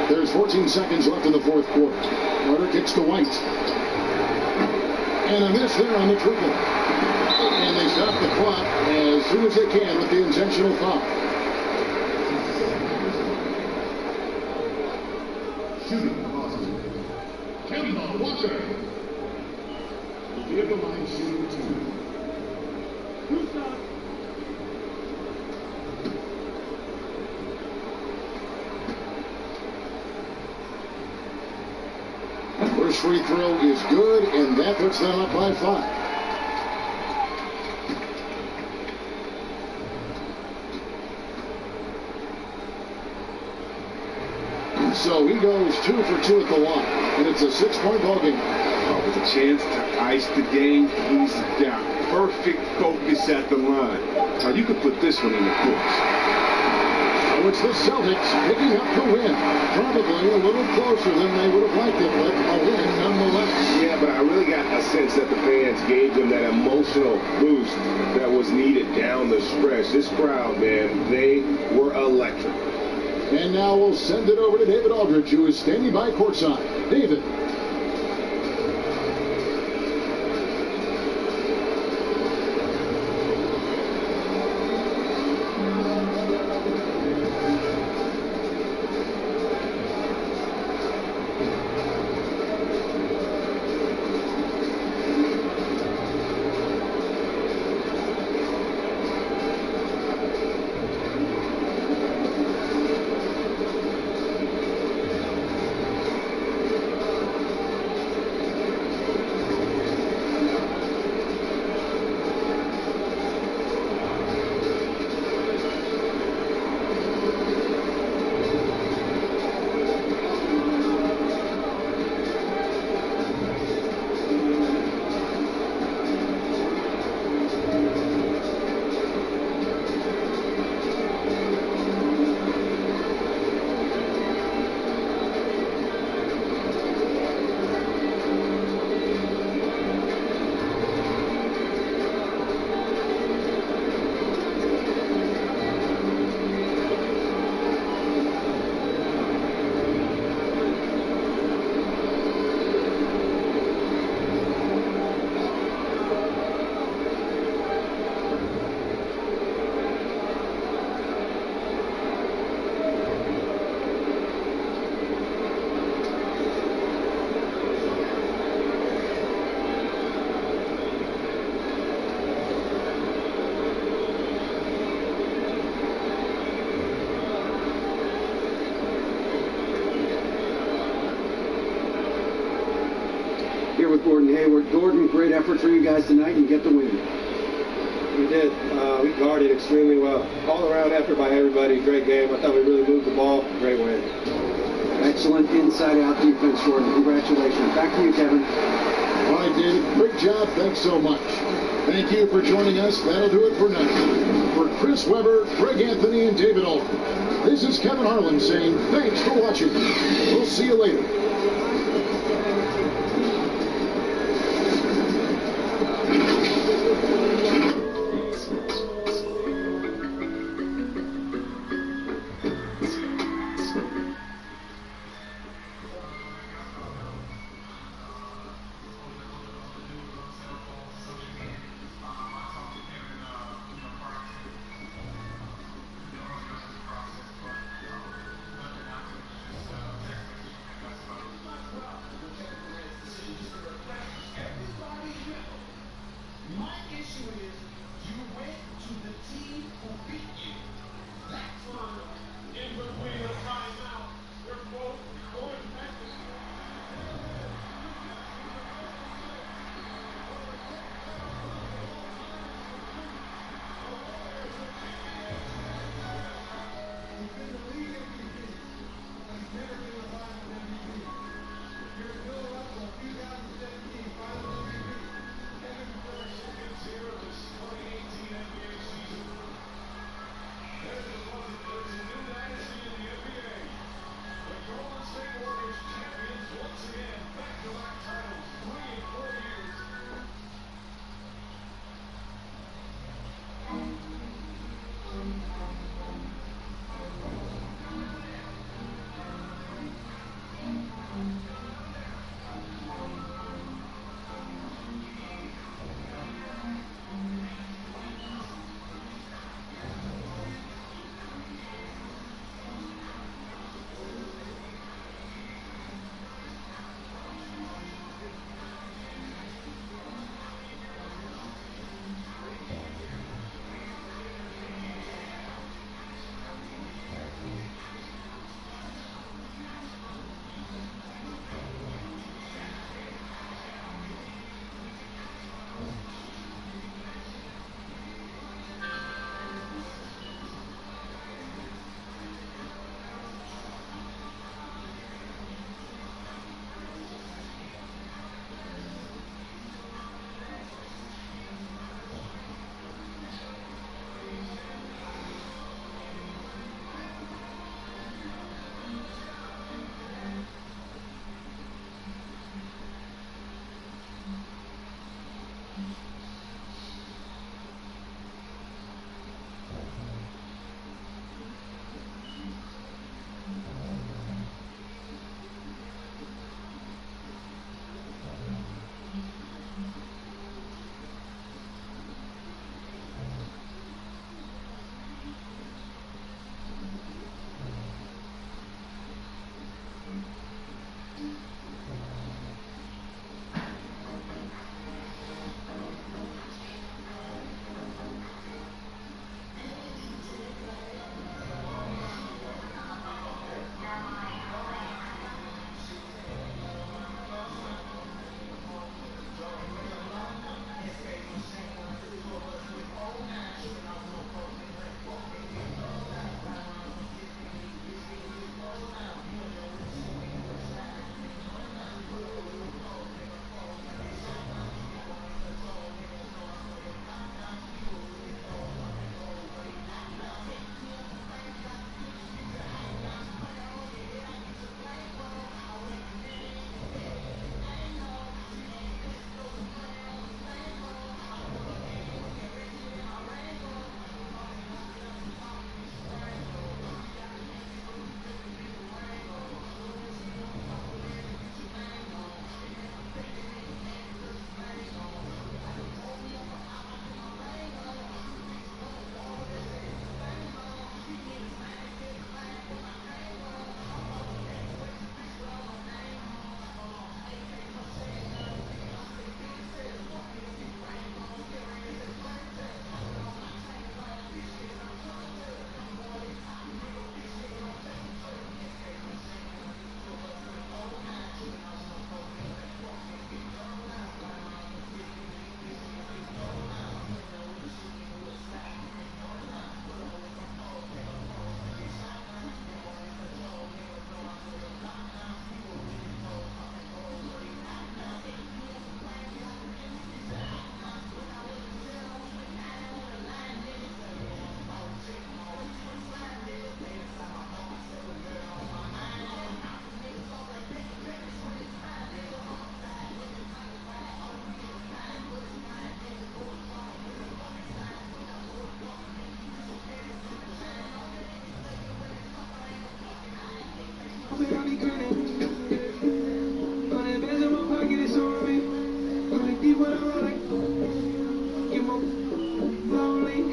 There's 14 seconds left in the fourth quarter. Carter kicks to White. And a miss there on the triple. And they stop the clock as soon as they can with the intentional foul. Shooting Boston. Kemba Walker. Will be at the line shooting 2. First free throw is good, and that puts them up by 5. So he goes 2 for 2 at the line, and it's a 6-point ball game. With a chance to ice the game, he's down. Perfect focus at the line. Now you could put this one in the books. So it's the Celtics picking up the win. Probably a little closer than they would have liked it, but a win nonetheless. Yeah, but I really got a sense that the fans gave them that emotional boost that was needed down the stretch. This crowd, man, they were electric. And now we'll send it over to David Aldridge, who is standing by courtside. David. Here with Gordon Hayward. Gordon, great effort for you guys tonight. You get the win. We did. We guarded extremely well. All around effort by everybody. Great game. I thought we really moved the ball. Great win. Excellent inside-out defense, Gordon. Congratulations. Back to you, Kevin. All right, David. Great job. Thanks so much. Thank you for joining us. That'll do it for now. For Chris Webber, Greg Anthony, and David Aldridge, this is Kevin Harlan saying thanks for watching. We'll see you later.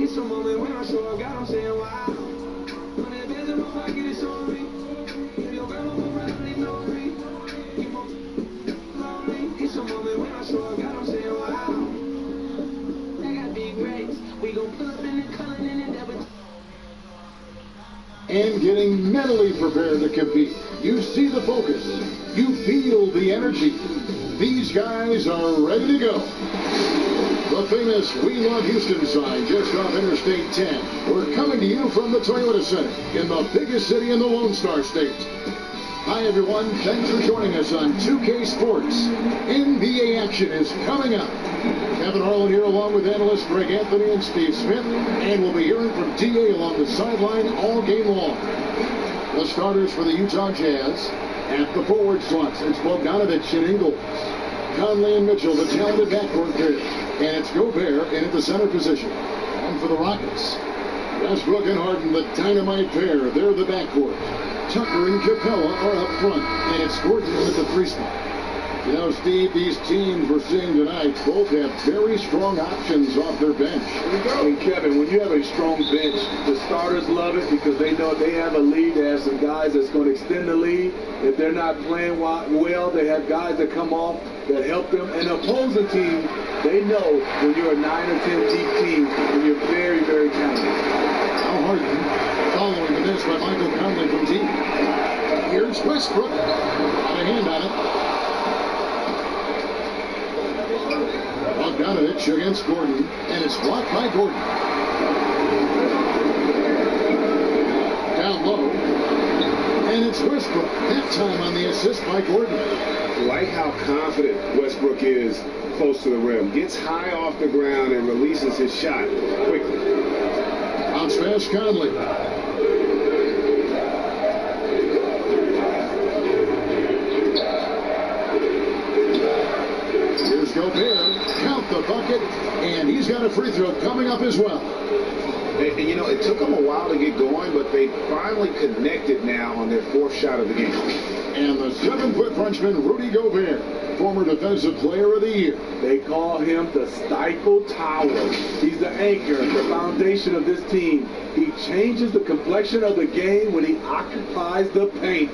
It's a moment when I show up, God, I'm saying wow. When it is in my pocket, it's on me. If your grandma will probably know me. It's a moment when I show up, God, I'm saying wow. I got big racks. We gon' pull up in the Cullen and double. And getting mentally prepared to compete. You see the focus. You feel the energy. These guys are ready to go. The famous We Love Houston sign just off Interstate 10. We're coming to you from the Toyota Center in the biggest city in the Lone Star State. Hi, everyone. Thanks for joining us on 2K Sports. NBA action is coming up. Kevin Harlan here along with analysts Greg Anthony and Steve Smith. And we'll be hearing from D.A. along the sideline all game long. The starters for the Utah Jazz. At the forward slots, it's Bogdanovich and Ingles. Conley and Mitchell, the talented backcourt pair. And it's Gobert in at the center position. And for the Rockets, Westbrook and Harden, the dynamite pair. They're the backcourt. Tucker and Capella are up front. And it's Gordon at the three spot. You know, Steve, these teams we're seeing tonight both have very strong options off their bench. And Kevin, when you have a strong bench, the starters love it because they know they have a lead. They have some guys that's going to extend the lead. If they're not playing well, they have guys that come off that help them. And the opposing team, they know when you're a 9 or 10 deep team, and you're very, very talented. Now Harden following the miss by Michael Conley from deep. Here's Westbrook. Got a hand on it. Bogdanovich against Gordon, and it's blocked by Gordon. Down low, and it's Westbrook. That time on the assist by Gordon. Like how confident Westbrook is close to the rim. Gets high off the ground and releases his shot quickly. Bounce pass Conley. Here's Gobert. Count the bucket, and he's got a free throw coming up as well. And, you know, it took them a while to get going, but they finally connected now on their fourth shot of the game. And the 7-foot Frenchman, Rudy Gobert, former Defensive Player of the Year. They call him the Stifle Tower. He's the anchor, the foundation of this team. He changes the complexion of the game when he occupies the paint.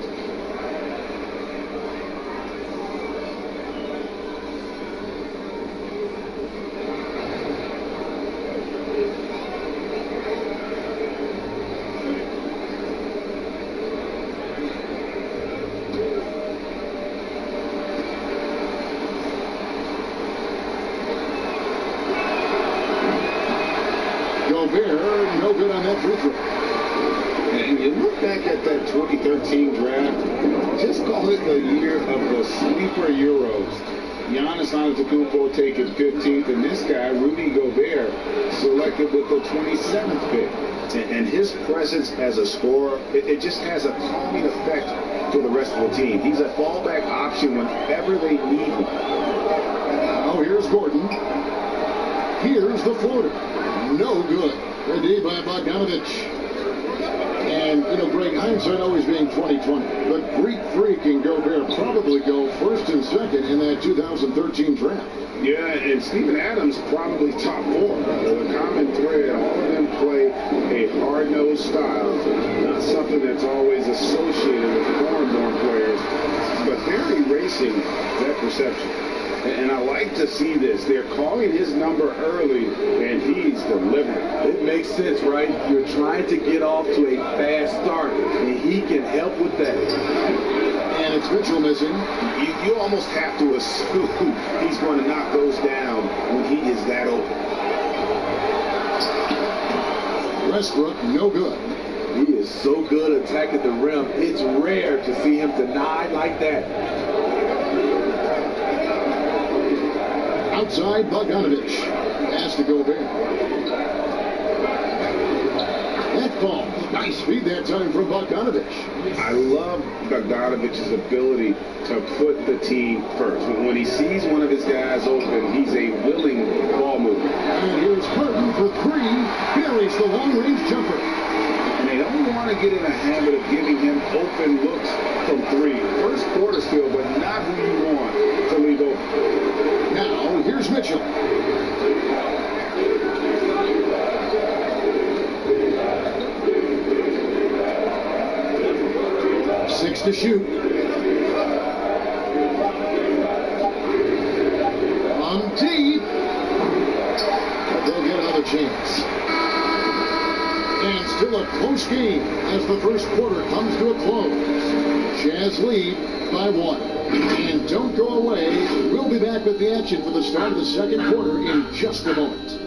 No good on that free throw. And you look back at that 2013 draft, just call it the year of the sleeper Euros. Giannis Antetokounmpo taken 15th, and this guy, Rudy Gobert, selected with the 27th pick. And his presence as a scorer, it just has a calming effect for the rest of the team. He's a fallback option whenever they need him. Now here's Gordon. Here's the floater. No good. Ready by Bogdanovich. And, you know, Greg, hindsight always being 20/20. But Greek Freak and Gobert probably go first and second in that 2013 draft. Yeah, and Steven Adams probably top four. The common thread, all of them play a hard-nosed style. Not something that's always associated with foreign-born players, but they're erasing that perception. And I like to see this. They're calling his number early, and he's delivering. It makes sense, right? You're trying to get off to a fast start, and he can help with that. And it's Mitchell missing. You almost have to assume he's going to knock those down when he is that open. Westbrook, no good. He is so good attacking the rim. It's rare to see him denied like that. Outside, Bogdanovich. Pass to Gobert. That ball. Nice feed that time from Bogdanovich. I love Bogdanovich's ability to put the team first. When he sees one of his guys open, he's a willing ball mover. And here's Harden for three. Buries the long-range jumper. And they don't want want to get in a habit of giving him open looks from three. First quarter still, but not who you want to leave open. Now, here's Mitchell. Six to shoot. On deep. But they'll get another chance. And still a close game as the first quarter comes to a close. Jazz lead by 1. And don't go away. We'll be back with the action for the start of the second quarter in just a moment.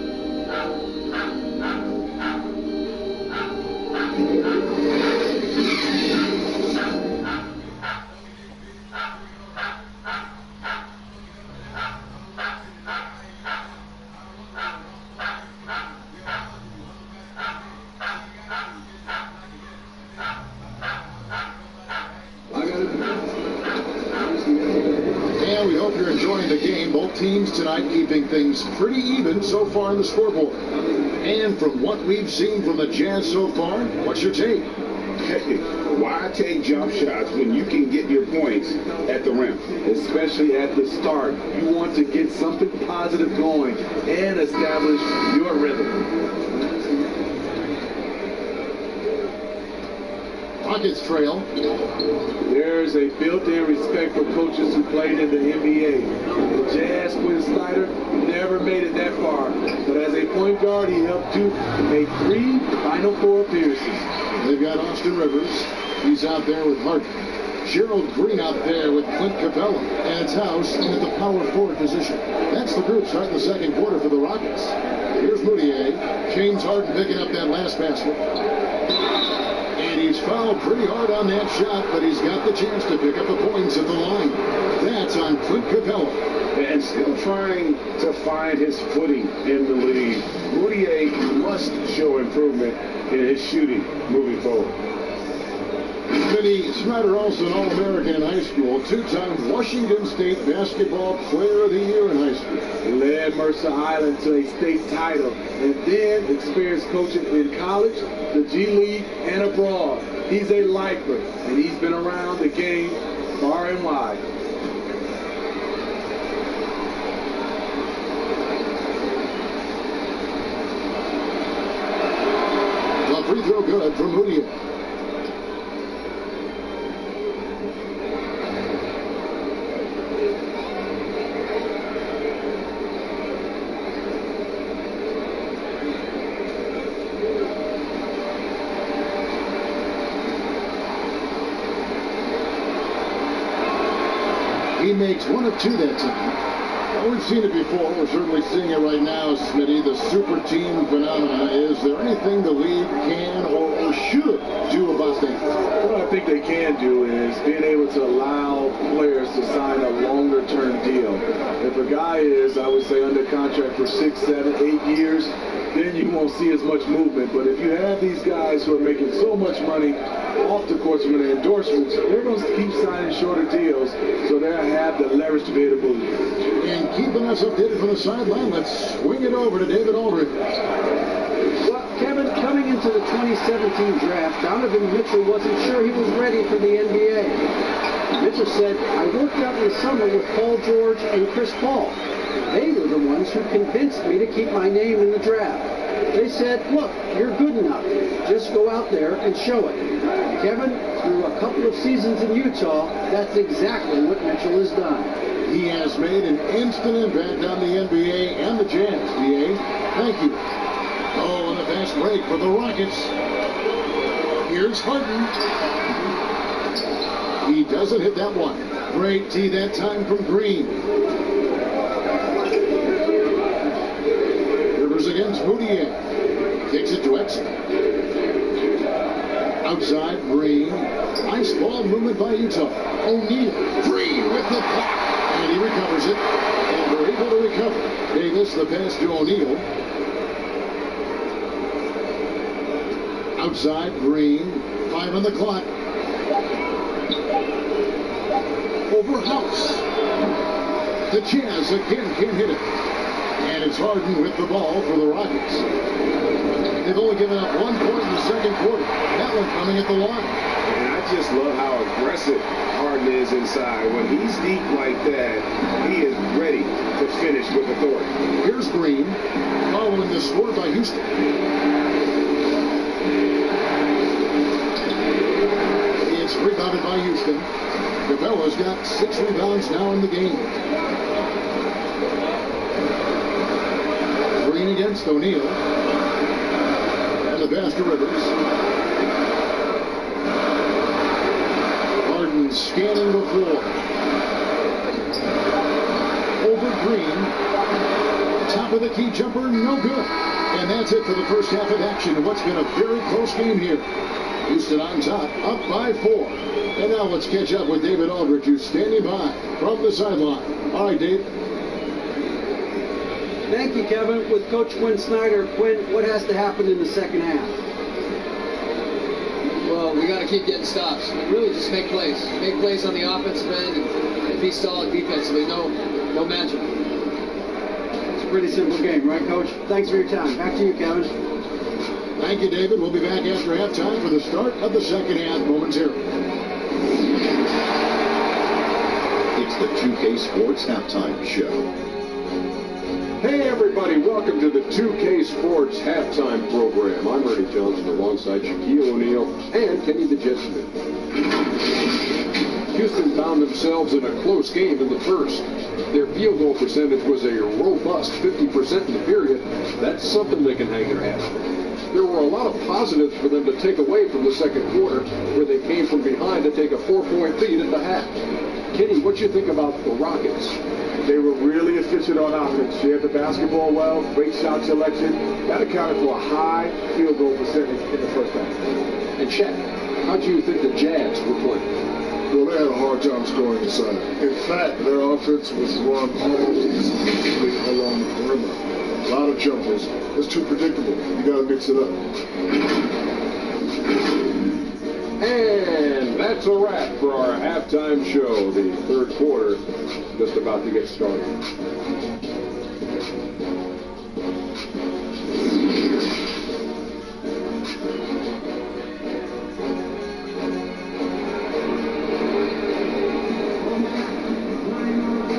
Teams tonight keeping things pretty even so far on the scoreboard. And from what we've seen from the Jazz so far, what's your take? Hey, why take jump shots when you can get your points at the rim? Especially at the start. You want to get something positive going and establish your rhythm. Rockets trail. There's a built-in respect for coaches who played in the NBA. The Jazz, Quinn Snyder, never made it that far. But as a point guard, he helped Duke make 3 Final Four appearances. They've got Austin Rivers. He's out there with Harden. Gerald Green out there with Clint Capella. And it's House at the power forward position. That's the group starting the second quarter for the Rockets. Here's Moutier. James Harden picking up that last basket. And he's fouled pretty hard on that shot, but he's got the chance to pick up the points at the line. That's on Clint Capella. And still trying to find his footing in the league. Moutier must show improvement in his shooting moving forward. Vinny Snyder, also an All-American in high school, 2-time Washington State Basketball Player of the Year in high school. Led Mercer Island to a state title, and then experienced coaching in college, the G League, and abroad. He's a lifer, and he's been around the game far and wide. The free throw good from Moutier. He makes 1 of 2 that time. Well, we've seen it before. We're certainly seeing it right now, Smitty. The super team phenomena. Is there anything the league can or should do about that? What I think they can do is being able to allow players to sign a longer-term deal. If a guy is, I would say, under contract for 6, 7, 8 years, then you won't see as much movement. But if you have these guys who are making so much money off the course from the endorsements, they're going to keep signing shorter deals, so they'll have the leverage to be able to move. And keeping us updated from the sideline, let's swing it over to David Aldridge. Well, Kevin, coming into the 2017 draft, Donovan Mitchell wasn't sure he was ready for the NBA. Mitchell said, I worked out in the summer with Paul George and Chris Paul. They were the ones who convinced me to keep my name in the draft. They said, look, you're good enough. Just go out there and show it. Kevin, through a couple of seasons in Utah, that's exactly what Mitchell has done. He has made an instant impact on the NBA and the Jazz. DA, thank you. Oh, and a fast break for the Rockets. Here's Harden. He doesn't hit that one. Great tee that time from Green. Rivers against Moutier. Kicks it to Exum. Outside, Green. Nice ball movement by Utah. O'Neal. Green with the block. And he recovers it. And they're able to recover. Davis, the pass to O'Neal. Outside, Green. 5 on the clock. Over House. The Jazz again can't hit it. And it's Harden with the ball for the Rockets. They've only given up 1 point in the second quarter. That one coming at the line. And I just love how aggressive Harden is inside. When he's deep like that, he is ready to finish with authority. Here's Green, following the score by Houston. It's rebounded by Houston. Capella's got 6 rebounds now in the game. Green against O'Neal. And the pass to Rivers. Harden scanning the floor. Over Green. Top of the key jumper, no good. And that's it for the first half of action in what's been a very close game here. Houston on top, up by 4. And now let's catch up with David Aldridge, who's standing by from the sideline. All right, Dave. Thank you, Kevin. With Coach Quinn Snyder, Quinn, what has to happen in the second half? Well, we got to keep getting stops. Really just make plays. Make plays on the offensive end and be solid defensively. No magic. It's a pretty simple game, right, Coach? Thanks for your time. Back to you, Kevin. Thank you, David. We'll be back after halftime for the start of the second half momentarily. It's the 2K Sports Halftime Show. Hey everybody, welcome to the 2K Sports Halftime Program. I'm Ernie Johnson alongside Shaquille O'Neal and Kenny the Jet Smith. Houston found themselves in a close game in the first. Their field goal percentage was a robust 50% in the period. That's something they can hang their hat on. There were a lot of positives for them to take away from the second quarter, where they came from behind to take a 4-point lead at the half. Kenny, what you think about the Rockets? They were really efficient on offense. Shared the basketball well, great shot selection. That accounted for a high field goal percentage in the first half. And Shaq, how do you think the Jazz were playing? Well, they had a hard time scoring inside. In fact, their offense was run almost exclusively along the perimeter. A lot of jumpers. It's too predictable. You got to mix it up. And that's a wrap for our halftime show. The third quarter just about to get started.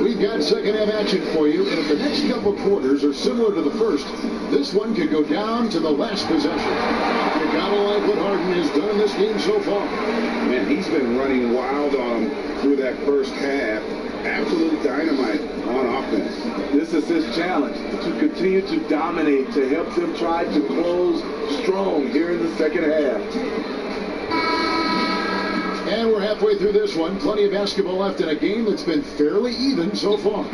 We've got second half action for you, and if the next couple quarters are similar to the first, this one could go down to the last possession. You gotta like what Harden has done in this game so far. Man, he's been running wild on them through that first half. Absolute dynamite on offense. This is his challenge, to continue to dominate, to help them try to close strong here in the second half. And we're halfway through this one. Plenty of basketball left in a game that's been fairly even so far.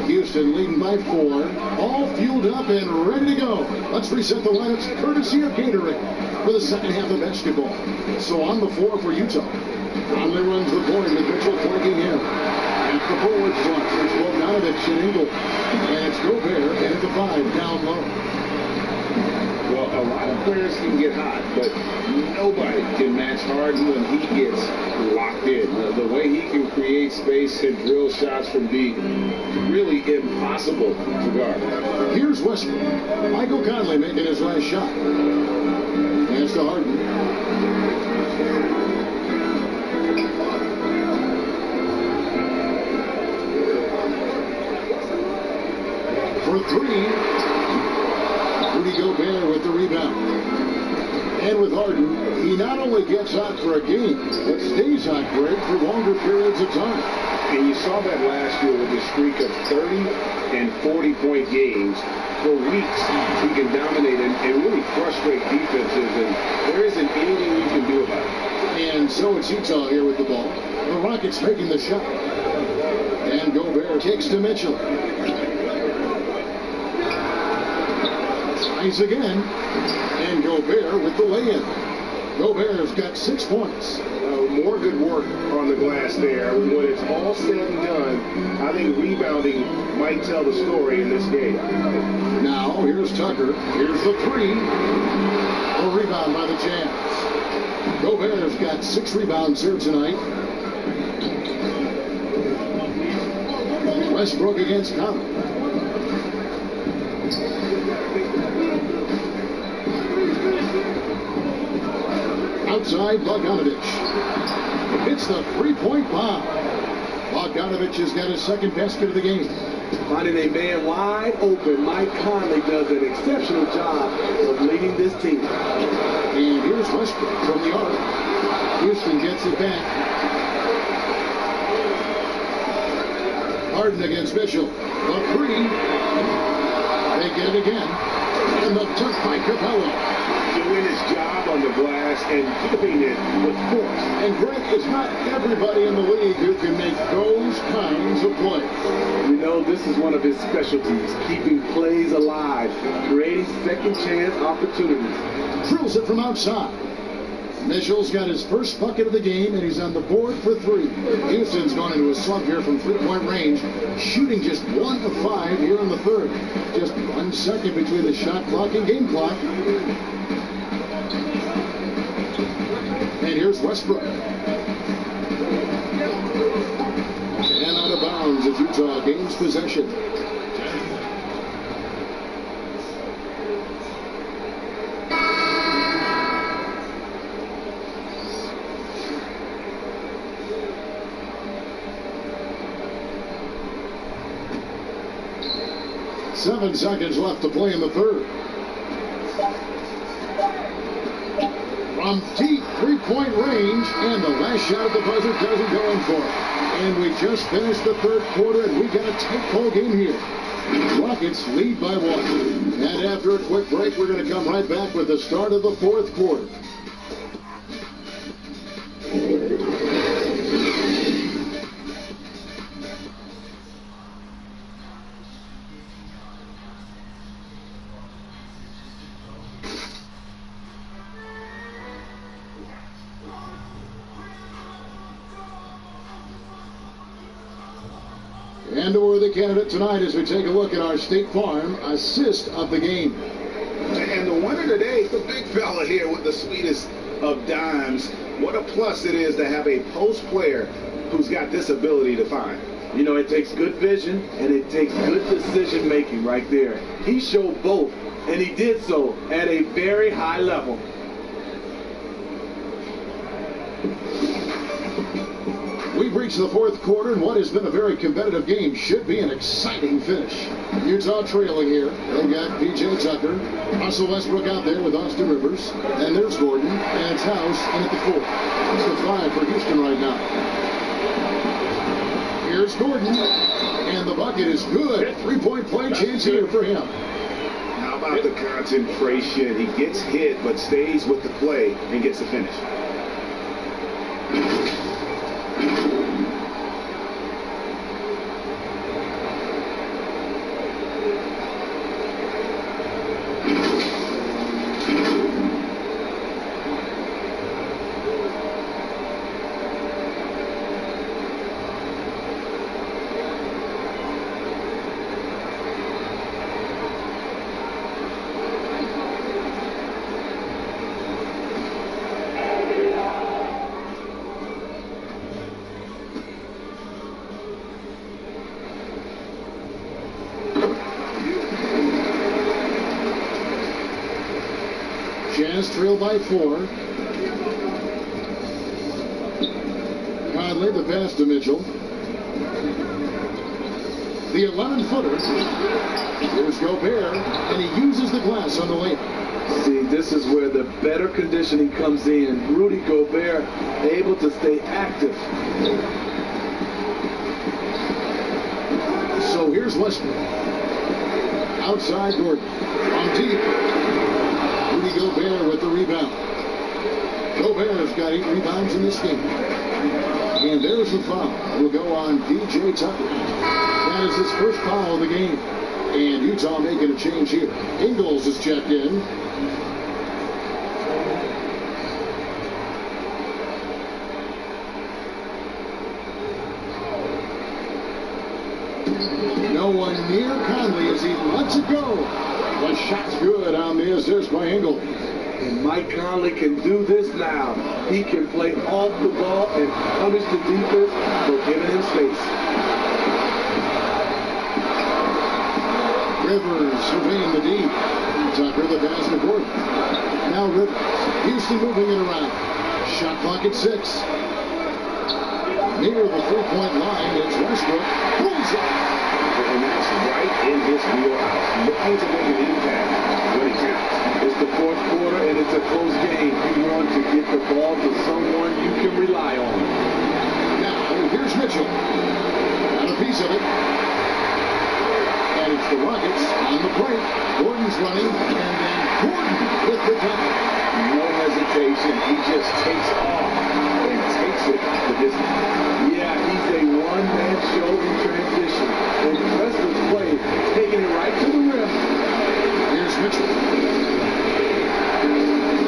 Houston leading by 4. All fueled up and ready to go. Let's reset the lineups courtesy of Gatorade for the second half of basketball. So on the floor for Utah. Conley runs the point with Mitchell flanking him. At the forward front, it's Bogdanovich and Engel. And it's Gobert at the 5 down low. Well, a lot of players can get hot, but nobody can match Harden when he gets locked in. The way he can create space and drill shots from deep, really impossible to guard. Here's Westbrook. Michael Conley making his last shot. Pass to Harden. For 3. Rudy Gobert with the rebound. And with Harden, he not only gets hot for a game, but stays hot, Greg, for longer periods of time. And you saw that last year with his streak of 30 and 40-point games. For weeks, he can dominate and really frustrate defenses, and there isn't anything you can do about it. And so it's Utah here with the ball. The Rockets making the shot. And Gobert kicks to Mitchell. Tries again. And Gobert with the lay-in. Gobert's got 6 points. More good work on the glass there. When it's all said and done, I think rebounding might tell the story in this game. Now, here's Tucker. Here's the 3. A rebound by the Jazz. Gobert's got 6 rebounds here tonight. Westbrook against Conley. Outside, Bogdanovich. It's the three-point bomb. Bogdanovich has got his second basket of the game. Finding a man wide open, Mike Conley does an exceptional job of leading this team. And here's Westbrook from the arc. Houston gets it back. Harden against Mitchell. The three. They get it again. And the dunk by Capella. Doing his job on the glass and doing it with force. And Greg, it's not everybody in the league who can make those kinds of plays. You know, this is one of his specialties, keeping plays alive, creating second chance opportunities. Drills it from outside. Mitchell's got his first bucket of the game, and he's on the board for three. Houston's gone into a slump here from three-point range, shooting just 1 of 5 here in the third. Just 1 second between the shot clock and game clock. And here's Westbrook. And out of bounds as Utah gains possession. Seven seconds left to play in the third. From deep three-point range, and the last shot at the buzzer doesn't go in for it. And we just finished the third quarter, and we got a tight ball game here. Rockets lead by 1. And after a quick break, we're going to come right back with the start of the fourth quarter. And a worthy candidate tonight as we take a look at our State Farm assist of the game. And the winner today, the big fella here with the sweetest of dimes. What a plus it is to have a post player who's got this ability to find. You know, it takes good vision and it takes good decision making right there. He showed both, and he did so at a very high level. We've reached the fourth quarter, and what has been a very competitive game should be an exciting finish. Utah trailing here. They've got P.J. Tucker, Russell Westbrook out there with Austin Rivers, and there's Gordon, and it's House in at the 4. It's the 5 for Houston right now. Here's Gordon, and the bucket is good. Three-point play chance here for him. How about the concentration? He gets hit, but stays with the play and gets the finish. Jazz trail by 4. Conley the pass to Mitchell. The 11-footer. Here's Gobert, and he uses the glass on the layup. See, this is where the better conditioning comes in. Rudy Gobert able to stay active. So here's Westbrook. Outside Gordon. On deep. Rudy Gobert with the rebound. Gobert's got 8 rebounds in this game. And there's the foul. Will go on P.J. Tucker. That is his first foul of the game. And Utah making a change here. Ingles is checked in. No one near Conley as he lets it go. The shot's good on the assist by Ingles. And Mike Conley can do this now. He can play off the ball and punish the defense for giving him space. Rivers surveying the deep. Tucker the pass to Gordon. Now Rivers. Houston moving it around. Shot clock at 6. Near the 3-point line, it's Westbrook. Bullseye. And that's right in his wheelhouse. Looking to make an impact when it counts. It's the fourth quarter and it's a close game. You want to get the ball to someone you can rely on. Now, here's Mitchell. Got a piece of it. And it's the Rockets on the break. Gordon's running, and then Gordon with the top. No hesitation. He just takes off and takes it the distance. Yeah, he's a one-man show in transition. Impressive play, taking it right to the rim. Here's Mitchell.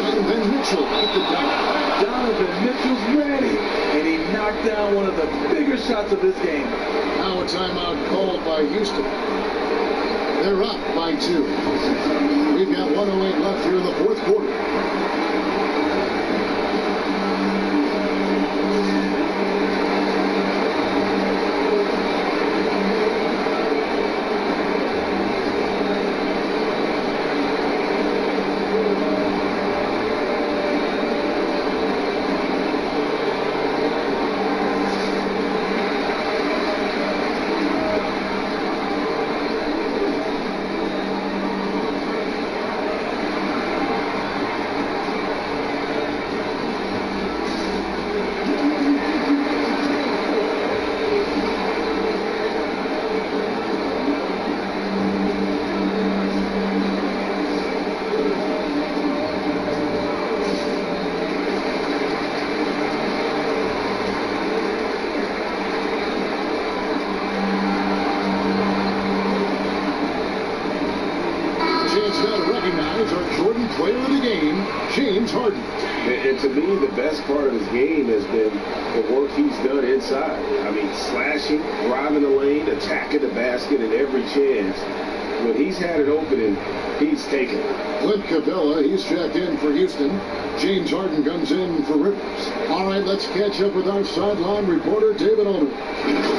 Donovan Mitchell at the top. Donovan Mitchell's ready, and he knocked down one of the bigger shots of this game. Now a timeout called by Houston. They're up by 2. We've got 1:08 left here in the fourth quarter. And to me, the best part of his game has been the work he's done inside. I mean, slashing, driving the lane, attacking the basket at every chance. When he's had an opening, he's taken it. Clint Capella, he's checked in for Houston. James Harden comes in for Rivers. All right, let's catch up with our sideline reporter, David Aldridge.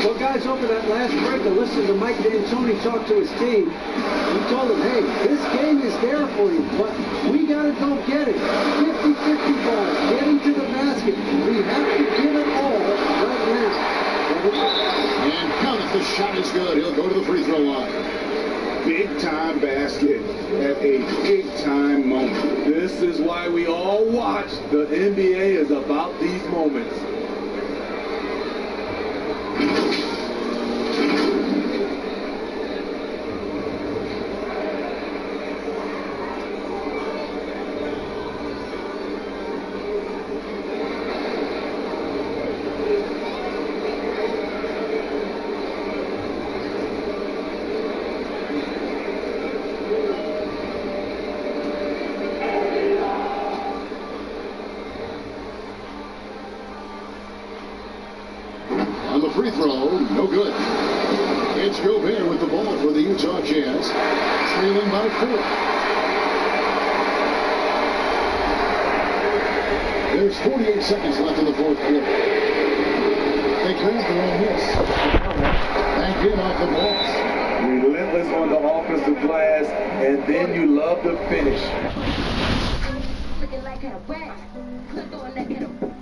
Well, guys, over that last break, I listened to Mike D'Antoni talk to his team. He told them, hey, this game is there for you, but we got to go get it. 50-50 ball, getting to the basket. We have to give it all right now. And count it, the shot is good. He'll go to the free throw line. Big time basket at a big time moment. This is why we all watch. The NBA is about these moments. Free throw, no good. It's Gobert with the ball for the Utah Jazz, trailing by 4. There's 48 seconds left in the fourth quarter. They grabbed the wrong miss. Back in off the ball. Relentless on the offensive glass, and then you love the finish. Looking like a rat. Look on like a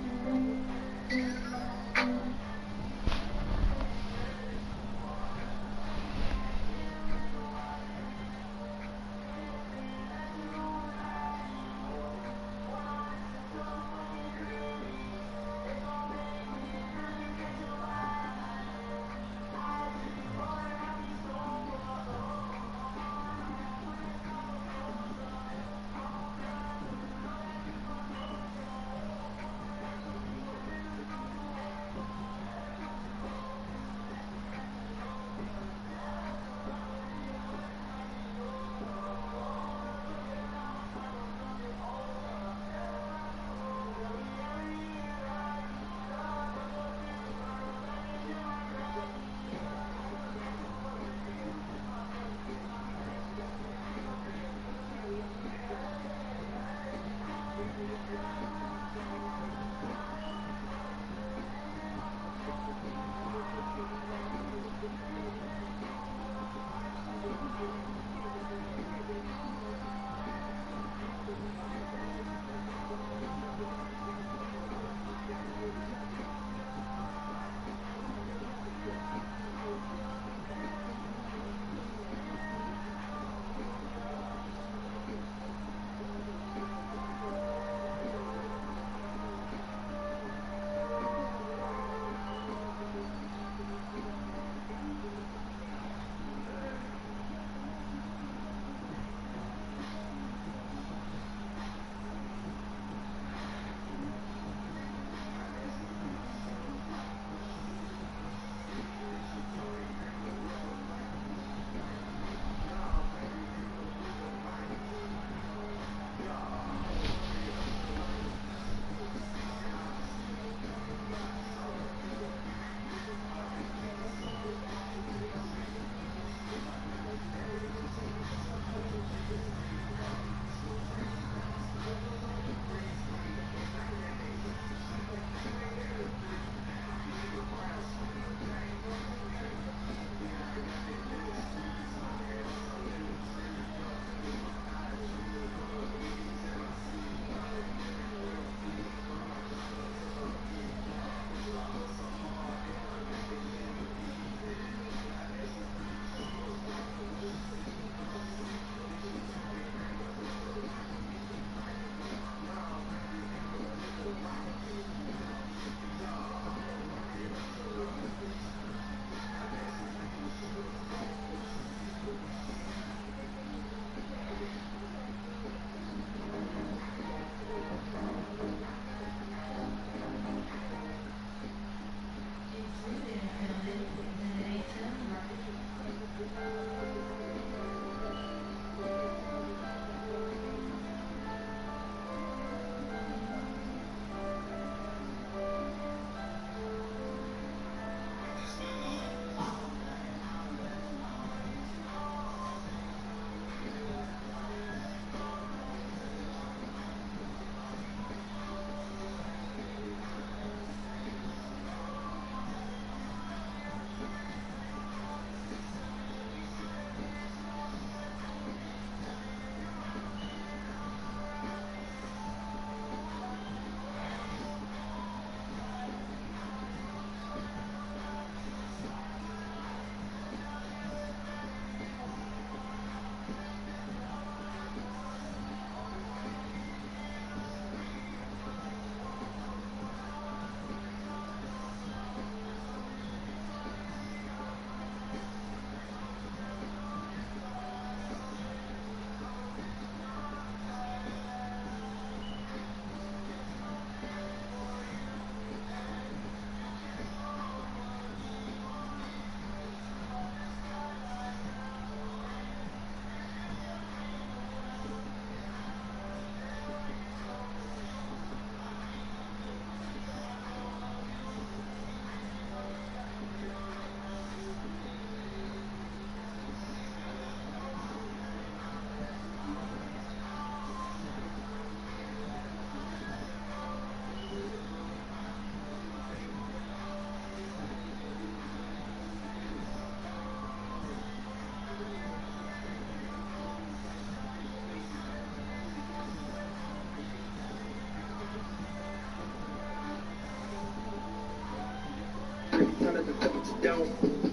Turn up the temperature down.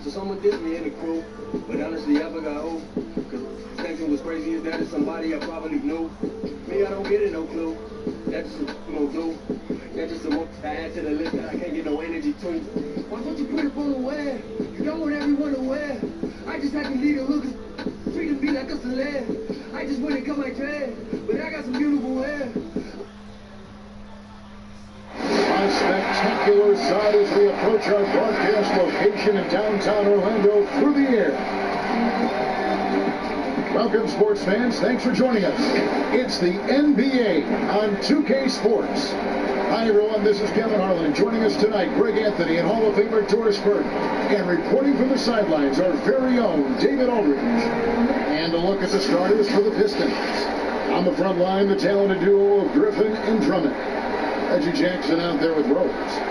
So someone dissed me in the crew, but honestly, I forgot who. Cause thinking was crazy as that is somebody I probably knew. Me, I don't get it, no clue. That's just what you gon' do. That's just a more I add to the list that I can't get no energy to. Why don't you put it on the wear? You don't want everyone to wear. I just had to lead a hook, treating me like a celeb. I just wouldn't cut my dread, but I got some beautiful hair. A spectacular sight as we approach our broadcast location in downtown Orlando through the air. Welcome, sports fans. Thanks for joining us. It's the NBA on 2K Sports. Hi, everyone. This is Kevin Harlan. And joining us tonight, Greg Anthony and Hall of Famer Doris Burke. And reporting from the sidelines, our very own David Aldridge. And a look at the starters for the Pistons. On the front line, the talented duo of Griffin and Drummond. Reggie Jackson out there with Rose.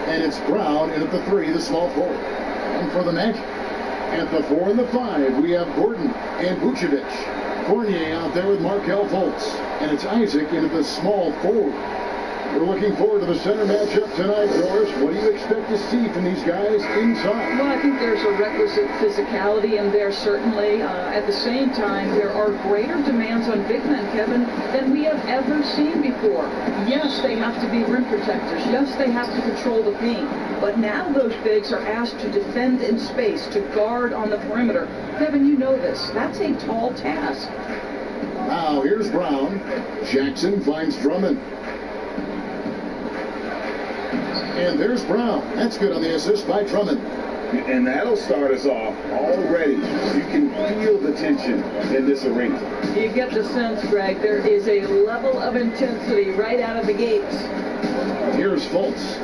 And it's Brown in at the 3, the small forward. And for the Magic, at the 4 and the 5, we have Gordon and Vucevic. Fournier out there with Markelle Fultz. And it's Isaac in at the small forward. We're looking forward to the center matchup tonight, Doris. What do you expect to see from these guys inside? Well, I think there's a requisite physicality in there, certainly. At the same time, there are greater demands on big men, Kevin, than we have ever seen before. Yes, they have to be rim protectors. Yes, they have to control the paint. But now those bigs are asked to defend in space, to guard on the perimeter. Kevin, you know this. That's a tall task. Now, here's Brown. Jackson finds Drummond. And there's Brown. That's good on the assist by Drummond. And that'll start us off already. You can feel the tension in this arena. You get the sense, Greg, there is a level of intensity right out of the gates. Here's Fultz.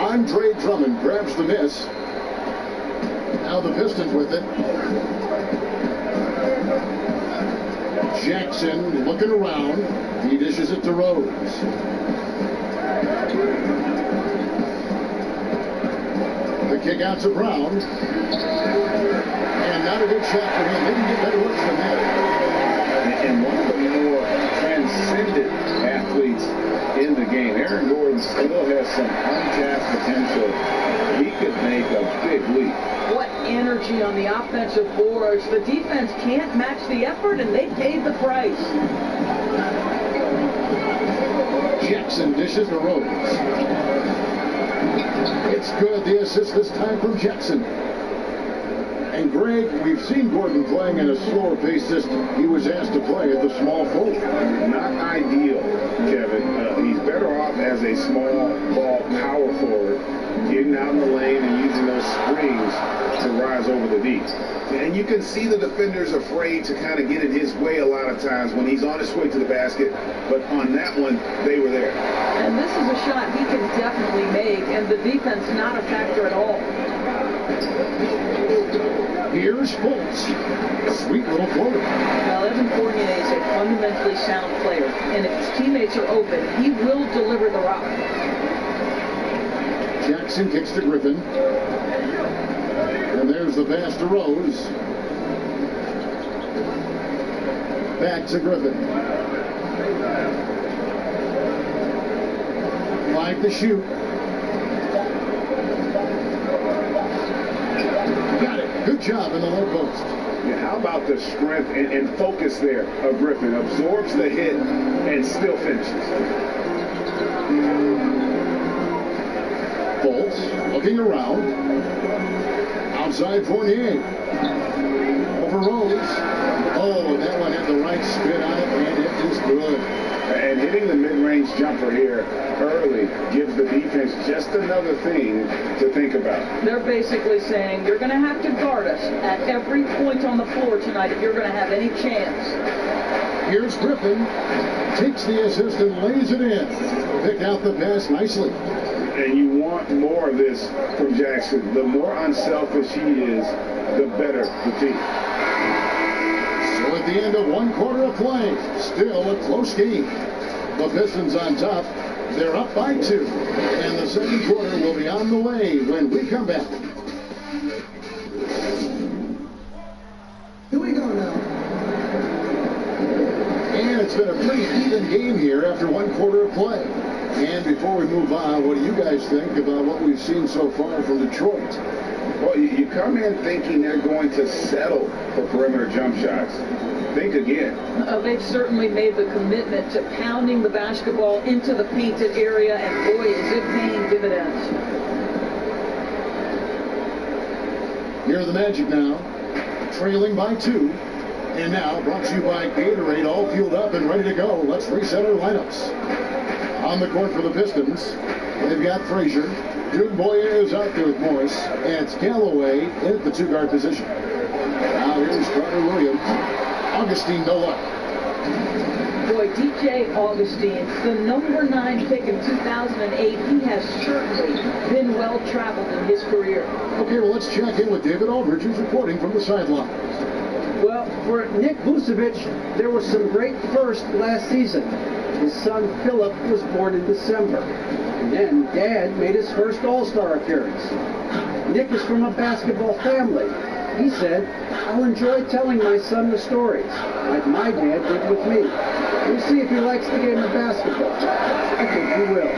Andre Drummond grabs the miss. Now the Pistons with it. Jackson looking around. He dishes it to Rose. The kick out to Brown. And not a good shot for him. They can get better looks than that. And one of the more transcendent athletes in the game. Aaron Gordon still has some untapped potential. He could make a big leap. What energy on the offensive boards. The defense can't match the effort, and they paid the price. Jackson dishes to Rose. It's good. The assist this time from Jackson. And Greg, we've seen Gordon playing in a slower-paced system. He was asked to play at the small forward. Not ideal, Kevin. He's better off as a small ball power forward, getting out in the lane and using those springs to rise over the D. And you can see the defenders afraid to kind of get in his way a lot of times when he's on his way to the basket. But on that one, they were there. And this is a shot he can definitely make, and the defense not a factor at all. Here's Fultz. Sweet little floater. Well, Evan Fournier is a fundamentally sound player, and if his teammates are open, he will deliver the rock. Jackson kicks to Griffin. And there's the pass to Rose. Back to Griffin. 5 to shoot. Got it. Good job in the low post. Yeah, how about the strength and focus there of Griffin? Absorbs the hit and still finishes. Fultz looking around. Outside Fournier. Over Rose. Oh, and that one had the right spin on it, and it is good. And hitting the mid-range jumper here early gives the defense just another thing to think about. They're basically saying, you're going to have to guard us at every point on the floor tonight if you're going to have any chance. Here's Griffin. Takes the assist and lays it in. Picked out the pass nicely. And you want more of this from Jackson. The more unselfish he is, the better the team. So at the end of one quarter of play, still a close game. The Pistons on top. They're up by 2. And the second quarter will be on the way when we come back. Here we go now. And it's It's been a pretty even game here after one quarter of play. And before we move on, what do you guys think about what we've seen so far from Detroit? Well, you come in thinking they're going to settle for perimeter jump shots. Think again. They've certainly made the commitment to pounding the basketball into the painted area, and boy, is it paying dividends. Here are the Magic now, trailing by 2. And now, brought to you by Gatorade, all fueled up and ready to go. Let's reset our lineups. On the court for the Pistons, they've got Frazier. Boyer is out there with Morris, and it's Galloway in at the 2-guard position. Now here's Carter Williams. Augustine, no luck. Boy, DJ Augustine, the number 9 pick in 2008, he has certainly been well-traveled in his career. Okay, well, let's check in with David Aldridge, who's reporting from the sideline. Well, for Nick Vucevic, there was some great first last season. His son Philip was born in December. And then Dad made his first All-Star appearance. Nick is from a basketball family. He said, "I'll enjoy telling my son the stories, like my dad did with me. We'll see if he likes the game of basketball. I think he will."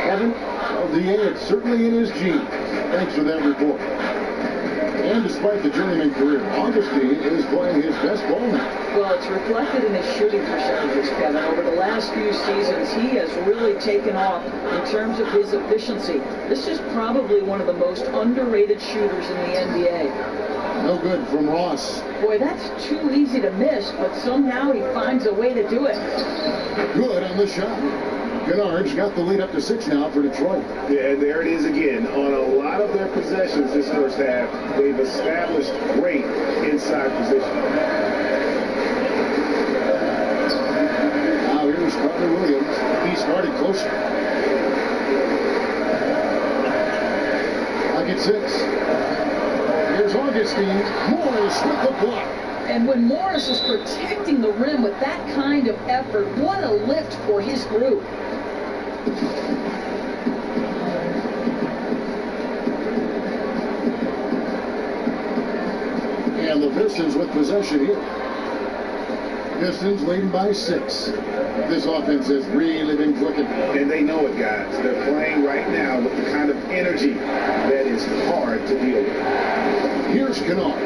Kevin? Well, DA, it's certainly in his genes. Thanks for that report. And despite the journeyman career, Augustine is playing his best ball now. Well, it's reflected in his shooting percentages, Kevin. Over the last few seasons, he has really taken off in terms of his efficiency. This is probably one of the most underrated shooters in the NBA. No good from Ross. Boy, that's too easy to miss, but somehow he finds a way to do it. Good on the shot. Kennard's got the lead up to 6 now for Detroit. Yeah, there it is again. On a lot of their possessions this first half, they've established great inside position. Now here's Carter Williams. He started closer. Lock at 6. Here's Augustine. Morris with the block. And when Morris is protecting the rim with that kind of effort, what a lift for his group. And the Pistons with possession here. Pistons leading by 6. This offense has really been clicking. And they know it, guys. They're playing right now with the kind of energy that is hard to deal with. Here's Kennard.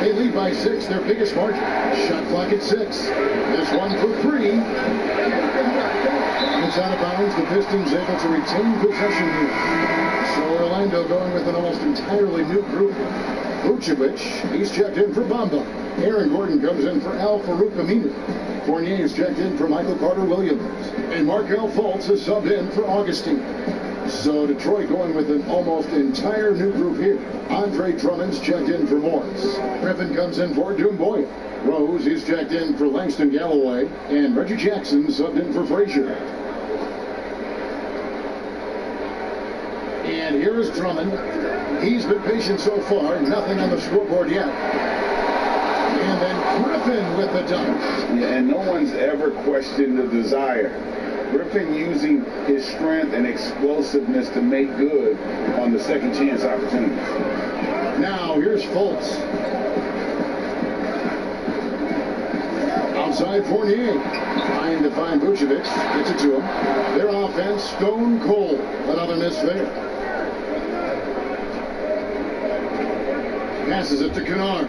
They lead by 6, their biggest margin. Shot clock at 6. This one for 3. It's out of bounds. The Pistons able to retain possession here. So Orlando going with an almost entirely new group. Vucevic, he's checked in for Bamba. Aaron Gordon comes in for Al Farouk Aminu. Fournier is checked in for Michael Carter Williams. And Markelle Fultz is subbed in for Augustine. So Detroit going with an almost entire new group here. Andre Drummond's checked in for Morris. Griffin comes in for Boyer. Rose is checked in for Langston Galloway. And Reggie Jackson subbed in for Frazier. And here is Drummond. He's been patient so far. Nothing on the scoreboard yet. And then Griffin with the dunk. Yeah, and no one's ever questioned the desire. Griffin using his strength and explosiveness to make good on the second chance opportunities. Now here's Fultz. Outside Fournier. Trying to find Vucevic. Gets it to him. Their offense stone cold. Another miss there. Passes it to Kennard.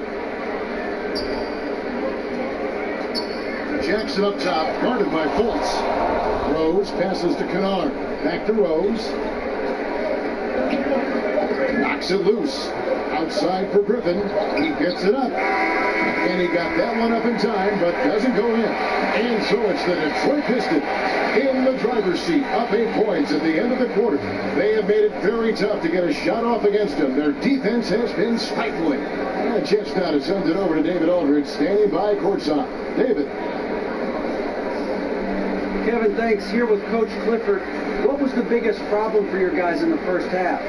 Jackson up top, guarded by Fultz. Rose passes to Kennard. Back to Rose. Knocks it loose. Outside for Griffin. He gets it up. And he got that one up in time, but doesn't go in. And so it's the Detroit Pistons in the driver's seat, up 8 points at the end of the quarter. They have made it very tough to get a shot off against them. Their defense has been stifling. And a chance now to send it over to David Aldridge, standing by courtside. David. Kevin, thanks. Here with Coach Clifford. What was the biggest problem for your guys in the first half?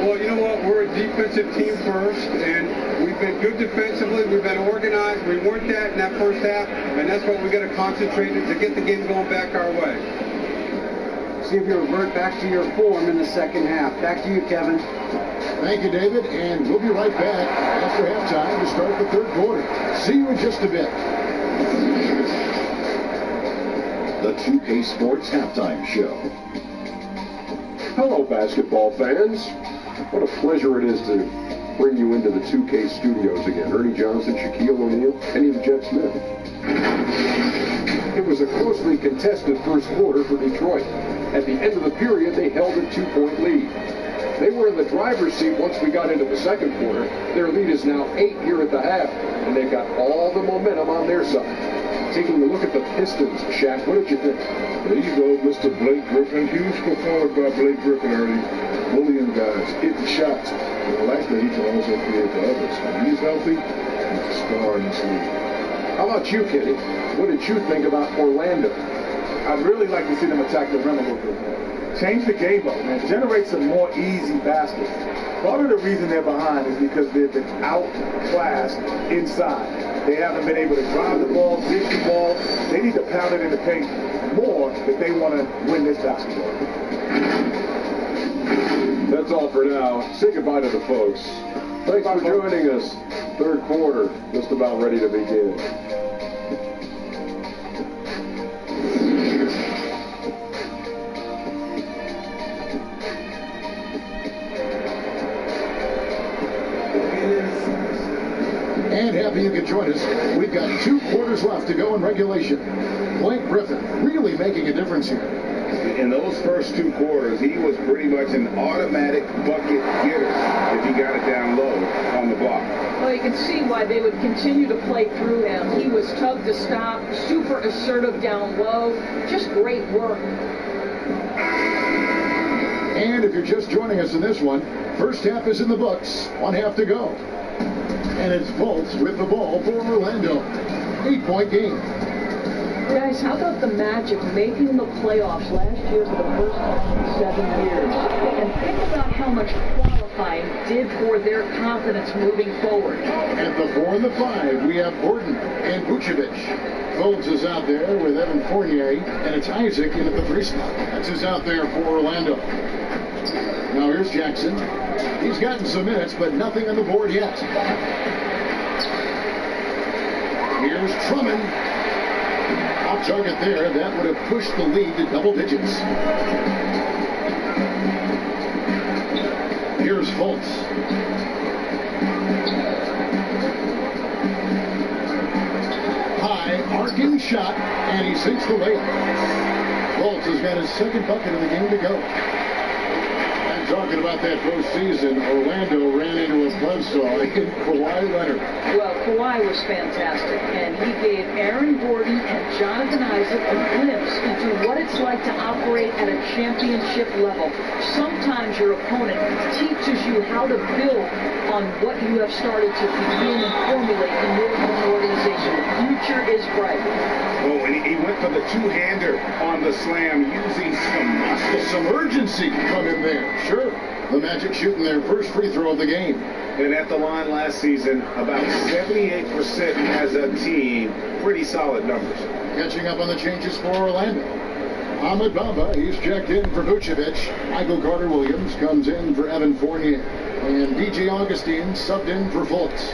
Well, you know what? We're a defensive team first, and we've been good defensively. We've been organized. We weren't that in that first half, and that's what we got to concentrate on to get the game going back our way. See if you revert back to your form in the second half. Back to you, Kevin. Thank you, David, and we'll be right back after halftime to start the third quarter. See you in just a bit. the 2K Sports Halftime Show. Hello, basketball fans. What a pleasure it is to bring you into the 2K studios again. Ernie Johnson, Shaquille O'Neal, and even Jet Smith. It was a closely contested first quarter for Detroit. At the end of the period, they held a 2-point lead. They were in the driver's seat once we got into the second quarter. Their lead is now 8 here at the half, and they've got all the momentum on their side. Taking a look at the Pistons, Shaq, what did you think? There you go, Mr. Blake Griffin. Huge performance by Blake Griffin early. Bullying guys, hitting shots. The fact that he can also create for others. When he's healthy, he's a star in this league. How about you, Kenny? What did you think about Orlando? I'd really like to see them attack the rim a little bit more. Change the game up, man. Generate some more easy baskets. Part of the reason they're behind is because they've been outclassed inside. They haven't been able to drive the ball, dish the ball. They need to pound it in the paint more if they want to win this basketball. That's all for now. Say goodbye to the folks. Thanks for joining us. Third quarter, just about ready to begin. And happy you could join us. We've got 2 quarters left to go in regulation. Blake Griffin really making a difference here. In those first 2 quarters, he was pretty much an automatic bucket getter if he got it down low on the block. Well, you can see why they would continue to play through him. He was tough to stop, super assertive down low, just great work. And if you're just joining us in this one, first half is in the books. 1 half to go. And it's Fultz with the ball for Orlando. 8-point game. Guys, how about the Magic making the playoffs last year for the first time in 7 years? And think about how much qualifying did for their confidence moving forward. At the 4 and the 5, we have Gordon and Vucevic. Fultz is out there with Evan Fournier, and it's Isaac in at the 3 spot. That's who's out there for Orlando. Now here's Jackson. He's gotten some minutes, but nothing on the board yet. Here's Drummond. Off target there. That would have pushed the lead to double digits. Here's Fultz. High, arcing shot, and he sinks the layup. Fultz has got his 2nd bucket of the game to go. Talking about that postseason, Orlando ran into a buzzsaw in Kawhi Leonard. Well, Kawhi was fantastic, and he gave Aaron Gordon and Jonathan Isaac a glimpse into what it's like to operate at a championship level. Sometimes your opponent teaches you how to build on what you have started to begin and formulate in your own organization. The future is bright. Oh, and he went for the 2-hander on the slam, using some muscle. Some urgency from him there. Sure. The Magic shooting their first free throw of the game. And at the line last season, about 78% as a team. Pretty solid numbers. Catching up on the changes for Orlando. Ahmed Bamba, he's checked in for Vucevic. Michael Carter-Williams comes in for Evan Fournier. And DJ Augustine subbed in for Fultz.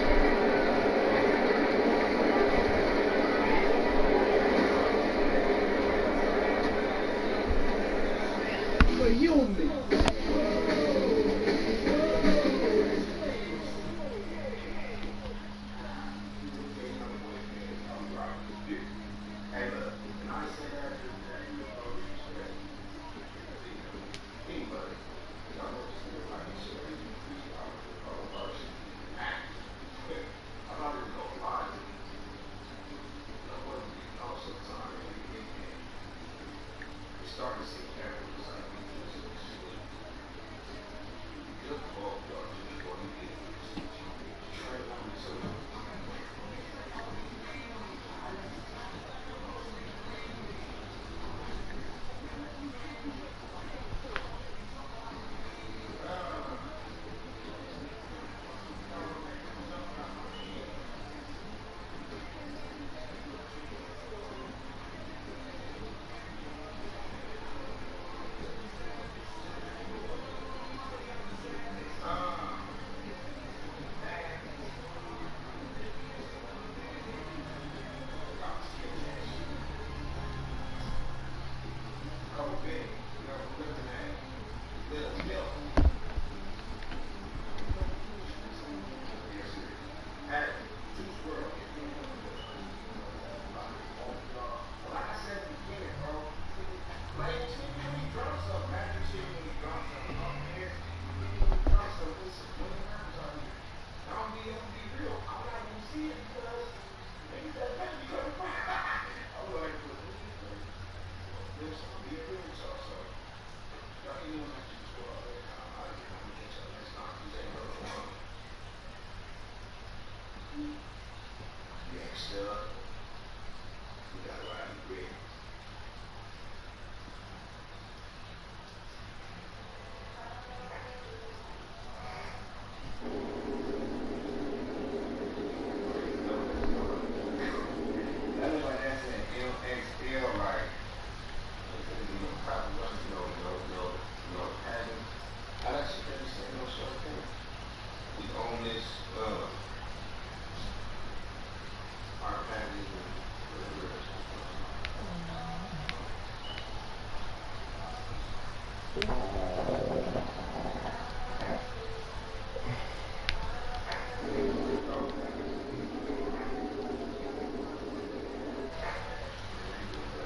Bye.